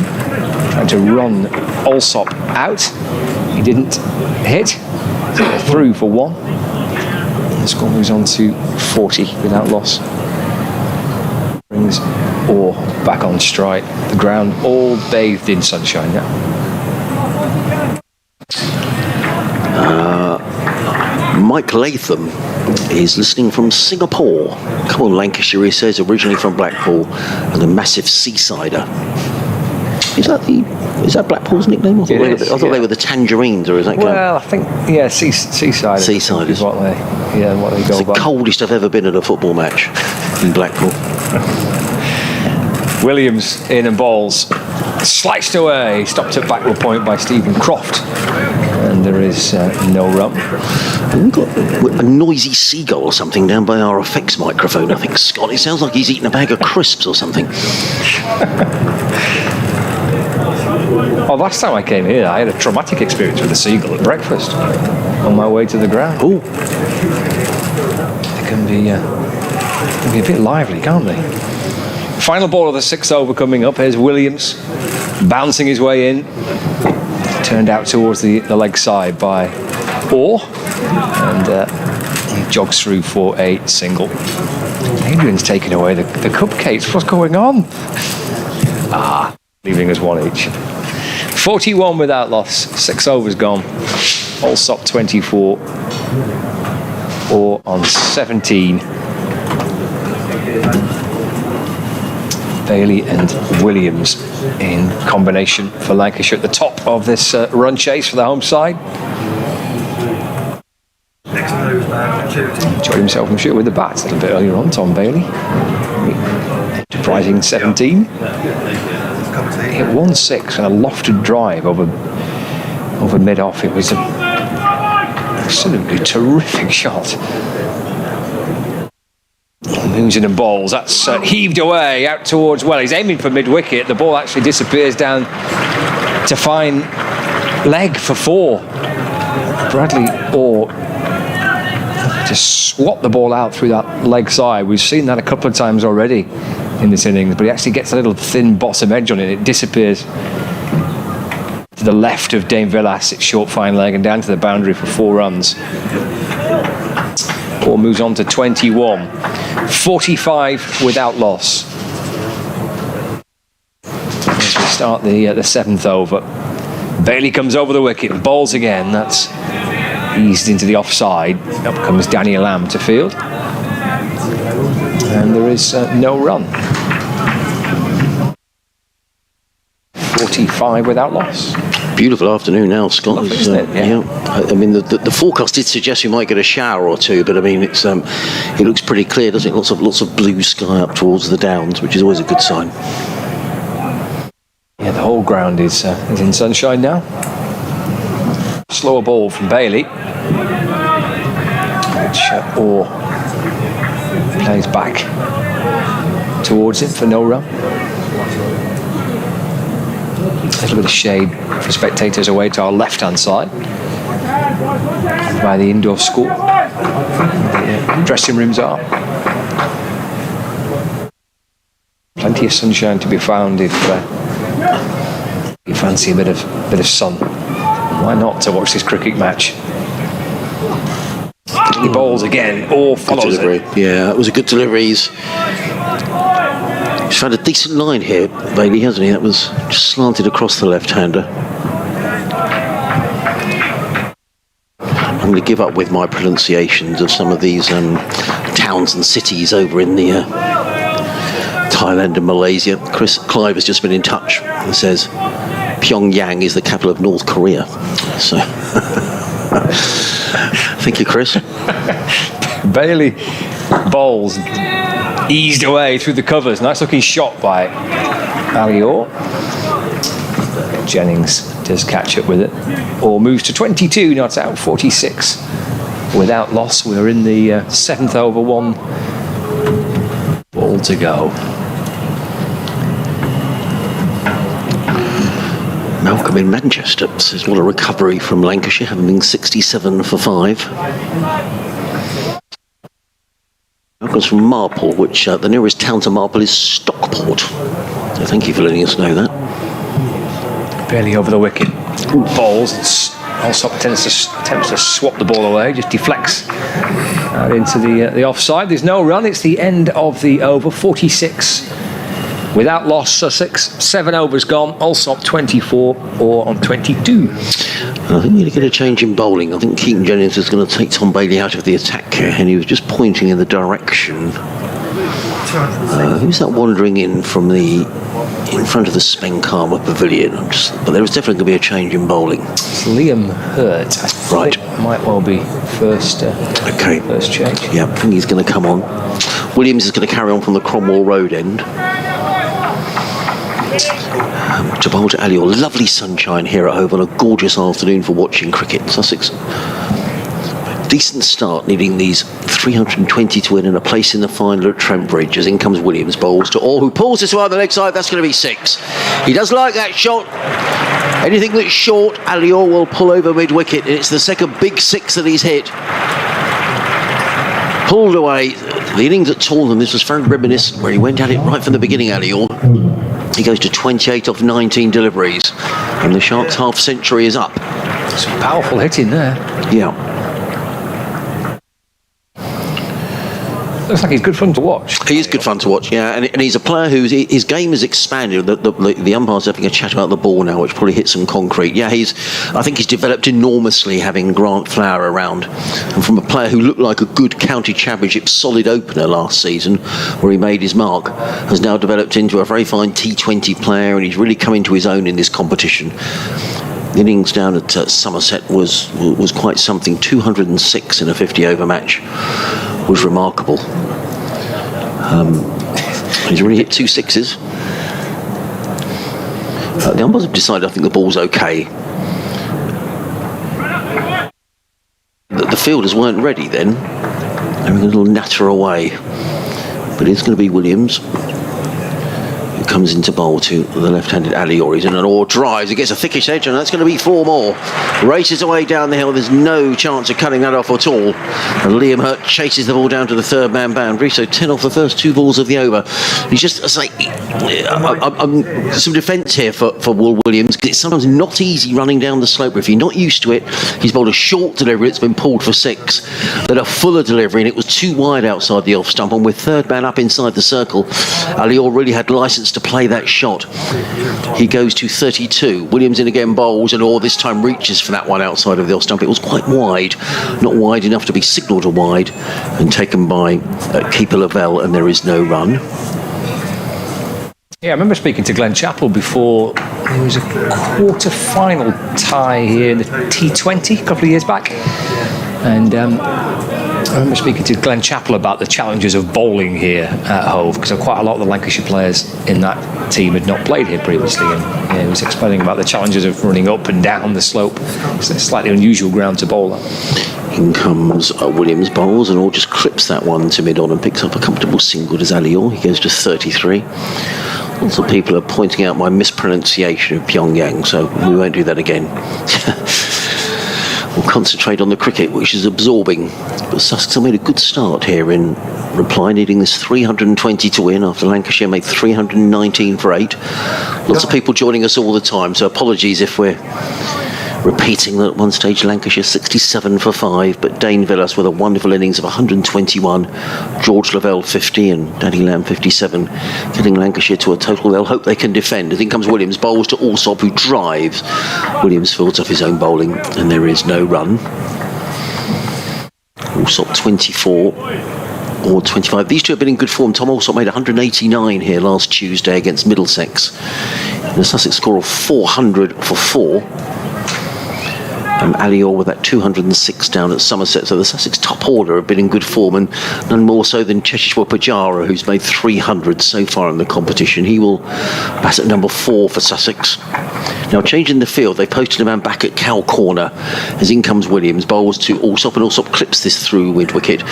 trying to run Allsop out. He didn't hit. Through for 1. The score moves on to 40 without loss. Brings Orr back on strike. The ground all bathed in sunshine now. Mike Latham is listening from Singapore. Come on, Lancashire, he says, originally from Blackpool, and a massive seasider. Is that Blackpool's nickname? I thought they were the Tangerines, or is that? Well, I think Seaside. Seaside is what they go it's by. the coldest I've ever been at a football match in Blackpool. Williams in and bowls, sliced away, stopped at backward point by Stephen Croft, and there is no run. We've got a noisy seagull or something down by our effects microphone, I think, Scott. It sounds like he's eating a bag of crisps or something. Oh, last time I came here, I had a traumatic experience with a seagull at breakfast on my way to the ground. Oh, They can be a bit lively, can't they? Final ball of the 6th over coming up. Here's Williams bouncing his way in. Turned out towards the leg side by Orr, and he jogs through for a single. Adrian's taking away the cupcakes. What's going on? Leaving us 1 each. 41 without loss. 6 overs gone. Allsop 24. Orr on 17. Bailey and Williams in combination for Lancashire at the top of this run chase for the home side. Enjoyed himself, I'm sure, with the bats a little bit earlier on, Tom Bailey. Enterprising 17. Hit 1-6 and a lofted drive over mid-off. It was an absolutely terrific shot. Moonson and Bowles. That's heaved away out towards, well, he's aiming for mid-wicket. The ball actually disappears down to fine leg for 4. Bradley Orr just swapped the ball out through that leg side. We've seen that a couple of times already in this innings, but he actually gets a little thin bottom edge on it. It disappears to the left of Dane Villas. It's short fine leg and down to the boundary for 4 runs. Orr moves on to 21. 45 without loss. As we start the 7th over. Bailey comes over the wicket and bowls again. That's eased into the offside. Up comes Danny Lamb to field. And there is no run. 45 without loss. Beautiful afternoon now, Scott. Lovely, isn't it? Yeah. I mean, the forecast did suggest we might get a shower or two, but I mean, it looks pretty clear, doesn't it? Lots of blue sky up towards the downs, which is always a good sign. Yeah, the whole ground is in sunshine now. Slower ball from Bailey, which Orr plays back towards it for no run. A little bit of shade for spectators away to our left-hand side by the indoor school. The dressing rooms are. Plenty of sunshine to be found if you fancy a bit of sun. Why not to watch this cricket match? He bowls again, or follows it. Yeah, it was a good delivery. He's found a decent line here, Bailey, hasn't he? That was just slanted across the left-hander. I'm going to give up with my pronunciations of some of these towns and cities over in the Thailand and Malaysia. Chris Clive has just been in touch and says Pyongyang is the capital of North Korea. So, thank you, Chris. Bailey bowls, eased away through the covers. Nice looking shot by Ali Orr. Jennings does catch up with it. Orr moves to 22, not out, 46 without loss. We're in the 7th over, 1 ball to go. Malcolm in Manchester says, what a recovery from Lancashire, having been 67 for 5. Malcolm's from Marple, which the nearest town to Marple is Stockport. So thank you for letting us know that. Barely over the wicket. Bowls. Also attempts to swap the ball away. Just deflects out into the offside. There's no run. It's the end of the over. 46 without loss. Sussex. 7 overs gone. Allsop 24 or on 22. I think we need to get a change in bowling. I think Keaton Jennings is going to take Tom Bailey out of the attack here, and he was just pointing in the direction. Who's that wandering in from in front of the Spenkarma Pavilion? But there is definitely going to be a change in bowling. It's Liam Hurt. Right. Might well be first. Okay. First change. Yeah, I think he's going to come on. Williams is going to carry on from the Cromwell Road end. To bowl to Ali Orr. Lovely sunshine here at Hove on a gorgeous afternoon for watching cricket. Sussex, decent start, needing these 320 to win and a place in the final at Trent Bridge. As in comes Williams, bowls to Orr, who pulls this one on the leg side. That's going to be 6. He does like that shot. Anything that's short, Ali Orr will pull over mid-wicket. It's the second big 6 that he's hit. Pulled away. The innings at Taunton, this was very reminiscent, where he went at it right from the beginning, Ali Orr. He goes to 28 off 19 deliveries, and the Sharks' half century is up. Some powerful hitting there. Yeah. Looks like he's good fun to watch. He is good fun to watch, yeah, and he's a player his game has expanded. The umpire's having a chat about the ball now, which probably hits some concrete. Yeah, I think he's developed enormously, having Grant Flower around, and from a player who looked like a good county championship solid opener last season, where he made his mark, has now developed into a very fine T20 player, and he's really come into his own in this competition. The innings down at Somerset was quite something. 206 in a 50-over match was remarkable. He's really hit 2 6s. The umpires have decided I think the ball's okay. The fielders weren't ready then. They were a little natter away. But it's going to be Williams who comes into bowl to the left-handed Ali Orr. He's in an Orr drives, he gets a thickish edge, and that's going to be 4 more. Races away down the hill, there's no chance of cutting that off at all. And Liam Hurt chases the ball down to the third man boundary, so 10 off the first 2 balls of the over. He's just, some defence here for Will Williams, because it's sometimes not easy running down the slope. If you're not used to it, he's bowled a short delivery, it's been pulled for 6, then a fuller delivery, and it was too wide outside the off stump, and with third man up inside the circle, Ali Orr really had licence to play that shot. He goes to 32. Williams in again, bowls, and Orr this time reaches for that one outside of the off stump. It was quite wide, not wide enough to be signalled a wide, and taken by keeper Lavelle, and there is no run. Yeah, I remember speaking to Glenn Chappell before there was a quarter-final tie here in the T20 a couple of years back. And I remember speaking to Glenn Chappell about the challenges of bowling here at Hove, because quite a lot of the Lancashire players in that team had not played here previously, and he was explaining about the challenges of running up and down the slope. It's a slightly unusual ground to bowl at. In comes Williams bowls, and Orr just clips that one to mid-on and picks up a comfortable single to Ali Orr. He goes to 33. Lots of people are pointing out my mispronunciation of Pyongyang, so we won't do that again. We'll concentrate on the cricket, which is absorbing. But Sussex have made a good start here in reply, needing this 320 to win after Lancashire made 319 for 8. Lots of people joining us all the time, so apologies if we're repeating that at one stage. Lancashire 67 for 5, but Dane Villas with a wonderful innings of 121, George Lavelle 50 and Danny Lamb 57, getting Lancashire to a total they'll hope they can defend. I think comes Williams, bowls to Alsop, who drives. Williams fields off his own bowling, and there is no run. Alsop 24 or 25. These two have been in good form. Tom Alsop made 189 here last Tuesday against Middlesex, and a Sussex score of 400 for 4. And Ali Orr with that 206 down at Somerset. So the Sussex top order have been in good form, and none more so than Cheshire Pujara, who's made 300 so far in the competition. He will bat at number 4 for Sussex. Now, changing the field, they posted a man back at cow corner as in comes Williams, bowls to Alsop, and Alsop clips this through mid wicket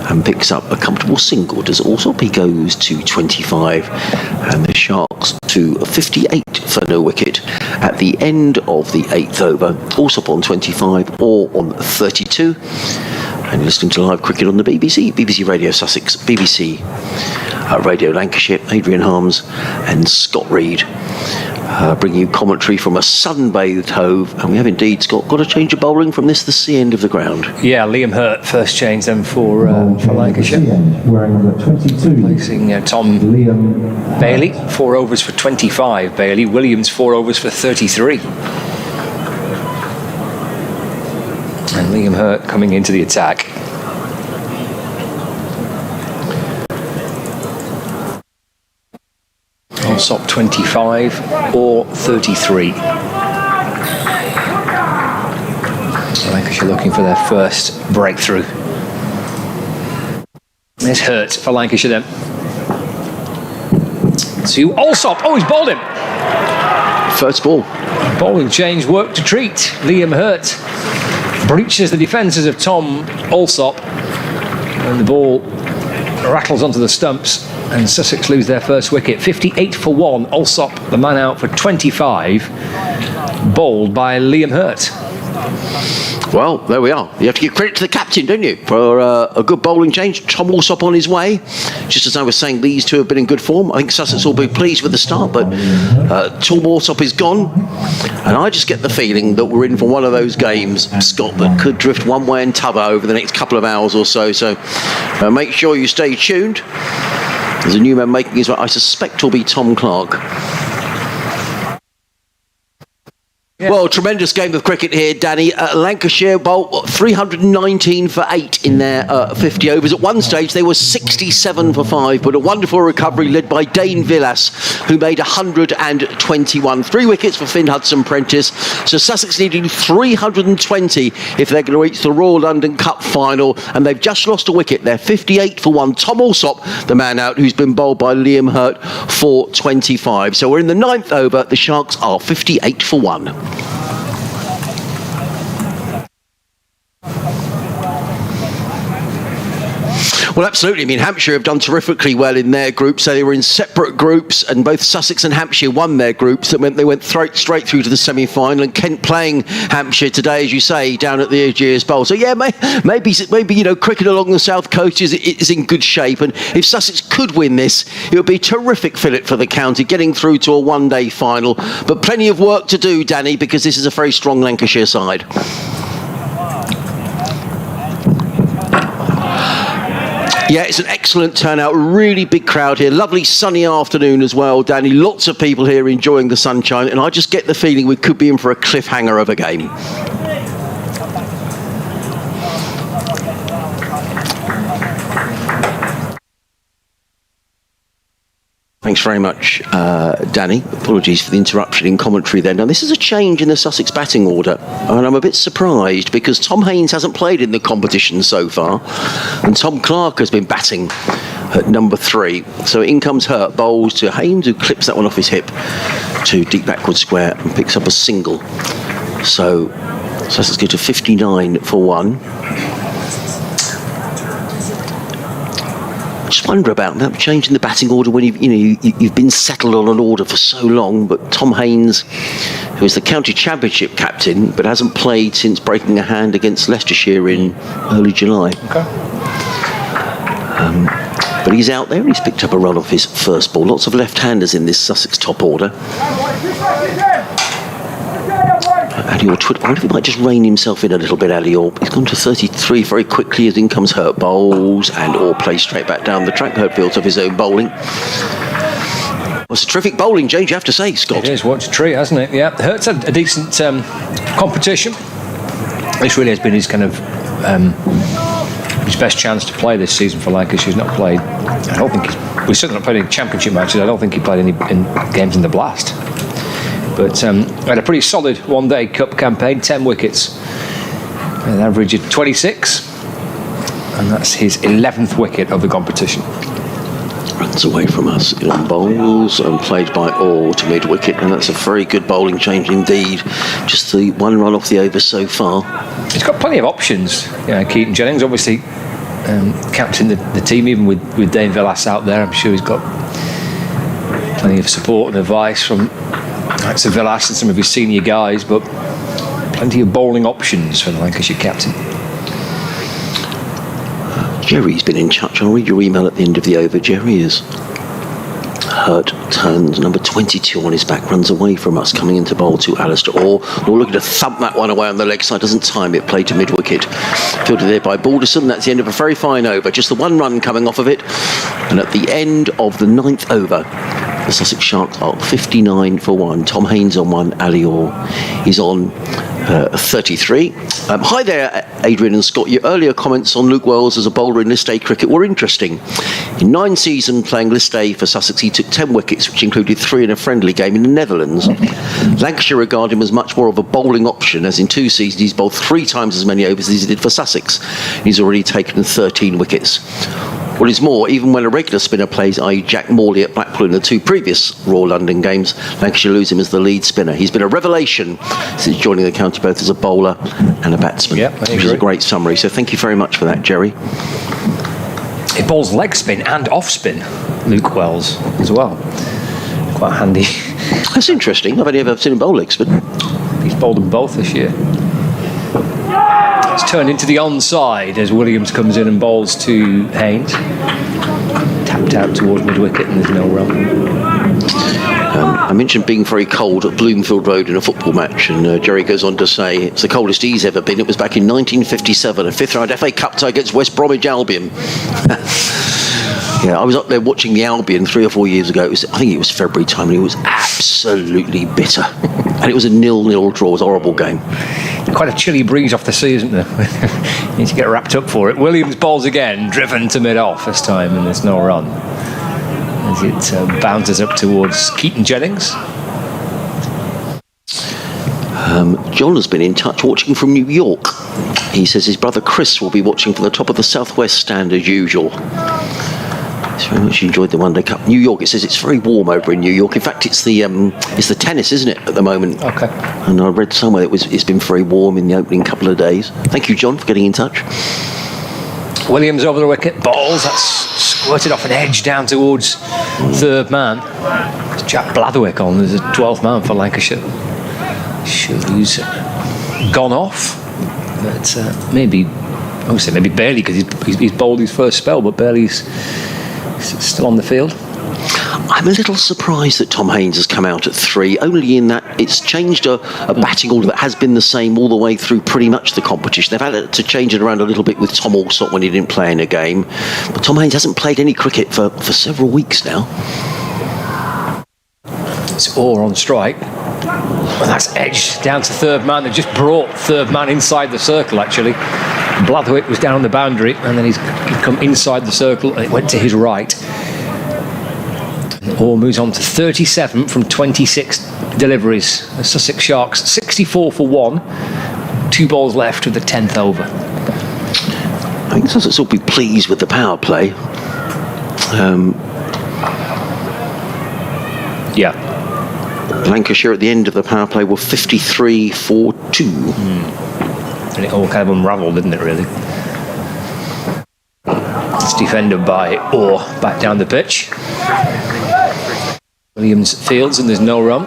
and picks up a comfortable single. Does Alsop? He goes to 25, and the Sharks to 58 for no wicket at the end of the 8th over. Alsop on 25 or on 32. And you're listening to live cricket on the BBC, BBC Radio Sussex, BBC Radio Lancashire. Adrian Harms and Scott Reed bringing you commentary from a sun-bathed Hove, and we have indeed, Scott, got a change of bowling from the sea end of the ground. Yeah, Liam Hurt first change then for Lancashire, wearing number 22, placing Tom Liam Bailey, 4 overs for 25. Bailey Williams 4 overs for 33. And Liam Hurt coming into the attack. Alsop 25 or 33. Lancashire looking for their first breakthrough. There's Hurt for Lancashire then. To Alsop. Oh, he's bowled him. First ball. Bowling change, work to treat. Liam Hurt breaches the defences of Tom Alsop, and the ball rattles onto the stumps, and Sussex lose their first wicket. 58 for 1. Alsop, the man out for 25, bowled by Liam Hurt. Well, there we are. You have to give credit to the captain, don't you, for a good bowling change. Tom Alsop on his way. Just as I was saying, these two have been in good form. I think Sussex will be pleased with the start, but Tom Alsop is gone. And I just get the feeling that we're in for one of those games, Scott, that could drift one way and t'other over the next couple of hours or so. So make sure you stay tuned. There's a new man making his way. I suspect will be Tom Clark. Yeah. Well, tremendous game of cricket here, Danny. Lancashire bowled 319 for 8 in their 50 overs. At one stage, they were 67 for 5, but a wonderful recovery led by Dane Villas, who made 121. 3 wickets for Finn Hudson-Prentice. So Sussex needing 320 if they're going to reach the Royal London Cup final, and they've just lost a wicket. They're 58 for 1. Tom Alsop, the man out, who's been bowled by Liam Hurt for 25. So we're in the 9th over. The Sharks are 58 for 1. Well, absolutely. I mean, Hampshire have done terrifically well in their group, so they were in separate groups, and both Sussex and Hampshire won their groups. That meant they went straight through to the semi-final, and Kent playing Hampshire today, as you say, down at the Aegeus Bowl. So, yeah, maybe cricket along the south coast is in good shape, and if Sussex could win this, it would be a terrific fillip for the county, getting through to a one-day final. But plenty of work to do, Danny, because this is a very strong Lancashire side. Yeah, it's an excellent turnout, really big crowd here. Lovely sunny afternoon as well, Danny. Lots of people here enjoying the sunshine, and I just get the feeling we could be in for a cliffhanger of a game. Thanks very much, Danny. Apologies for the interruption in commentary there. Now, this is a change in the Sussex batting order, and I'm a bit surprised because Tom Haynes hasn't played in the competition so far, and Tom Clark has been batting at number 3. So in comes Hurt, bowls to Haynes, who clips that one off his hip to deep backward square and picks up a single. So Sussex go to 59 for 1. Just wonder about that changing the batting order when you've been settled on an order for so long. But Tom Haynes, who is the county championship captain, but hasn't played since breaking a hand against Leicestershire in early July. Okay. But he's out there. He's picked up a run off his first ball. Lots of left-handers in this Sussex top order. Alior, I wonder if he might just rein himself in a little bit, Alior. He's gone to 33 very quickly as in comes Hurt, bowls, and Orr plays straight back down the track. Hurt fields off his own bowling. Well, it's a terrific bowling change, you have to say, Scott. It is, watch a treat, hasn't it? Yeah, Hurt's had a decent competition. This really has been his kind of his best chance to play this season for Lancashire. He's not played, I don't think we've certainly not played any championship matches. I don't think he played any games in the Blast. But had a pretty solid one-day cup campaign, 10 wickets, an average of 26, and that's his 11th wicket of the competition. Runs away from us on bowls and played by Orr to mid-wicket, and that's a very good bowling change indeed. Just the one run off the over so far. He's got plenty of options. Keaton Jennings, obviously, captain the team, even with Dane Villas out there. I'm sure he's got plenty of support and advice from Villas and some of his senior guys, but plenty of bowling options for the Lancashire captain. Jerry's been in touch. I'll read your email at the end of the over. Jerry is Hurt, turns number 22 on his back, runs away from us, coming into bowl to Alistair Orr. Orr looking to thump that one away on the leg side, doesn't time it, played to mid-wicket. Fielded there by Balderson. That's the end of a very fine over. Just the one run coming off of it. And at the end of the 9th over, the Sussex Sharks are 59 for 1. Tom Haynes on 1. Alior is on 33. Hi there, Adrian and Scott. Your earlier comments on Luke Wells as a bowler in List A cricket were interesting. In 9 seasons playing List A for Sussex, he took 10 wickets, which included 3 in a friendly game in the Netherlands. Lancashire regard him as much more of a bowling option, as in 2 seasons he's bowled 3 times as many overs as he did for Sussex. He's already taken 13 wickets. What is more, even when a regular spinner plays, i.e. Jack Morley at Blackpool in the 2 previous Royal London games, Lancashire lose him as the lead spinner. He's been a revelation since joining the county, both as a bowler and a batsman, which is a great summary. So thank you very much for that, Jerry. He bowls leg spin and off spin, Luke Wells, as well. Quite handy. That's interesting. I've only ever seen him bowl leg spin. He's bowled them both this year. It's turned into the onside as Williams comes in and bowls to Haynes. Tapped out towards mid-wicket and there's no run. I mentioned being very cold at Bloomfield Road in a football match, and Jerry goes on to say it's the coldest he's ever been. It was back in 1957, a 5th round FA Cup tie against West Bromwich Albion. Yeah, I was up there watching the Albion 3 or 4 years ago. I think it was February time, and it was absolutely bitter. And it was a 0-0 draw. It was a horrible game. Quite a chilly breeze off the sea, isn't there? You need to get wrapped up for it. Williams bowls again, driven to mid-off this time, and there's no run. As it bounces up towards Keaton Jennings. John has been in touch watching from New York. He says his brother Chris will be watching from the top of the Southwest Stand as usual. He's very much enjoyed the One Day Cup. New York, it says it's very warm over in New York. In fact, it's the tennis, isn't it, at the moment? Okay. And I read somewhere it's been very warm in the opening couple of days. Thank you, John, for getting in touch. Williams over the wicket, balls, that's squirted off an edge down towards third man. There's Jack Blatherwick on, there's a 12th man for Lancashire. Who's gone off, but maybe barely, because he's bowled his first spell, but Bailey's still on the field. I'm a little surprised that Tom Haynes has come out at 3, only in that it's changed a batting order that has been the same all the way through pretty much the competition. They've had to change it around a little bit with Tom Alsop when he didn't play in a game. But Tom Haynes hasn't played any cricket for several weeks now. It's Orr on strike. And that's edge down to third man. They just brought third man inside the circle, actually. Blatherwick was down the boundary, and then he's come inside the circle, and it went to his right. Orr moves on to 37 from 26 deliveries. The Sussex Sharks 64 for 1. 2 balls left with the 10th over. I think Sussex will be pleased with the power play. Lancashire at the end of the power play were 53 for 2. And it all kind of unravelled, didn't it, really? It's defended by Orr back down the pitch. Williams fields and there's no run.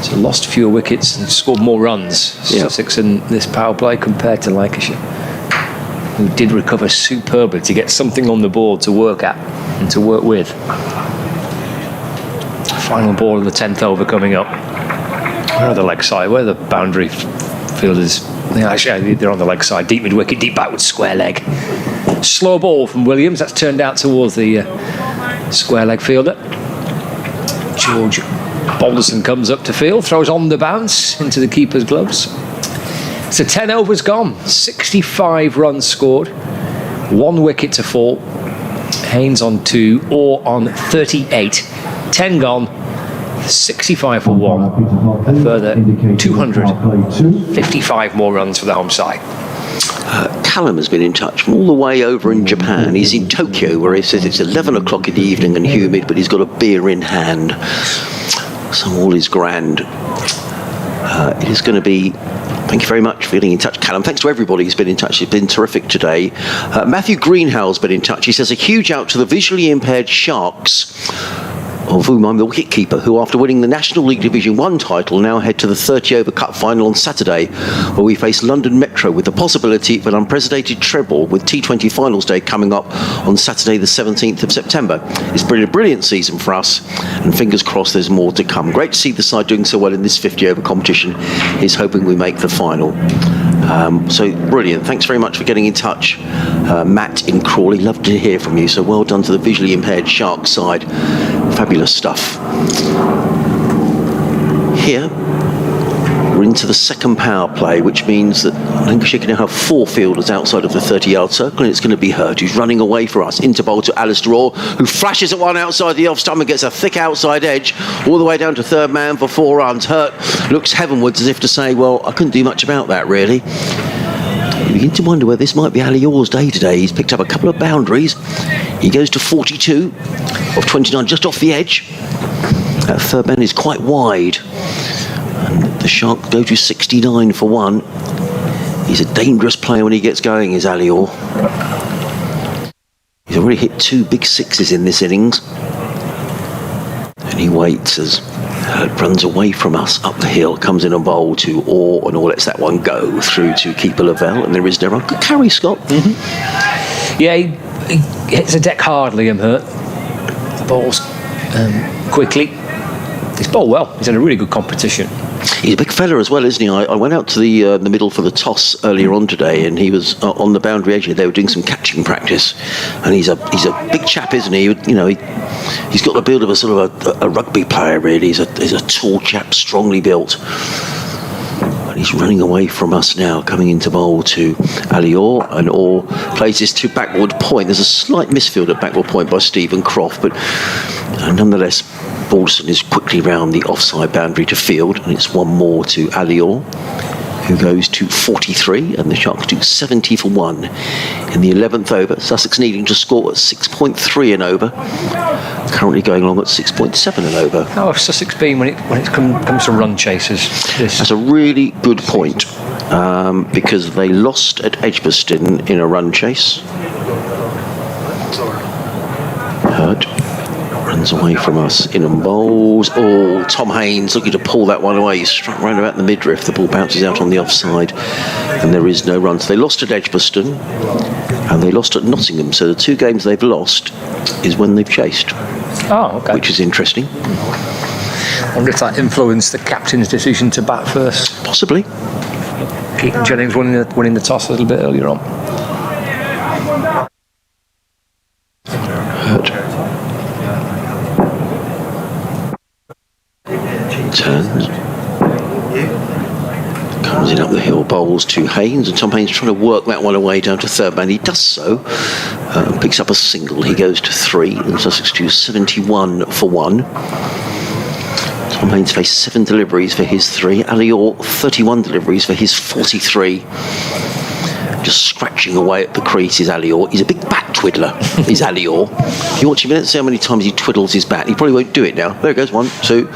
So lost fewer wickets and scored more runs, Sussex, in this power play compared to Lancashire, who did recover superbly to get something on the board to work at and to work with. Final ball of the 10th over coming up. Where are the leg side? Where are the boundary fielders? Actually, they're on the leg side. Deep mid-wicket, deep backward square leg. Slow ball from Williams. That's turned out towards the square leg fielder. George Balderson comes up to field, throws on the bounce into the keeper's gloves. So 10 overs gone. 65 runs scored. 1 wicket to fall. Haynes on 2, Orr on 38. 10 gone. 65 for 1. A further 255 more runs for the home side. Callum has been in touch from all the way over in Japan. He's in Tokyo, where he says it's 11 o'clock in the evening and humid, but he's got a beer in hand. So all is grand. It is going to be... Thank you very much for getting in touch, Callum. Thanks to everybody who's been in touch. It's been terrific today. Matthew Greenhow's been in touch. He says a huge out to the visually impaired Sharks, of whom I'm the wicketkeeper, who after winning the National League Division 1 title now head to the 30-over cup final on Saturday, where we face London Metro with the possibility of an unprecedented treble, with T20 Finals Day coming up on Saturday the 17th of September. It's been a brilliant season for us, and fingers crossed there's more to come. Great to see the side doing so well in this 50-over competition. He's hoping we make the final. So brilliant. Thanks very much for getting in touch, Matt in Crawley. Love to hear from you. So well done to the visually impaired Sharks side. Fabulous stuff. Here we're into the second power play, which means that Lancashire can now have 4 fielders outside of the 30-yard circle, and it's going to be Hurt, who's running away for us. Into bowl to Alistair Orr, who flashes at one outside the off stump and gets a thick outside edge all the way down to third man for 4 runs. Hurt looks heavenwards as if to say, well, I couldn't do much about that, really. You begin to wonder whether this might be Ali Orr's day today. He's picked up a couple of boundaries. He goes to 42 of 29, just off the edge. That third man is quite wide. And the Sharks go to 69 for 1. He's a dangerous player when he gets going, is Ali Orr. He's already hit 2 big sixes in this innings. And he waits as Hurt runs away from us up the hill, comes in a bowl to Orr, and Orr lets that one go through to keeper Lavelle, and there is no run. Good carry, Scott. Yeah, he hits a deck hard, Liam Hurt. Bowls quickly. He's bowled well. He's had a really good competition. He's a big fella as well, isn't he? I went out to the middle for the toss earlier on today, and he was on the boundary edge. They were doing some catching practice, and he's a big chap, isn't he? He's got the build of a sort of a rugby player, really. He's a tall chap, strongly built. And he's running away from us now, coming into bowl to Ali Orr, and Orr plays this to backward point. There's a slight misfield at backward point by Stephen Croft, but nonetheless, Balderson is quickly round the offside boundary to field, and it's 1 more to Ali Orr, who goes to 43, and the Sharks do 70 for 1 in the 11th over. Sussex needing to score at 6.3 an over, currently going along at 6.7 an over. How have Sussex been when it comes to run chasers? That's a really good point. because they lost at Edgbaston in a run chase. Hurt runs away from us, in and bowls. Oh, Tom Haynes looking to pull that one away. He's struck round about the midriff. The ball bounces out on the offside, and there is no run. So they lost at Edgbaston, and they lost at Nottingham. So the 2 games they've lost is when they've chased. Oh, okay. Which is interesting. I wonder if that influenced the captain's decision to bat first. Possibly. Keaton Jennings winning the toss a little bit earlier on. Hurt. Turns. Comes in up the hill, bowls to Haynes, and Tom Haynes trying to work that one away down to third man. He does so, picks up a single. He goes to 3, and Sussex to 71 for 1. Tom Haynes faced 7 deliveries for his 3. Ali Orr, 31 deliveries for his 43. Just scratching away at the crease is Ali Orr. He's a big bat twiddler, is Ali Orr. If you watch him, let's see how many times he twiddles his bat. He probably won't do it now. There it goes, 1, 2.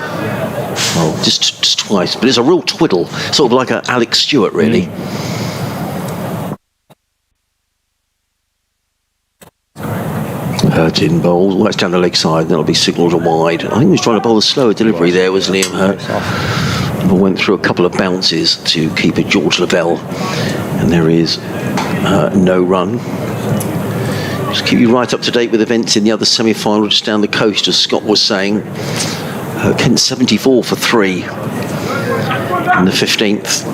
Oh, just twice. But it's a real twiddle, sort of like a Alex Stewart, really. Hurt in bowls. Well, that's down the leg side, and that'll be signalled a wide. I think he was trying to bowl a slower delivery there, wasn't he, Hurt? Went through a couple of bounces to keeper George Lavelle, and there is no run. Just keep you right up to date with events in the other semi-final just down the coast, as Scott was saying. Kent 74 for 3 in the 15th.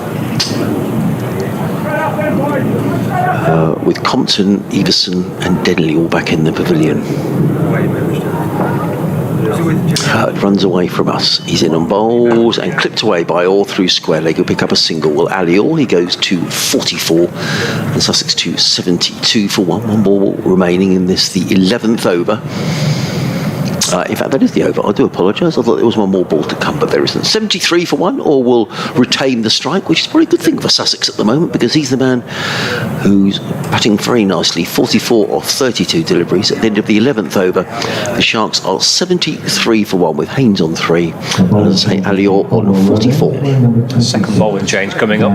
With Compton, Everson and Denley all back in the pavilion. Hurt runs away from us. He's in on bowls and clipped away by Orr through square leg. He'll pick up a single. Well, Ali Orr, he goes to 44 and Sussex to 72 for 1. 1 ball remaining in this, the 11th over. In fact, that is the over. I do apologise. I thought there was one more ball to come, but there isn't. 73 for 1, or will retain the strike, which is probably a good thing for Sussex at the moment, because he's the man who's batting very nicely. 44 off 32 deliveries. At the end of the 11th over, the Sharks are 73 for 1 with Haynes on 3. And as I say, Ali Orr on 44. Second bowling change coming up.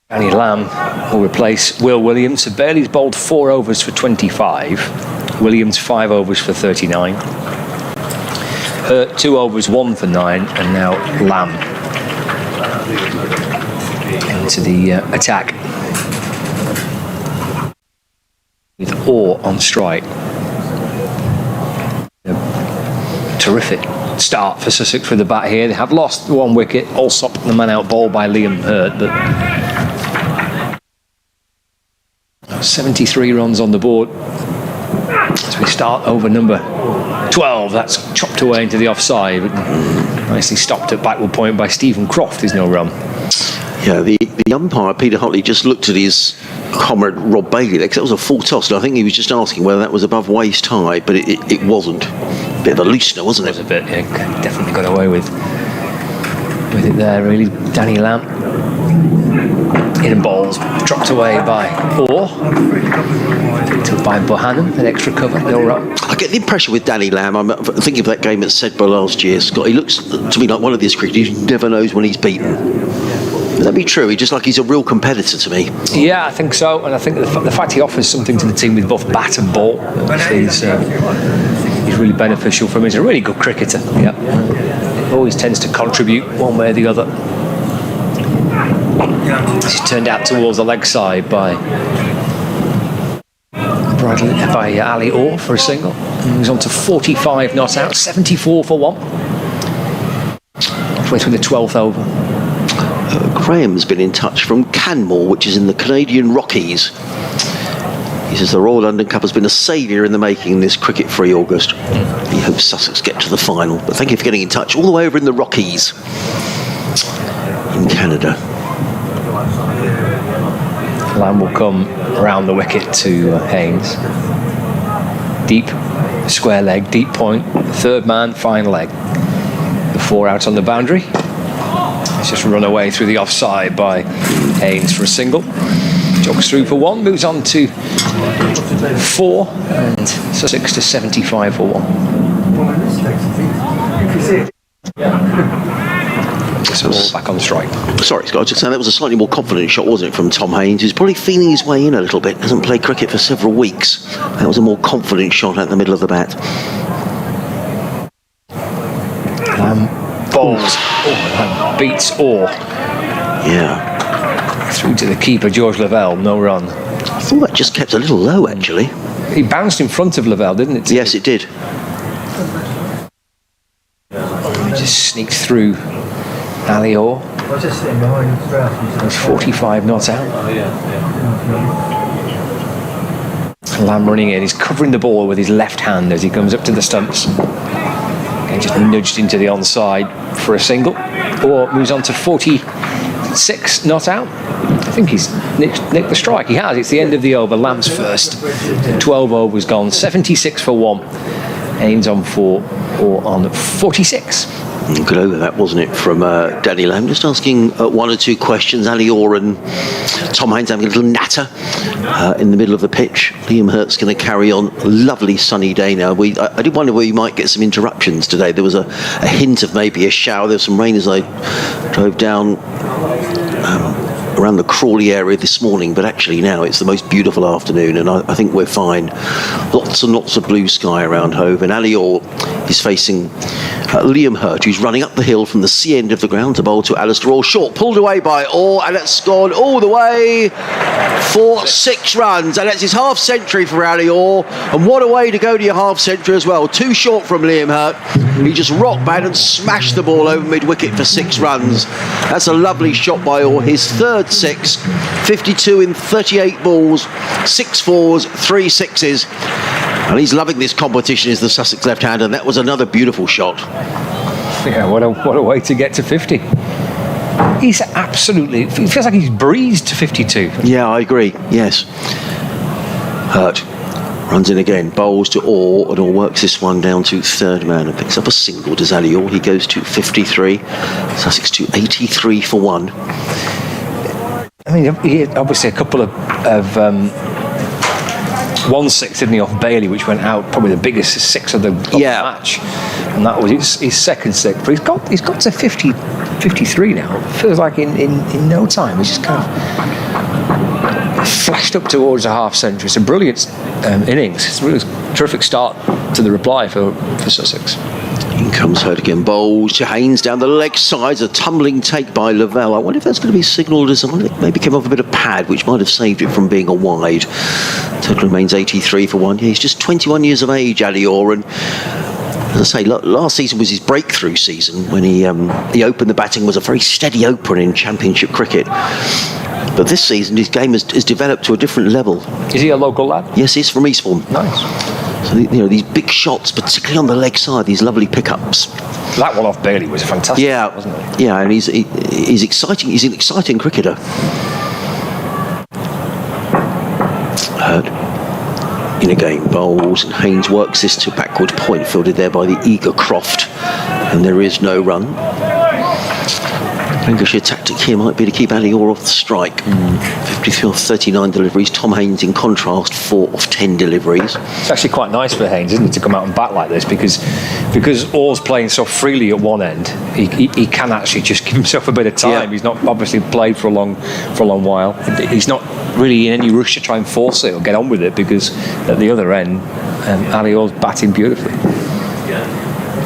Danny Lamb will replace Will Williams. So Bailey's bowled 4 overs for 25. Williams 5 overs for 39. Hurt 2 overs 1 for 9, and now Lamb into the attack with Orr on strike. A terrific start for Sussex with the bat here. They have lost 1 wicket. Allsop, the man out ball by Liam Hurt, but 73 runs on the board. As we start over number 12, that's chopped away into the offside, but nicely stopped at backward point by Stephen Croft. There's no run. Yeah, the umpire, Peter Hotley, just looked at his comrade Rob Bailey there, because that was a full toss, and I think he was just asking whether that was above waist high, but it wasn't. Bit of a loosener, wasn't it? It was a bit, yeah, definitely got away with it there, really. Danny Lamb in and balls, dropped away by Orr, picked up by Bohannon, an extra cover, no run. I get the impression with Danny Lamb, I'm thinking of that game at Sedbergh last year, Scott, he looks to me like one of these cricketers who never knows when he's beaten. Would that be true? He's a real competitor to me. Yeah, I think so, and I think the fact he offers something to the team with both bat and ball is really beneficial for him. He's a really good cricketer. Yeah, he always tends to contribute one way or the other. He's turned out towards the leg side by Ali Orr for a single. And he's on to 45 not out, 74 for 1. Halfway through the 12th over. Graham's been in touch from Canmore, which is in the Canadian Rockies. He says the Royal London Cup has been a saviour in the making in this cricket-free August. He hopes Sussex get to the final. But thank you for getting in touch all the way over in the Rockies in Canada. Lamb will come around the wicket to Haynes. Deep, square leg, deep point, third man, fine leg. The 4 out on the boundary. It's just run away through the offside by Haynes for a single. Jogs through for 1, moves on to 4, and Sussex to 75 for 1. It's all back on strike. Sorry, Scott, I was just saying that was a slightly more confident shot, wasn't it, from Tom Haynes, who's probably feeling his way in a little bit. Hasn't played cricket for several weeks. That was a more confident shot at the middle of the bat. Bowls. Oh, beats Orr. Yeah. Through to the keeper, George Lavelle, no run. I thought that just kept a little low, actually. He bounced in front of Lavelle, didn't it? Yes, it did. He just sneaked through Ali Orr. I was just sitting behind his ground. It's 45 not out. Lamb running in. He's covering the ball with his left hand as he comes up to the stumps. And just nudged into the onside for a single. Orr moves on to 46 not out. I think he's nicked the strike. He has. It's the end of the over. Lamb's first. 12 overs gone. 76 for 1. Haynes on 4 or on 46. Good over that, wasn't it, from Danny Lamb? Just asking one or two questions. Ali Orr and Tom Haynes having a little natter in the middle of the pitch. Liam Hurt's going to carry on. Lovely sunny day now. I did wonder where you might get some interruptions today. There was a hint of maybe a shower. There was some rain as I drove down around the Crawley area this morning, but actually now it's the most beautiful afternoon, and I think we're fine. Lots and lots of blue sky around Hove, and Ali Orr is facing Liam Hurt, who's running up the hill from the C end of the ground to bowl to Alistair Orr. Short, pulled away by Orr, and it's gone all the way for 6 runs, and that's his half century for Ali Orr. And what a way to go to your half century as well. 2 short from Liam Hurt. He just rocked back and smashed the ball over mid wicket for 6 runs. That's a lovely shot by Orr. His 3rd 6, 52 in 38 balls, 6 4s, 3 6s. And he's loving this competition as the Sussex left-hander, and that was another beautiful shot. Yeah, what a way to get to 50. He's absolutely, it feels like he's breezed to 52. Yeah, I agree, yes. Hurt runs in again, bowls to Orr, and Orr works this one down to 3rd man and picks up a single. Does Ali Orr? He goes to 53. Sussex to 83 for 1. I mean, he had obviously a couple of 1-6, didn't he, off Bailey, which went out, probably the biggest 6 of the match, and that was his second 6. But he's got to 53 now. It feels like in no time he's just kind of flashed up towards a half century. It's a brilliant innings. It's a really terrific start to the reply for Sussex. In comes Hurt again, bowls to Haynes down the leg side, a tumbling take by Lavelle. I wonder if that's going to be signalled as someone that maybe came off a bit of pad, which might have saved it from being a wide. Total remains 83 for 1. Yeah, he's just 21 years of age, Ali Orr, and as I say, last season was his breakthrough season when he opened the batting, was a very steady opener in Championship cricket. But this season his game has developed to a different level. Is he a local lad? Yes, he's from Eastbourne. Nice. So, these big shots, particularly on the leg side, these lovely pickups. That one off Bailey was fantastic, wasn't it? Yeah, and he's exciting. He's an exciting cricketer. Hurt in again, bowls, and Haynes works this to backward point, fielded there by the eager Croft, and there is no run. Lancashire tactic here might be to keep Ali Orr off the strike. 53 off 39 deliveries. Tom Haynes, in contrast, 4 off 10 deliveries. It's actually quite nice for Haynes, isn't it, to come out and bat like this, because Orr's playing so freely at one end, he can actually just give himself a bit of time. Yeah. He's not obviously played for a long while. He's not really in any rush to try and force it or get on with it, because at the other end, Ali Orr's batting beautifully.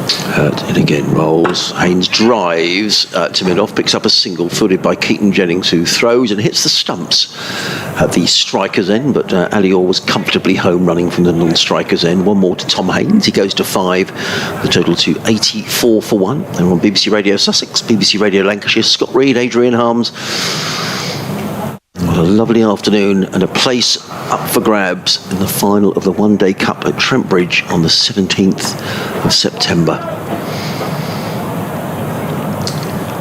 Hurt it again, rolls. Haynes drives to mid-off, picks up a single footed by Keaton Jennings, who throws and hits the stumps at the striker's end, but Ali Orr was comfortably home running from the non-striker's end. One more to Tom Haynes. He goes to 5, the total to 84 for 1. And on BBC Radio Sussex, BBC Radio Lancashire, Scott Reed, Adrian Harms. What a lovely afternoon, and a place up for grabs in the final of the One Day Cup at Trent Bridge on the 17th of September.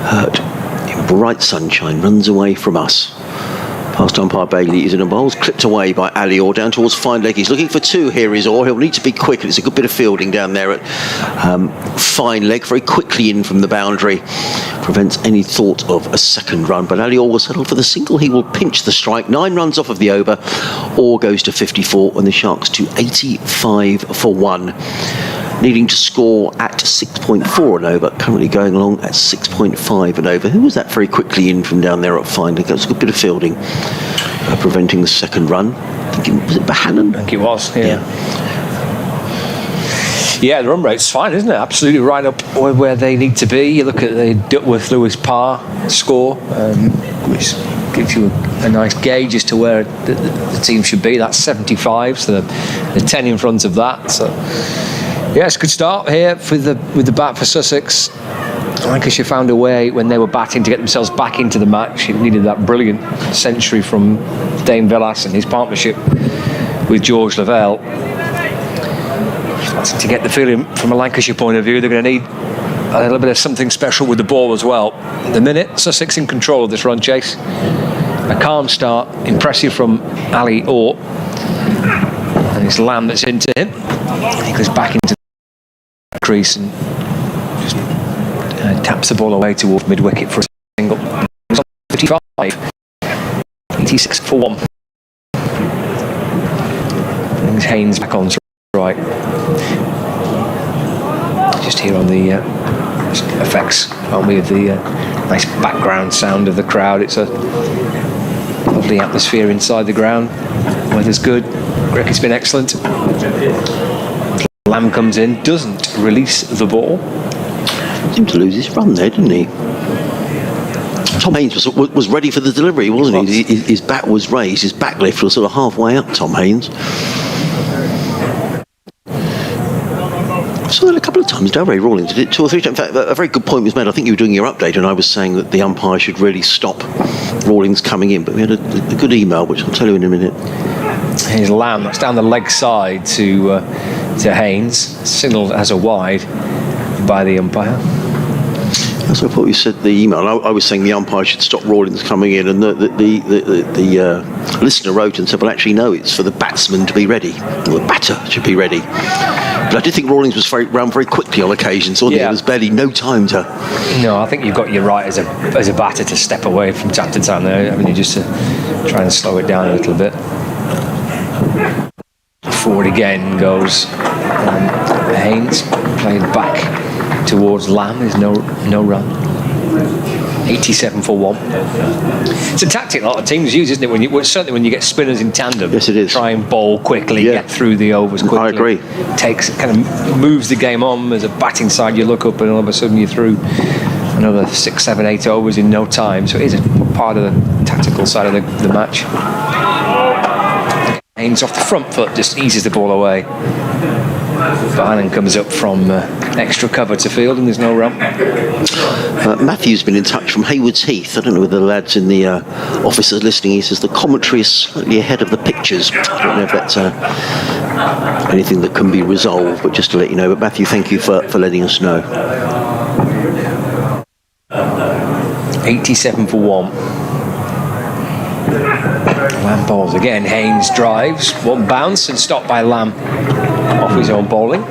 Hurt in bright sunshine runs away from us. Past umpire Bailey is in a bowls, clipped away by Ali Orr down towards fine leg. He's looking for 2 here is Orr. He'll need to be quick, and it's a good bit of fielding down there at fine leg, very quickly in from the boundary. Prevents any thought of a second run, but Ali Orr will settle for the single. He will pinch the strike. 9 runs off of the over. Orr goes to 54, and the Sharks to 85 for 1. needing to score at 6.4 and over, currently going along at 6.5 and over. Who was that very quickly in from down there up fine? That was a good bit of fielding, preventing the second run. I think was it Bohannon? I think it was, yeah. Yeah, the run rate's fine, isn't it? Absolutely right up where they need to be. You look at the Duckworth-Lewis par score, which gives you a nice gauge as to where the team should be. That's 75, so the 10 in front of that. So, yeah, it's a good start here with the bat for Sussex. Lancashire found a way when they were batting to get themselves back into the match. It needed that brilliant century from Dane Villas and his partnership with George Lavelle. To get the feeling from a Lancashire point of view, they're going to need a little bit of something special with the ball as well. At the minute, Sussex in control of this run chase. A calm start, impressive from Ali Orr. And it's Lamb that's into him. He goes back into the crease and just taps the ball away towards mid-wicket for a single. It's on 55. 86 for 1. Brings Haynes back on right. Just here on the effects, aren't we, of the nice background sound of the crowd. It's a lovely atmosphere inside the ground. Weather's good. Cricket's been excellent. Lamb comes in, doesn't release the ball. Seemed to lose his run there, didn't he? Tom Haynes was ready for the delivery, wasn't he? His bat was raised, his back lift was sort of halfway up, Tom Haynes. I saw that a couple of times. Ray Rollins did it 2 or 3 times. In fact, a very good point was made. I think you were doing your update, and I was saying that the umpire should really stop Rollins coming in. But we had a good email, which I'll tell you in a minute. Here's Lamb. That's down the leg side to Haynes, signalled as a wide by the umpire. That's what I thought you said the email. I was saying the umpire should stop Rollins coming in, and the listener wrote and said, well, actually, no, it's for the batsman to be ready. Or the batter should be ready. But I did think Rollins was round very quickly on occasion, so there was barely no time to... No, I think you've got your right as a batter to step away from time to time there, haven't you, just to try and slow it down a little bit. Forward again goes Haynes, played back towards Lamb. There's no run. 87 for 1. It's a tactic a lot of teams use, isn't it? Certainly when you get spinners in tandem. Yes, it is. Try and bowl quickly, get through the overs quickly. I agree. Kind of moves the game on. As a batting side, you look up and all of a sudden you're through another 6, 7, 8 overs in no time. So it is a part of the tactical side of the match. Haynes off the front foot just eases the ball away. Bohannon comes up from extra cover to field, and there's no run. Matthew's been in touch from Haywards Heath. I don't know whether the lads in the office are listening. He says the commentary is slightly ahead of the pictures. I don't know if that's anything that can be resolved, but just to let you know. But Matthew, thank you for letting us know. 87 for 1. Lamb bowls again. Haynes drives, one bounce and stopped by Lamb off his own bowling.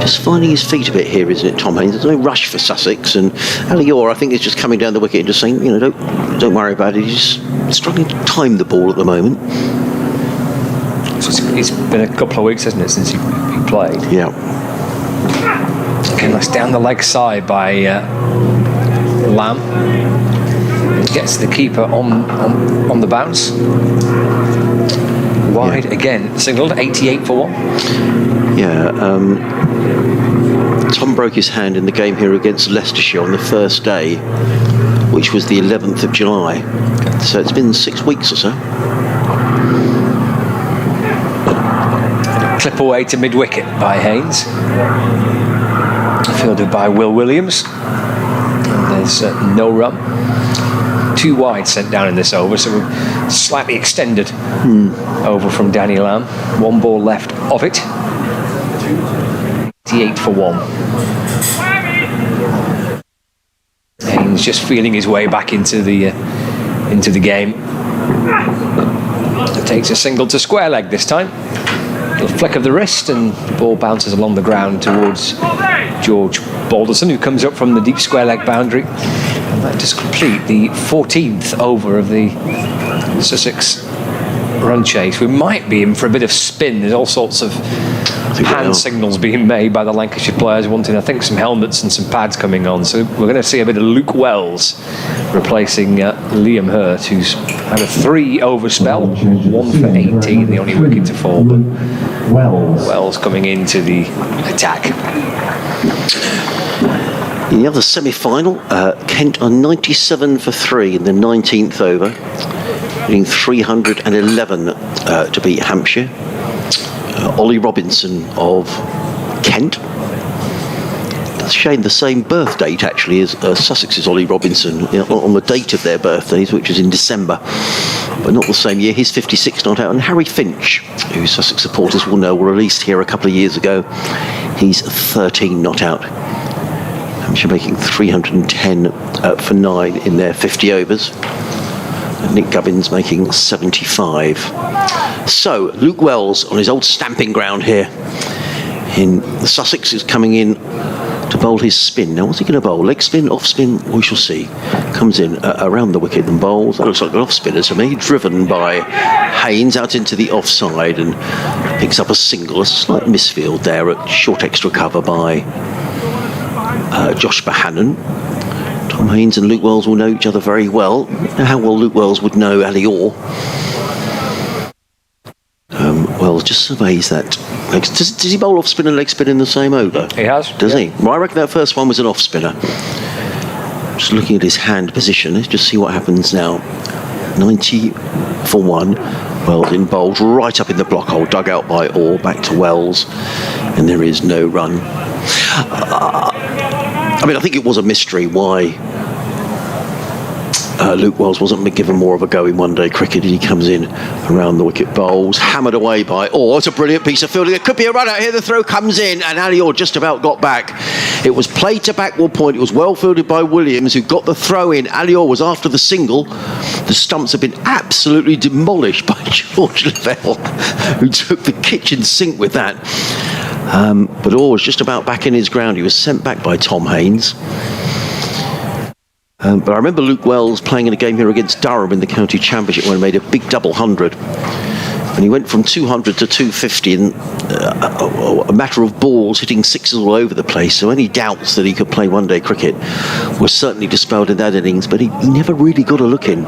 Just finding his feet a bit here, isn't it, Tom Haynes? There's no rush for Sussex, and Ali Orr, I think, is just coming down the wicket and just saying, don't worry about it. He's just struggling to time the ball at the moment. So it's been a couple of weeks, hasn't it, since he played? Yeah. Again, that's down the leg side by Lamb. Gets the keeper on the bounce. Wide again, signalled 88 for 1. Yeah, Tom broke his hand in the game here against Leicestershire on the first day, which was the 11th of July. So it's been 6 weeks or so. Clip away to mid-wicket by Haynes. Fielded by Will Williams. And there's no run. 2 wide sent down in this over, so we're slightly extended over from Danny Lamb. 1 ball left of it. 88 for 1. Haynes just feeling his way back into the game. It takes a single to square leg this time. A flick of the wrist and the ball bounces along the ground towards George Balderson, who comes up from the deep square leg boundary. And that does complete the 14th over of the Sussex run chase. We might be in for a bit of spin. There's all sorts of hand signals being made by the Lancashire players wanting, I think, some helmets and some pads coming on. So we're going to see a bit of Luke Wells replacing Liam Hurt, who's had a 3 over spell, 1 for 18, the only wicket to fall. But Wells coming into the attack. In the other semi-final, Kent are 97 for 3 in the 19th over, hitting 311 to beat Hampshire. Ollie Robinson of Kent. It's a shame the same birth date actually as Sussex's Ollie Robinson, on the date of their birthdays, which is in December, but not the same year. He's 56 not out. And Harry Finch, who Sussex supporters will know, were released here a couple of years ago. He's 13 not out. Hampshire making 310 for 9 in their 50 overs. And Nick Gubbins making 75. So, Luke Wells on his old stamping ground here in Sussex is coming in to bowl his spin. Now, what's he going to bowl? Leg spin, off spin? We shall see. Comes in around the wicket and bowls. That looks like an off spinner to me. Driven by Haynes out into the offside and picks up a single. A slight misfield there at short extra cover by Josh Bohannon. Tom Haynes and Luke Wells will know each other very well. Now, how well Luke Wells would know Ali Orr. Wells just surveys that. Does he bowl off spin and leg spin in the same over? He has. Does he? Well, I reckon that first one was an off spinner. Just looking at his hand position, let's just see what happens now. 90 for 1. Wells in bowls right up in the block hole, dug out by Orr, back to Wells, and there is no run. I mean, I think it was a mystery why Luke Wells wasn't given more of a go in one-day cricket. He comes in around the wicket, bowls, hammered away by Orr. It's a brilliant piece of fielding. There could be a run out here. The throw comes in, and Ali Orr just about got back. It was played to backward point. It was well fielded by Williams, who got the throw in. Ali Orr was after the single. The stumps have been absolutely demolished by George Lavelle, who took the kitchen sink with that. But Orr was just about back in his ground. He was sent back by Tom Haynes. But I remember Luke Wells playing in a game here against Durham in the county championship when he made a big double 100. And he went from 200 to 250 in a matter of balls hitting sixes all over the place. So any doubts that he could play one-day cricket were certainly dispelled in that innings. But he never really got a look in.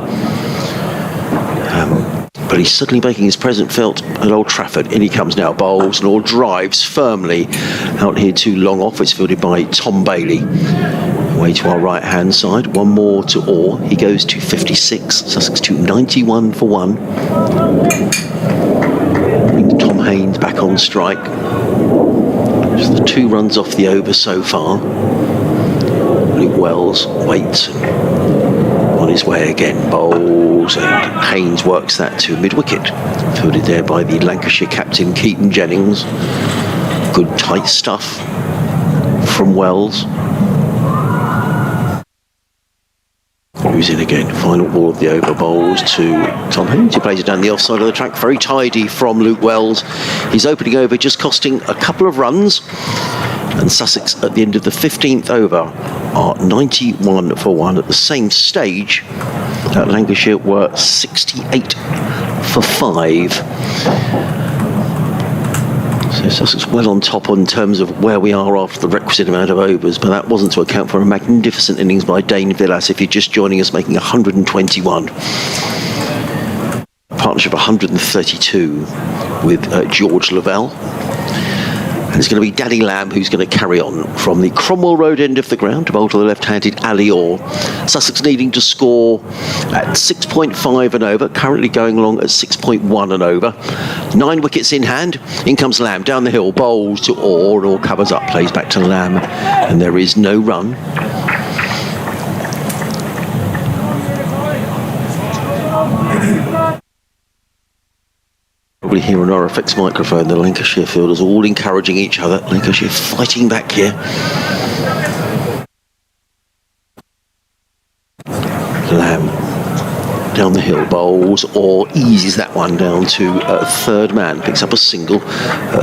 But he's suddenly making his presence felt at Old Trafford. In he comes now, bowls, and Orr drives firmly out here too long off. It's fielded by Tom Bailey. Away to our right-hand side. One more to Orr. He goes to 56. Sussex to 91 for 1. Bring Tom Haynes back on strike. Just the 2 runs off the over so far. Luke Wells waits on his way again. Bowls, and Haynes works that to mid-wicket. Fielded there by the Lancashire captain Keaton Jennings. Good tight stuff from Wells. Who's in again? Final ball of the over, bowls to Tom Haynes, who plays it down the offside of the track. Very tidy from Luke Wells. He's opening over, just costing a couple of runs. And Sussex at the end of the 15th over are 91 for 1. At the same stage, Lancashire were 68 for 5. So Sussex well on top in terms of where we are after the requisite amount of overs, but that wasn't to account for a magnificent innings by Dane Villas, if you're just joining us, making 121. Partnership 132 with George Lavelle. And it's going to be Danny Lamb who's going to carry on from the Cromwell Road end of the ground to bowl to the left-handed Ali Orr. Sussex needing to score at 6.5 and over, currently going along at 6.1 and over. 9 wickets in hand. In comes Lamb down the hill, bowls to Orr, and Orr covers up, plays back to Lamb, and there is no run. Probably here on our effects microphone, the Lancashire fielders all encouraging each other. Lancashire fighting back here. Lamb down the hill, bowls, or eases that one down to third man. Picks up a single,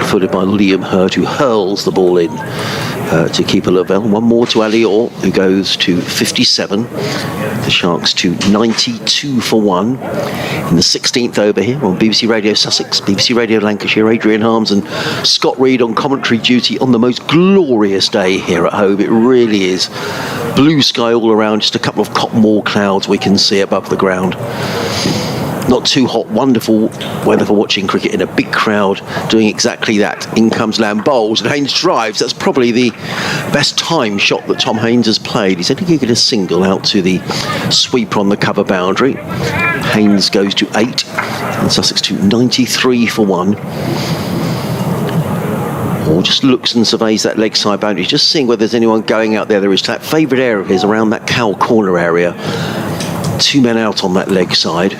fielded by Liam Hurt, who hurls the ball in to Keeper Lavelle. One more to Alior, who goes to 57. The Sharks to 92 for 1. In the 16th over here on BBC Radio Sussex, BBC Radio Lancashire, Adrian Harms and Scott Reed on commentary duty on the most glorious day here at Hove. It really is. Blue sky all around, just a couple of cotton wool clouds we can see above the ground. Not too hot, wonderful weather for watching cricket in a big crowd doing exactly that. In comes Lamb bowls and Haynes drives. That's probably the best time shot that Tom Haynes has played. He's only going to get a single out to the sweeper on the cover boundary. Haynes goes to 8 and Sussex to 93 for 1. Or just looks and surveys that leg side boundary, just seeing whether there's anyone going out there. There is that favourite area of his around that cowl corner area. 2 men out on that leg side.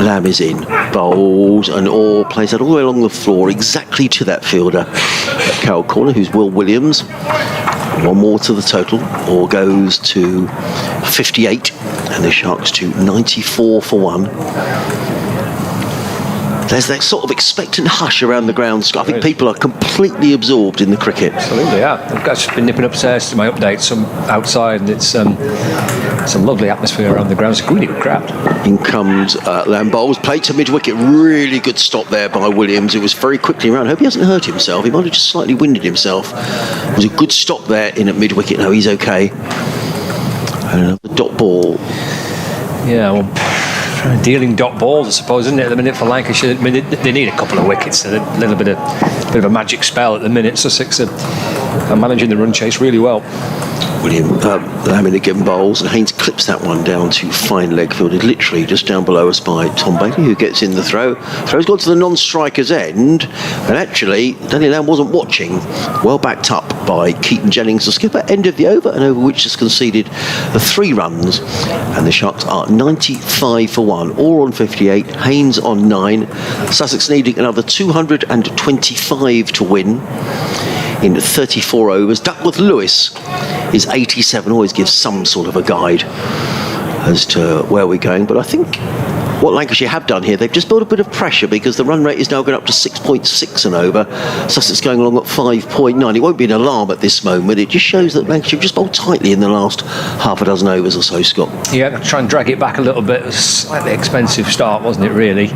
Lamb is in, bowls and Orr plays that all the way along the floor exactly to that fielder at cowl corner, who's Will Williams. One more to the total. Orr goes to 58 and the Sharks to 94 for 1. There's that sort of expectant hush around the ground, Scott. I think people are completely absorbed in the cricket. Absolutely, yeah. I've just been nipping upstairs to my updates, some outside, and it's some lovely atmosphere around the ground. It's a really good crowd. In comes Lamb bowls, played to mid-wicket. Really good stop there by Williams. It was very quickly around. I hope he hasn't hurt himself. He might have just slightly winded himself. It was a good stop there in at mid-wicket. No, he's okay. And another dot ball. Yeah, well, dealing dot balls, I suppose, isn't it, at the minute for Lancashire? I mean, they need a couple of wickets, a little bit of a magic spell at the minute. Sussex are managing the run chase really well. Lamb in again bowls, and Haynes clips that one down to fine leg fielded, literally just down below us by Tom Bailey, who gets in the throw. Throw's gone to the non-striker's end, and actually Daniel Lamb wasn't watching. Well backed up by Keaton Jennings, the skipper. End of the over, and over which has conceded the 3 runs, and the Sharks are 95 for 1. Orr on 58, Haynes on 9. Sussex needing another 225 to win in 34 overs. Duckworth Lewis is 87, always gives some sort of a guide as to where we're going. But I think what Lancashire have done here, they've just built a bit of pressure because the run rate is now going up to 6.6 and over. Sussex going along at 5.9. It won't be an alarm at this moment. It just shows that Lancashire just bowled tightly in the last half a dozen overs or so, Scott. Yeah, try and drag it back a little bit. It was a slightly expensive start, wasn't it, really?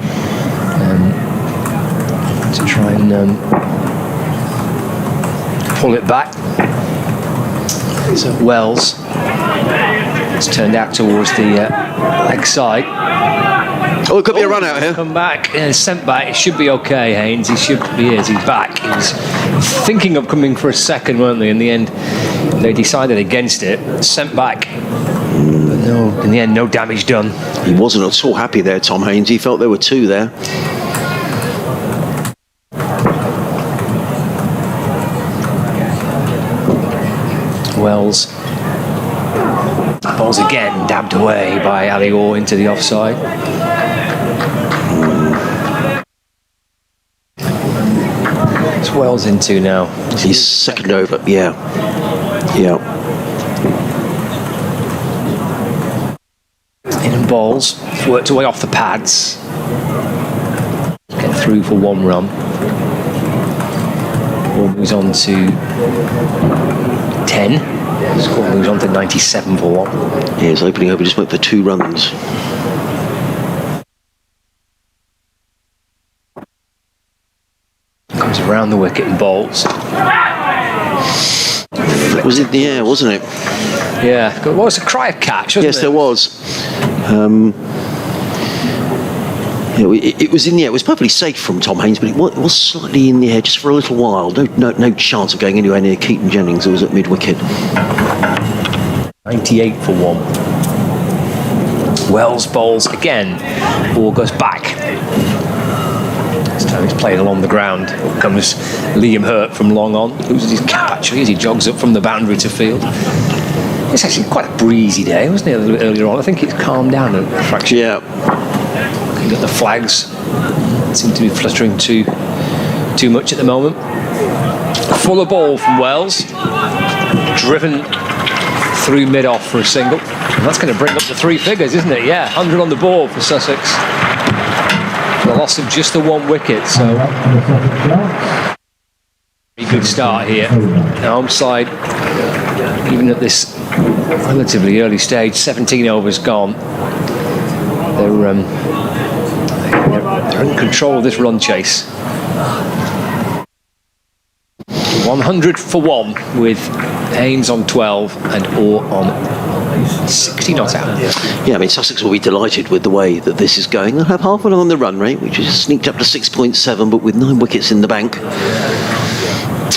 To try and pull it back. So Wells has turned out towards the leg side. Oh, it could be a run out here. Come back and sent back. It should be okay, Haynes. He's back. He was thinking of coming for a second, weren't they? In the end, they decided against it. Sent back. But no, in the end, no damage done. He wasn't at all happy there, Tom Haynes. He felt there were 2 there. Wells. Ball's again dabbed away by Ali Orr into the offside. It's Wells into now. He's second over, yeah. In and balls. Worked away off the pads. Get through for 1 run. Ball moves on to 10. Score moves on to 97 for 1. Yeah, his opening over just went for 2 runs. Comes around the wicket and bowls. It was in the air, wasn't it? Yeah, well, it was a cry of catch, wasn't it? Yes, there was. It was in the air. It was perfectly safe from Tom Haynes, but it was slightly in the air just for a little while. No chance of going anywhere near Keaton Jennings, who was at mid-wicket. 98 for 1. Wells bowls again. Ball goes back. This time he's playing along the ground. Up comes Liam Hurt from long on. Loses his cap actually as he jogs up from the boundary to field. It's actually quite a breezy day, wasn't it, a little bit earlier on? I think it's calmed down a fraction. Yeah. Looking at the flags, seem to be fluttering too much at the moment. Fuller ball from Wells, driven through mid-off for a single. And that's going to bring up the 3 figures, isn't it? Yeah, 100 on the board for Sussex. The loss of just the 1 wicket, so Good start here. The home side, even at this relatively early stage, 17 overs gone. They're in control of this run chase. 100 for 1 with Haynes on 12 and Orr on 60 not out. Yeah, I mean, Sussex will be delighted with the way that this is going. They'll have half an on the run rate, which is sneaked up to 6.7, but with 9 wickets in the bank.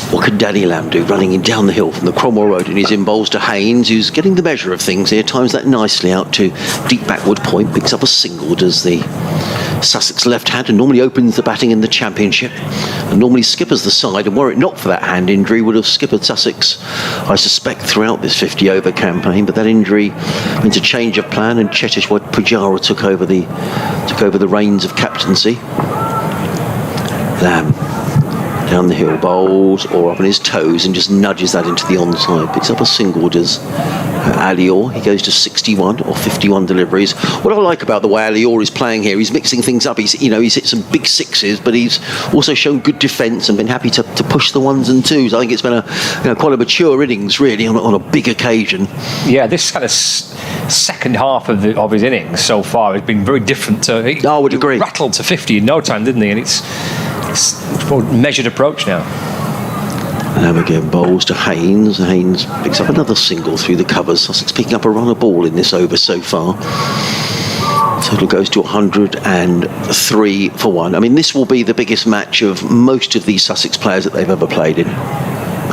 What can Danny Lamb do running in down the hill from the Cromwell Road, and he's in bowls to Haynes, who's getting the measure of things here, times that nicely out to deep backward point, picks up a single, does the Sussex left hand, and normally opens the batting in the Championship and normally skippers the side, and were it not for that hand injury would have skippered Sussex, I suspect, throughout this 50 over campaign, but that injury meant a change of plan, and Cheteshwar Pujara took over the reins of captaincy. Lamb down the hill, bowls or up on his toes and just nudges that into the onside. Picks up a single, does Ali Orr. He goes to 61 or 51 deliveries. What I like about the way Ali Orr is playing here, he's mixing things up. He's hit some big sixes, but he's also shown good defence and been happy to push the ones and twos. I think it's been quite a mature innings, really, on a big occasion. Yeah, this kind of second half of his innings so far has been very different. I would agree. He rattled to 50 in no time, didn't he? And it's a more measured approach now. And again, bowls to Haynes. Haynes picks up another single through the covers. Sussex picking up a run of ball in this over so far. Total goes to 103 for 1. I mean, this will be the biggest match of most of these Sussex players that they've ever played in.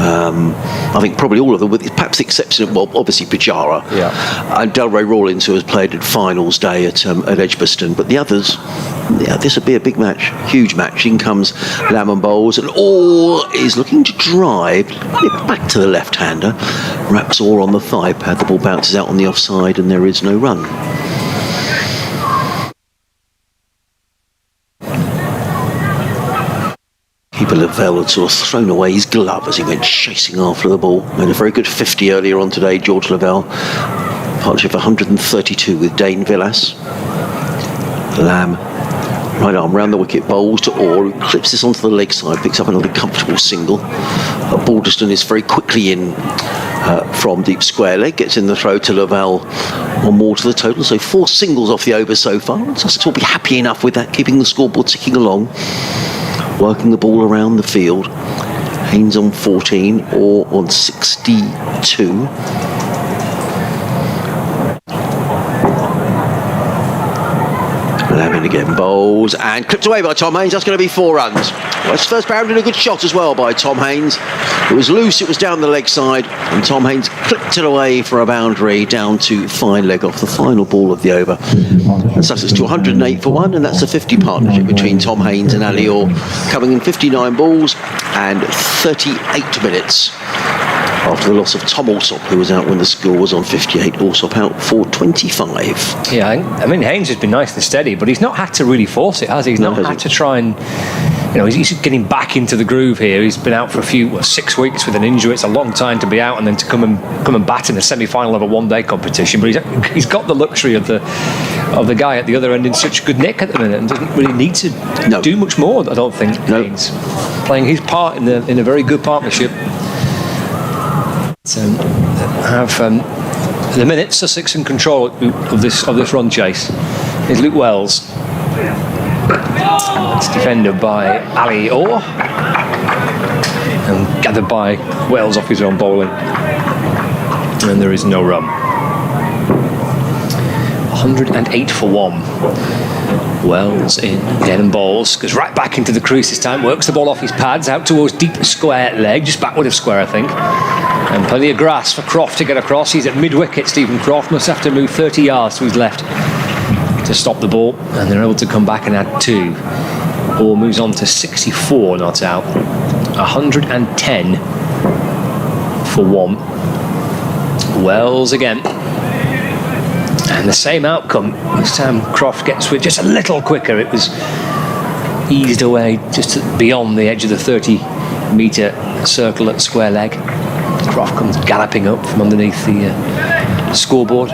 I think probably all of them, with perhaps the exception of, well, obviously Pujara and Ray Rollins, who has played at finals day at Edgbaston. But the others, this would be a big match, huge match. In comes Lamb and bowls, and Orr is looking to drive it back to the left-hander. Wraps Orr on the thigh pad. The ball bounces out on the offside, and there is no run. Keeper Lavelle had sort of thrown away his glove as he went chasing after the ball. Made a very good 50 earlier on today, George Lavelle. Partnership 132 with Dane Villas. Lamb, right arm round the wicket, bowls to Orr, who clips this onto the leg side, picks up another comfortable single. Balderston is very quickly in from deep square leg, gets in the throw to Lavelle, one more to the total, so 4 singles off the over so far. And Sussex will be happy enough with that, keeping the scoreboard ticking along. Working the ball around the field. Haynes on 14 or on 62. Lamb again, bowls and clipped away by Tom Haynes. That's going to be 4 runs. Well, his first boundary and a good shot as well by Tom Haynes. It was loose, it was down the leg side, and Tom Haynes clipped it away for a boundary down to fine leg off the final ball of the over. And Sussex to 108 for 1, and that's a 50 partnership between Tom Haynes and Ali Orr, coming in 59 balls and 38 minutes. After the loss of Tom Alsop, who was out when the score was on 58, Alsop out for 25. Yeah, I mean, Haynes has been nice and steady, but he's not had to really force it, has he? He's not had to try and, he's getting back into the groove here. He's been out for 6 weeks with an injury. It's a long time to be out and then to come and bat in the semi-final of a one-day competition. But he's got the luxury of the guy at the other end in such good nick at the minute and doesn't really need to do much more, I don't think. Haynes playing his part in a very good partnership. Have the minute Sussex in control of this run chase. Is Luke Wells. It's defended by Ali Orr and gathered by Wells off his own bowling, and there is no run. 108 for 1. Wells in again and bowls, goes right back into the crease this time, works the ball off his pads out towards deep square leg, just backward of square I think, and plenty of grass for Croft to get across. He's at mid-wicket. Stephen Croft must have to move 30 yards to his left to stop the ball, and they're able to come back and add 2. Orr moves on to 64 not out. 110 for 1. Wells again. And the same outcome. This time Croft gets with just a little quicker. It was eased away just beyond the edge of the 30-metre circle at square leg. Croft comes galloping up from underneath the scoreboard.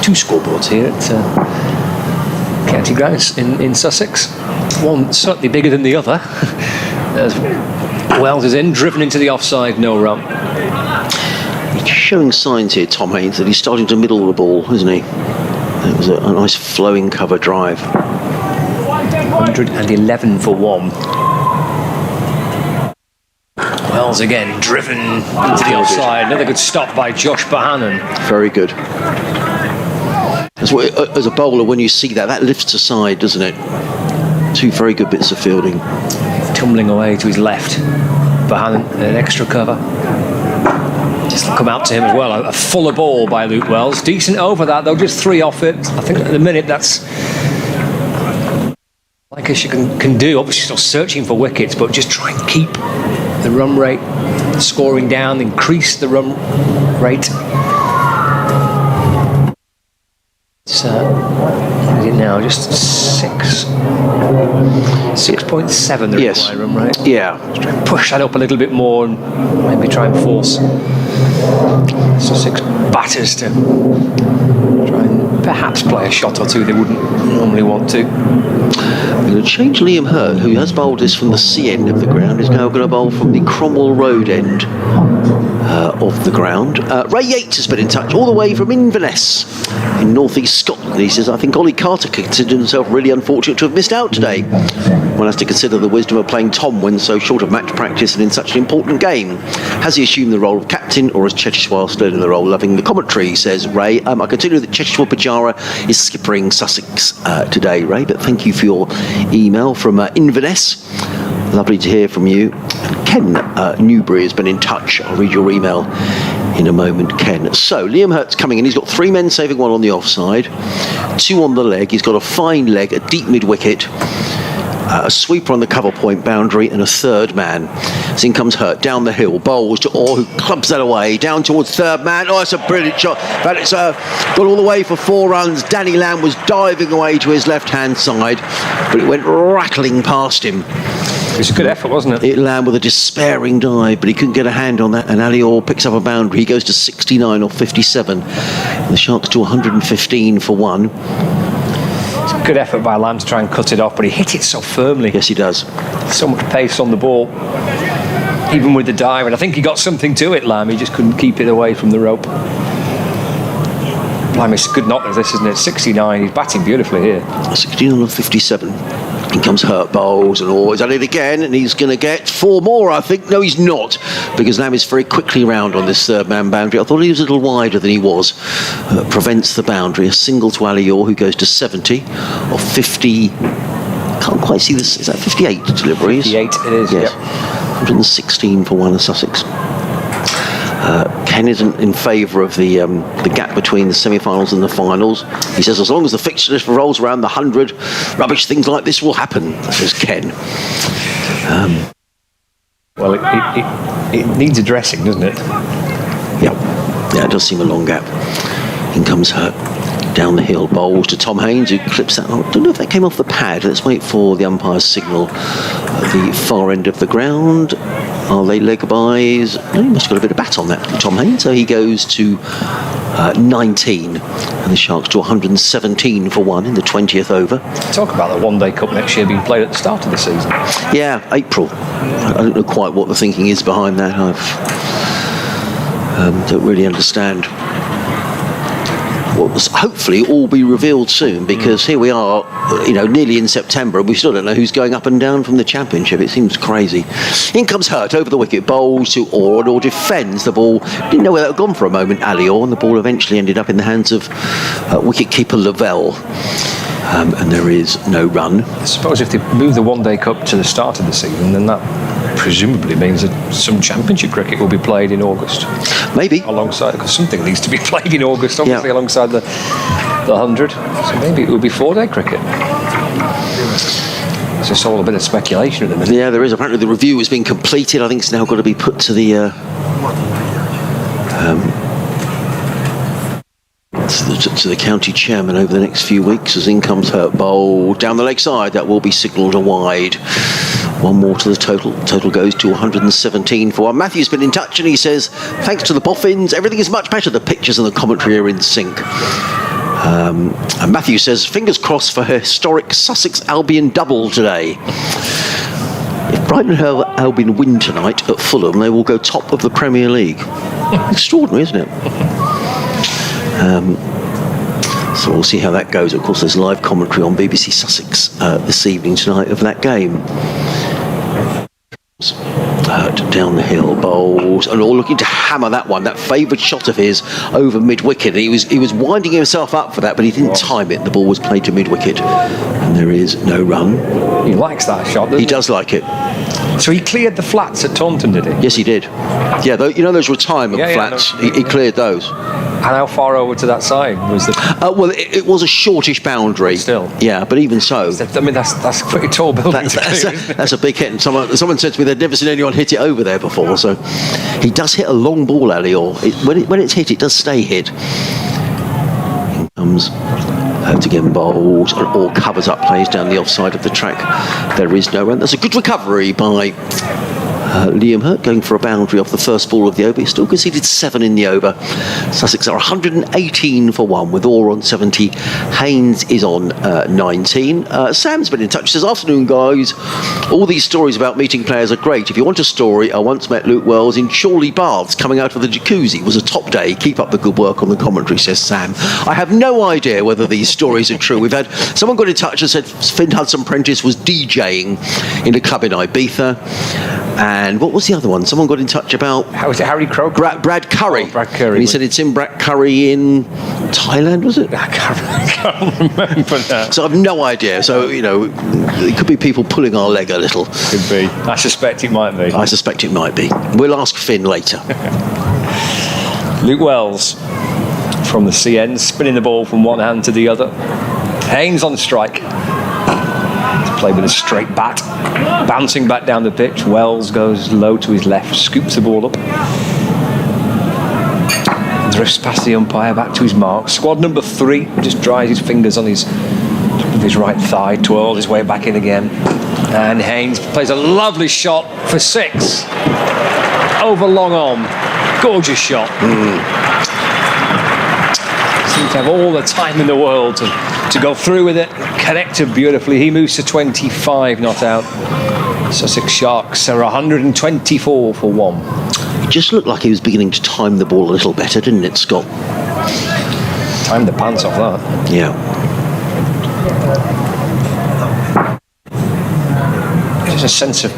2 scoreboards here at County Grounds in Sussex. One slightly bigger than the other. Wells is in, driven into the offside, no run. He's showing signs here, Tom Haynes, that he's starting to middle the ball, isn't he? It was a nice flowing cover drive. 111 for 1. Wells again, driven into the offside. Another good stop by Josh Bohannon. Very good. As a bowler, when you see that lifts aside, doesn't it? Two very good bits of fielding. Tumbling away to his left. Bohannon, an extra cover. Just come out to him as well. A fuller ball by Luke Wells. Decent over that, though, just 3 off it. I think at the minute that's Lancashire can do. Obviously still searching for wickets, but just try and keep the run rate scoring down, increase the run rate. It's what is it now? Just 6.7 the required run rate. Yeah. Just try and push that up a little bit more and maybe try and force Sussex batters to try and perhaps play a shot or two they wouldn't normally want to. We're going to change Liam Hurt, who has bowled this from the C end of the ground, is now going to bowl from the Cromwell Road end of the ground. Ray Yates has been in touch all the way from Inverness in North East Scotland. He says, I think Ollie Carter considered himself really unfortunate to have missed out today. One has to consider the wisdom of playing Tom when so short of match practice and in such an important game. Has he assumed the role of captain or has Cheshire still in the role? Loving the commentary, says Ray. I consider that Cheshire Pujara is skippering Sussex today, Ray, but thank you for your email from Inverness. Lovely to hear from you. Ken Newbury has been in touch. I'll read your email in a moment, Ken. So, Liam Hurt's coming in. He's got 3 men saving 1 on the offside, 2 on the leg. He's got a fine leg, a deep mid-wicket, a sweeper on the cover point boundary, and a 3rd man. So in comes Hurt down the hill, bowls to Orr, who clubs that away down towards 3rd man. Oh, it's a brilliant shot, but it's got all the way for 4 runs. Danny Lamb was diving away to his left-hand side, but it went rattling past him. It was a good effort, wasn't it? It landed with a despairing dive, but he couldn't get a hand on that, and Ali Orr picks up a boundary. He goes to 69 off 57. The Sharks to 115 for 1. It's a good effort by Lamb to try and cut it off, but he hit it so firmly. Yes, he does. So much pace on the ball, even with the dive, and I think he got something to it, Lamb. He just couldn't keep it away from the rope. Blimey, it's a good knock, this, isn't it? 69, he's batting beautifully here. 69 off 57. In comes Hurt, bowls, and Orr is at it again, and he's going to get 4 more, I think. No, he's not, because Lamb is very quickly round on this 3rd man boundary. I thought he was a little wider than he was. Prevents the boundary. A single to Ali Orr, who goes to 70 or 50. Can't quite see this. Is that 58 deliveries? 58 it is, yes. Yep. 116 for 1 of Sussex. Ken isn't in favour of the gap between the semi-finals and the finals. He says as long as the fixture list rolls around the 100, rubbish things like this will happen, says Ken. Well, it needs addressing, doesn't it? Yeah, it does seem a long gap. In comes Hurt. Down the hill, bowls to Tom Haynes, who clips that. I don't know if that came off the pad. Let's wait for the umpire's signal at the far end of the ground. Are they leg buys? No, he must have got a bit of bat on that, Tom Haynes. So he goes to 19, and the Sharks to 117 for 1 in the 20th over. Talk about the one-day cup next year being played at the start of the season. Yeah, April. I don't know quite what the thinking is behind that. I don't really understand. What will hopefully all be revealed soon, because here we are, nearly in September, and we still don't know who's going up and down from the Championship. It seems crazy. In comes Hurt over the wicket, bowls to Orr, and Orr defends the ball. Didn't know where that had gone for a moment, Ali Orr, and the ball eventually ended up in the hands of wicket-keeper Lavelle. And there is no run. I suppose if they move the one-day cup to the start of the season, then that presumably means that some Championship cricket will be played in August. Maybe. Alongside, because something needs to be played in August, obviously, alongside the 100. So maybe it will be 4-day cricket. It's just all a bit of speculation at the minute. Yeah, there is. Apparently the review has been completed. I think it's now got to be put to the... to the county chairman over the next few weeks, as in comes Hurt, bowl down the leg side. That will be signalled a wide. 1 more to the total. Total goes to 117 for 1. Matthew's been in touch and he says, thanks to the boffins, everything is much better. The pictures and the commentary are in sync. And Matthew says, fingers crossed for her historic Sussex Albion double today. If Brighton and Hove Albion win tonight at Fulham, they will go top of the Premier League. Extraordinary, isn't it? So we'll see how that goes. Of course, there's live commentary on BBC Sussex this evening tonight of that game. Down the hill, Bowles, and all looking to hammer that one. That favoured shot of his over mid-wicket. He was winding himself up for that, but he didn't time it. The ball was played to mid-wicket, and there is no run. He likes that shot, doesn't he? He does like it. So he cleared the flats at Taunton, did he? Yes, he did. Yeah, you know those retirement flats? No. He cleared those. And how far over to that side was the... Well, it was a shortish boundary. Still. Yeah, but even so... I mean, that's a pretty tall building to clear, isn't it? That's a big hit. And someone said to me they'd never seen anyone hit it over there before. So he does hit a long ball, Alior. When it's hit, it does stay hit. In comes Hurt again, Bowles, and all covers up, plays down the offside of the track. There is no run. That's a good recovery by... Liam Hurt going for a boundary off the first ball of the over. He still conceded 7 in the over. Sussex are 118 for 1 with Orr on 70. Haynes is on 19. Sam's been in touch. Says, afternoon, guys. All these stories about meeting players are great. If you want a story, I once met Luke Wells in Chorley Baths coming out of the jacuzzi. It was a top day. Keep up the good work on the commentary, says Sam. I have no idea whether these stories are true. We've had someone got in touch and said Finn Hudson-Prentice was DJing in a club in Ibiza. And what was the other one? Someone got in touch about... How was it, Harry Croker? Brad Curry. Oh, Brad Curry. And he said it's in Brad Curry in Thailand, was it? I can't remember that. So I've no idea. So, it could be people pulling our leg a little. Could be. I suspect it might be. I suspect it might be. We'll ask Finn later. Luke Wells from the CN, spinning the ball from one hand to the other. Haynes on strike. Play with a straight bat, bouncing back down the pitch. Wells goes low to his left, scoops the ball up, drifts past the umpire back to his mark. Squad number 3 just dries his fingers on his right thigh, twirls his way back in again, and Haynes plays a lovely shot for 6 over long arm. Gorgeous shot. Seems to have all the time in the world to go through with it, connected beautifully. He moves to 25 not out. Sussex Sharks are 124 for 1. It just looked like he was beginning to time the ball a little better, didn't it, Scott? Timed the pants off that. Yeah. There's a sense of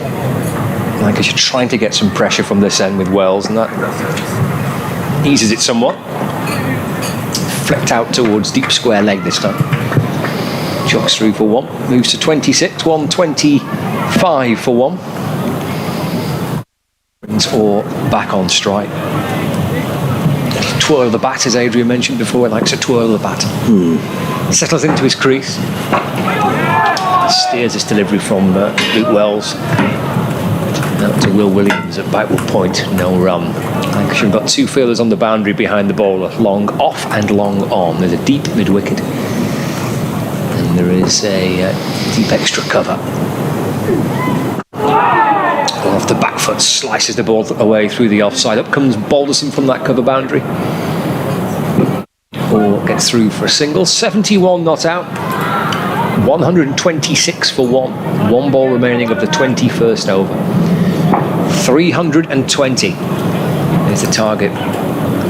Lancashire trying to get some pressure from this end with Wells, and that eases it somewhat. Flicked out towards deep square leg this time. Jogs through for 1. Moves to 26. 125 for 1. Brings Orr back on strike. Twirl of the bat, as Adrian mentioned before. He likes to twirl the bat. Settles into his crease. Steers this delivery from Luke Wells. Out to Will Williams at backward point. No run. Lancashire have got 2 fielders on the boundary behind the bowler. Long off and long on. There's a deep mid-wicket. And there is a deep extra cover. Off the back foot, slices the ball away through the offside. Up comes Balderson from that cover boundary. Or gets through for a single. 71 not out. 126 for 1. 1 ball remaining of the 21st over. 320 is the target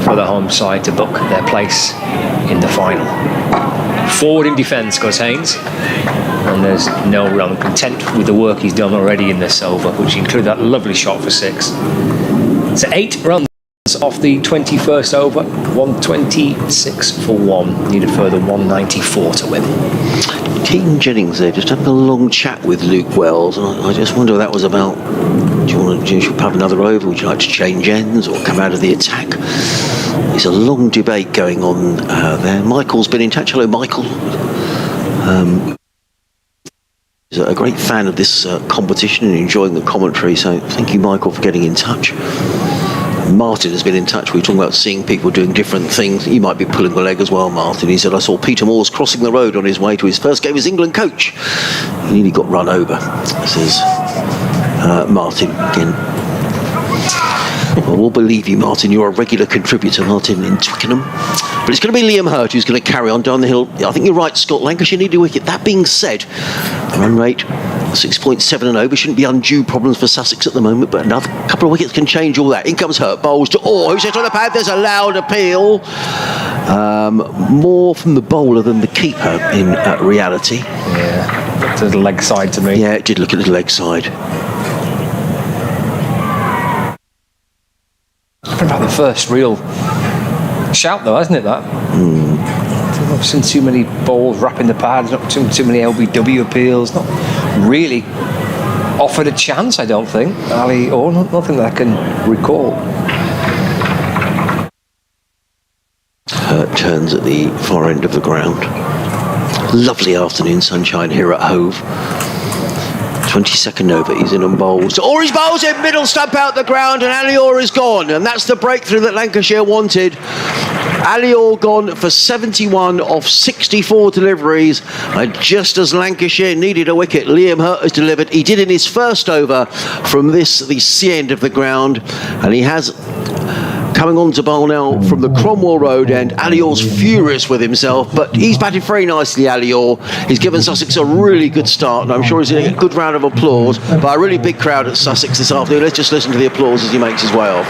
for the home side to book their place in the final. Forward in defence goes Haynes, and there's no run. Content with the work he's done already in this over, which included that lovely shot for 6. So 8 runs off the 21st over. 126 for 1. Need a further 194 to win. Keaton Jennings there, just having a long chat with Luke Wells, and I just wonder what that was about. Do you have another over? Would you like to change ends or come out of the attack? There's a long debate going on there. Michael's been in touch. Hello, Michael. He's a great fan of this competition and enjoying the commentary, so thank you, Michael, for getting in touch. Martin has been in touch. We were talking about seeing people doing different things. You might be pulling the leg as well, Martin. He said, I saw Peter Moores crossing the road on his way to his first game as England coach. He nearly got run over, says Martin again. Well, we'll believe you, Martin. You're a regular contributor, Martin, in Twickenham. But it's going to be Liam Hurt who's going to carry on down the hill. I think you're right, Scott. Lancashire need a wicket. That being said, the run rate 6.7 and over. Shouldn't be undue problems for Sussex at the moment, but another couple of wickets can change all that. In comes Hurt, bowls to who's hit on the pad. There's a loud appeal. More from the bowler than the keeper in reality. Yeah, looked a little leg side to me. Yeah, it did look a little leg side. It's been about the first real shout, though, hasn't it? That. I've seen too many balls wrapping the pads, not too many LBW appeals, not really offered a chance, I don't think, Ali, or nothing that I can recall. Hurt turns at the far end of the ground. Lovely afternoon sunshine here at Hove. 22nd over, he's in and bowls. Or he's bowls in, middle stump out the ground, and Alior is gone. And that's the breakthrough that Lancashire wanted. Alior gone for 71 off 64 deliveries. And just as Lancashire needed a wicket, Liam Hurt has delivered. He did in his first over from the sea end of the ground. And he has coming on to bowl now from the Cromwell Road end. Alior's furious with himself, but he's batted very nicely, Alior. He's given Sussex a really good start, and I'm sure he's going to get a good round of applause by a really big crowd at Sussex this afternoon. Let's just listen to the applause as he makes his way off.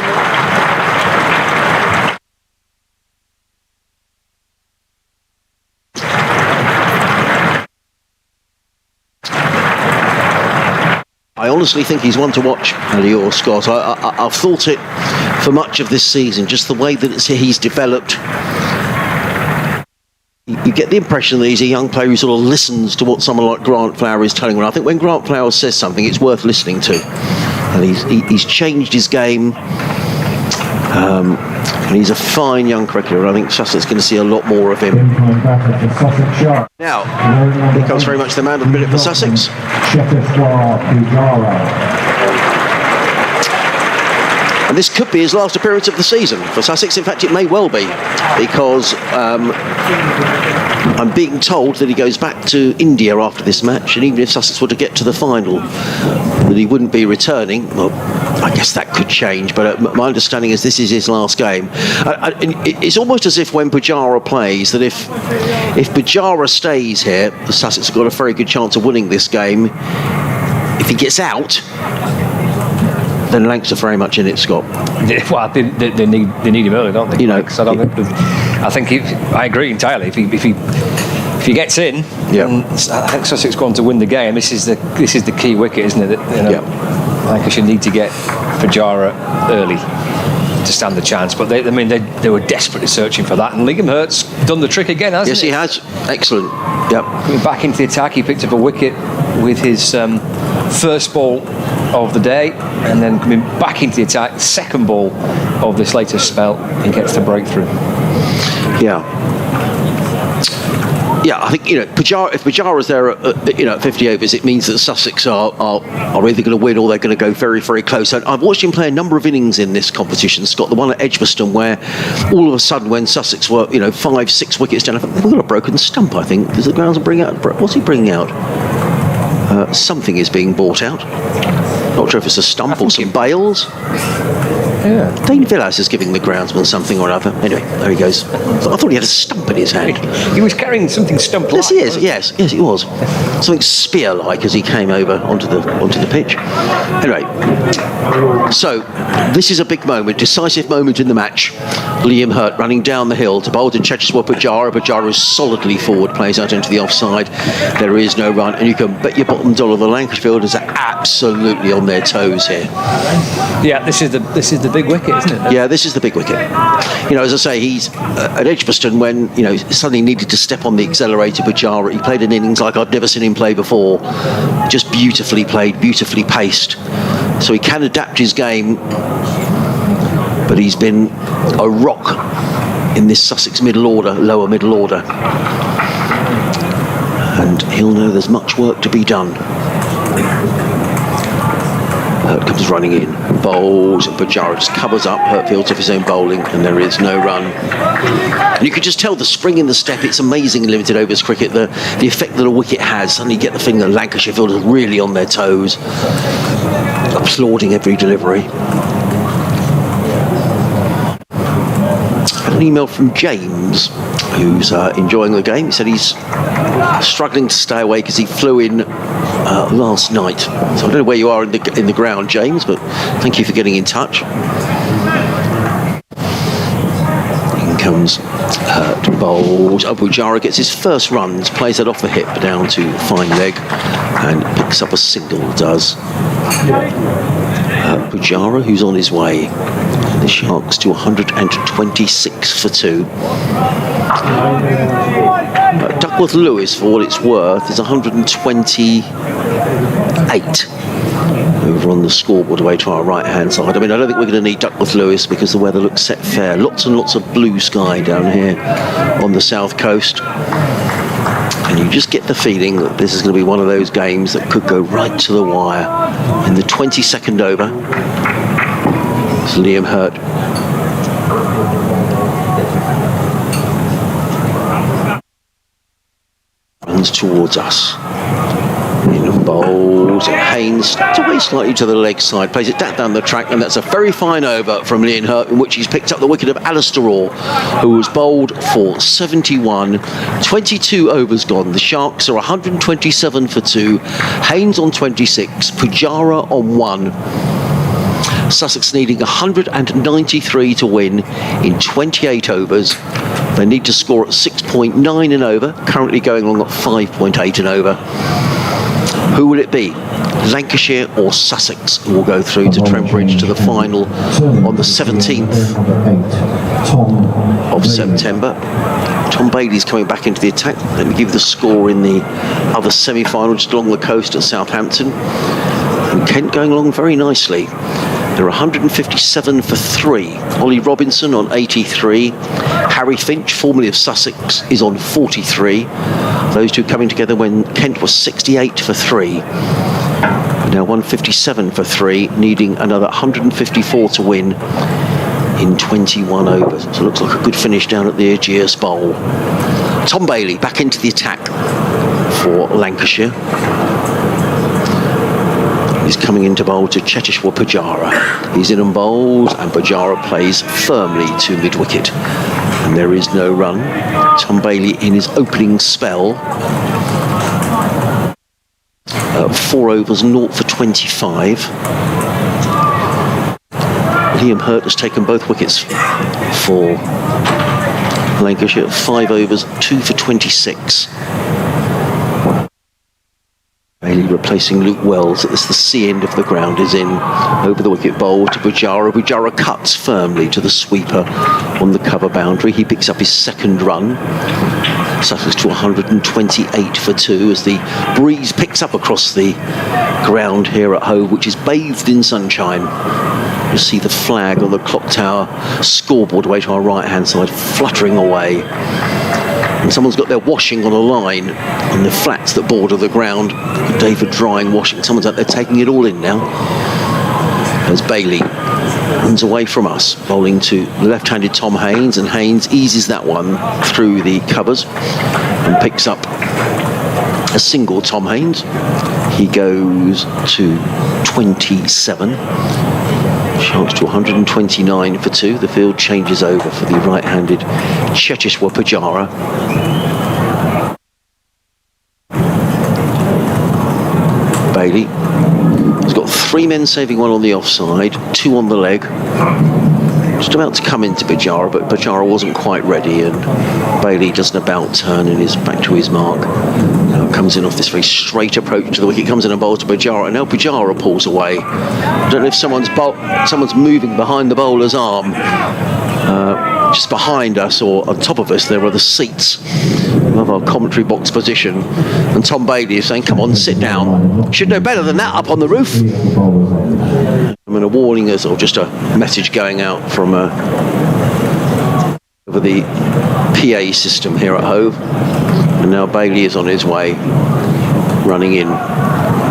I honestly think he's one to watch, Alior Scott. I've thought it for much of this season, just the way that he's developed. You get the impression that he's a young player who sort of listens to what someone like Grant Flower is telling him. And I think when Grant Flower says something, it's worth listening to. And he's changed his game. And he's a fine young cricketer, and I think Sussex is going to see a lot more of him. Now, here comes very much the man of the minute for Sussex. And this could be his last appearance of the season for Sussex. In fact, it may well be, because I'm being told that he goes back to India after this match, and even if Sussex were to get to the final, that he wouldn't be returning. Well, I guess that could change, but my understanding is this is his last game. It's almost as if when Pujara plays, that if Pujara stays here, Sussex have got a very good chance of winning this game. If he gets out, then Lancs are very much in it, Scott. Well, they need him early, don't they? You know, I agree entirely. If he gets in, then I think Sussex going to win the game. This is the key wicket, isn't it? Lancashire need to get Pujara early to stand the chance, but they were desperately searching for that, and Liam Hurt's done the trick again, hasn't he? Yes, he has. Excellent. Yep. Coming back into the attack, he picked up a wicket with his first ball of the day, and then coming back into the attack, second ball of this latest spell, he gets the breakthrough. Yeah, I think if Pujara's there at 50 overs, it means that Sussex are either going to win or they're going to go very, very close. And I've watched him play a number of innings in this competition, Scott. The one at Edgbaston, where all of a sudden, when Sussex were 5-6 wickets down, I think they've got a broken stump. I think does the grounds bring out? What's he bringing out? Something is being bought out. Not sure if it's a stump or some bales. Yeah. Dane Villas is giving the groundsman something or other. Anyway, there he goes. I thought he had a stump in his hand. He was carrying something stump-like. Yes, he is. Yes, it was. Something spear-like as he came over onto the pitch. Anyway, so this is a big moment, decisive moment in the match. Liam Hurt running down the hill to bowl to Checheswa Pujara. Pujara is solidly forward, plays out into the offside. There is no run, and you can bet your bottom dollar the Lancashire fielders are absolutely on their toes here. Yeah, this is the big wicket, isn't it? Yeah, this is the big wicket. As I say, he's at Edgbaston when suddenly needed to step on the accelerator. Pujara, he played an innings like I've never seen him play before. Just beautifully played, beautifully paced. So he can adapt his game, but he's been a rock in this Sussex lower middle order, and he'll know there's much work to be done. Hurt comes running in, bowls, and Pujara just covers up. Hurt fields off his own bowling, and there is no run. And you could just tell the spring in the step. It's amazing in limited overs cricket, the effect that a wicket has. Suddenly you get the feeling that Lancashire fielders are really on their toes, applauding every delivery. And An email from James, who's enjoying the game. He said he's struggling to stay away because he flew in last night. So I don't know where you are in the ground, James, but thank you for getting in touch. In comes bowls. Pujara gets his first runs, plays that off the hip down to fine leg, and picks up a single. Does Pujara, who's on his way. The Sharks to 126 for 2. Duckworth Lewis, for what it's worth, is 128 over on the scoreboard away to our right hand side. I mean, I don't think we're going to need Duckworth Lewis because the weather looks set fair. Lots and lots of blue sky down here on the south coast. And you just get the feeling that this is going to be one of those games that could go right to the wire. In the 22nd over, it's Liam Hurt. Runs towards us. In bowls, Haynes away slightly to the leg side, plays it down the track, and that's a very fine over from Liam Hurt, in which he's picked up the wicket of Alistair Orr, who was bowled for 71. 22 overs gone. The Sharks are 127 for 2. Haynes on 26. Pujara on 1. Sussex needing 193 to win in 28 overs. They need to score at 6.9 and over, currently going along at 5.8 and over. Who will it be? Lancashire or Sussex will go through to Trent Bridge to the final on the 17th of September. Tom Bailey's coming back into the attack. Let me give the score in the other semi-final just along the coast at Southampton. And Kent going along very nicely. They're 157 for 3. Ollie Robinson on 83. Harry Finch, formerly of Sussex, is on 43. Those two coming together when Kent was 68 for 3. Now 157 for 3, needing another 154 to win in 21 overs. So it looks like a good finish down at the Aegeus Bowl. Tom Bailey back into the attack for Lancashire. He's coming into bowl to Cheteshwar Pujara. He's in and bowls, and Pujara plays firmly to mid-wicket. And there is no run. Tom Bailey in his opening spell. 4 overs, 0 for 25. Liam Hurt has taken both wickets for Lancashire. 5 overs, 2 for 26. Bailey replacing Luke Wells. It's the C end of the ground is in. Over the wicket bowl to Pujara. Pujara cuts firmly to the sweeper on the cover boundary. He picks up his second run. Sussex to 128 for 2 as the breeze picks up across the ground here at Hove, which is bathed in sunshine. You see the flag on the clock tower scoreboard away to our right hand side fluttering away. And someone's got their washing on a line on the flats that border the ground. David drying washing. Someone's out there taking it all in now. As Bailey runs away from us, bowling to left-handed Tom Haynes, and Haynes eases that one through the covers and picks up a single. Tom Haynes, he goes to 27. Chance to 129 for 2. The field changes over for the right-handed Cheteshwar Pujara. Bailey has got 3 men saving 1 on the offside, 2 on the leg. Just about to come into Pujara, but Pujara wasn't quite ready, and Bailey does an about turn and is back to his mark. Now comes in off this very straight approach to the wicket, comes in and bowls to Pujara, and now Pujara pulls away. I don't know if someone's moving behind the bowler's arm. Just behind us or on top of us there are the seats of our commentary box position, and Tom Bailey is saying, come on, sit down. Should know better than that up on the roof. I mean, a warning is, or just a message going out from over the PA system here at Hove. And now Bailey is on his way, running in.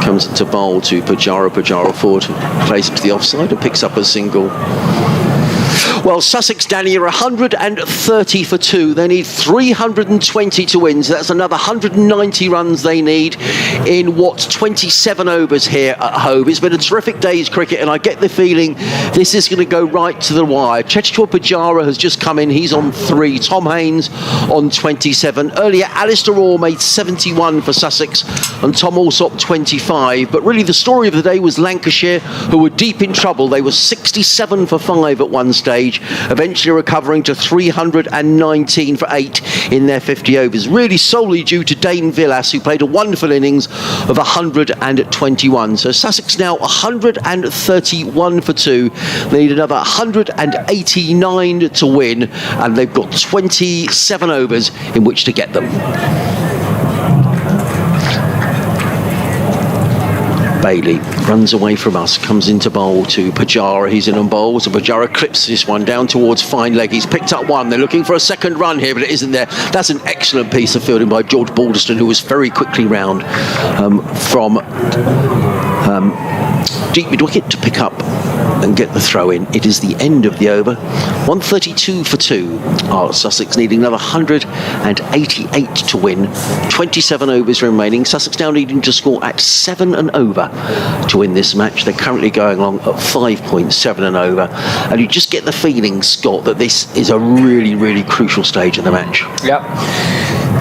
Comes to bowl to Pujara. Pujara forward, plays it to the offside and picks up a single. Well, Sussex, Danny, are 130 for 2. They need 320 to win, so that's another 190 runs they need in 27 overs here at Hove. It's been a terrific day's cricket, and I get the feeling this is going to go right to the wire. Chechua Pujara has just come in. He's on 3. Tom Haynes on 27. Earlier, Alistair Orr made 71 for Sussex, and Tom Alsop 25. But really, the story of the day was Lancashire, who were deep in trouble. They were 67 for 5 at one stage, eventually recovering to 319 for 8 in their 50 overs, really solely due to Dane Villas, who played a wonderful innings of 121. So Sussex now 131 for 2. They need another 189 to win, and they've got 27 overs in which to get them. Bailey runs away from us, comes into bowl to Pujara. He's in on bowl, so Pujara clips this one down towards fine leg. He's picked up one. They're looking for a second run here, but it isn't there. That's an excellent piece of fielding by George Balderston, who was very quickly round from deep mid-wicket to pick up and get the throw in. It is the end of the over. 132 for 2 are Sussex, needing another 188 to win. 27 overs remaining. Sussex now needing to score at 7 and over to win this match. They're currently going along at 5.7 and over. And you just get the feeling, Scott, that this is a really, really crucial stage of the match. Yep.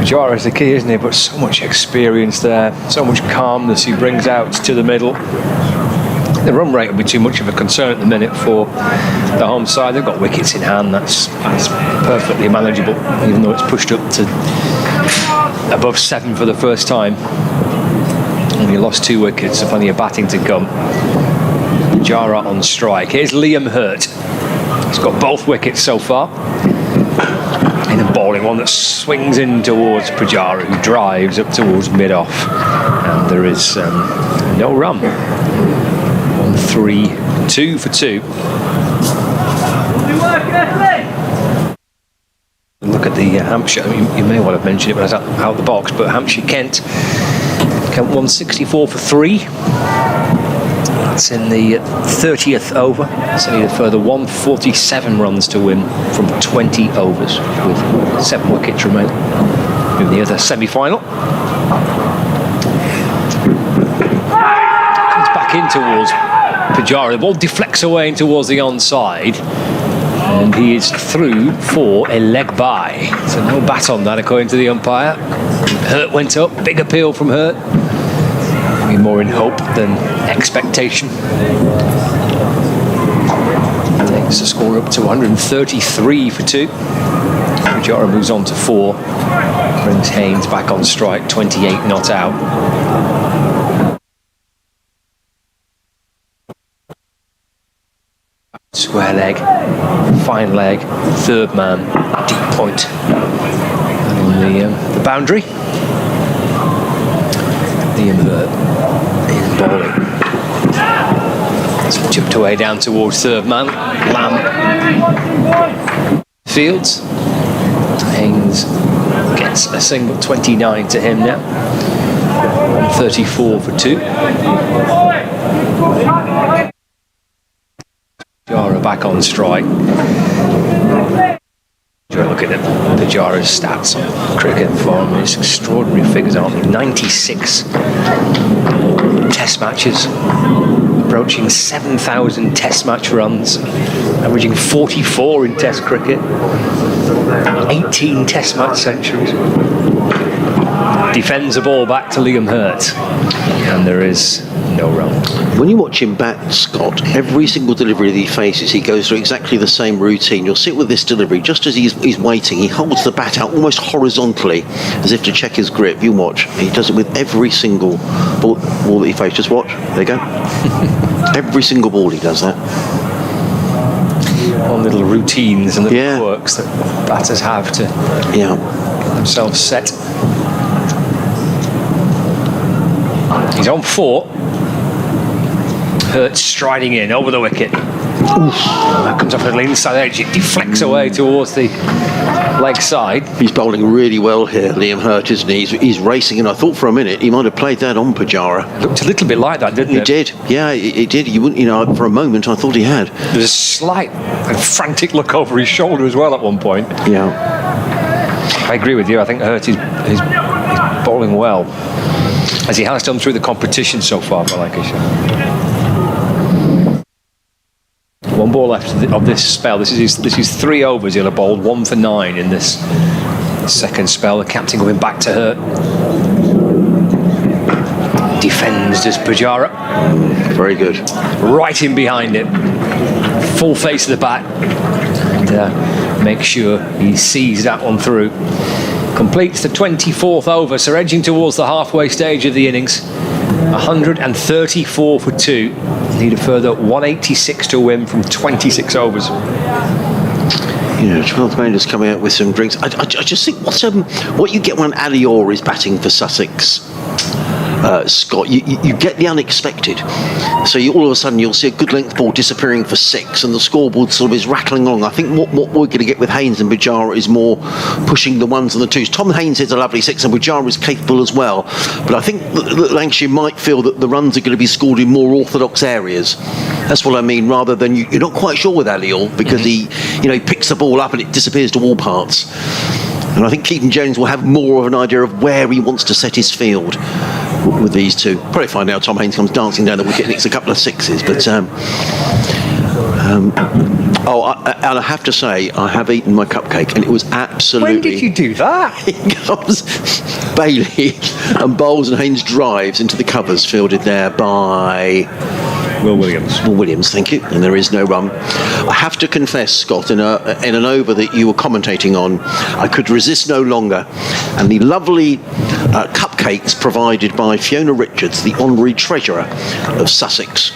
Pujara is the key, isn't he? But so much experience there, so much calmness he brings out to the middle. The run rate will be too much of a concern at the minute for the home side. They've got wickets in hand. That's perfectly manageable, even though it's pushed up to above 7 for the first time. Only lost 2 wickets, so plenty of batting to come. Pujara on strike. Here's Liam Hurt. He's got both wickets so far. In a bowling one that swings in towards Pujara, who drives up towards mid-off. And there is no run. 1-3-2 for 2. Look at the Hampshire. I mean, you may well have mentioned it when I was out of the box, but Hampshire-Kent 164 for 3. That's in the 30th over. So need a further 147 runs to win from 20 overs, with 7 wickets remaining in the other semi-final. Comes back in towards Pujara. The ball deflects away in towards the onside, and he is through for a leg bye. So no bat on that, according to the umpire. Hurt went up. Big appeal from Hurt. Maybe more in hope than expectation. Takes the score up to 133 for 2. Pujara moves on to 4. Brings Haynes back on strike. 28 not out. Square leg, fine leg, third man, deep point on the boundary. Liam Hurt in bowling. It's chipped away down towards third man. Lamb fields. Haynes gets a single, 29 to him now. 134 for 2. Pujara back on strike. Look at Pujara's stats on cricket form. It's extraordinary figures, aren't they? 96 test matches, approaching 7,000 test match runs, averaging 44 in test cricket, 18 test match centuries. Defends the ball back to Liam Hurt, and there is no run. When you watch him bat, Scott, every single delivery that he faces, he goes through exactly the same routine. You'll sit with this delivery, just as he's waiting, he holds the bat out almost horizontally, as if to check his grip. You watch. He does it with every single ball that he faces. Just watch. There you go. Every single ball he does that. All little routines and little quirks that batters have to get themselves set. He's on 4. Hurt striding in over the wicket. That comes off the inside edge. It deflects away towards the leg side. He's bowling really well here, Liam Hurt, isn't he? He's racing, and I thought for a minute he might have played that on Pujara. Looked a little bit like that, didn't it? It did, yeah, it did. You wouldn't, for a moment I thought he had. There's a slight and frantic look over his shoulder as well at one point. Yeah. I agree with you. I think Hurt is bowling well, as he has done through the competition so far for Lancashire. One ball left of this spell. This is 3 overs. He'll have bowled 1 for 9 in this second spell. The captain going back to Hurt. Defends does Pujara. Very good. Right in behind it. Full face of the bat. And make sure he sees that one through. Completes the 24th over, so edging towards the halfway stage of the innings. 134 for 2. Need a further 186 to win from 26 overs. 12th man is coming out with some drinks. I just think what you get when Alior is batting for Sussex, Scott, you get the unexpected. So all of a sudden you'll see a good length ball disappearing for 6, and the scoreboard sort of is rattling along. I think what we're going to get with Haynes and Pujara is more pushing the 1s and the 2s. Tom Haynes hits a lovely 6, and Pujara is capable as well. But I think that Lancashire might feel that the runs are going to be scored in more orthodox areas. That's what I mean, rather than you're not quite sure with Alior, because he picks the ball up and it disappears to all parts. And I think Keaton Jennings will have more of an idea of where he wants to set his field with these two. Probably find out Tom Haynes comes dancing down the wicket and hits a couple of 6s. But and I have to say, I have eaten my cupcake, and it was absolutely. When did you do that? It comes Bailey and bowls, and Haynes drives into the covers, fielded there by Will Williams. Will Williams, thank you. And there is no run. I have to confess, Scott, in an over that you were commentating on, I could resist no longer. And the lovely cupcakes provided by Fiona Richards, the honorary treasurer of Sussex,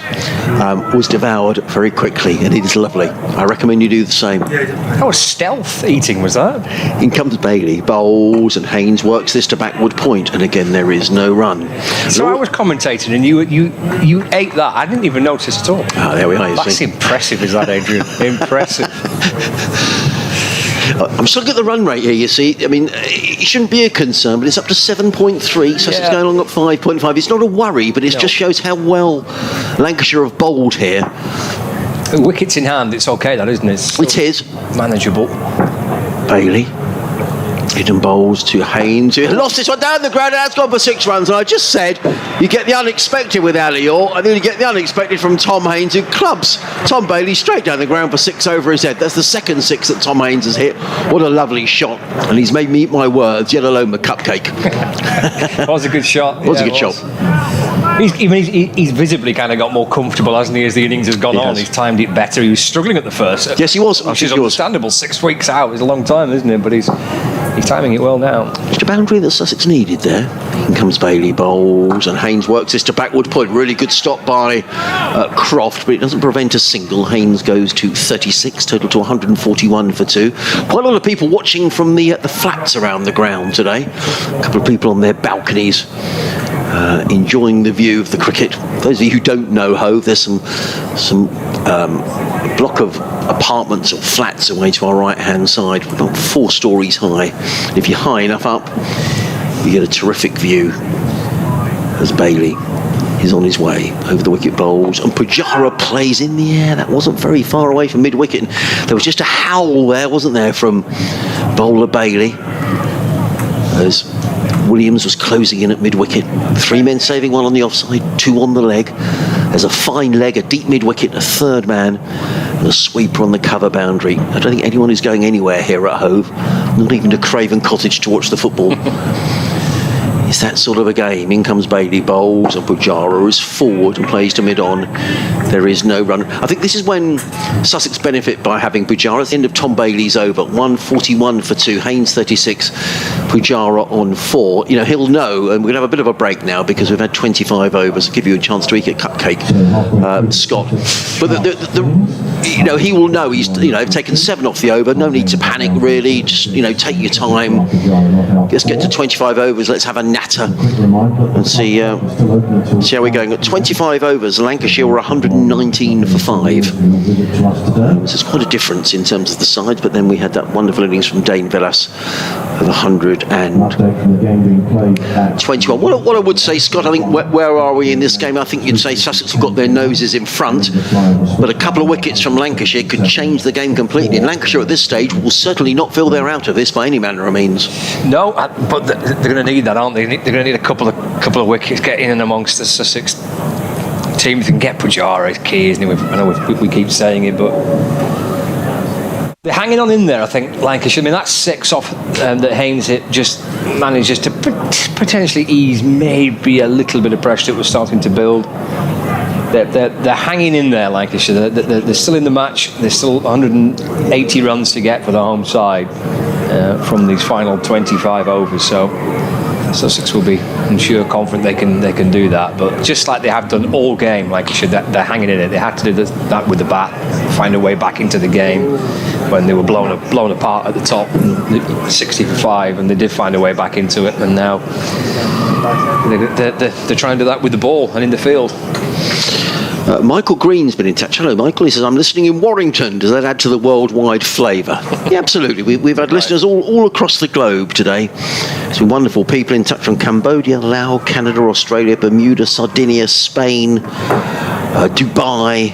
was devoured very quickly, and it is lovely. I recommend you do the same. How stealth eating was that? In comes Bailey, bowls, and Haynes works this to backward point, and again there is no run. So I was commentating, and you ate that. I didn't even notice at all. Ah, there we are. That's impressive, is that, Adrian? Impressive. I'm just looking at the run rate here, you see. I mean, it shouldn't be a concern, but it's up to 7.3, so it's going along at 5.5. It's not a worry, but it just shows how well Lancashire have bowled here. Wickets in hand, it's okay, that, isn't it? It is. Manageable. Bailey. Hidden bowls to Haynes, who lost this one down the ground and has gone for 6 runs. And I just said you get the unexpected with Alior, and then you get the unexpected from Tom Haynes, who clubs Tom Bailey straight down the ground for 6 over his head. That's the second 6 that Tom Haynes has hit. What a lovely shot. And he's made me eat my words, yet alone the cupcake. Was a good shot. Was a good shot. He's visibly kind of got more comfortable, hasn't he, as the innings has gone on. He's timed it better. He was struggling at the first. Yes, he was. Which is understandable. 6 weeks out is a long time, isn't it? But he's timing it well now. Just a boundary that Sussex needed there. In comes Bailey, bowls, and Haynes works this to backward point. Really good stop by Croft, but it doesn't prevent a single. Haynes goes to 36, total to 141 for 2. Quite a lot of people watching from the flats around the ground today. A couple of people on their balconies enjoying the view of the cricket. Those of you who don't know Hove, there's some block of apartments or flats away to our right hand side, about 4 stories high. And if you're high enough up, you get a terrific view as Bailey is on his way over the wicket bowls, and Pujara plays in the air. That wasn't very far away from mid wicket. There was just a howl there, wasn't there, from bowler Bailey as Williams was closing in at mid-wicket. 3 men saving, 1 on the offside, 2 on the leg. There's a fine leg, a deep mid-wicket, a 3rd man, and a sweeper on the cover boundary. I don't think anyone is going anywhere here at Hove, not even to Craven Cottage to watch the football. It's that sort of a game. In comes Bailey, bowls, and Pujara is forward and plays to mid-on. There is no run. I think this is when Sussex benefit by having Pujara. At the end of Tom Bailey's over, 141 for 2, Haynes 36, Pujara on 4. He'll know, and we're going to have a bit of a break now because we've had 25 overs. I'll give you a chance to eat a cupcake, Scott. But he will know. He's taken 7 off the over. No need to panic, really. Just take your time. Let's get to 25 overs. Let's have a natter and see how we're going. At 25 overs, Lancashire were 119 for 5. So it's quite a difference in terms of the sides, but then we had that wonderful innings from Dane Villas of 121. What I would say, Scott, I think where are we in this game? I think you'd say Sussex have got their noses in front, but a couple of wickets from Lancashire could change the game completely. Lancashire at this stage will certainly not feel they're out of this by any manner of means. No, but they're going to need that, aren't they? They're going to need a couple of wickets, get in and amongst the Sussex team. They can get Pujara is key, isn't he? I know we keep saying it, but they're hanging on in there, I think, Lancashire. I mean, that 6 off that Haynes hit just manages to potentially ease maybe a little bit of pressure that was starting to build. They're hanging in there, Lancashire. They're still in the match. There's still 180 runs to get for the home side from these final 25 overs. So Sussex will be, I'm sure, confident they can do that. But just like they have done all game, Lancashire, they're hanging in it. They had to do that with the bat, find a way back into the game when they were blown apart at the top, 60 for 5, and they did find a way back into it. And now they're trying to do that with the ball and in the field. Michael Green's been in touch. Hello, Michael. He says, I'm listening in Warrington. Does that add to the worldwide flavour? Yeah, absolutely. We've had listeners all across the globe today. Some wonderful people in touch from Cambodia, Laos, Canada, Australia, Bermuda, Sardinia, Spain, Dubai,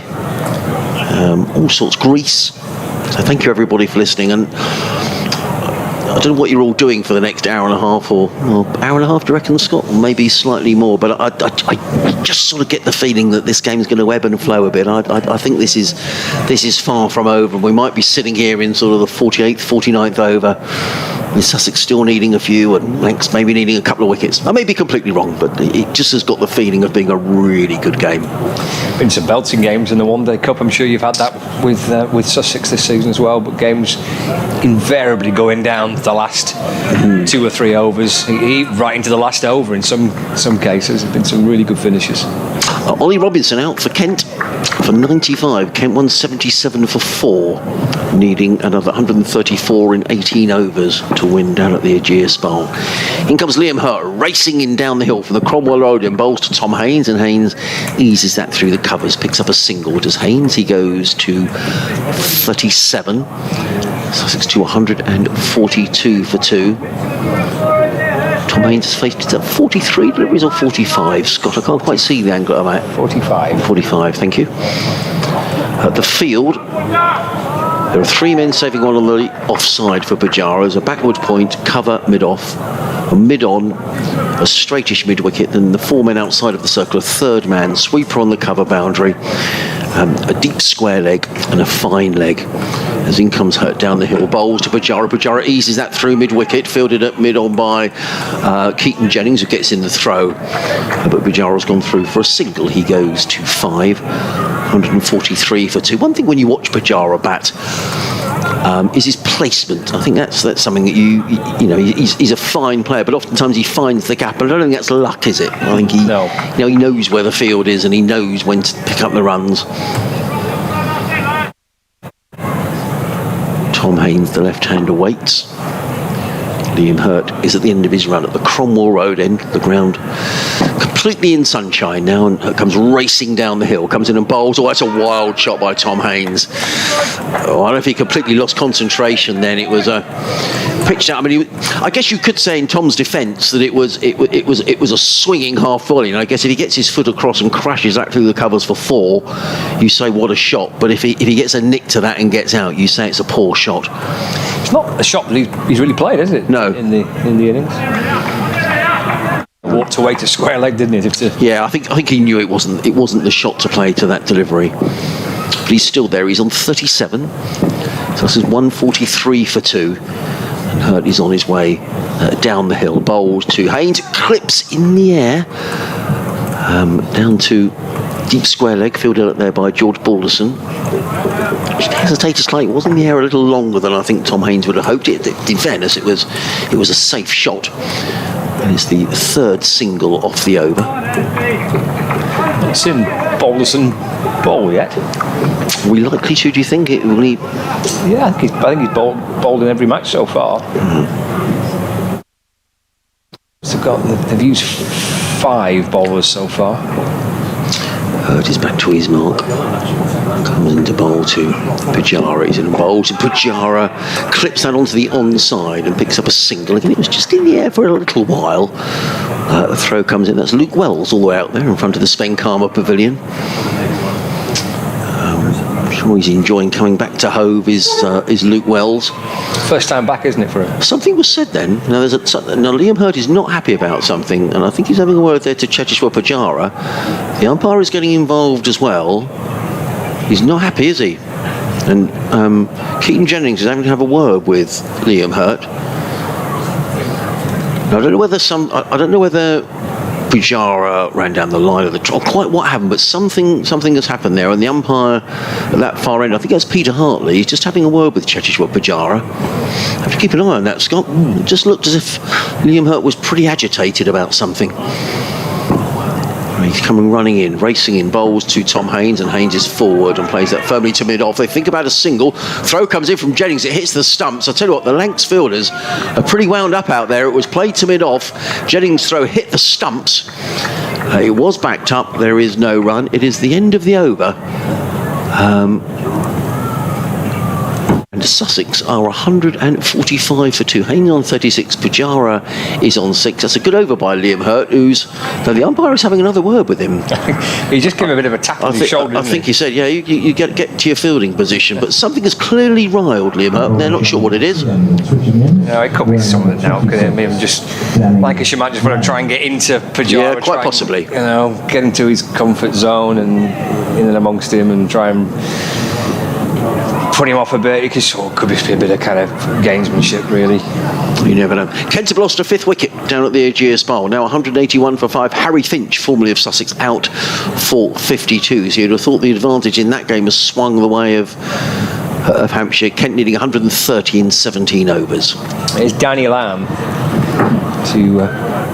all sorts, Greece. So thank you, everybody, for listening. And I don't know what you're all doing for the next hour and a half, or hour and a half, do you reckon, Scott? Or maybe slightly more, but I just sort of get the feeling that this game's going to ebb and flow a bit. I think this is far from over, and we might be sitting here in sort of the 48th, 49th over, with Sussex still needing a few, and Lancs maybe needing a couple of wickets. I may be completely wrong, but it just has got the feeling of being a really good game. Been some belting games in the One Day Cup. I'm sure you've had that with Sussex this season as well, but games invariably going down the last 2 or 3 overs, right into the last over in some cases. There's been some really good finishes. Ollie Robinson out for Kent for 95. Kent 177 for 4, needing another 134 in 18 overs to win down at the Aegis Bowl. In comes Liam Hurt, racing in down the hill from the Cromwell Road and bowls to Tom Haynes, and Haynes eases that through the covers, picks up a single. Does Haynes? He goes to 37. Sussex to 142 for 2. Tom Haynes has faced 43 deliveries or 45, Scott? I can't quite see the angle I'm at. 45, thank you. At the field, there are 3 men saving one on the offside for Pujara. As a backward point, cover mid-off, a mid-on, a straightish mid-wicket, then the 4 men outside of the circle, a third man, sweeper on the cover boundary, a deep square leg and a fine leg. As in comes Hurt down the hill, bowls to Pujara. Pujara eases that through mid-wicket, fielded at mid-on by Keaton Jennings, who gets in the throw. But Pujara's gone through for a single. He goes to 5, 143 for 2. One thing when you watch Pujara bat is his placement. I think that's something that you know, he's a fine player, but oftentimes he finds the gap. And I don't think that's luck, is it? I think he knows where the field is, and he knows when to pick up the runs. Tom Haynes, the left-hander, waits. Liam Hurt is at the end of his run at the Cromwell Road end, the ground completely in sunshine now, and Hurt comes racing down the hill, comes in and bowls. Oh, that's a wild shot by Tom Haynes. I don't know if he completely lost concentration then. It was pitched out. I mean, I guess you could say in Tom's defence that it was a swinging half volley, and I guess if he gets his foot across and crashes that through the covers for 4, you say what a shot. But if he gets a nick to that and gets out, you say it's a poor shot. It's not a shot that he's really played, is it? No. In the innings. Walked away to square leg, didn't he? Yeah, I think he knew it wasn't the shot to play to that delivery. But he's still there. He's on 37. So this is 143 for 2. And Hurt is on his way down the hill. Bowled to Haynes. Clips in the air. Down to deep square leg, fielded up there by George Balderson. Hesitated slightly. It was in the air a little longer than I think Tom Haynes would have hoped. In fairness, it was a safe shot. And it's the 3rd single off the over. Not seen Balderson bowl yet. Are we likely to, do you think? Will he? Yeah, I think he's bowled in every match so far. It's a they've used 5 bowlers so far. Hurt is back to his mark. Comes into bowl to Pujara. He's in a bowl to Pujara. Clips that onto the onside and picks up a single. Again, it was just in the air for a little while. The throw comes in. That's Luke Wells all the way out there in front of the Spenkarma Pavilion. I'm sure he's enjoying coming back to Hove, is Luke Wells. First time back, isn't it, for him? Something was said then. Now, Liam Hurt is not happy about something, and I think he's having a word there to Cheteshwar Pujara. The umpire is getting involved as well. He's not happy, is he? And Keaton Jennings is having to have a word with Liam Hurt. Now, I don't know whether Pujara ran down the line of the trot, quite what happened, but something has happened there, and the umpire at that far end, I think that's Peter Hartley, he's just having a word with Cheteshwar Pujara. I have to keep an eye on that, Scott. It just looked as if Liam Hurt was pretty agitated about something. He's coming running in, racing in, bowls to Tom Haynes, and Haynes is forward and plays that firmly to mid-off. They think about a single. Throw comes in from Jennings. It hits the stumps. I tell you what, the Lancs fielders are pretty wound up out there. It was played to mid-off. Jennings' throw hit the stumps. It was backed up. There is no run. It is the end of the over. And Sussex are 145 for 2. Haynes on 36. Pujara is on 6. That's a good over by Liam Hurt, though the umpire is having another word with him. He just gave him a bit of a tap on his shoulder. I think he said, yeah, you get to your fielding position, but something has clearly riled Liam Hurt. They're not sure what it is. No, it could be something now. Could it? Maybe just Lancashire might just want to try and get into Pujara. Yeah, quite possibly. Get into his comfort zone and in and amongst him and try and put him off a bit, because it could be a bit of kind of gamesmanship, really. You never know. Kent have lost a 5th wicket down at the Aegeus Bowl. Now 181 for 5. Harry Finch, formerly of Sussex, out for 52. So you'd have thought the advantage in that game has swung the way of Hampshire. Kent needing 130 in 17 overs. It's Danny Lamb to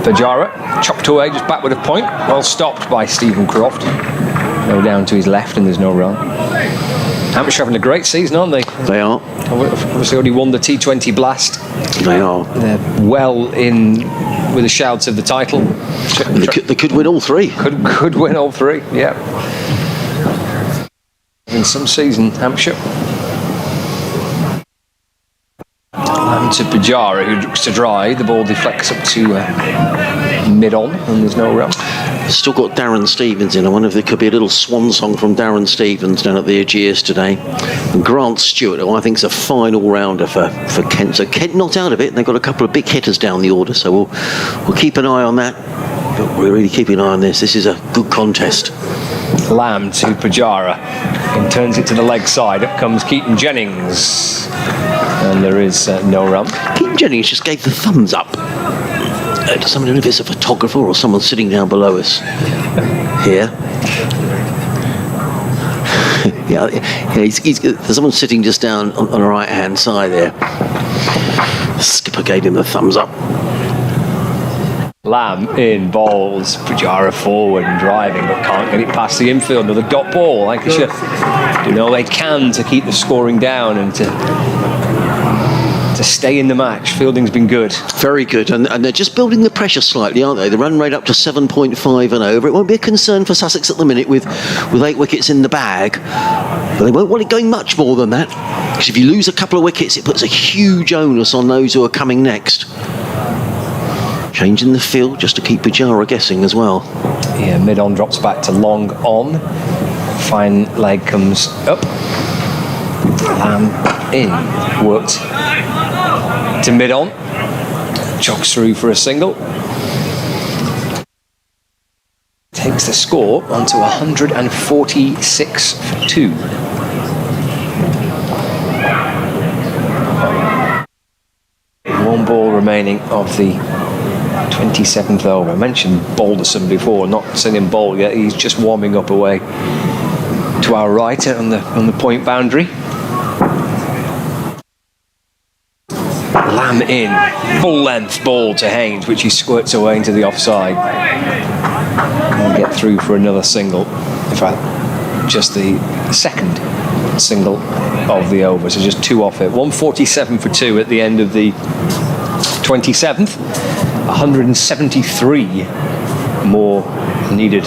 Pujara. Chopped away just backward of point. Well stopped by Stephen Croft. No down to his left, and there's no run. Hampshire having a great season, aren't they? They are. Obviously already won the T20 Blast. They are. They're well in with the shouts of the title. They could win all 3. Could win all 3, yeah. In some season, Hampshire. And to Pujara, who looks to dry. The ball deflects up to mid-on, and there's no run. Still got Darren Stevens in. I wonder if there could be a little swan song from Darren Stevens down at the Aegeus today. And Grant Stewart, who I think is a fine all-rounder for Kent. So Kent not out of it, and they've got a couple of big hitters down the order, so we'll keep an eye on that. But we're really keeping an eye on this. This is a good contest. Lamb to Pujara, and turns it to the leg side. Up comes Keaton Jennings, and there is no run. Keaton Jennings just gave the thumbs up. Does someone know if it's a photographer or someone sitting down below us here? There's someone sitting just down on the right-hand side there. The skipper gave him the thumbs up. Lamb in, bowls, Pujara forward and driving, but can't get it past the infield. Another dot ball. Lancashire do all they can to keep the scoring down and to stay in the match. Fielding's been good. Very good, and they're just building the pressure slightly, aren't they? The run rate up to 7.5 and over. It won't be a concern for Sussex at the minute with 8 wickets in the bag, but they won't want it going much more than that, because if you lose a couple of wickets, it puts a huge onus on those who are coming next. Changing the field just to keep Pujara guessing as well. Yeah, mid-on drops back to long on. Fine leg comes up. Lamb in. Worked to mid-on. Jogs through for a single. Takes the score onto 146 for 2. One ball remaining of the 27th over. I mentioned Balderson before, not seen him bowl yet. He's just warming up away to our right on the point boundary. Lamb in, full length ball to Haynes, which he squirts away into the offside. And get through for another single. In fact, just the second single of the over, so just 2 off it. 147 for 2 at the end of the 27th. 173 more needed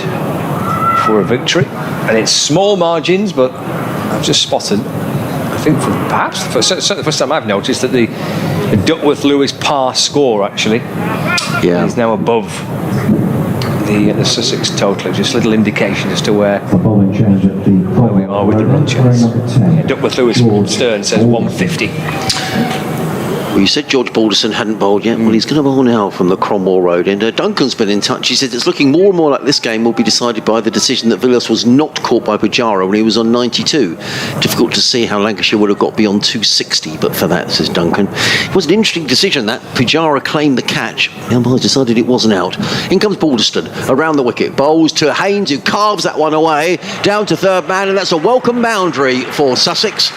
for a victory. And it's small margins, but I've just spotted, I think perhaps certainly the first time I've noticed that the Duckworth-Lewis par score actually is now above the Sussex total. Just a little indication as to where we are with the run chance. Duckworth-Lewis Stern says 150. Well, you said George Balderson hadn't bowled yet. Well, he's going to bowl now from the Cromwell Road end. Duncan's been in touch. He said it's looking more and more like this game will be decided by the decision that Villiers was not caught by Pujara when he was on 92. Difficult to see how Lancashire would have got beyond 260, but for that, says Duncan. It was an interesting decision that Pujara claimed the catch. The umpires decided it wasn't out. In comes Balderson around the wicket. Bowls to Haynes, who carves that one away down to third man, and that's a welcome boundary for Sussex.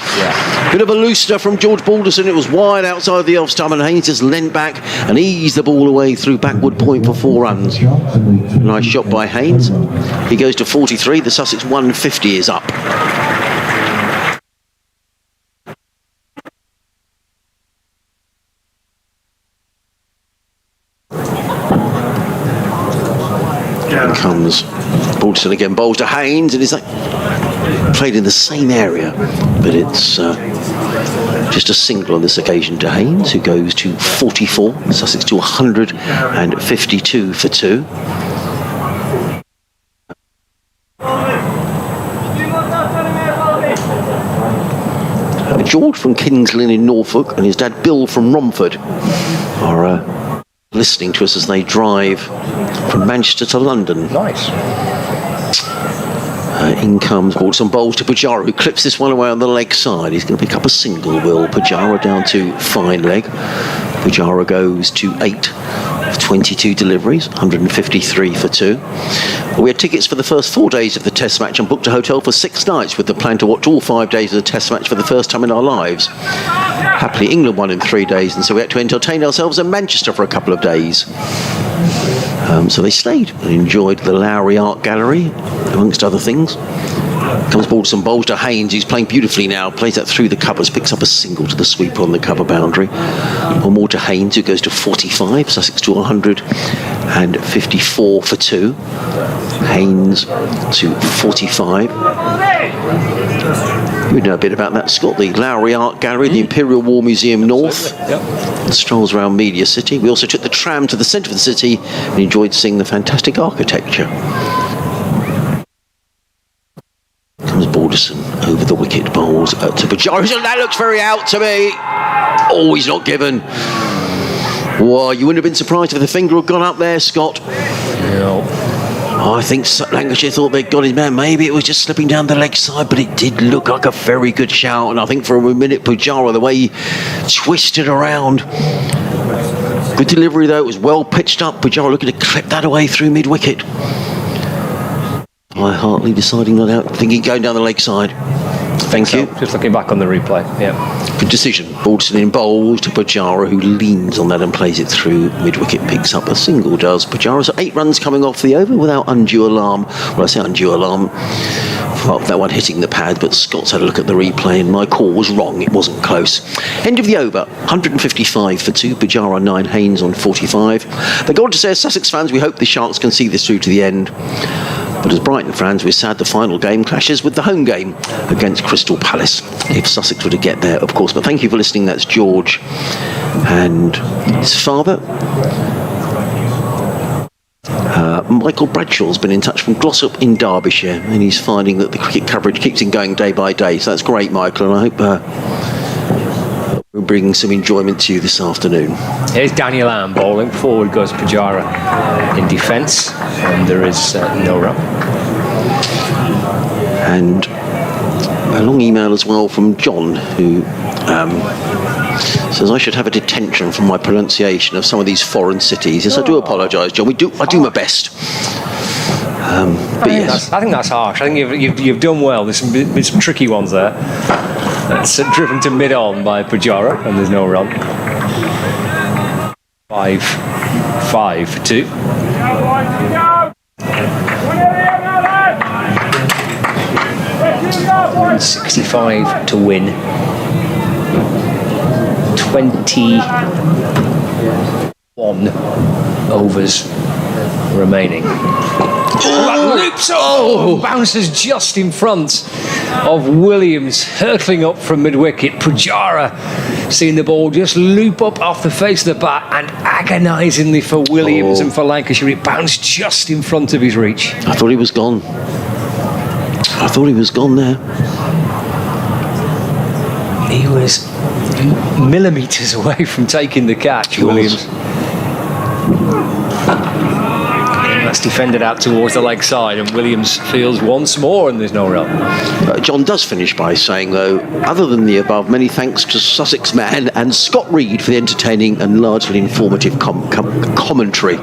Bit of a loosener from George Balderson. It was wide outside the off stump, and Haynes just leant back and eased the ball away through backward point for 4 runs. Nice shot by Haynes. He goes to 43. The Sussex 150 is up. And comes Balderson again, bowls to Haynes, and he's like played in the same area, but it's just a single on this occasion to Haynes, who goes to 44. Sussex to 152 for 2. George from Kings Lynn in Norfolk and his dad Bill from Romford are listening to us as they drive from Manchester to London. Nice. In comes Balderson, bowls to Pujara, who clips this one away on the leg side. He's going to pick up a single, will. Pujara down to fine leg. Pujara goes to 8 of 22 deliveries, 153 for 2. We had tickets for the first 4 days of the Test match and booked a hotel for 6 nights with the plan to watch all 5 days of the Test match for the first time in our lives. Happily, England won in 3 days, and so we had to entertain ourselves in Manchester for a couple of days. So they stayed and enjoyed the Lowry Art Gallery, amongst other things. Comes Balderson, bowls to Haynes, who's playing beautifully now, plays that through the covers, picks up a single to the sweeper on the cover boundary. One more to Haynes, who goes to 45, Sussex to 154 for 2. Haynes to 45. We know a bit about that, Scott. The Lowry Art Gallery, the Imperial War Museum North. Strolls around Media City. We also took the tram to the centre of the city and enjoyed seeing the fantastic architecture. Comes Balderson over the wicket, bowls to Pujara. That looks very out to me. Oh, he's not given. Well, you wouldn't have been surprised if the finger had gone up there, Scott. No. I think Lancashire thought they'd got his man. Maybe it was just slipping down the leg side, but it did look like a very good shout. And I think for a minute, Pujara, the way he twisted around. Good delivery, though. It was well pitched up. Pujara looking to clip that away through mid-wicket. Hartley deciding not out, thinking going down the leg side. Thank you. Just looking back on the replay. Good decision. Balderson in bowls to Pujara, who leans on that and plays it through mid-wicket, picks up a single, does. Pujara's 8 runs coming off the over without undue alarm. Well, I say undue alarm, well, that one hitting the pad, but Scott's had a look at the replay and my call was wrong. It wasn't close. End of the over, 155 for 2. Pujara 9, Haynes on 45. They go on to say, as Sussex fans, we hope the Sharks can see this through to the end. But as Brighton fans, we're sad the final game clashes with the home game against Crystal Palace, if Sussex were to get there, of course. But thank you for listening. That's George and his father. Michael Bradshaw's been in touch from Glossop in Derbyshire, and he's finding that the cricket coverage keeps him going day by day. So that's great, Michael, and I hope we're bringing some enjoyment to you this afternoon. Here's Daniel Ann bowling. Forward goes Pujara in defence, and there is no run. And a long email as well from John, who says I should have a detention from my pronunciation of some of these foreign cities. Yes, I do apologise, John. I do my best. But yes, I think that's harsh. I think you've done well. There's been some tricky ones there. That's driven to mid-on by Pujara, and there's no run. 5 for 2. $65 to win. 20 1 overs remaining. That loops up, bounces just in front of Williams, hurtling up from mid-wicket. Pujara seeing the ball just loop up off the face of the bat, and agonisingly for Williams and for Lancashire, it bounced just in front of his reach. I thought he was gone. I thought he was gone there. He was millimetres away from taking the catch, Williams. That's defended out towards the leg side, and Williams fields once more, and there's no run. John does finish by saying, though, other than the above, many thanks to Sussex Man and Scott Reed for the entertaining and largely informative commentary.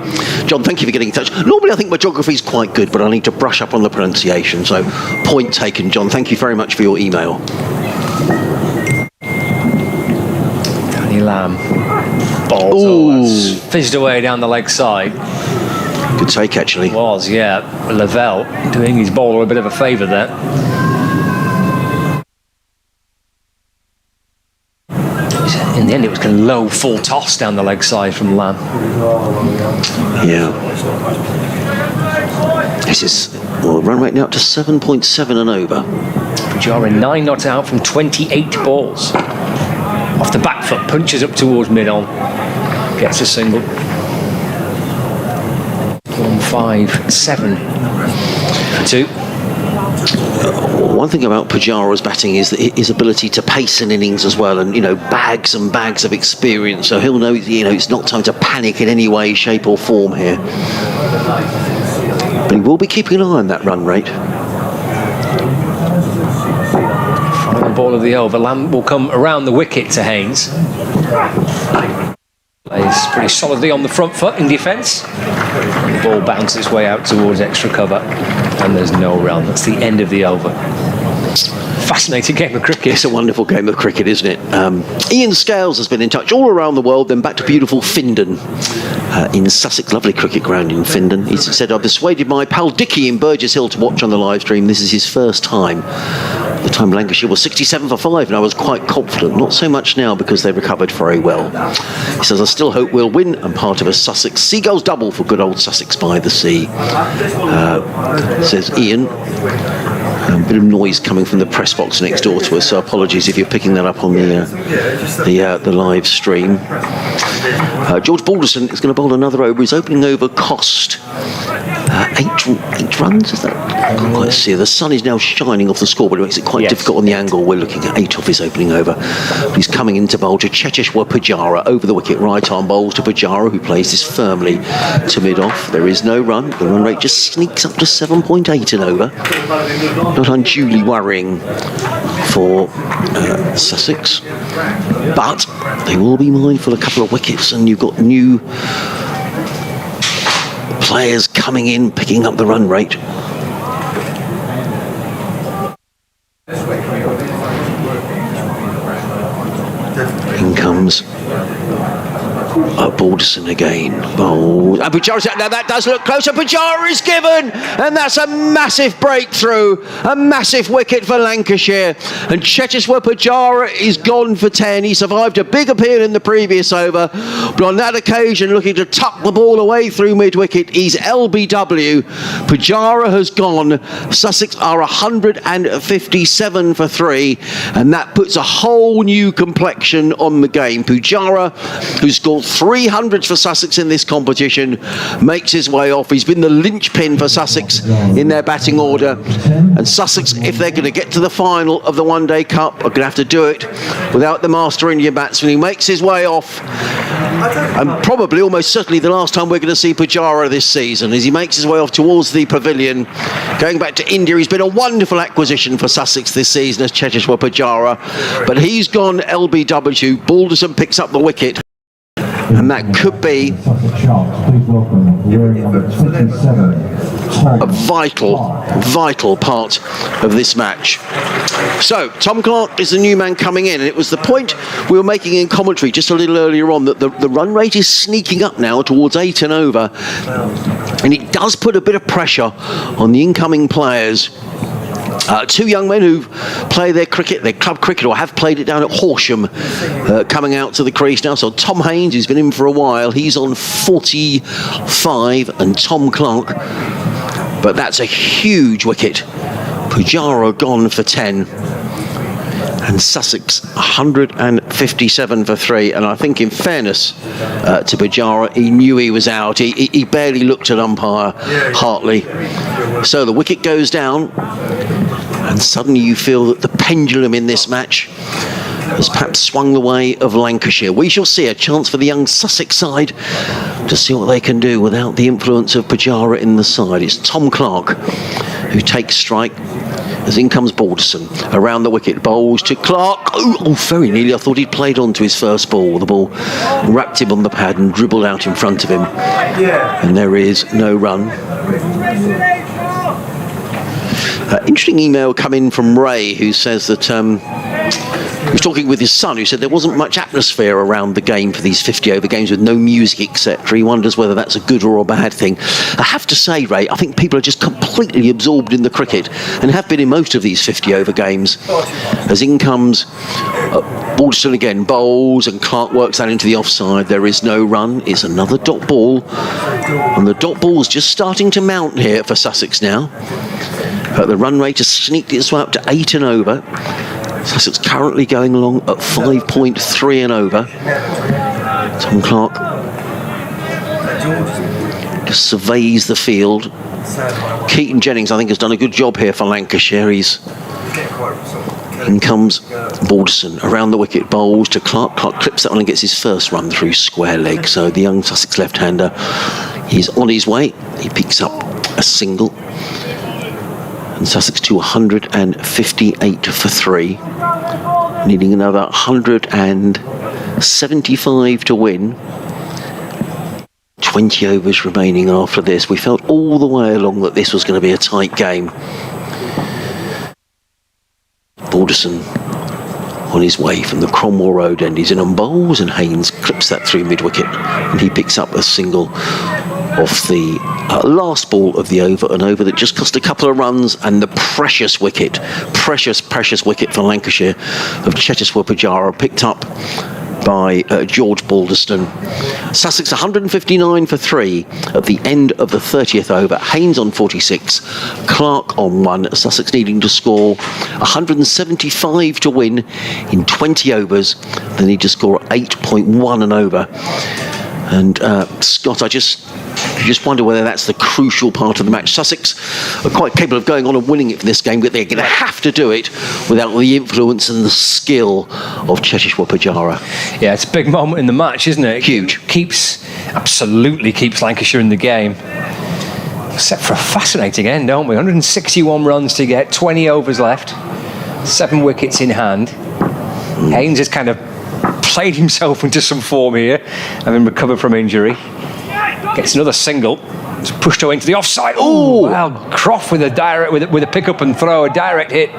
John, thank you for getting in touch. Normally I think my geography is quite good, but I need to brush up on the pronunciation, so point taken, John. Thank you very much for your email. Danny Lamb. Ball that's fizzed away down the leg side. Good take, actually. It was, yeah. Lavelle doing his bowler a bit of a favour there. In the end, it was kind of low, full toss down the leg side from Lamb. Yeah. This is, run rate now up to 7.7 and over. Pujara 9 not out from 28 balls. Off the back foot, punches up towards mid-on. Gets a single. 1-5-7 for 2. One thing about Pujara's batting is that his ability to pace an innings as well, and bags and bags of experience. So he'll know it's not time to panic in any way, shape, or form here. But he will be keeping an eye on that run rate. Final ball of the over. Lamb will come around the wicket to Haynes. Plays pretty solidly on the front foot in defence. The ball bounces its way out towards extra cover, and there's no run. That's the end of the over. Fascinating game of cricket. It's a wonderful game of cricket, isn't it? Ian Scales has been in touch all around the world, then back to beautiful Findon in Sussex. Lovely cricket ground in Findon. He said, I persuaded my pal Dickie in Burgess Hill to watch on the live stream. This is his first time. The time Lancashire was 67 for 5, and I was quite confident. Not so much now because they recovered very well. He says, I still hope we'll win, and part of a Sussex Seagulls double for good old Sussex by the Sea. Says Ian. A bit of noise coming from the press box next door to us, so apologies if you're picking that up on the live stream. George Balderson is going to bowl another over. His opening over cost 8 runs, is that? I can't quite see. The sun is now shining off the scoreboard. It makes it quite difficult on the angle. We're looking at 8 off his opening over. He's coming in to bowl to Cheteshwar Pujara over the wicket. Right arm bowls to Pujara, who plays this firmly to mid-off. There is no run. The run rate just sneaks up to 7.8 and over. Not unduly worrying for Sussex, but they will be mindful a couple of wickets, and you've got new players coming in, picking up the run rate. In comes Balderson again. Bowled. And Pujara, now that does look closer. Pujara is given, and that's a massive breakthrough, a massive wicket for Lancashire. And Cheteshwar Pujara is gone for 10. He survived a big appeal in the previous over, but on that occasion, looking to tuck the ball away through mid-wicket, he's LBW. Pujara has gone. Sussex are 157 for 3, and that puts a whole new complexion on the game. Pujara, who's scored 300s for Sussex in this competition, makes his way off. He's been the linchpin for Sussex in their batting order, and Sussex, if they're going to get to the final of the One Day Cup, are going to have to do it without the master Indian batsman. He makes his way off, and probably almost certainly the last time we're going to see Pujara this season, as he makes his way off towards the pavilion going back to India. He's been a wonderful acquisition for Sussex this season as Cheteshwar Pujara, but he's gone LBW. Balderson picks up the wicket, and that could be a vital part of this match. So Tom Clark is the new man coming in, and it was the point we were making in commentary just a little earlier on, that the run rate is sneaking up now towards 8 and over, and it does put a bit of pressure on the incoming players Two young men who play their club cricket, or have played it down at Horsham, coming out to the crease now. So Tom Haynes, who's been in for a while, he's on 45, and Tom Clark. But that's a huge wicket. Pujara gone for 10. And Sussex 157 for 3. And I think, in fairness to Pujara, he knew he was out. He barely looked at umpire Hartley. So the wicket goes down, and suddenly you feel that the pendulum in this match has perhaps swung the way of Lancashire. We shall see. A chance for the young Sussex side to see what they can do without the influence of Pujara in the side. It's Tom Clark who takes strike, as in comes Balderson around the wicket. Bowls to Clark. Oh, very nearly. I thought he'd played on to his first ball. The ball wrapped him on the pad and dribbled out in front of him. And there is no run. Interesting email come in from Ray, who says that he was talking with his son, who said there wasn't much atmosphere around the game for these 50-over games with no music, etc. He wonders whether that's a good or a bad thing. I have to say, Ray, I think people are just completely absorbed in the cricket, and have been in most of these 50-over games. As in comes Balderson again, bowls, and Clark works that into the offside. There is no run. It's another dot ball, and the dot ball's just starting to mount here for Sussex now. But the run rate has sneaked its way up to 8 and over. Sussex currently going along at 5.3 and over. Tom Clark just surveys the field. Keaton Jennings, I think, has done a good job here for Lancashire. In comes Balderson around the wicket, bowls to Clark. Clark clips that one and gets his first run through square leg. So the young Sussex left-hander is on his way. He picks up a single. And Sussex to 158 for 3, needing another 175 to win. 20 overs remaining after this. We felt all the way along that this was going to be a tight game. Balderson on his way from the Cromwell Road end. He's in on bowls, and Haynes clips that through mid-wicket, and he picks up a single off the last ball of the over, an over that just cost a couple of runs, and the precious wicket for Lancashire of Cheteshwar Pujara, picked up by George Balderson. Sussex 159 for 3 at the end of the 30th over. Haynes on 46, Clark on 1. Sussex needing to score 175 to win in 20 overs. They need to score 8.1 and over. And Scott, I just wonder whether that's the crucial part of the match. Sussex are quite capable of going on and winning it for this game, but they're going to have to do it without the influence and the skill of Cheteshwar Pujara. Yeah, it's a big moment in the match, isn't it? Huge. Absolutely keeps Lancashire in the game. Except for a fascinating end, don't we? 161 runs to get, 20 overs left, 7 wickets in hand. Haynes has kind of played himself into some form here, having recovered from injury. Gets another single. It's pushed away into the offside. Oh, wow! Croft with a direct, with a pick up and throw, a direct hit.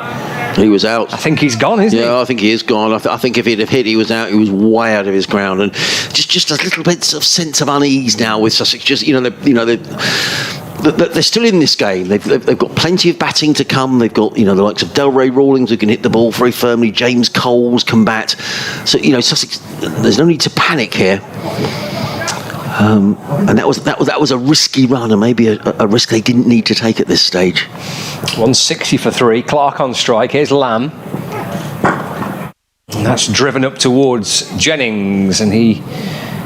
He was out. I think he's gone, isn't he? Yeah, I think he is gone. I think if he'd have hit, he was out. He was way out of his ground, and just a little bit of sense of unease now with Sussex. Just they're still in this game. They've got plenty of batting to come. They've got the likes of Ray Rollins, who can hit the ball very firmly. James Cole's can bat. So Sussex, there's no need to panic here. And that was a risky run, and maybe a risk they didn't need to take at this stage. 160 for 3. Clark on strike. Here's Lamb. And that's driven up towards Jennings, and he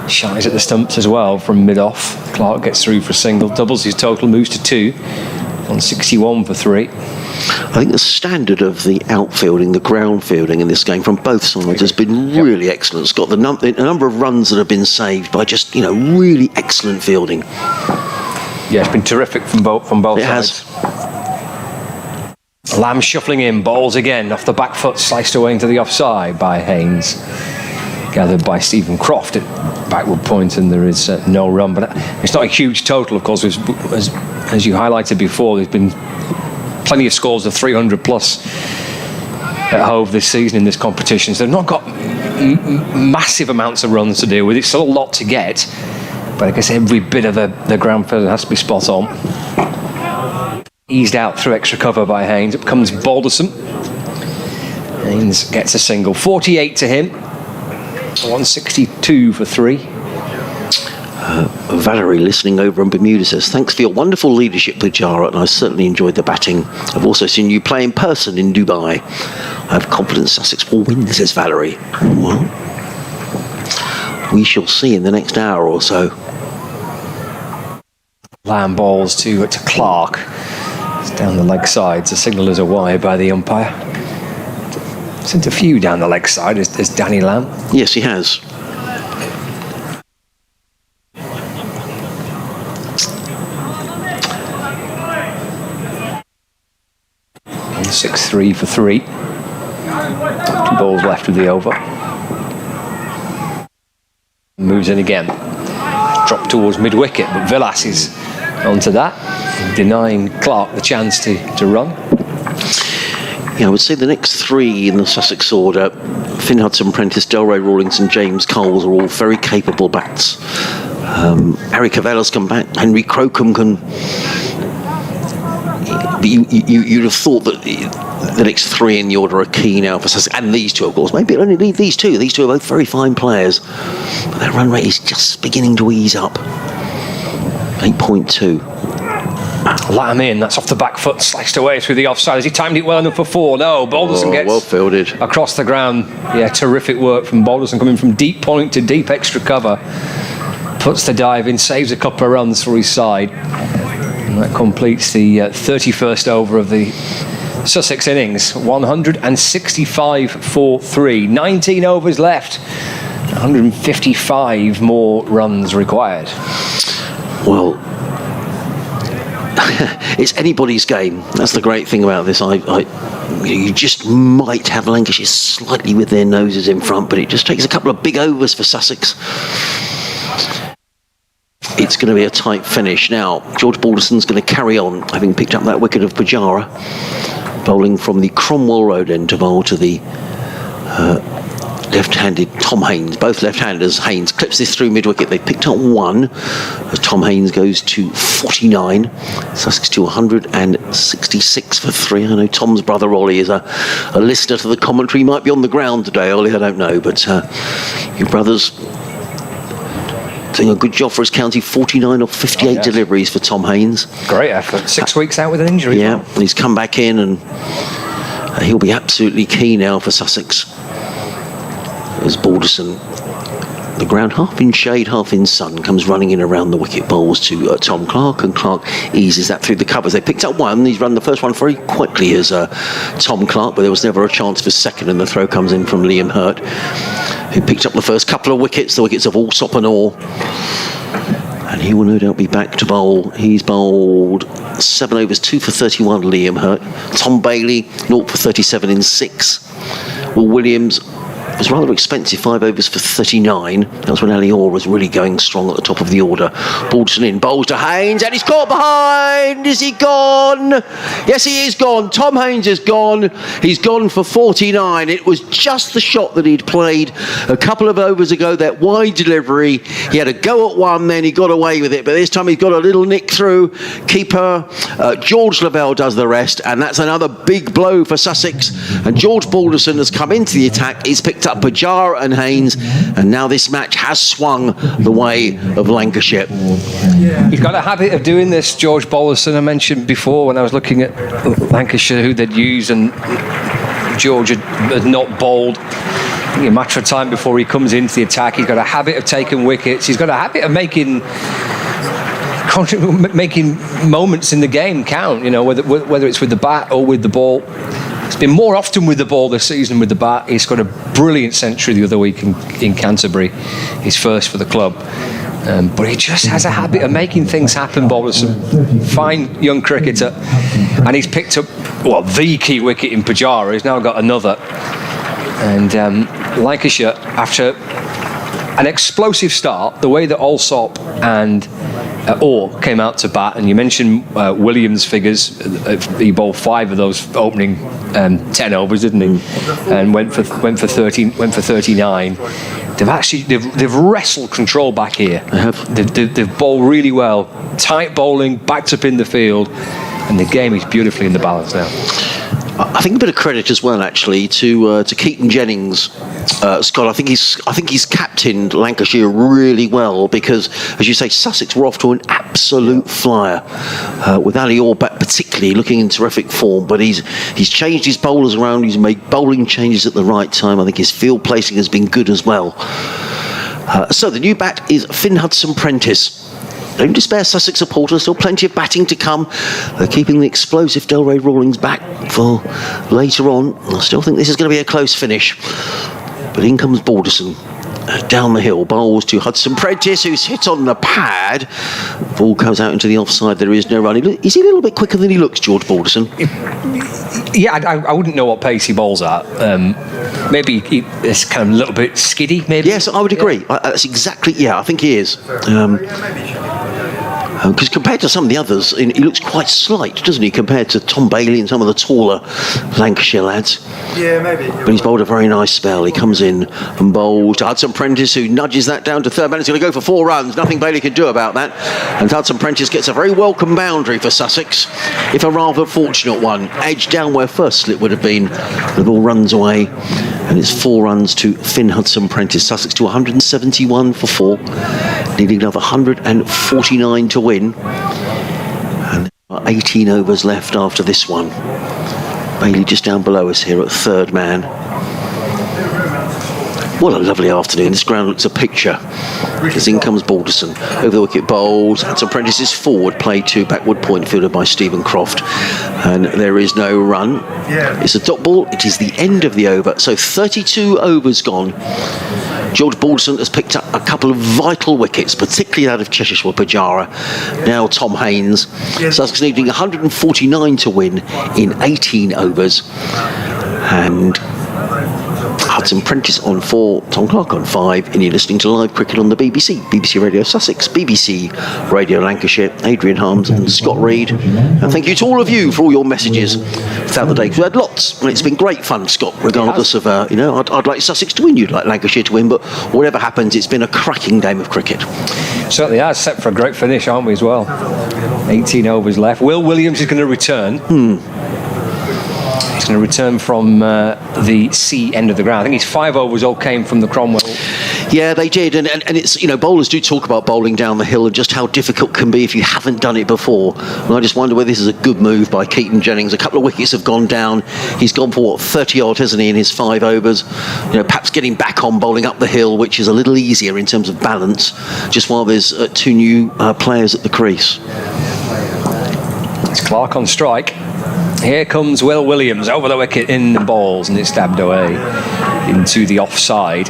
shies at the stumps as well from mid-off. Clark gets through for a single, doubles his total, moves to 2. 161 for 3. I think the standard of the outfielding, the ground fielding in this game from both sides has been really excellent. It's got the number of runs that have been saved by just really excellent fielding. Yeah, it's been terrific from both sides. Lamb shuffling in, bowls again off the back foot, sliced away into the offside by Haynes. Gathered by Stephen Croft at backward point, and there is no run. But it's not a huge total, of course. As you highlighted before, there's been plenty of scores of 300 plus at Hove this season in this competition. So they've not got massive amounts of runs to deal with. It's still a lot to get, but I guess every bit of the ground field has to be spot on. Eased out through extra cover by Haynes. Up comes Balderson. Haynes gets a single. 48 to him. 162 for 3. Valerie, listening over in Bermuda, says, thanks for your wonderful leadership, Pujara, and I certainly enjoyed the batting. I've also seen you play in person in Dubai. I have confidence Sussex will win, says Valerie. Well, we shall see in the next hour or so. Lamb balls to Clark. It's down the leg side. The signal is a wide by the umpire. Sent a few down the leg side as Danny Lamb. Yes, he has. 6-3 for 3. 2 balls left of the over. Moves in again. Dropped towards mid-wicket, but Villas is onto that, denying Clark the chance to run. Yeah, I would say the next 3 in the Sussex order, Finn Hudson-Prentice, Ray Rollins and James Coles, are all very capable bats. Harry Cavella's come back. Henry Crocombe can... You'd have thought that the next 3 in the order are key now for Sussex, and these 2, of course. Maybe only need these 2. These 2 are both very fine players, but their run rate is just beginning to ease up. 8.2. Lam in, that's off the back foot, sliced away through the offside. Has he timed it well enough for 4? No, Balderson gets well fielded across the ground. Yeah, terrific work from Balderson, coming from deep point to deep extra cover. Puts the dive in, saves a couple of runs for his side. And that completes the 31st over of the Sussex innings. 165 for 3. 19 overs left. 155 more runs required. Well, it's anybody's game. That's the great thing about this. You just might have Lancashire slightly with their noses in front, but it just takes a couple of big overs for Sussex. It's going to be a tight finish. Now, George Balderson's going to carry on, having picked up that wicket of Pujara, bowling from the Cromwell Road end to bowl to the left-handed Tom Haynes. Both left-handers. Haynes clips this through mid-wicket. They picked up 1 as Tom Haynes goes to 49. Sussex to 166 for 3. I know Tom's brother Ollie is a listener to the commentary. He might be on the ground today, Ollie, I don't know, but your brother's doing a good job for his county. 49 of 58 deliveries for Tom Haynes. Great effort. 6 weeks out with an injury. Yeah, and he's come back in, and he'll be absolutely key now for Sussex. As Balderson, the ground half in shade, half in sun, comes running in around the wicket, bowls to Tom Clark, and Clark eases that through the covers. They picked up 1. He's run the first one very quickly as Tom Clark, but there was never a chance for second, and the throw comes in from Liam Hurt, who picked up the first couple of wickets, the wickets of Allsop and Orr. And he will no doubt be back to bowl. He's bowled 7 overs, 2 for 31, Liam Hurt. Tom Bailey, 0 for 37 in 6. Will Williams was rather expensive, 5 overs for 39. That was when Ali Orr was really going strong at the top of the order. Balderson in, bowls to Haynes, and he's caught behind. Is he gone? Yes, he is gone. Tom Haynes is gone. He's gone for 49. It was just the shot that he'd played a couple of overs ago, that wide delivery. He had a go at 1, then he got away with it, but this time he's got a little nick through. Keeper George Lavelle does the rest, and that's another big blow for Sussex. And George Balderson has come into the attack. He's picked up Pujara and Haynes, and now this match has swung the way of Lancashire. He's got a habit of doing this, George Balderson. I mentioned before when I was looking at Lancashire who they'd use, and George had not bowled a matter of time before he comes into the attack. He's got a habit of taking wickets. He's got a habit of making moments in the game count, whether it's with the bat or with the ball. It's been more often with the ball this season with the bat. He's got a brilliant century the other week in Canterbury, his first for the club. But he just has a habit of making things happen, Balderson. Fine young cricketer. And he's picked up, the key wicket in Pujara. He's now got another. And Lancashire, after an explosive start, the way that Allsop and Orr came out to bat, and you mentioned Williams' figures. He bowled 5 of those opening 10 overs, didn't he? And went for 39. They've wrestled control back here. They've bowled really well, tight bowling, backed up in the field, And the game is beautifully in the balance now. I think a bit of credit as well, actually, to Keaton Jennings, Scott. I think he's captained Lancashire really well because, as you say, Sussex were off to an absolute flyer with Ali Orr back, particularly looking in terrific form. But he's changed his bowlers around. He's made bowling changes at the right time. I think his field placing has been good as well. So the new bat is Finn Hudson-Prentice. Don't despair, Sussex supporters. Still plenty of batting to come. They're keeping the explosive Ray Rollins back for later on. I still think this is going to be a close finish. But in comes Balderson. Down the hill, bowls to Hudson-Prentice, who's hit on the pad. Ball comes out into the offside. There is no run. Is he a little bit quicker than he looks, George Balderson? Yeah, I wouldn't know what pace he bowls at. Maybe it's kind of a little bit skiddy, maybe. Yes, I would agree. That's exactly, I think he is. Because compared to some of the others, he looks quite slight, doesn't he, compared to Tom Bailey and some of the taller Lancashire lads. Yeah, maybe. But he's bowled a very nice spell. He comes in and bowls to Hudson-Prentice, who nudges that down to third man. He's going to go for 4 runs. Nothing Bailey can do about that. And Hudson-Prentice gets a very welcome boundary for Sussex, if a rather fortunate one. Edge down where first slip would have been. The ball runs away. And it's 4 runs to Finn Hudson-Prentice. Sussex to 171 for 4. Needing another 149 to win. And there are 18 overs left after this one. Bailey just down below us here at third man. What a lovely afternoon. This ground looks a picture. As in comes Balderson. Over the wicket bowls. Hudson-Prentice is forward. Play to backward point fielded by Stephen Croft. And there is no run. It's a dot ball. It is the end of the over. So 32 overs gone. George Balderson has picked up a couple of vital wickets, particularly that of Cheshire Pujara. Now Tom Haynes. Sussex needing 149 to win in 18 overs. And Hudson-Prentice on 4, Tom Clark on 5, and you're listening to live cricket on the BBC, BBC Radio Sussex, BBC Radio Lancashire, Adrian Harms and Scott Reed. And thank you to all of you for all your messages throughout the day. We had lots, and it's been great fun, Scott, regardless of, I'd like Sussex to win, you'd like Lancashire to win, but whatever happens, it's been a cracking game of cricket. Certainly has, set for a great finish, aren't we, as well? 18 overs left. Will Williams is going to return. He's going to return from the C end of the ground. I think his 5 overs all came from the Cromwell. Yeah, they did, and it's, bowlers do talk about bowling down the hill and just how difficult it can be if you haven't done it before. And I just wonder whether this is a good move by Keaton Jennings. A couple of wickets have gone down. He's gone for 30 odd, hasn't he, in his 5 overs? Perhaps getting back on bowling up the hill, which is a little easier in terms of balance, just while there's 2 new players at the crease. It's Clark on strike. Here comes Will Williams over the wicket in the balls, and it's stabbed away into the offside.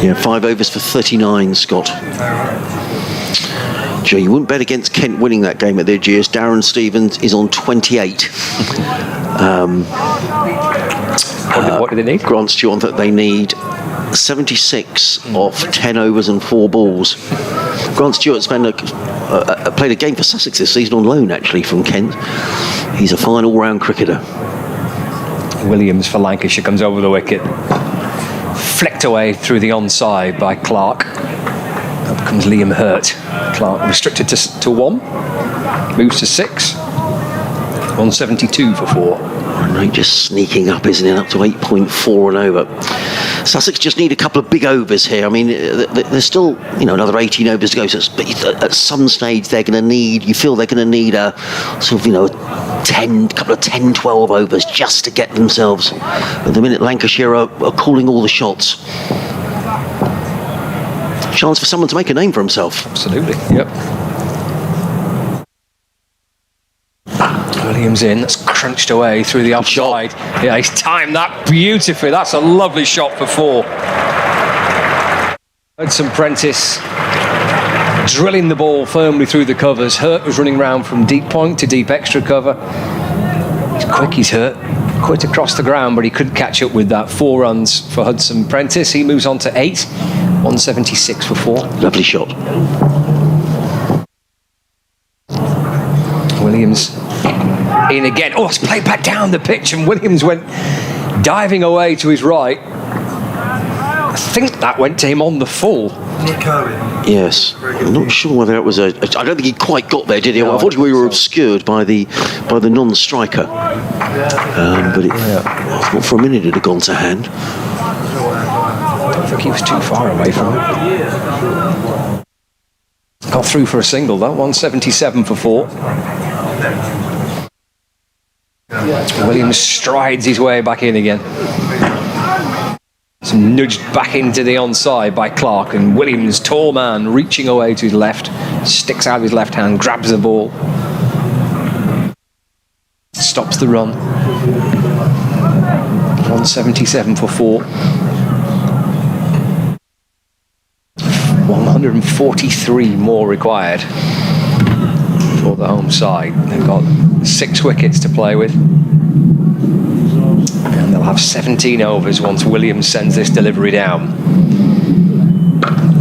Yeah, 5 overs for 39, Scott. Joe, you wouldn't bet against Kent winning that game at their GS. Darren Stevens is on 28. What do they need? Grant Stewart that they need 76 off 10 overs and 4 balls. Grant Stewart's played a game for Sussex this season on loan, actually, from Kent. He's a fine all-round cricketer. Williams for Lancashire comes over the wicket. Flicked away through the onside by Clark. Up comes Liam Hurt. Clark restricted to 1. Moves to 6. 172 for 4. Rate just sneaking up, isn't it? Up to 8.4 and over. Sussex just need a couple of big overs here. I mean, there's still, another 18 overs to go. So at some stage, they're going to need, you feel they're going to need a sort of, couple of 10, 12 overs just to get themselves. At the minute, Lancashire are calling all the shots. Chance for someone to make a name for himself. Absolutely, yep. Williams in, that's crunched away through the offside. Yeah, he's timed that beautifully. That's a lovely shot for 4. Hudson-Prentice drilling the ball firmly through the covers. Hurt was running round from deep point to deep extra cover. He's quick, he's Hurt. Quite across the ground, but he couldn't catch up with that. 4 runs for Hudson-Prentice. He moves on to 8. 176 for 4. Lovely shot. Williams in again. Oh, it's played back down the pitch, and Williams went diving away to his right. I think that went to him on the full. Yes, I'm not sure whether that was I don't think he quite got there, did he? No, Unfortunately, we were so. obscured by the non-striker. But I thought for a minute it had gone to hand. I don't think he was too far away from it. Got through for a single, though. 177 for 4. Williams strides his way back in again. It's nudged back into the onside by Clark, and Williams, tall man, reaching away to his left, sticks out his left hand, grabs the ball, stops the run. 177 for 4. 143 more required for the home side. They've got 6 wickets to play with. And they'll have 17 overs once Williams sends this delivery down.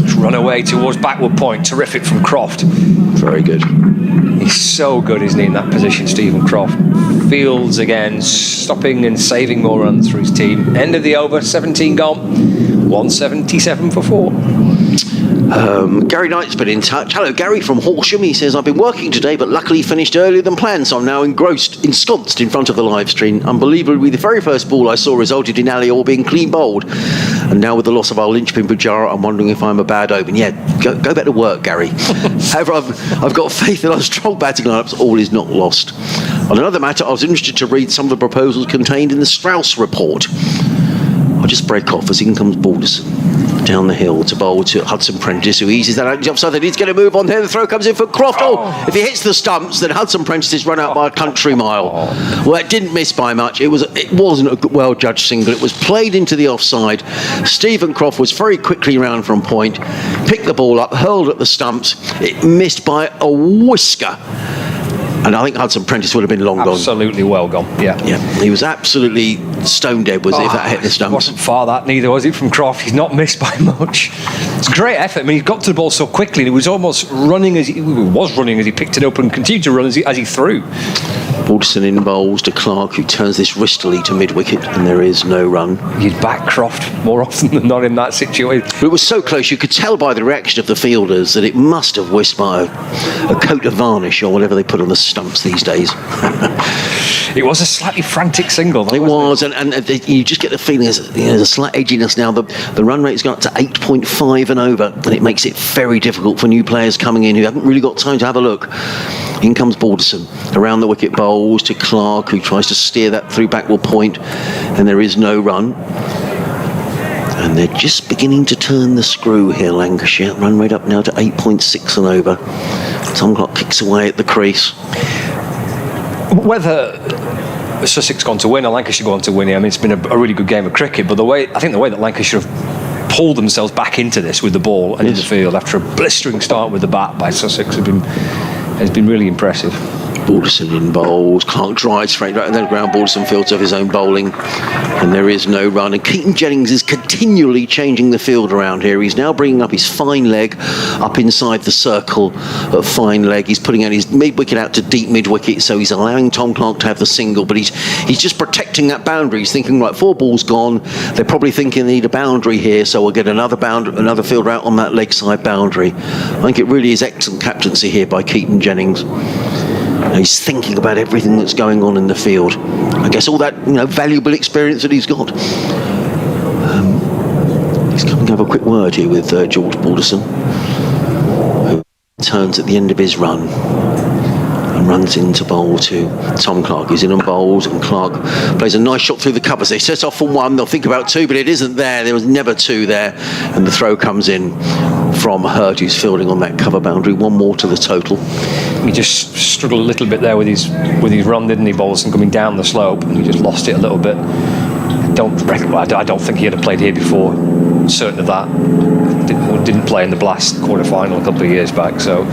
It's run away towards backward point. Terrific from Croft. Very good. He's so good, isn't he, in that position, Stephen Croft. Fields again, stopping and saving more runs for his team. End of the over, 17 gone. 177 for 4. Gary Knight's been in touch. Hello, Gary from Horsham. He says, I've been working today, but luckily finished earlier than planned, so I'm now ensconced in front of the live stream. Unbelievably, the very first ball I saw resulted in Ali Orr being clean bowled. And now with the loss of our linchpin Pujara, I'm wondering if I'm a bad omen. Yeah, go back to work, Gary. However, I've got faith in our strong batting lineups. All is not lost. On another matter, I was interested to read some of the proposals contained in the Strauss report. I'll just break off as in comes Balderson down the hill to bowl to Hudson Prentice, who eases that out and jumps over. He's going to move on here. The throw comes in for Croft. If he hits the stumps, then Hudson Prentice is run out by a country mile. Well, it didn't miss by much. It wasn't a well-judged single. It was played into the offside. Stephen Croft was very quickly round from point, picked the ball up, hurled at the stumps. It missed by a whisker. And I think Hudson Prentice would have been long gone. Absolutely well gone, yeah. Yeah, he was absolutely stone dead, was it, if that hit the stumps? Wasn't far that, neither was it from Croft. He's not missed by much. It's a great effort. I mean, he got to the ball so quickly, and he was almost running as he picked it up and continued to run as he threw. Balderson in bowls to Clark, who turns this wristily to mid-wicket, and there is no run. You'd back Croft more often than not in that situation. But it was so close, you could tell by the reaction of the fielders that it must have whisked by a coat of varnish or whatever they put on the stumps these days. It was a slightly frantic single, though, It was, and you just get the feeling there's a slight edginess now. The run rate's gone up to 8.5 and over, and it makes it very difficult for new players coming in who haven't really got time to have a look. In comes Balderson, around the wicket bowls to Clark, who tries to steer that through backward point, and there is no run. And they're just beginning to turn the screw here, Lancashire. Run rate up now to 8.6 and over. Tom Clark kicks away at the crease. Whether Sussex gone to win or Lancashire gone to win, I mean, it's been a really good game of cricket, but the way that Lancashire have pulled themselves back into this with the ball and in the field after a blistering start with the bat by Sussex has been really impressive. Balderson in bowls, Clark drives straight right, and then ground Balderson fields off his own bowling, and there is no run. And Keaton Jennings is continually changing the field around here. He's now bringing up his fine leg up inside the circle of fine leg. He's putting out his mid-wicket out to deep mid-wicket, so he's allowing Tom Clark to have the single, but he's just protecting that boundary. He's thinking, right, 4 balls gone. They're probably thinking they need a boundary here, so we'll get another fielder out on that leg side boundary. I think it really is excellent captaincy here by Keaton Jennings. He's thinking about everything that's going on in the field. I guess all that valuable experience that he's got. He's coming to have a quick word here with George Balderson, who turns at the end of his run and runs into bowl to Tom Clark. He's in on bowls, and Clark plays a nice shot through the covers. They set off for 1, they'll think about 2, but it isn't there. There was never 2 there, and the throw comes in from Hurd, who's fielding on that cover boundary. 1 more to the total. He just struggled a little bit there with his run, didn't he, Balderson, coming down the slope, and he just lost it a little bit. I don't think he had played here before. Certain of that. Didn't play in the Blast quarter-final a couple of years back, so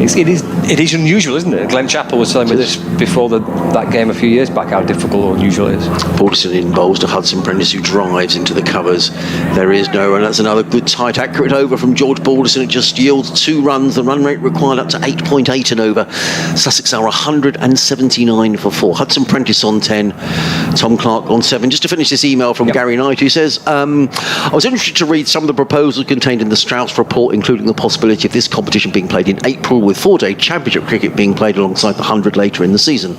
it is unusual, isn't it? Glenn Chappell was telling me this before that game a few years back, how difficult or unusual it is. Balderson in bowls to Hudson Prentice, who drives into the covers. There is no run. That's another good, tight, accurate over from George Balderson. It just yields 2 runs. The run rate required up to 8.8 and over. Sussex are 179 for 4. Hudson Prentice on 10. Tom Clark on 7. Just to finish this email from Gary Knight, who says, I was interested to read some of the proposals contained in the Strauss report, including the possibility of this competition being played in April with 4-day championship cricket being played alongside the 100 later in the season.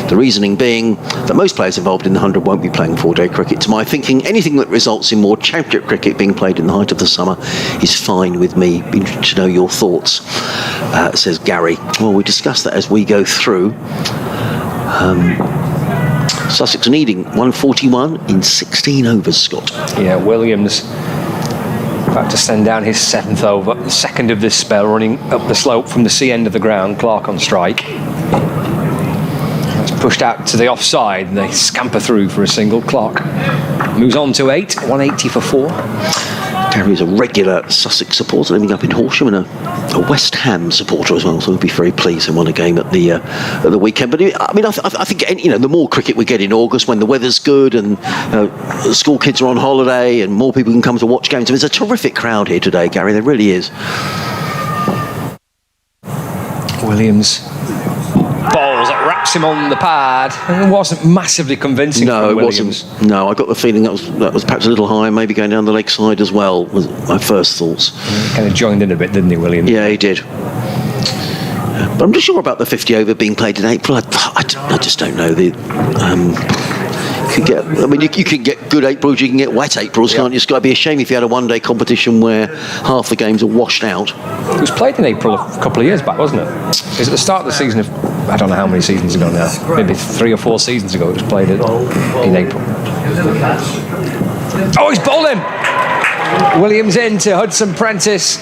The reasoning being that most players involved in the 100 won't be playing 4-day cricket. To my thinking, anything that results in more championship cricket being played in the height of the summer is fine with me. Be interested to know your thoughts, says Gary. Well, we discuss that as we go through. Sussex needing 141 in 16 overs, Scott. Yeah, Williams about to send down his 7th over, the second of this spell, running up the slope from the C end of the ground. Clark on strike. It's pushed out to the offside, and they scamper through for a single. Clark moves on to 8, 180 for 4. Gary is a regular Sussex supporter living up in Horsham, and a West Ham supporter as well, so we'll be very pleased and won a game at the weekend. But I mean, I think the more cricket we get in August when the weather's good and school kids are on holiday and more people can come to watch games. I mean, there's a terrific crowd here today, Gary. There really is. Williams balls, that wraps him on the pad. It wasn't massively convincing. No, from it Williams. wasn't. No, I got the feeling that was perhaps a little high, maybe going down the leg side as well, was my first thoughts. He kind of joined in a bit, didn't he, Williams? Yeah, he did. But I'm not sure about the 50 over being played in April. I just don't know. You can get good Aprils, you can get wet Aprils, can't you? It's got to be a shame if you had a one-day competition where half the games are washed out. It was played in April a couple of years back, wasn't it? It was at the start of the season I don't know how many seasons ago now. Maybe 3 or 4 seasons ago it was played in April. Oh, he's bowled him! Williams into Hudson Prentice.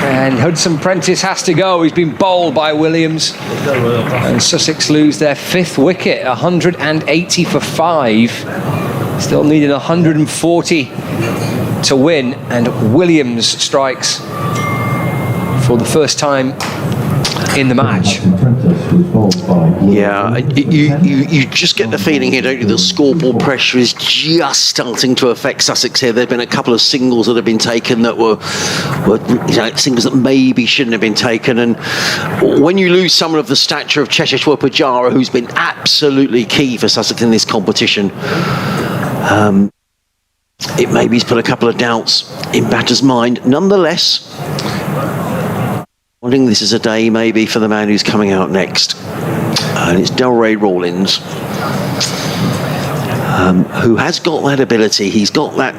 And Hudson Prentice has to go. He's been bowled by Williams. And Sussex lose their 5th wicket, 180 for 5. Still needing 140 to win. And Williams strikes for the first time in the match. Yeah, you just get the feeling here, don't you, that scoreboard pressure is just starting to affect Sussex here. There have been a couple of singles that have been taken that were singles that maybe shouldn't have been taken. And when you lose someone of the stature of Cheshire Pujara, who's been absolutely key for Sussex in this competition, it maybe's put a couple of doubts in batter's mind. Nonetheless, I think this is a day maybe for the man who's coming out next, and it's Ray Rollins, who has got that ability. He's got that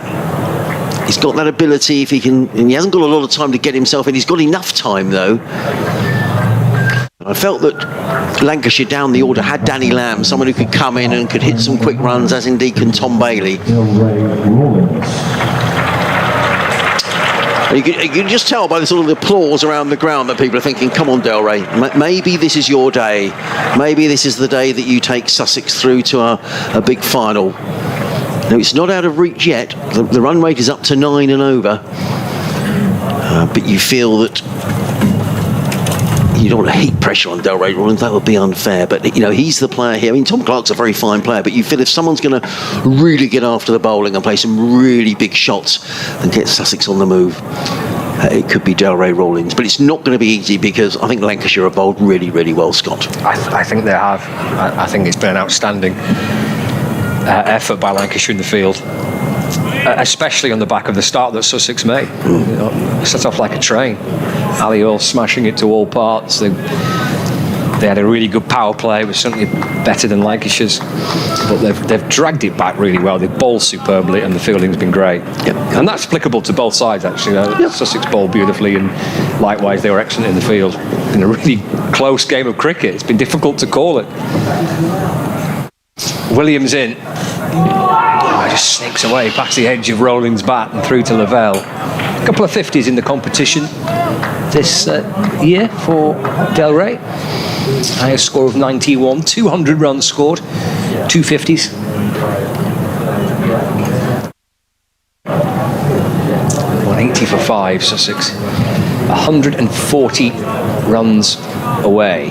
ability if he can, and he hasn't got a lot of time to get himself in. He's got enough time though. I felt that Lancashire down the order had Danny Lamb, someone who could come in and could hit some quick runs, as indeed can Tom Bailey. You can just tell by the sort of applause around the ground that people are thinking, come on, Delray, maybe this is your day. Maybe this is the day that you take Sussex through to a big final. Now, it's not out of reach yet. The run rate is up to 9 and over. But you feel that you don't want to heap pressure on Ray Rollins. That would be unfair. But, he's the player here. I mean, Tom Clark's a very fine player, but you feel if someone's going to really get after the bowling and play some really big shots and get Sussex on the move, it could be Ray Rollins. But it's not going to be easy because I think Lancashire have bowled really, really well, Scott. I think they have. I think it's been an outstanding effort by Lancashire in the field. Especially on the back of the start that Sussex made. Set off like a train. Ali Earl smashing it to all parts. They had a really good power play. It was certainly better than Lancashire's, but they've dragged it back really well. They've bowled superbly, and the fielding's been great. Yep. And that's applicable to both sides, actually. Yep. Sussex bowled beautifully, and likewise they were excellent in the field. In a really close game of cricket, it's been difficult to call it. Williams in. Just sneaks away past the edge of Rollins' bat and through to Lavelle. A couple of 50s in the competition this year for Ray. Highest score of 91, 200 runs scored, 2 50s. $180 for 5, Sussex. 140 runs away.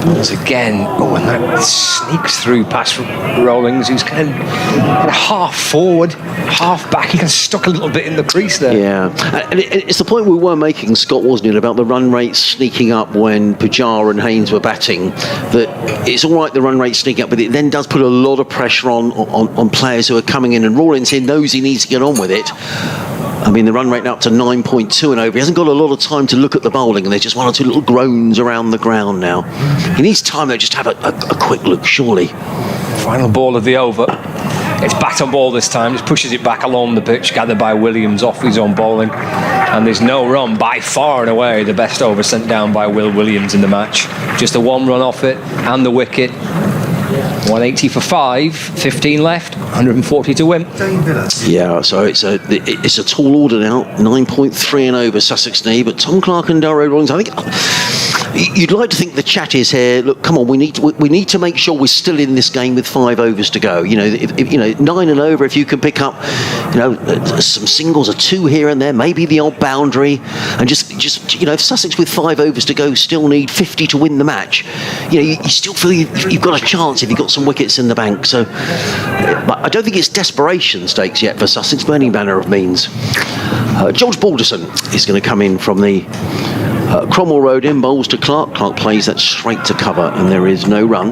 Once again, and that sneaks through past Rollins, who's kind of half forward, half back. He can stuck a little bit in the crease there. Yeah, and it's the point we were making, Scott, wasn't it, about the run rate sneaking up when Pajar and Haynes were batting, that it's all right, the run rate sneaking up, but it then does put a lot of pressure on players who are coming in, and Rollins here knows he needs to get on with it. I mean, the run rate up to 9.2 and over. He hasn't got a lot of time to look at the bowling, and there's just one or two little groans around the ground now. He needs time, though, just to have a quick look, surely. Final ball of the over. It's bat on ball this time. Just pushes it back along the pitch, gathered by Williams off his own bowling. And there's no run. By far and away, the best over sent down by Will Williams in the match. Just a one run off it and the wicket. 180 for 5, 15 left, 140 to win. Yeah, so it's a tall order now, 9.3 and over Sussex knee, but Tom Clark and Ray Rollins, I think you'd like to think the chat is here. Look, come on, we need to make sure we're still in this game with 5 overs to go. If 9 and over, if you can pick up, some singles, a 2 here and there, maybe the odd boundary, and just if Sussex with 5 overs to go still need 50 to win the match, you still feel you've got a chance if you've got some wickets in the bank. So, but I don't think it's desperation stakes yet for Sussex by any manner of means. George Balderson is going to come in from the Cromwell Road in, bowls to Clark. Clark plays that straight to cover, and there is no run.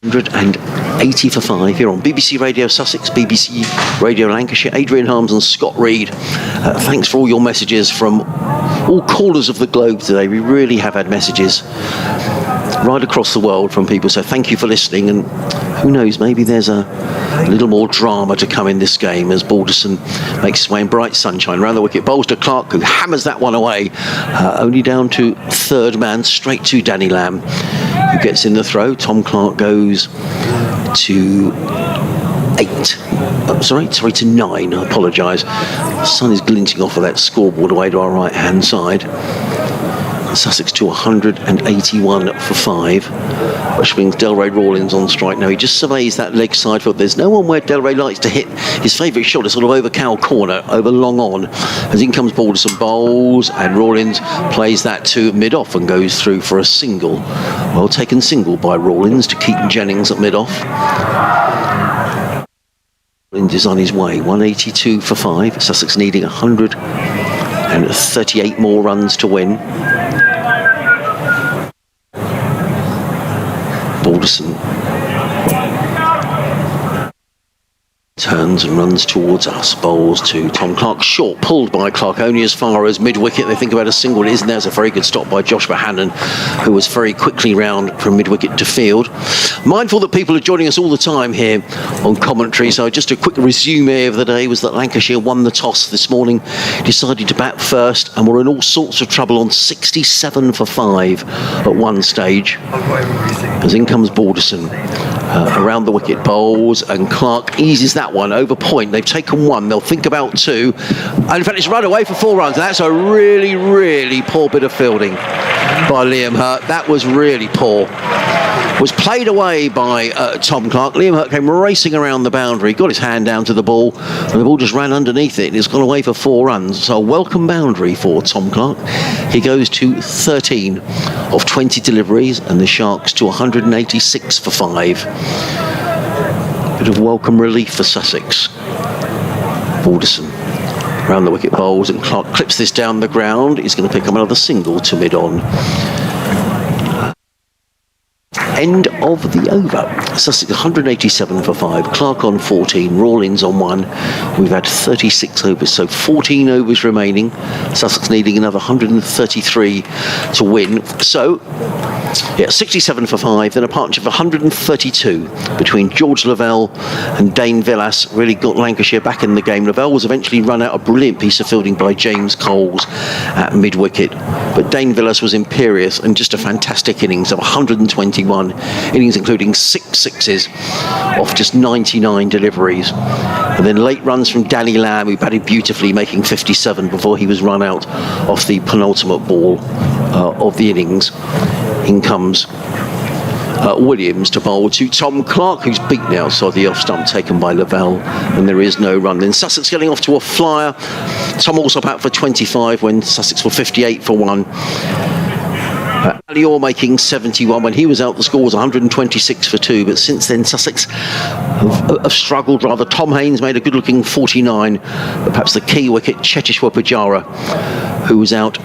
180 for 5 here on BBC Radio Sussex, BBC Radio Lancashire. Adrian Harms and Scott Reed. Thanks for all your messages from all corners of the globe today. We really have had messages right across the world from people, so thank you for listening, and who knows, maybe there's a little more drama to come in this game as Balderson makes his way in bright sunshine around the wicket. Bowls to Clark, who hammers that one away, only down to third man, straight to Danny Lamb, who gets in the throw. Tom Clark goes to 8. Sorry, to 9. I apologise. The sun is glinting off of that scoreboard away to our right hand side. Sussex to 181 for 5, which brings Ray Rollins on strike now. He just surveys that leg side field. There's no one where Ray likes to hit his favourite shot, a sort of over cow corner, over long on. As in comes Balderson, bowls, and Rollins plays that to mid-off and goes through for a single. Well taken single by Rollins to Keaton Jennings at mid-off. Rollins is on his way, 182 for 5. Sussex needing 138 more runs to win. Balderson turns and runs towards us, bowls to Tom Clark, short, pulled by Clark only as far as mid-wicket. They think about a single, it isn't. There's a very good stop by Josh Bohannon, who was very quickly round from mid-wicket to field. Mindful that people are joining us all the time here on commentary, so just a quick resume of the day was that Lancashire won the toss this morning, decided to bat first, and were in all sorts of trouble on 67 for 5 at one stage. As in comes Balderson, around the wicket, bowls, and Clark eases that one over point. They've taken 1, they'll think about 2, and in fact it's run away for 4 runs. That's a really, really poor bit of fielding by Liam Hurt. That was really poor. Was played away by Tom Clark. Liam Hurt came racing around the boundary, got his hand down to the ball, and the ball just ran underneath it, and it's gone away for 4 runs. So a welcome boundary for Tom Clark. He goes to 13 of 20 deliveries, and the Sharks to 186 for 5. Bit of welcome relief for Sussex. Balderson around the wicket, bowls, and Clark clips this down the ground. He's going to pick up another single to mid-on. End of the over. Sussex 187 for 5. Clark on 14. Rollins on 1. We've had 36 overs, so 14 overs remaining. Sussex needing another 133 to win. So, 67 for 5. Then a partnership of 132 between George Lavelle and Dane Villas. Really got Lancashire back in the game. Lavelle was eventually run out. A brilliant piece of fielding by James Coles at mid-wicket. But Dane Villas was imperious, and just a fantastic innings of 121 innings, including 6 sixes off just 99 deliveries. And then late runs from Danny Lamb, who batted beautifully, making 57 before he was run out off the penultimate ball of the innings. In comes Williams to bowl to Tom Clark, who's beaten outside the off stump, taken by Lavelle, and there is no run. Then Sussex getting off to a flyer. Tom Alsop out for 25 when Sussex were 58 for 1. Ali Orr making 71. When he was out, the score was 126 for 2. But since then, Sussex have struggled rather. Tom Haynes made a good-looking 49. But perhaps the key wicket, Cheteshwar Pujara, who was out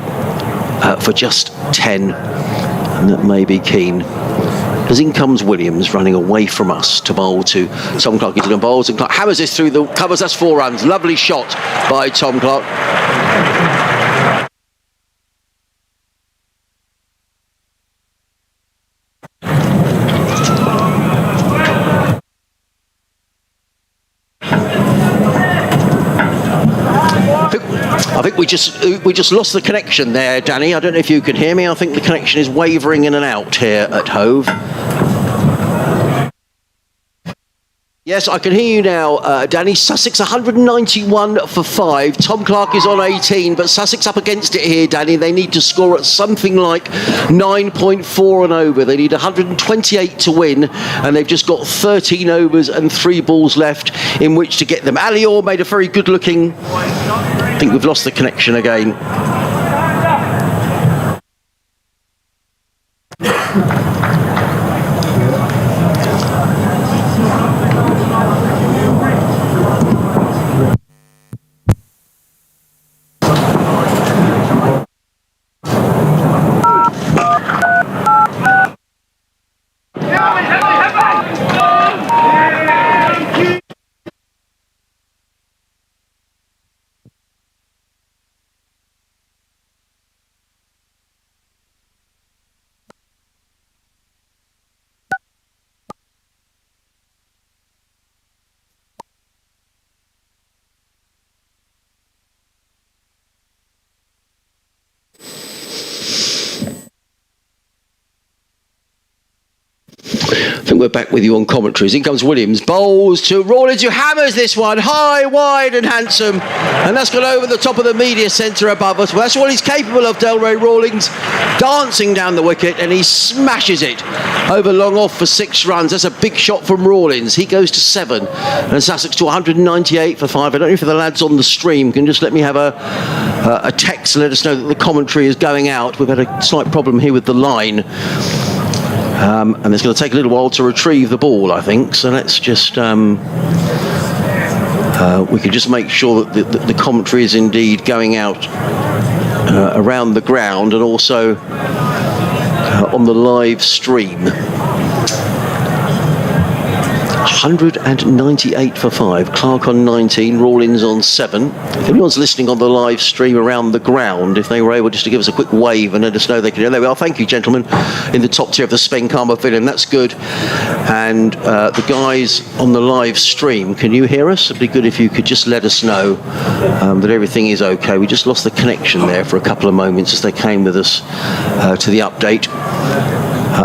for just 10. And that may be keen. As in comes Williams, running away from us to bowl to Tom Clark. He's going to bowls and Clark hammers this through the covers. That's 4 runs. Lovely shot by Tom Clark. I think we just lost the connection there, Danny. I don't know if you can hear me. I think the connection is wavering in and out here at Hove. Yes, I can hear you now, Danny. Sussex 191 for 5. Tom Clark is on 18, but Sussex up against it here, Danny. They need to score at something like 9.4 and over. They need 128 to win, and they've just got 13 overs and 3 balls left in which to get them. Ali Orr made a very good-looking... I think we've lost the connection again. I think we're back with you on commentaries. In comes Williams, bowls to Rollins, who hammers this one high, wide and handsome, and that's gone over the top of the media centre above us. Well, that's what he's capable of, Ray Rollins, dancing down the wicket, and he smashes it over long off for 6 runs. That's a big shot from Rollins. He goes to 7, and Sussex to 198 for 5. I don't know if the lads on the stream can just let me have a text to let us know that the commentary is going out. We've had a slight problem here with the line. And it's going to take a little while to retrieve the ball, I think. So let's just... we can just make sure that the commentary is indeed going out around the ground and also on the live stream. 198 for 5. Clark on 19, Rawlins on 7. If anyone's listening on the live stream around the ground, if they were able just to give us a quick wave and let us know they can. There we are. Thank you, gentlemen, in the top tier of the Spencama Pavilion. That's good. And the guys on the live stream, can you hear us? It'd be good if you could just let us know that everything is okay. We just lost the connection there for a couple of moments as they came with us to the update.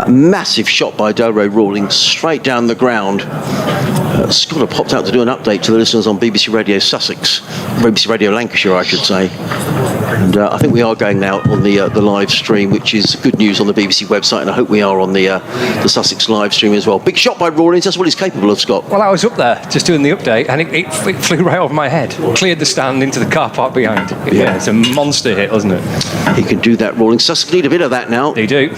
Massive shot by Ray Rollins straight down the ground. Scott have popped out to do an update to the listeners on BBC Radio Sussex, BBC Radio Lancashire, I should say. And I think we are going out on the live stream, which is good news on the BBC website, and I hope we are on the Sussex live stream as well. Big shot by Rollins. That's what he's capable of, Scott. Well, I was up there just doing the update, and it flew right over my head. Cleared the stand into the car park behind. Yeah, it's a monster hit, wasn't it? He can do that, Rollins. Sussex need a bit of that now. They do.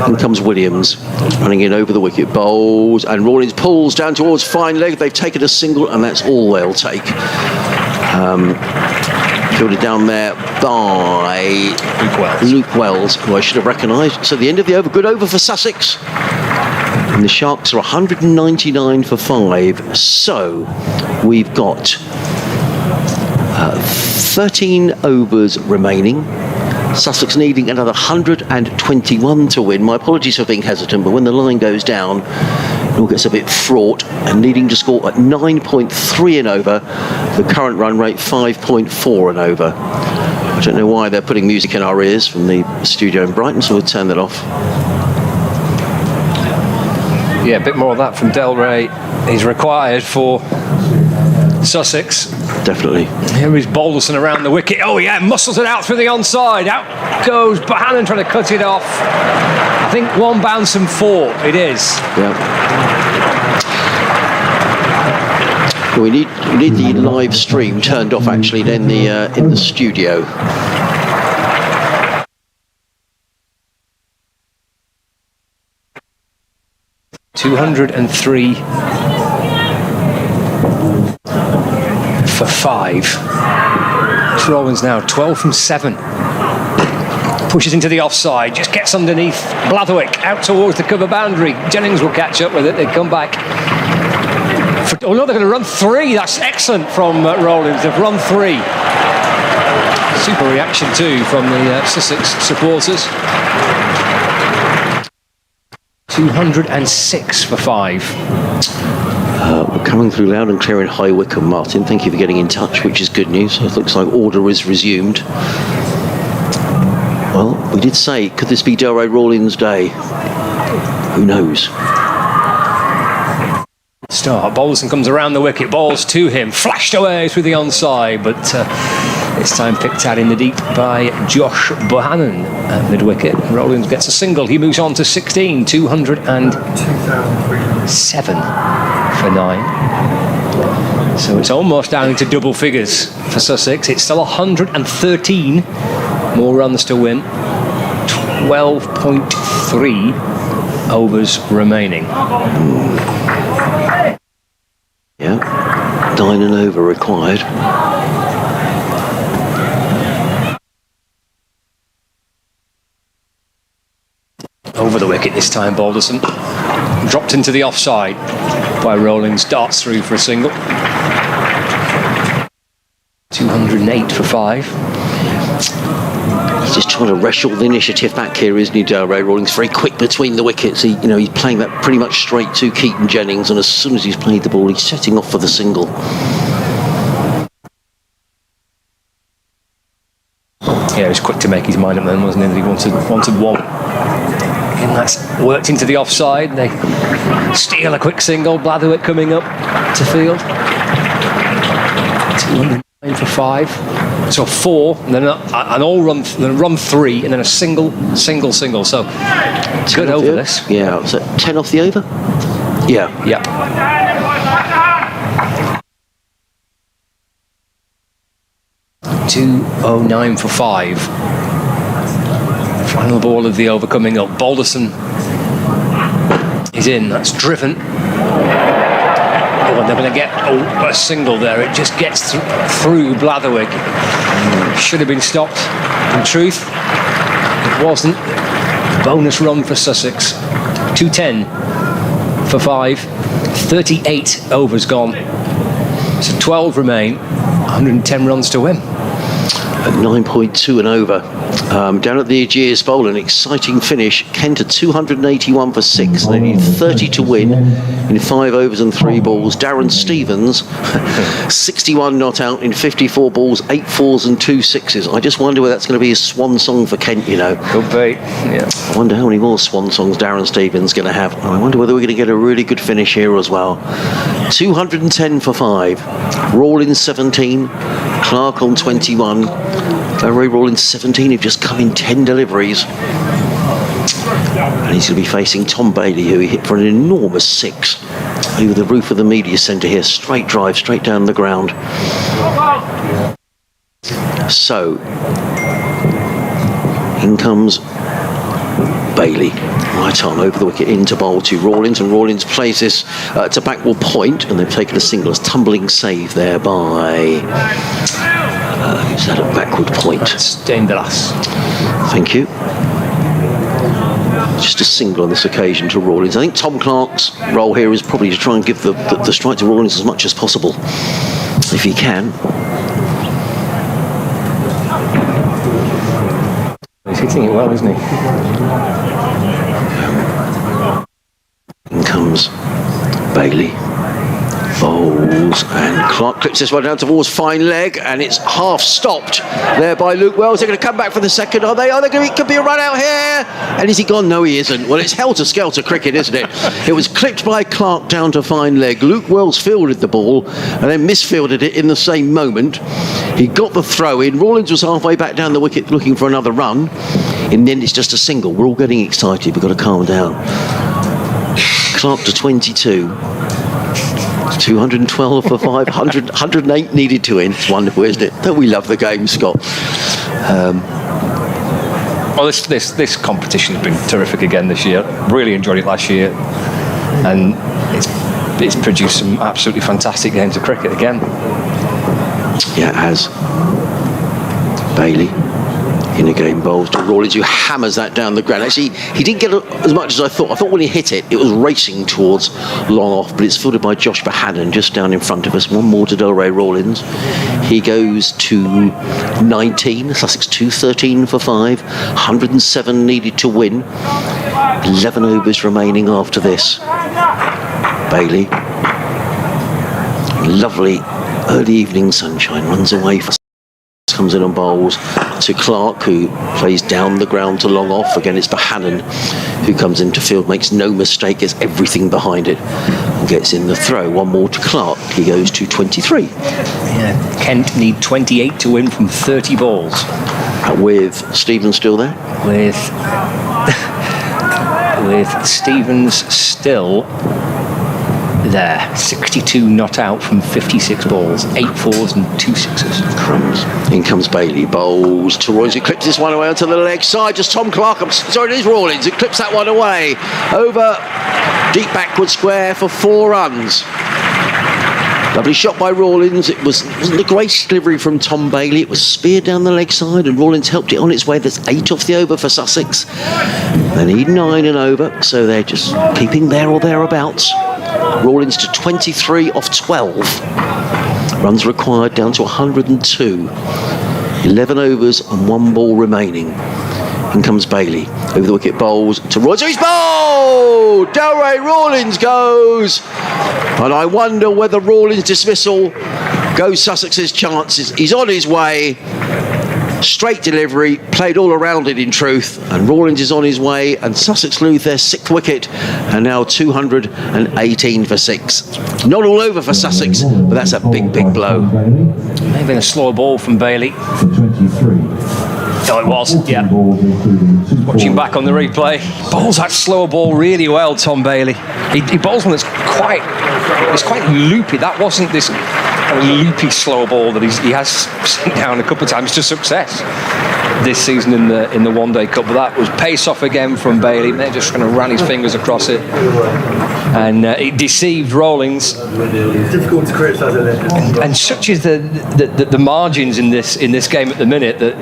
In comes Williams, running in over the wicket, bowls, and Rawlins pulls down towards fine leg. They've taken a single, and that's all they'll take. Fielded down there by Luke Wells, who I should have recognised. So the end of the over, good over for Sussex. And the Sharks are 199 for 5. So we've got 13 overs remaining. Sussex needing another 121 to win. My apologies for being hesitant, but when the line goes down, it all gets a bit fraught, and needing to score at 9.3 and over. The current run rate 5.4 and over. I don't know why they're putting music in our ears from the studio in Brighton, so we'll turn that off. Yeah, a bit more of that from Ray. He's required for Sussex. Definitely. Here is Balderson around the wicket. Oh yeah, muscles it out through the onside. Out goes Bohannon trying to cut it off. I think 1 bounce and 4 it is. Yeah. We need the live stream turned off actually in the studio. 203 for 5. Rollins now 12 from 7. Pushes into the offside, just gets underneath Blatherwick out towards the cover boundary. Jennings will catch up with it. They come back. Oh no, they're going to run 3. That's excellent from Rollins. They've run 3. Super reaction too from the Sussex supporters. 206 for 5. We're coming through loud and clear in High Wycombe, Martin. Thank you for getting in touch, which is good news. It looks like order is resumed. Well, we did say, could this be Ray Rollins' day? Who knows? Start. Balderson comes around the wicket, balls to him, flashed away through the onside, but this time picked out in the deep by Josh Bohannon at mid-wicket. Rollins gets a single. He moves on to 16, 207 for 9. So it's almost down into double figures for Sussex. It's still 113 more runs to win. 12.3 overs remaining. Yeah, 9 and over required. Over the wicket this time, Balderson. Dropped into the offside by Rollins. Darts through for a single. 208 for 5. He's just trying to wrestle the initiative back here, isn't he, Ray Rollins? Very quick between the wickets. He's playing that pretty much straight to Keaton Jennings, and as soon as he's played the ball, he's setting off for the single. Yeah, he was quick to make his mind up then, wasn't he? He wanted one. And that's worked into the offside. They steal a quick single. Blatherwick coming up to field. 209 for 5. So 4, and then an all run, then run 3, and then a single. So good over this. Yeah, was it 10 off the over? Yeah. 209 for 5. Final ball of the over coming up. Balderson is in. That's driven. Oh, and they're going to get a single there. It just gets through Blatherwick. Should have been stopped. In truth, it wasn't. Bonus run for Sussex. 210 for 5. 38 overs gone. So 12 remain. 110 runs to win. At 9.2 and over. Down at the Aegeus Bowl, an exciting finish. Kent at 281 for 6. They need 30 to win in 5 overs and 3 balls. Darren Stevens, 61 not out in 54 balls, 8 fours and 2 sixes. I just wonder whether that's going to be his swan song for Kent, Could be, yeah. I wonder how many more swan songs Darren Stevens going to have. I wonder whether we're going to get a really good finish here as well. 210 for 5. Rawlins 17. Clark on 21. Ray Rollins 17, who've just come in 10 deliveries. And he's going to be facing Tom Bailey, who he hit for an enormous 6 over the roof of the media centre here. Straight drive, straight down the ground. So, in comes Bailey. Right on, over the wicket, into bowl to Rawlins, and Rawlins plays this to backward point, and they've taken a single. As tumbling save there by... who's that at backward point? That's Dangerous. Thank you. Just a single on this occasion to Rawlins. I think Tom Clark's role here is probably to try and give the strike to Rawlins as much as possible, if he can. He's hitting it well, isn't he? In comes Bailey. Bowls, and Clark clips this one down towards fine leg, and it's half stopped there by Luke Wells. They're going to come back for the second. Are they going to could be a run out here? And is he gone? No, he isn't. Well, it's helter-skelter cricket, isn't it? It was clipped by Clark down to fine leg. Luke Wells fielded the ball and then misfielded it in the same moment. He got the throw in. Rawlins was halfway back down the wicket looking for another run. In the end, it's just a single. We're all getting excited. We've got to calm down. Clark to 22. 212 for 5, 108 needed to win. It's wonderful, isn't it? Don't we love the game, Scott? Well, this competition has been terrific again this year. Really enjoyed it last year. And it's produced some absolutely fantastic games of cricket again. Yeah, it has. Bailey in a game bowls to Rollins, who hammers that down the ground. Actually, he didn't get as much as I thought. I thought when he hit it, it was racing towards long off, but it's fielded by Josh Bohannon just down in front of us. One more to Ray Rollins. He goes to 19. Sussex 213 for 5. 107 needed to win. 11 overs remaining after this. Bailey. Lovely early evening sunshine. Runs away for... Comes in and bowls to Clark, who plays down the ground to long off. Again, it's Bohannon who comes into field, makes no mistake, gets everything behind it, and gets in the throw. One more to Clark. He goes to 23. Yeah, Kent need 28 to win from 30 balls. With Stevens still there? With Stevens still there. 62 not out from 56 balls. 8 fours and 2 sixes. Crumbs. In comes Bailey. Bowls to Royce, who clips this one away onto the leg side. Just Tom Clark. Sorry, it is Rollins. It clips that one away. Over deep backward square for 4 runs. Lovely shot by Rollins. It wasn't the greatest delivery from Tom Bailey. It was speared down the leg side, and Rollins helped it on its way. There's 8 off the over for Sussex. They need 9 and over, so they're just keeping there or thereabouts. Rollins to 23 off 12. Runs required down to 102. 11 overs and 1 ball remaining. In comes Bailey. Over the wicket, bowls to Royce. He's bowled! Ray Rollins goes. And I wonder whether Rollins' dismissal goes Sussex's chances. He's on his way. Straight delivery, played all around it in truth, and Rollins is on his way, and Sussex lose their 6th wicket, and now 218 for 6. Not all over for Sussex, but that's a big blow. Maybe a slow ball from Bailey. For 23. Oh, it was, yeah. Watching back on the replay, bowls that slow ball really well, Tom Bailey. He bowls one that's quite loopy. That wasn't this loopy slow ball that he has sent down a couple of times to success this season in the One Day Cup. But that was pace off again from Bailey. They just kind of ran his fingers across it, and it deceived Rollins. Difficult to criticise, isn't it? And such is the margins in this game at the minute that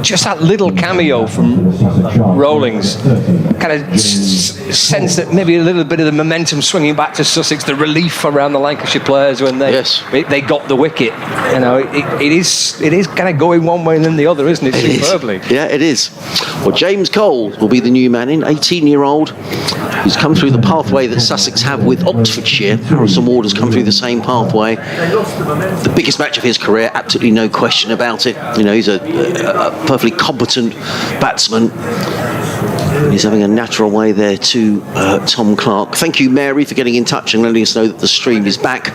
just that little cameo from Rollins kind of sense that maybe a little bit of the momentum swinging back to Sussex, the relief around the Lancashire players when they got the wicket. You know, it is kind of going one way and then the other, isn't it? Superbly. Yeah, it is. Well, James Cole will be the new man in, 18-year-old, who's come through the pathway that Sussex have with Oxfordshire. Harrison Ward has come through the same pathway. The biggest match of his career, absolutely no question about it. You know, he's a perfectly competent batsman. He's having a natural way there to Tom Clark. Thank you, Mary, for getting in touch and letting us know that the stream is back.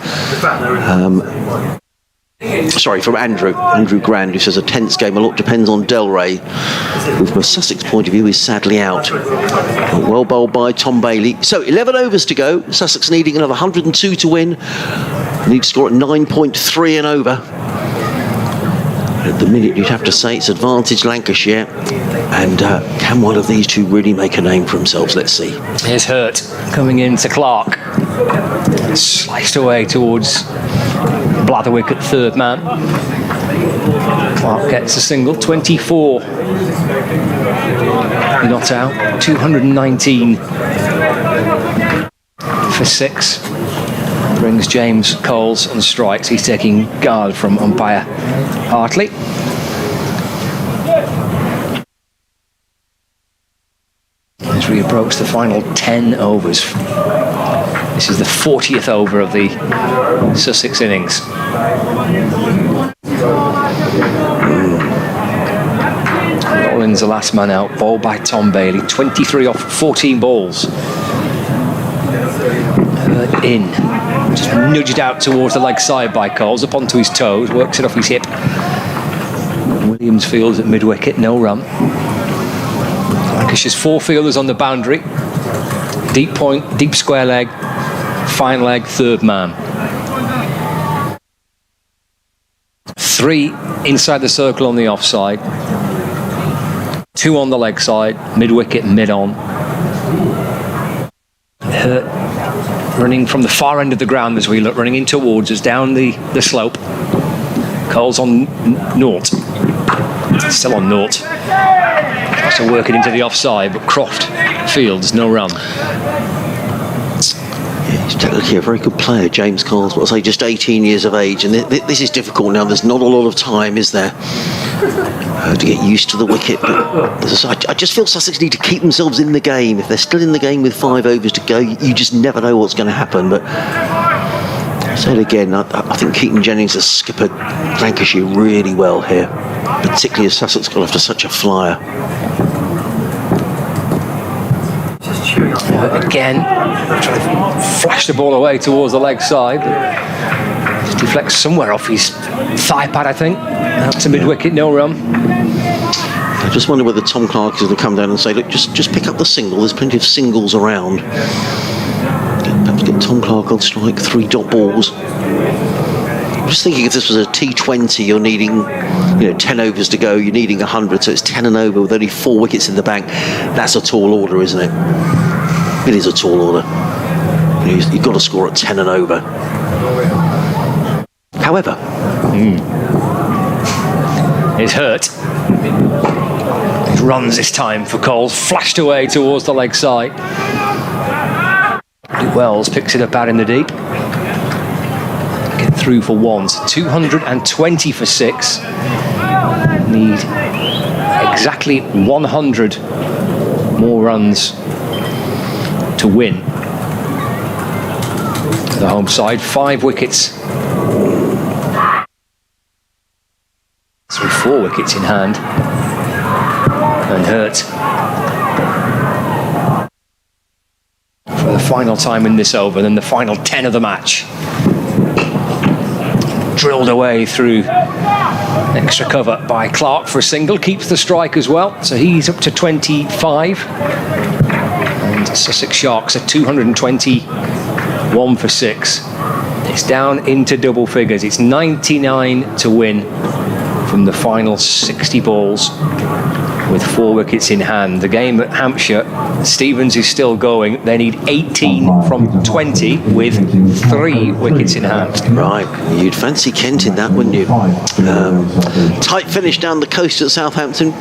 Sorry, from Andrew Grand, who says a tense game. A lot depends on Ray, who from a Sussex point of view is sadly out. Well bowled by Tom Bailey. So 11 overs to go. Sussex needing another 102 to win. Need to score at 9.3 and over. At the minute, you'd have to say it's advantage Lancashire. And can one of these two really make a name for themselves? Let's see. Here's Hurt coming in to Clark. Sliced away towards Blatherwick at third man. Clark gets a single. 24 not out. 219 for 6. Brings James Coles on strikes. He's taking guard from umpire Hartley. As we approach the final 10 overs. This is the 40th over of the Sussex innings. Rollins, the last man out, bowled by Tom Bailey. 23 off 14 balls. In. Just nudged out towards the leg side by Coles, up onto his toes, works it off his hip. Williams fields at mid-wicket, no run. Lancashire's 4 fielders on the boundary. Deep point, deep square leg, fine leg, third man. 3 inside the circle on the offside. 2 on the leg side, mid-wicket, mid-on. Hurt running from the far end of the ground as we look, running in towards us down the slope. Cole's on naught. Still on naught. Tries to work it into the offside, but Croft fields no run. He's technically a very good player, James Cole's, but I'll say just 18 years of age, and this is difficult now. There's not a lot of time, is there, to get used to the wicket. But as I say, I just feel Sussex need to keep themselves in the game. If they're still in the game with 5 overs to go, you just never know what's going to happen. But I'll say it again, I think Keaton Jennings has skippered Lancashire really well here, particularly as Sussex got after such a flyer. Again, trying to flash the ball away towards the leg side. Just deflects somewhere off his thigh pad, I think. Out to mid-wicket, no run. I just wonder whether Tom Clark is going to come down and say, look, just pick up the single. There's plenty of singles around. Perhaps get Tom Clark on strike, 3 dot balls. I'm just thinking if this was a T20, you're needing 10 overs to go, you're needing 100, so it's 10 and over with only 4 wickets in the bank. That's a tall order, isn't it? It is a tall order. You've got to score at 10 and over. However, it's hurt. It runs this time for Coles, flashed away towards the leg side. Wells picks it up out in the deep. Get through for once. 220 for 6. Need exactly 100 more runs to win. The home side, 5 wickets. So 4 wickets in hand. And Hurt, for the final time in this over, then the final 10 of the match. Drilled away through extra cover by Clark for a single, keeps the strike as well, so he's up to 25. And Sussex Sharks are 221 for 6. It's down into double figures. It's 99 to win from the final 60 balls with 4 wickets in hand. The game at Hampshire, Stevens is still going. They need 18 from 20 with 3 wickets in hand. Right, you'd fancy Kent in that, wouldn't you? Tight finish down the coast at Southampton.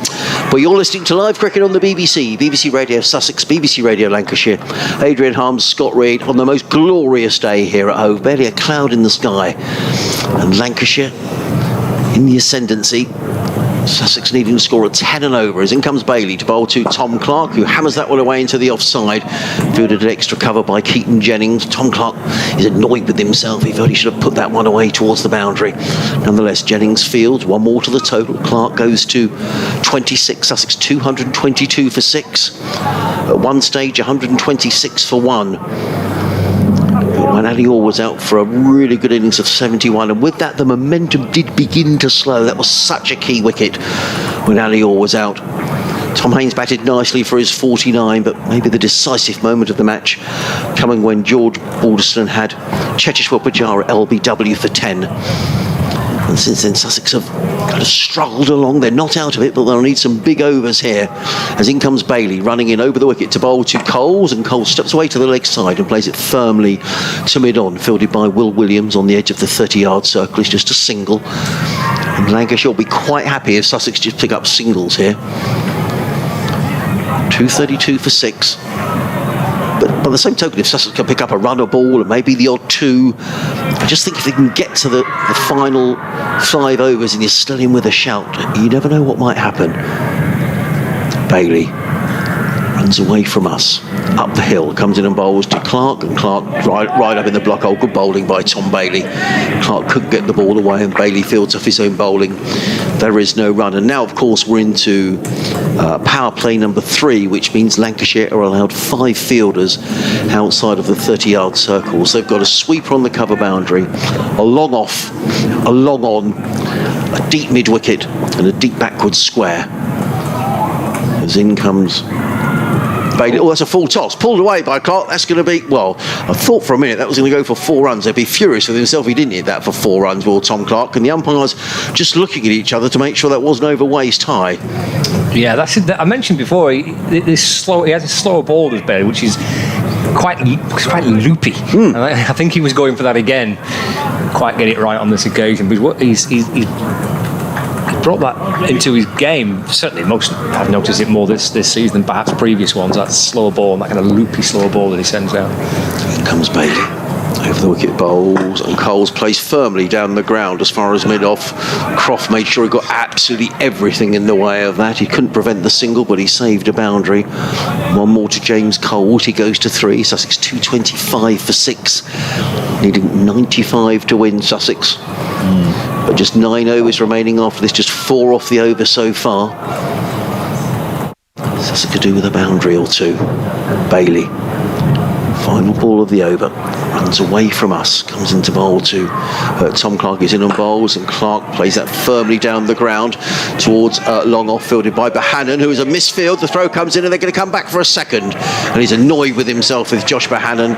But you're listening to live cricket on the BBC, BBC Radio Sussex, BBC Radio Lancashire. Adrian Harms, Scott Reed on the most glorious day here at Hove. Barely a cloud in the sky. And Lancashire in the ascendancy. Sussex needing to score a 10 and over as in comes Bailey to bowl to Tom Clark, who hammers that one away into the offside. Fielded an extra cover by Keaton Jennings. Tom Clark is annoyed with himself. He felt he should have put that one away towards the boundary. Nonetheless, Jennings fields, 1 more to the total. Clark goes to 26. Sussex 222 for 6. At one stage, 126 for 1. When Ali Orr was out for a really good innings of 71, and with that the momentum did begin to slow. That was such a key wicket when Ali Orr was out. Tom Haynes batted nicely for his 49, but maybe the decisive moment of the match coming when George Alderson had Cheteshwar Pujara LBW for 10. And since then, Sussex have kind of struggled along. They're not out of it, but they'll need some big overs here. As in comes Bailey, running in over the wicket to bowl to Coles, and Coles steps away to the leg side and plays it firmly to mid-on, fielded by Will Williams on the edge of the 30-yard circle. It's just a single. And Lancashire will be quite happy if Sussex just pick up singles here. 232 for 6. But by the same token, if Sussex can pick up a run or ball and maybe the odd 2, I just think if they can get to the final 5 overs and you're still in with a shout, you never know what might happen. Bailey runs away from us, up the hill, comes in and bowls to Clark, and Clark right up in the block hole. Good bowling by Tom Bailey. Clark couldn't get the ball away, and Bailey fields off his own bowling. There is no run, and now of course we're into power play number 3, which means Lancashire are allowed 5 fielders outside of the 30-yard circle. So they've got a sweeper on the cover boundary, a long off, a long on, a deep mid-wicket and a deep backward square. As in comes Bailey. Oh, that's a full toss. Pulled away by Clark. That's going to be, well, I thought for a minute that was going to go for 4 runs. They'd be furious with himself. He didn't hit that for 4 runs, will Tom Clark. And the umpires just looking at each other to make sure that wasn't over waist high. Yeah, that's it. I mentioned before, he has a slower ball, this Bailey, which is quite loopy. And I think he was going for that again. Quite get it right on this occasion. But what he's brought that into his game. Certainly, I've noticed it more this season than perhaps previous ones. That slow ball, that kind of loopy slow ball that he sends out. Here comes Bailey. Over the wicket bowls, and Coles plays firmly down the ground as far as mid-off. Croft made sure he got absolutely everything in the way of that. He couldn't prevent the single, but he saved a boundary. One more to James Coles. He goes to 3. Sussex 225 for 6, needing 95 to win Sussex. But just 9 overs remaining after this, just 4 off the over so far. Sussex could do with a boundary or 2. Bailey. Final ball of the over, runs away from us, comes into bowl to Tom Clark is in on bowls, and Clark plays that firmly down the ground towards long off, fielded by Bohannon, who is a misfield. The throw comes in and they're going to come back for a second, and he's annoyed with himself with Josh Bohannon.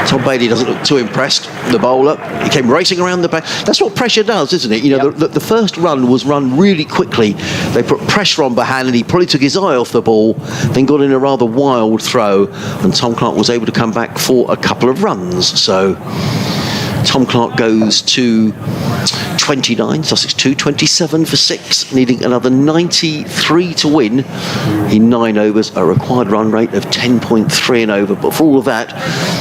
Tom Bailey doesn't look too impressed, the bowler. He came racing around the back. That's what pressure does, isn't it? You know, the first run was run really quickly. They put pressure on Bohannon. He probably took his eye off the ball, then got in a rather wild throw, and Tom Clark was able to come back for a couple of runs. So Tom Clark goes to 29, Sussex 227 for 6, needing another 93 to win in 9 overs, a required run rate of 10.3 and over. But for all of that,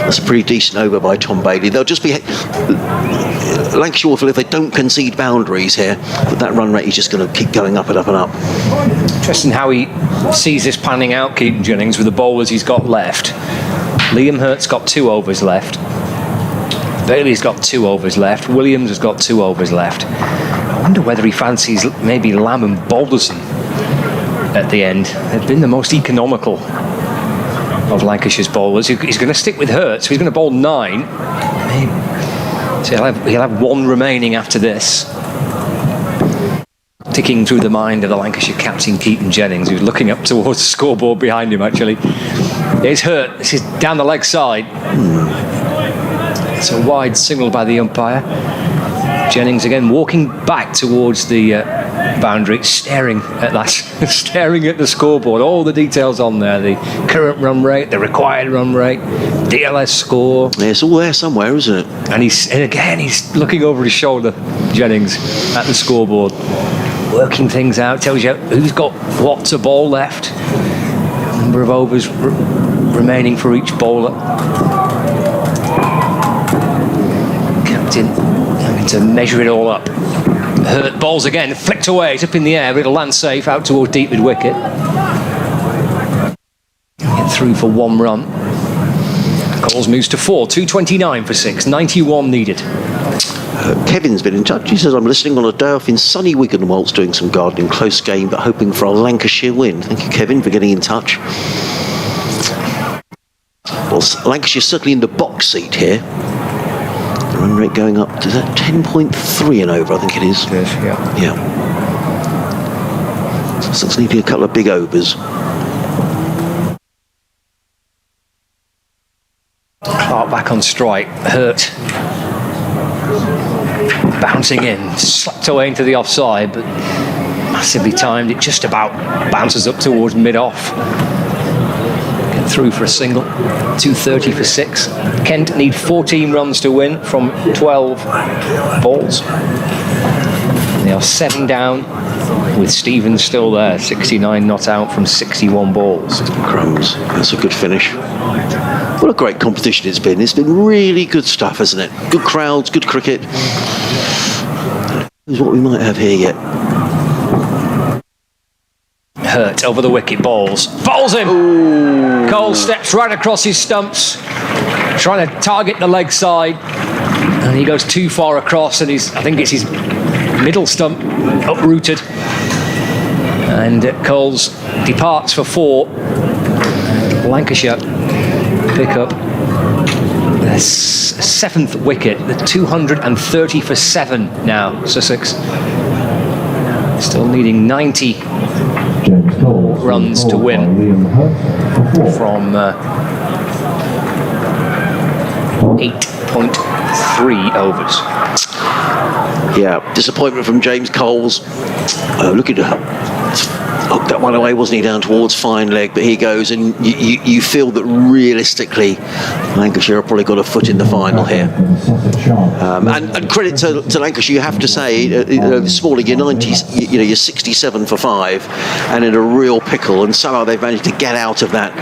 that's a pretty decent over by Tom Bailey. They'll just be Lancashire will feel if they don't concede boundaries here, but that run rate is just going to keep going up and up and up. Interesting how he sees this panning out, Keaton Jennings, with the bowlers he's got left. Liam Hurt's got 2 overs left. Bailey's got 2 overs left. Williams has got 2 overs left. I wonder whether he fancies maybe Lamb and Balderson at the end. They've been the most economical of Lancashire's bowlers. He's going to stick with Hurt, so he's going to bowl 9. So he'll have 1 remaining after this. Ticking through the mind of the Lancashire captain, Keaton Jennings, who's looking up towards the scoreboard behind him, actually. It's Hurt. This is down the leg side. It's a wide signal by the umpire. Jennings again walking back towards the boundary, staring at that, staring at the scoreboard. All the details on there: the current run rate, the required run rate, DLS score. Yeah, it's all there somewhere, isn't it? And he's looking over his shoulder, Jennings, at the scoreboard, working things out. Tells you who's got what to bowl left, number of overs remaining for each bowler. Captain having to measure it all up. Hurt bowls again, flicked away, it's up in the air, but it'll land safe out towards deep mid wicket. Get through for 1 run. Coles moves to 4, 229 for 6, 91 needed. Kevin's been in touch. He says, I'm listening on a day off in sunny Wigan whilst doing some gardening. Close game, but hoping for a Lancashire win. Thank you, Kevin, for getting in touch. Well, Lancashire's certainly in the box seat here. The run rate going up to that 10.3 and over, I think it is. Yes, yeah. So it's needing a couple of big overs. Clark back on strike. Hurt. Bouncing in, slapped away into the offside, but massively timed. It just about bounces up towards mid-off. Get through for a single. 230 for 6. Kent need 14 runs to win from 12 balls. They are 7 down, with Stevens still there. 69 not out from 61 balls. Crumbs. That's a good finish. What a great competition it's been. It's been really good stuff, hasn't it? Good crowds, good cricket. Is what we might have here yet. Hurt over the wicket, bowls him. Ooh. Cole steps right across his stumps, trying to target the leg side, and he goes too far across, and I think it's his middle stump uprooted, and Coles departs for 4. Lancashire pick up the 7th wicket, the 230 for 7 now. Sussex still needing 90 runs to win from 8.3 overs. Yeah, disappointment from James Coles. Look at hooked that one away, wasn't he, down towards fine leg, but he goes, and you feel that realistically Lancashire have probably got a foot in the final here. And credit to Lancashire, you have to say, this morning you're 90s, you're 67 for 5 and in a real pickle, and somehow they've managed to get out of that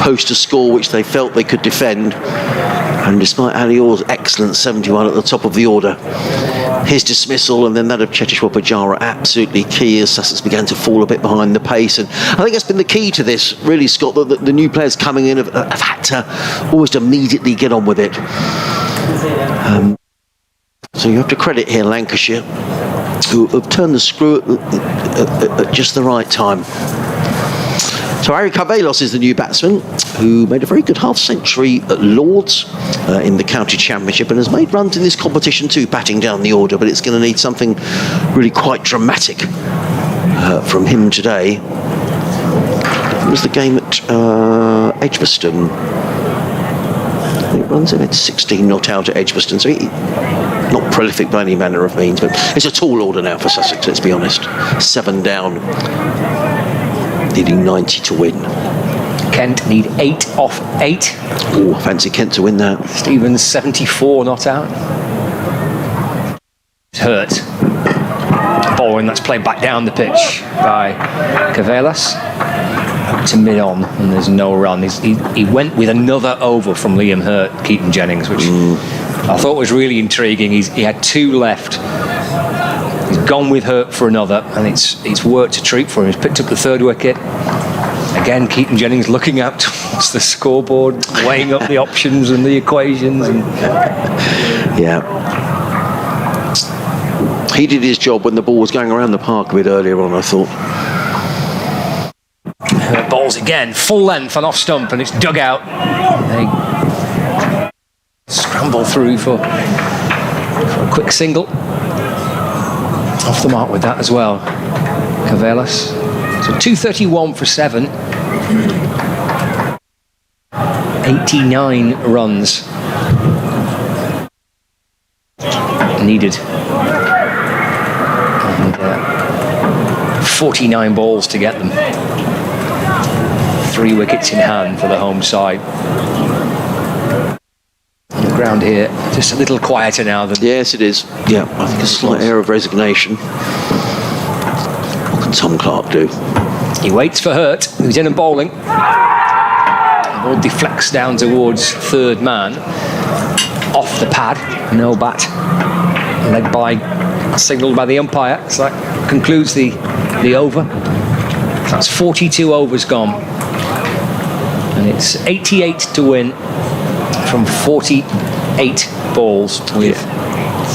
poster score which they felt they could defend. And despite Ali Orr's excellent 71 at the top of the order, his dismissal and then that of Cheteshwar Pujara absolutely key as Sussex began to fall a bit behind the pace. And I think that's been the key to this, really, Scott, that the new players coming in have had to almost immediately get on with it. So you have to credit here Lancashire, who have turned the screw at just the right time. So Harry Carvelos is the new batsman, who made a very good half-century at Lords in the county championship and has made runs in this competition too, batting down the order, but it's going to need something really quite dramatic from him today. It was the game at Edgbaston. He runs in at 16 not out at Edgbaston, so he not prolific by any manner of means, but it's a tall order now for Sussex, let's be honest. 7 down, needing 90 to win. Kent need 8 off 8. Oh, fancy Kent to win that. Stevens 74 not out. It's hurt. Bowling that's played back down the pitch by Carvelos. Up to mid-on, and there's no run. He went with another over from Liam Hurt, Keaton Jennings, which I thought was really intriguing. He had 2 left. He's gone with Hurt for another, and it's worked a treat for him. He's picked up the 3rd wicket. Again, Keaton Jennings looking out towards the scoreboard, weighing up the options and the equations. Yeah. He did his job when the ball was going around the park a bit earlier on, I thought. Hurt bowls again, full length and off stump, and it's dug out. They scramble through for a quick single. Off the mark with that as well, Carvelos. So 231 for 7. 89 runs needed. And 49 balls to get them. 3 wickets in hand for the home side. The ground here just a little quieter now than... Yes, it is. Yeah, I think a slight air of resignation. What can Tom Clark do? He waits for Hurt, who's in and bowling. The ball deflects down towards 3rd man. Off the pad, no bat. Led by, signalled by the umpire. So that concludes the over. That's 42 overs gone. And it's 88 to win from 48 balls with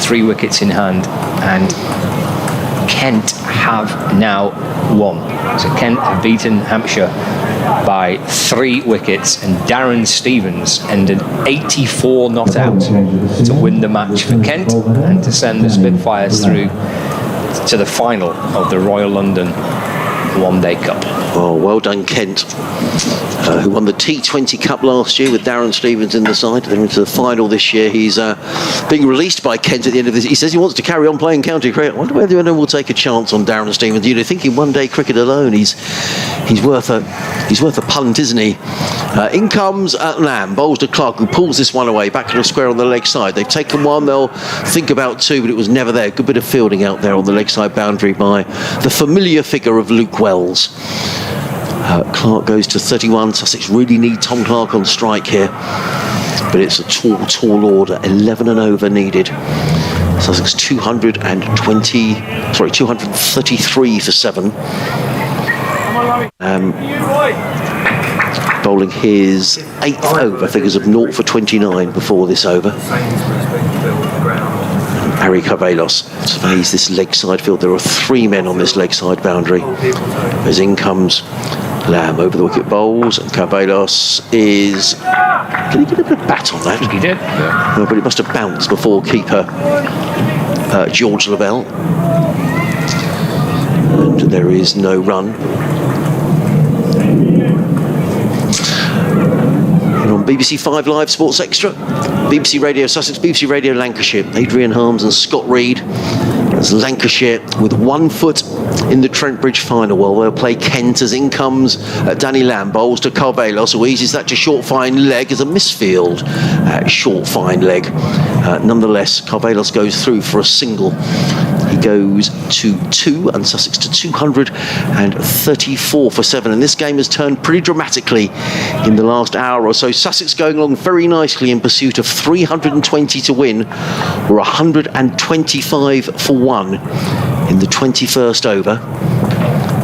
3 wickets in hand. And Kent have now won. So Kent have beaten Hampshire by 3 wickets, and Darren Stevens ended 84 not out to win the match for Kent and to send the Spitfires through to the final of the Royal London One-Day Cup. Oh, well done, Kent, who won the T20 Cup last year with Darren Stevens in the side. They're into the final this year. He's being released by Kent at the end of this. He says he wants to carry on playing county cricket. I wonder whether anyone will take a chance on Darren Stevens. You know, thinking one-day cricket alone, he's worth a punt, isn't he? In comes Lamb, bowls to Clark, who pulls this one away back to the square on the leg side. They've taken one, they'll think about 2, but it was never there. Good bit of fielding out there on the leg side boundary by the familiar figure of Luke Wells. Clark goes to 31. Sussex really need Tom Clark on strike here, but it's a tall order. 11 and over needed. Sussex 233 for 7. Bowling his 8th over, figures of 0 for 29 before this over. Harry Carvelos surveys this leg side field. There are 3 men on this leg side boundary. As in comes Lamb over the wicket bowls, and Carvelos is... Did he get a bit of bat on that? He did. Yeah. No, but it must have bounced before keeper George Lavelle. And there is no run. On BBC 5 Live Sports Extra, BBC Radio Sussex, BBC Radio Lancashire, Adrian Harms and Scott Reed As Lancashire with 1 foot in the Trent Bridge final. Well, they'll play Kent as in comes Danny Lamb, bowls to Carvelos, who eases that to short fine leg as a misfield. Short fine leg. Nonetheless, Carvelos goes through for a single. He goes to 2 and Sussex to 234 for 7. And this game has turned pretty dramatically in the last hour or so. Sussex going along very nicely in pursuit of 320 to win, or 125 for 1 in the 21st over.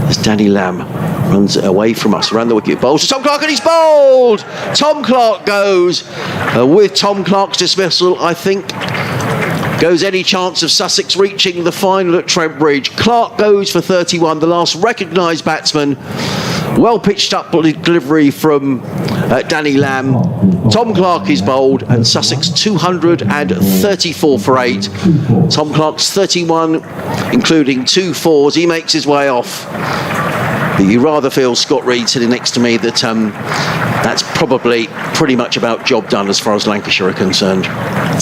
As Danny Lamb runs away from us around the wicket, bowls to Tom Clark, and he's bowled. Tom Clark goes. With Tom Clark's dismissal, I think goes any chance of Sussex reaching the final at Trent Bridge. Clark goes for 31, the last recognised batsman. Well pitched up delivery from Danny Lamb. Tom Clark is bowled, and Sussex 234 for 8. Tom Clark's 31, including 2 fours. He makes his way off. But you rather feel, Scott Reed sitting next to me, that that's probably pretty much about job done as far as Lancashire are concerned.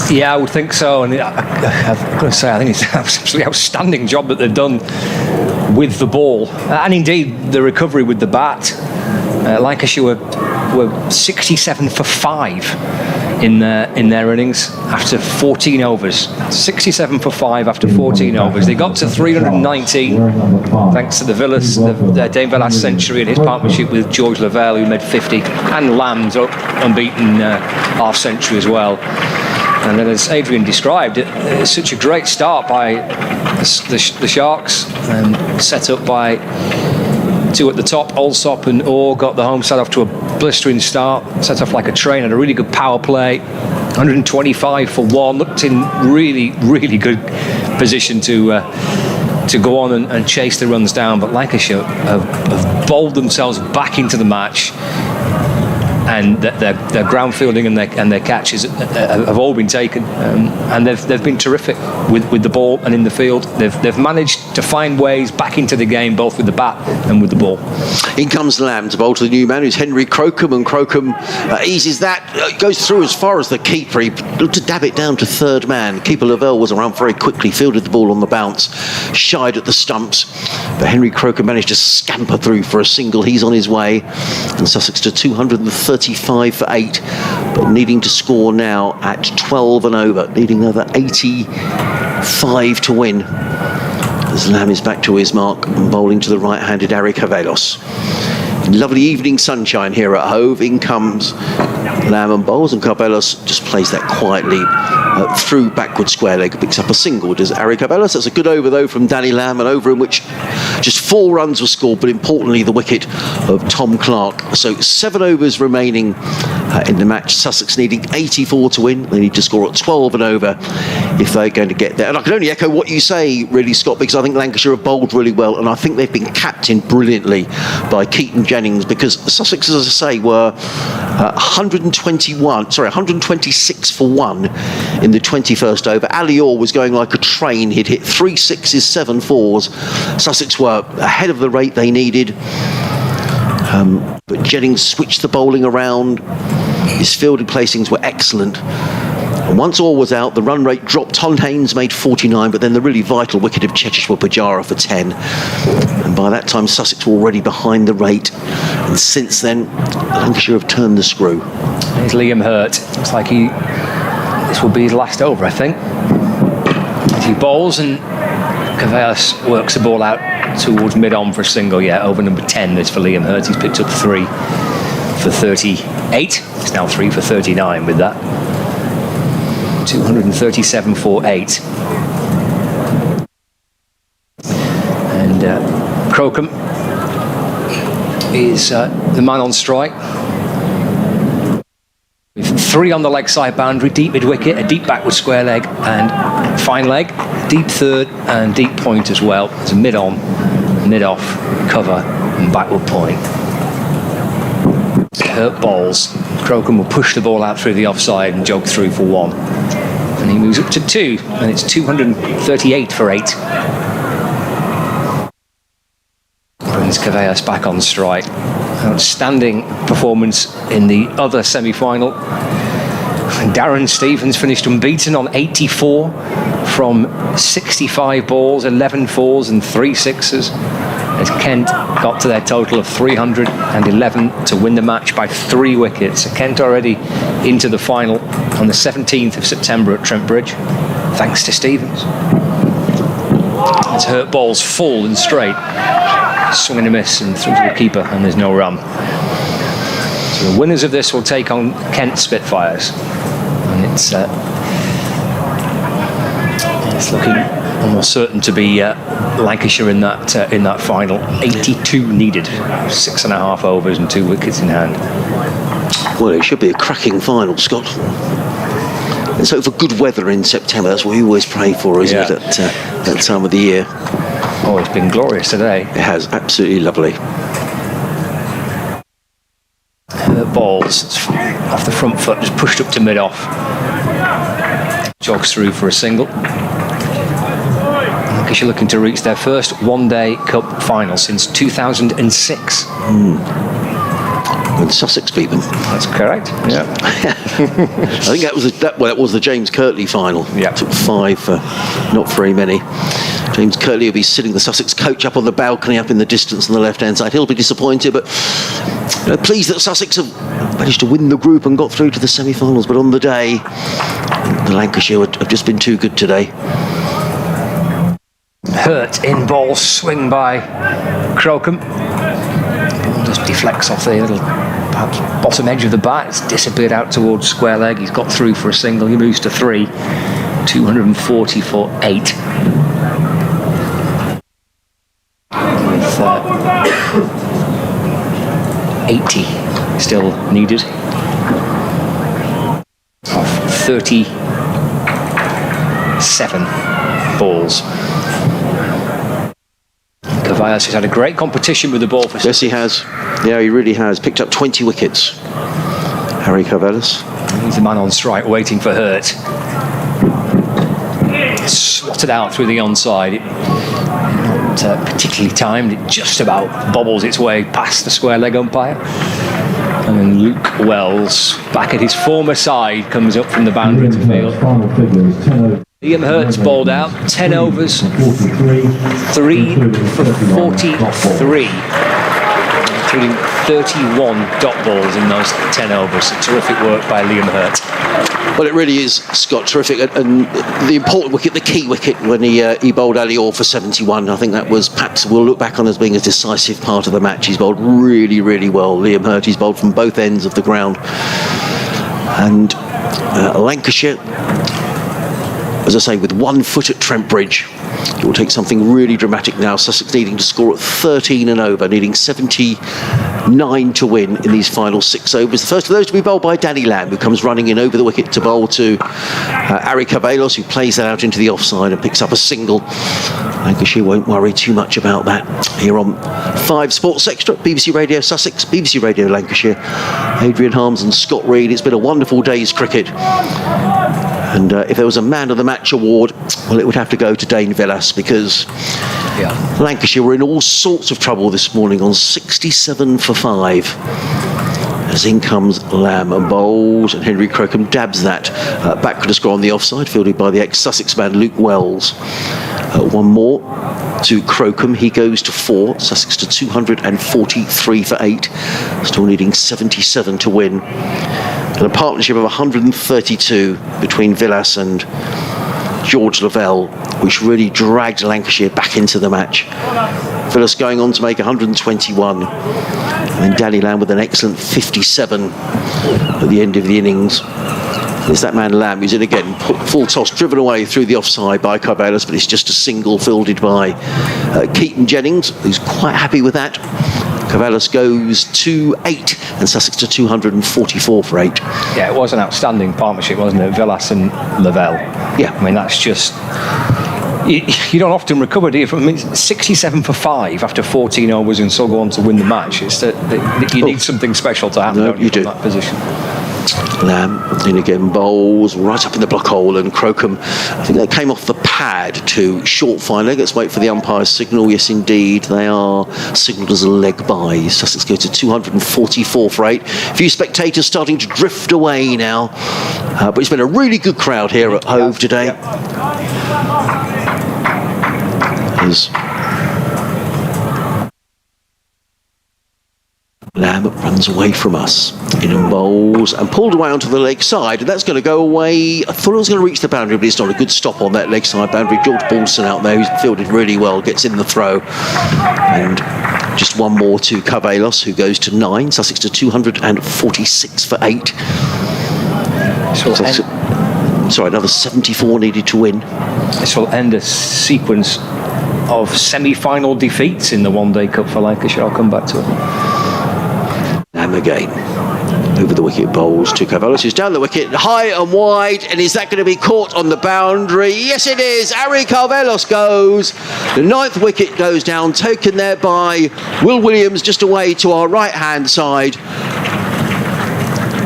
Yeah, I would think so. And I've got to say, I think it's an absolutely outstanding job that they've done with the ball, and indeed the recovery with the bat. Lancashire were 67 for 5 in their innings after 14 overs. 67 for 5 after 14 overs. They got to 319 thanks to the Dane Villas century and his partnership with George Lavelle, who made 50, and Lamb's unbeaten half century as well. And then, as Adrian described, it's such a great start by the Sharks, set up by 2 at the top. Allsop and Orr got the home side off to a blistering start, set off like a train, had a really good power play, 125 for 1, looked in really, really good position to go on and chase the runs down. But Lancashire have bowled themselves back into the match, and their ground fielding and their catches have all been taken, and they've been terrific with the ball and in the field. They've managed to find ways back into the game, both with the bat and with the ball. In comes Lamb to bowl to the new man, who's Henry Crocombe, and Crocombe eases that, goes through as far as the keeper. He looked to dab it down to third man. Keeper Lavelle was around very quickly, fielded the ball on the bounce, shied at the stumps, but Henry Crocombe managed to scamper through for a single. He's on his way, and Sussex to 235 for 8, but needing to score now at 12 and over, needing over 85 to win. As Lamb is back to his mark and bowling to the right-handed Ray Carvelos. Lovely evening sunshine here at Hove. In comes Lamb and bowls, and Carvelos just plays that quietly through backward square leg, picks up a single, does Ray Carvelos. That's a good over though from Danny Lamb, an over in which just 4 runs were scored, but importantly the wicket of Tom Clark. So 7 overs remaining in the match. Sussex needing 84 to win. They need to score at 12 and over if they're going to get there. And I can only echo what you say, really, Scott, because I think Lancashire have bowled really well, and I think they've been captained brilliantly by Keaton Jennings, because Sussex, as I say, were 126 for 1 in the 21st over. Ali Orr was going like a train. He'd hit 3 sixes, 7 fours. Sussex were ahead of the rate they needed. But Jennings switched the bowling around. His fielding placings were excellent. And once Orr was out, the run rate dropped. Ton Haynes made 49, but then the really vital wicket of Cheteshwar Pujara for 10. And by that time, Sussex were already behind the rate. And since then, Lancashire have turned the screw. Here's Liam Hurt. Looks like this will be his last over, I think. As he bowls, and Carvelos works the ball out towards mid-on for a single. Yeah, over number 10 is for Liam Hurt. He's picked up 3 for 38. It's now 3 for 39 with that. 237 for 8. And Crocombe is the man on strike. With 3 on the leg side boundary, deep mid-wicket, a deep backward square leg and fine leg, deep third and deep point as well. It's a mid-on, mid-off, cover and backward point. Hurt balls. Crocombe will push the ball out through the offside and jog through for 1. And he moves up to 2, and it's 238 for 8. Brings Carvelos back on strike. Outstanding performance in the other semi-final. And Darren Stevens finished unbeaten on 84 from 65 balls, 11 fours and 3 sixes, as Kent got to their total of 311 to win the match by 3 wickets. So Kent already into the final on the 17th of September at Trent Bridge, thanks to Stevens. It's hurt balls full and straight, swing and a miss and through to the keeper, and there's no run. So the winners of this will take on Kent Spitfires, and it's looking almost certain to be Lancashire in that final. 82 needed, 6.5 overs and 2 wickets in hand. Well, it should be a cracking final, Scott. Let's hope for good weather in September. That's what we always pray for, isn't it, at that time of the year? Oh, it's been glorious today. It has, absolutely lovely. Balls off the front foot, just pushed up to mid-off. Jogs through for a single. Lancashire looking to reach their first one-day cup final since 2006. When Sussex beat them. That's correct. Yeah. I think that was the James Kirtley final. Yeah. Took 5 for not very many. James Kirtley will be sitting the Sussex coach up on the balcony up in the distance on the left-hand side. He'll be disappointed, but pleased that Sussex have managed to win the group and got through to the semi-finals. But on the day, the Lancashire have just been too good today. Hurt in ball swing by Crocombe. Just deflects off the little perhaps bottom edge of the bat. It's disappeared out towards square leg. He's got through for a single. He moves to 3. 240 for 8. With 80 still needed. Of 37 balls. Cavallas has had a great competition with the ball for... Yes, he has. Yeah, he really has. Picked up 20 wickets. Harry Cavallas. He's the man on strike waiting for Hurt. Swatted out through the onside. Not particularly timed. It just about bobbles its way past the square leg umpire. And then Luke Wells, back at his former side, comes up from the boundary to field. Liam Hurt's bowled out, 10 overs, 3 for 43, including 31 dot balls in those 10 overs. So terrific work by Liam Hurt. Well, it really is, Scott, terrific. And the important wicket, the key wicket, when he bowled Ali Orr for 71, I think that was perhaps we'll look back on as being a decisive part of the match. He's bowled really, really well. Liam Hurt, he's bowled from both ends of the ground. And Lancashire, as I say, with 1 foot at Trent Bridge, it will take something really dramatic now. Sussex needing to score at 13 and over, needing 79 to win in these final 6 overs. The first of those to be bowled by Danny Lamb, who comes running in over the wicket to bowl to Ari Cavallos, who plays that out into the offside and picks up a single. Lancashire won't worry too much about that. Here on 5 Sports Extra, BBC Radio Sussex, BBC Radio Lancashire, Adrian Harms and Scott Reed. It's been a wonderful day's cricket. And if there was a Man of the Match award, well, it would have to go to Dane Villas, because Lancashire were in all sorts of trouble this morning on 67 for 5. As in comes Lamb and bowls, and Henry Crocombe dabs that backward to score on the offside, fielded by the ex-Sussex man Luke Wells. 1 more to Crocombe. He goes to 4. Sussex to 243 for 8. Still needing 77 to win. And a partnership of 132 between Villas and George Lavelle, which really dragged Lancashire back into the match. Villas going on to make 121. And Danny Lamb with an excellent 57 at the end of the innings. There's that man Lamb, who's in again, full toss, driven away through the offside by Cavallas, but it's just a single fielded by Keaton Jennings, who's quite happy with that. Cavallas goes to 8 and Sussex to 244 for 8. Yeah, it was an outstanding partnership, wasn't it? Villas and Lavelle. Yeah. I mean, that's just... You don't often recover, do you? I mean, 67 for 5 after 14 overs and still go on to win the match. It's that you need something special to happen, don't you, from that position. Lamb in again, bowls right up in the block hole, and Crocombe, I think they came off the pad to short fine leg. Let's wait for the umpire's signal. Yes, indeed, they are signalled as a leg by. Sussex go to 244 for 8. A few spectators starting to drift away now, but it's been a really good crowd here at Hove today. as Lamb runs away from us. In bowls and pulled away onto the leg side, and that's going to go away. I thought it was going to reach the boundary, but it's not a good stop on that leg side boundary. George Balson out there, who's fielded really well, gets in the throw. And just one more to Carvelos, who goes to 9. Sussex to 246 for 8. Sorry, another 74 needed to win. This will end a sequence of semi-final defeats in the one-day cup for Lancashire. I'll come back to it. Lamb again. Over the wicket bowls to Carvelos, who's down the wicket, high and wide, and is that going to be caught on the boundary? Yes, it is. Harry Carvelos goes. The 9th wicket goes down, taken there by Will Williams, just away to our right-hand side.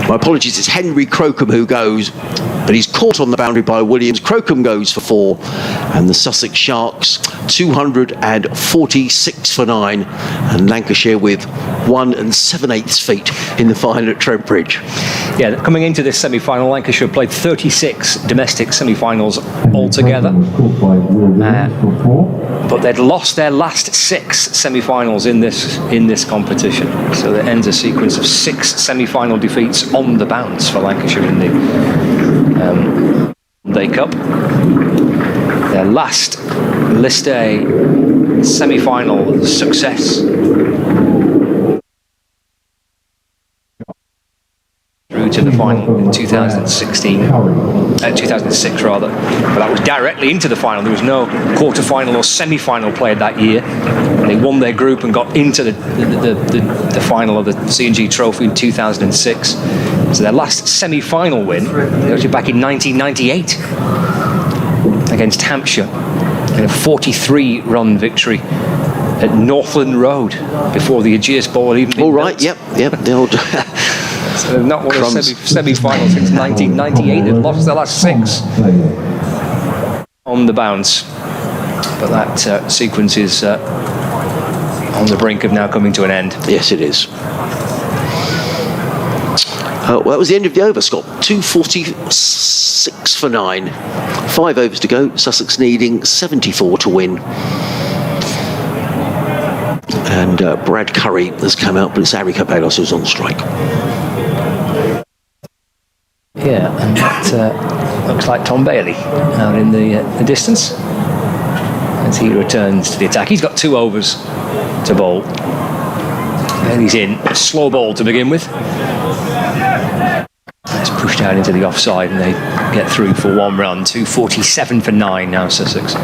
My apologies, it's Henry Crocombe who goes, but he's caught on the boundary by Williams. Crocombe goes for 4, and the Sussex Sharks 246 for 9, and Lancashire with 1 7/8 feet in the final at Trent Bridge. Yeah, coming into this semi-final, Lancashire played 36 domestic semi-finals altogether. But they'd lost their last 6 semi-finals in this competition. So that ends a sequence of 6 semi-final defeats on the bounce for Lancashire in the Day Cup. Their last List A semi-final success through to the final in 2006 rather, but that was directly into the final. There was no quarter-final or semi-final played that year. They won their group and got into the final of the C&G Trophy in 2006. So their last semi-final win was back in 1998 against Hampshire in a 43-run victory at Northland Road before the Aegeus Bowl had even been built. Yep, the old... So they've not won a semi-final since 1998. They've lost their last 6 on the bounce. But that sequence is on the brink of now coming to an end. Yes, it is. Well, that was the end of the over, Scott. 246 for 9. 5 overs to go. Sussex needing 74 to win. And Brad Curry has come out, but it's Harry Carvelos who's on strike. Yeah, and that looks like Tom Bailey out in the distance as he returns to the attack. He's got 2 overs to bowl. Bailey's in. A slow ball to begin with. It's pushed out into the offside and they get through for 1 run. 247 for 9 now, Sussex.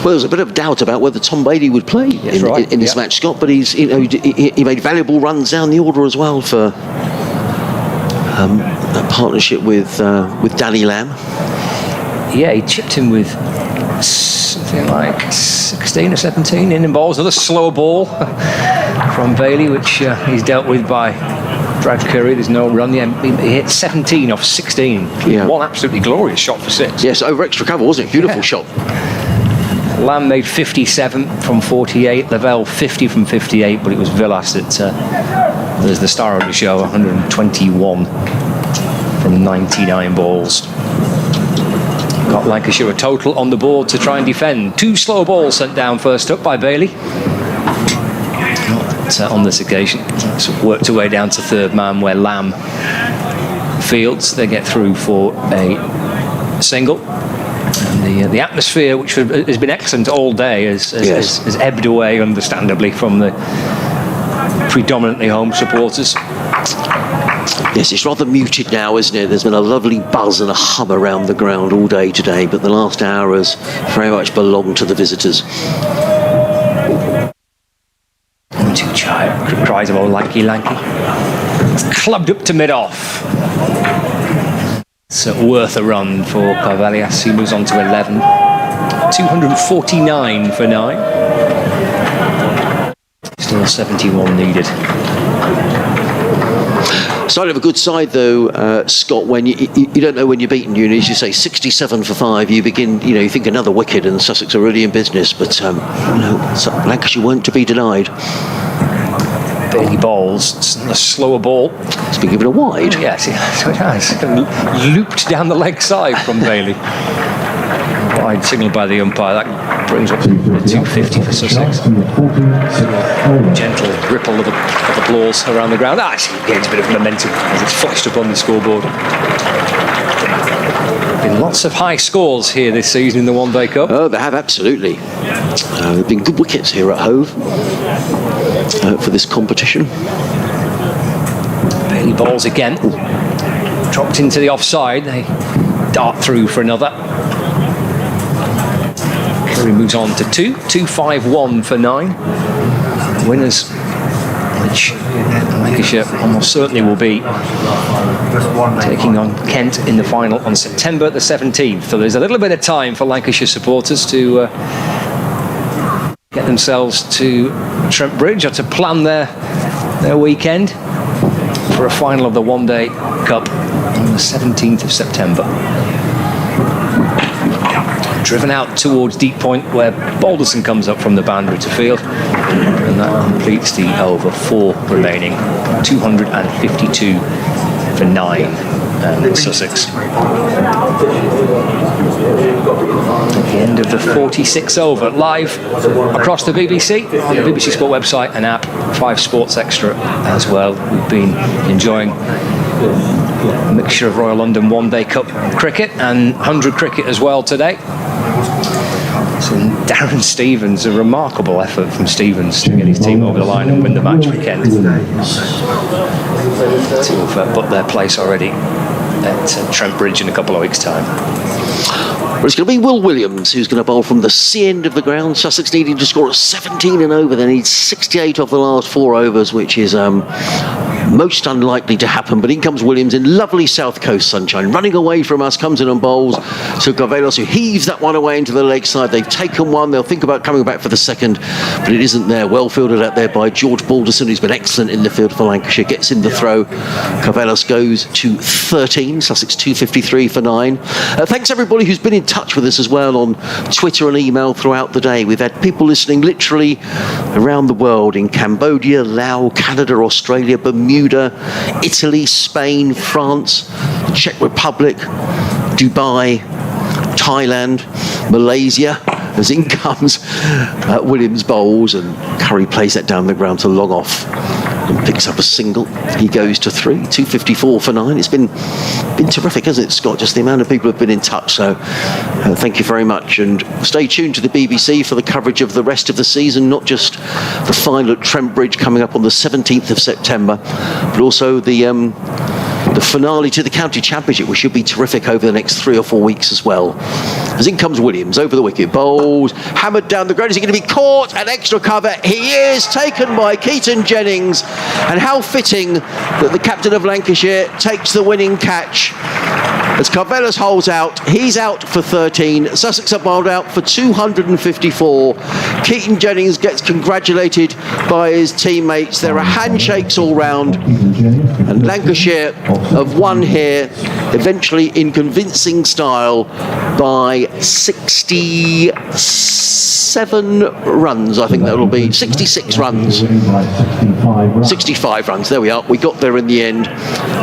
Well, there's a bit of doubt about whether Tom Bailey would play in this match, Scott, but he made valuable runs down the order as well for a partnership with Danny Lamb. Yeah, he chipped him with something like 16 or 17 in balls. Another slow ball from Bailey, which he's dealt with by Brad Curry. There's no run. Yeah, he hit 17 off 16. Yeah. One absolutely glorious shot for 6. Yes, over extra cover, wasn't it? Beautiful shot. Lamb made 57 from 48, Lavelle 50 from 58, but it was Villas that was the star of the show, 121 from 99 balls. Got Lancashire a total on the board to try and defend. 2 slow balls sent down first up by Bailey. Not on this occasion. It's worked away down to 3rd man where Lamb fields. They get through for a single. And the atmosphere, which has been excellent all day, has ebbed away, understandably, from the predominantly home supporters. Yes, it's rather muted now, isn't it? There's been a lovely buzz and a hum around the ground all day today, but the last hour has very much belonged to the visitors. Two cries of old lanky. It's clubbed up to mid-off. It's worth a run for Carvelos. He moves on to 11. 249 for 9. Still 71 needed. Sign of a good side, though, Scott, when you don't know when you're beaten. You know, as you say, 67 for 5, you begin, you think another wicket and Sussex are really in business, but Lancashire weren't to be denied. Bailey bowls, a slower ball. It's been given a wide. Yes, it has. Looped down the leg side from Bailey. Offside signalled by the umpire. That brings up the 250 for Sussex. Gentle ripple of applause around the ground. Actually gains a bit of momentum as it's flashed up on the scoreboard. Been lots of high scores here this season in the One Day Cup. Oh, they have, absolutely. There have been good wickets here at Hove for this competition. Bailey bowls again. Dropped into the offside. They dart through for another. Curry moves on to 2-5-1 for 9. Winners, which Lancashire almost certainly will be taking on Kent in the final on September the 17th. So there's a little bit of time for Lancashire supporters to get themselves to Trent Bridge or to plan their weekend for a final of the One Day Cup on the 17th of September. Driven out towards deep point where Balderson comes up from the boundary to field, and that completes the over 4 remaining. 252 for 9 and Sussex. At the end of the 46th over, live across the BBC, the BBC Sport website and app, 5 Sports Extra as well. We've been enjoying a mixture of Royal London One Day Cup cricket and 100 cricket as well today. So Darren Stevens, a remarkable effort from Stevens to get his team over the line and win the match for Kent. To have put their place already at Trent Bridge in a couple of weeks' time. Well, it's going to be Will Williams who's going to bowl from the C end of the ground. Sussex needing to score at 17 and over. They need 68 off the last 4 overs, which is most unlikely to happen. But in comes Williams in lovely south coast sunshine, running away from us, comes in and bowls. So Carvelos, who heaves that one away into the leg side. They've taken one. They'll think about coming back for the second, but it isn't there. Well fielded out there by George Balderson, who's been excellent in the field for Lancashire. Gets in the throw. Carvelos goes to 13. Sussex 253 for 9. Thanks everybody who's been in touch with us as well on Twitter and email throughout the day. We've had people listening literally around the world, in Cambodia, Laos, Canada, Australia, Bermuda, Italy, Spain, France, the Czech Republic, Dubai, Thailand, Malaysia. As in comes Williams bowls, and Curry plays that down the ground to long off and picks up a single. He goes to 3, 254 for 9. It's been terrific, hasn't it, Scott? Just the amount of people who have been in touch. So thank you very much, and stay tuned to the BBC for the coverage of the rest of the season, not just the final at Trent Bridge coming up on the 17th of September, but also the finale to the county championship, which should be terrific over the next 3 or 4 weeks as well. As in comes Williams over the wicket, bowls, hammered down the ground. Is he going to be caught? An extra cover. He is, taken by Keaton Jennings. And how fitting that the captain of Lancashire takes the winning catch. As Carvelos holds out, he's out for 13. Sussex are bowled out for 254. Keaton Jennings gets congratulated by his teammates. There are handshakes all round. And Lancashire have won here, eventually in convincing style, by 67 runs. I think that will be 66 runs. 65 runs. There we are. We got there in the end.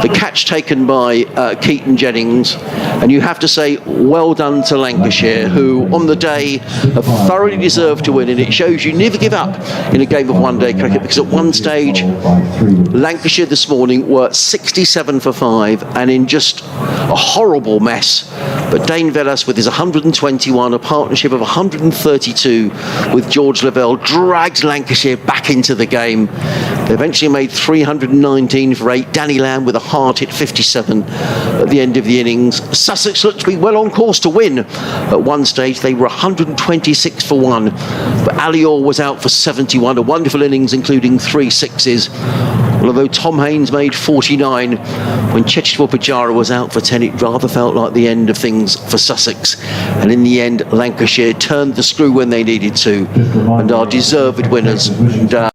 The catch taken by Keaton Jennings. And you have to say, well done to Lancashire, who on the day have thoroughly deserved to win. And it shows you never give up in a game of One Day cricket, because at one stage, Lancashire this morning were 67 for 5 and in just a horrible mess. But Dane Velas, with his 121, a partnership of 132 with George Lavelle, dragged Lancashire back into the game. They eventually made 319 for 8. Danny Lamb with a hard hit 57 at the end of the innings. Sussex looked to be well on course to win. At one stage, they were 126 for 1. But Ali Orr was out for 71. A wonderful innings, including 3 sixes. Although Tom Haynes made 49, when Chechitwa Pujara was out for 10, it rather felt like the end of things for Sussex. And in the end, Lancashire turned the screw when they needed to, and are deserved winners. And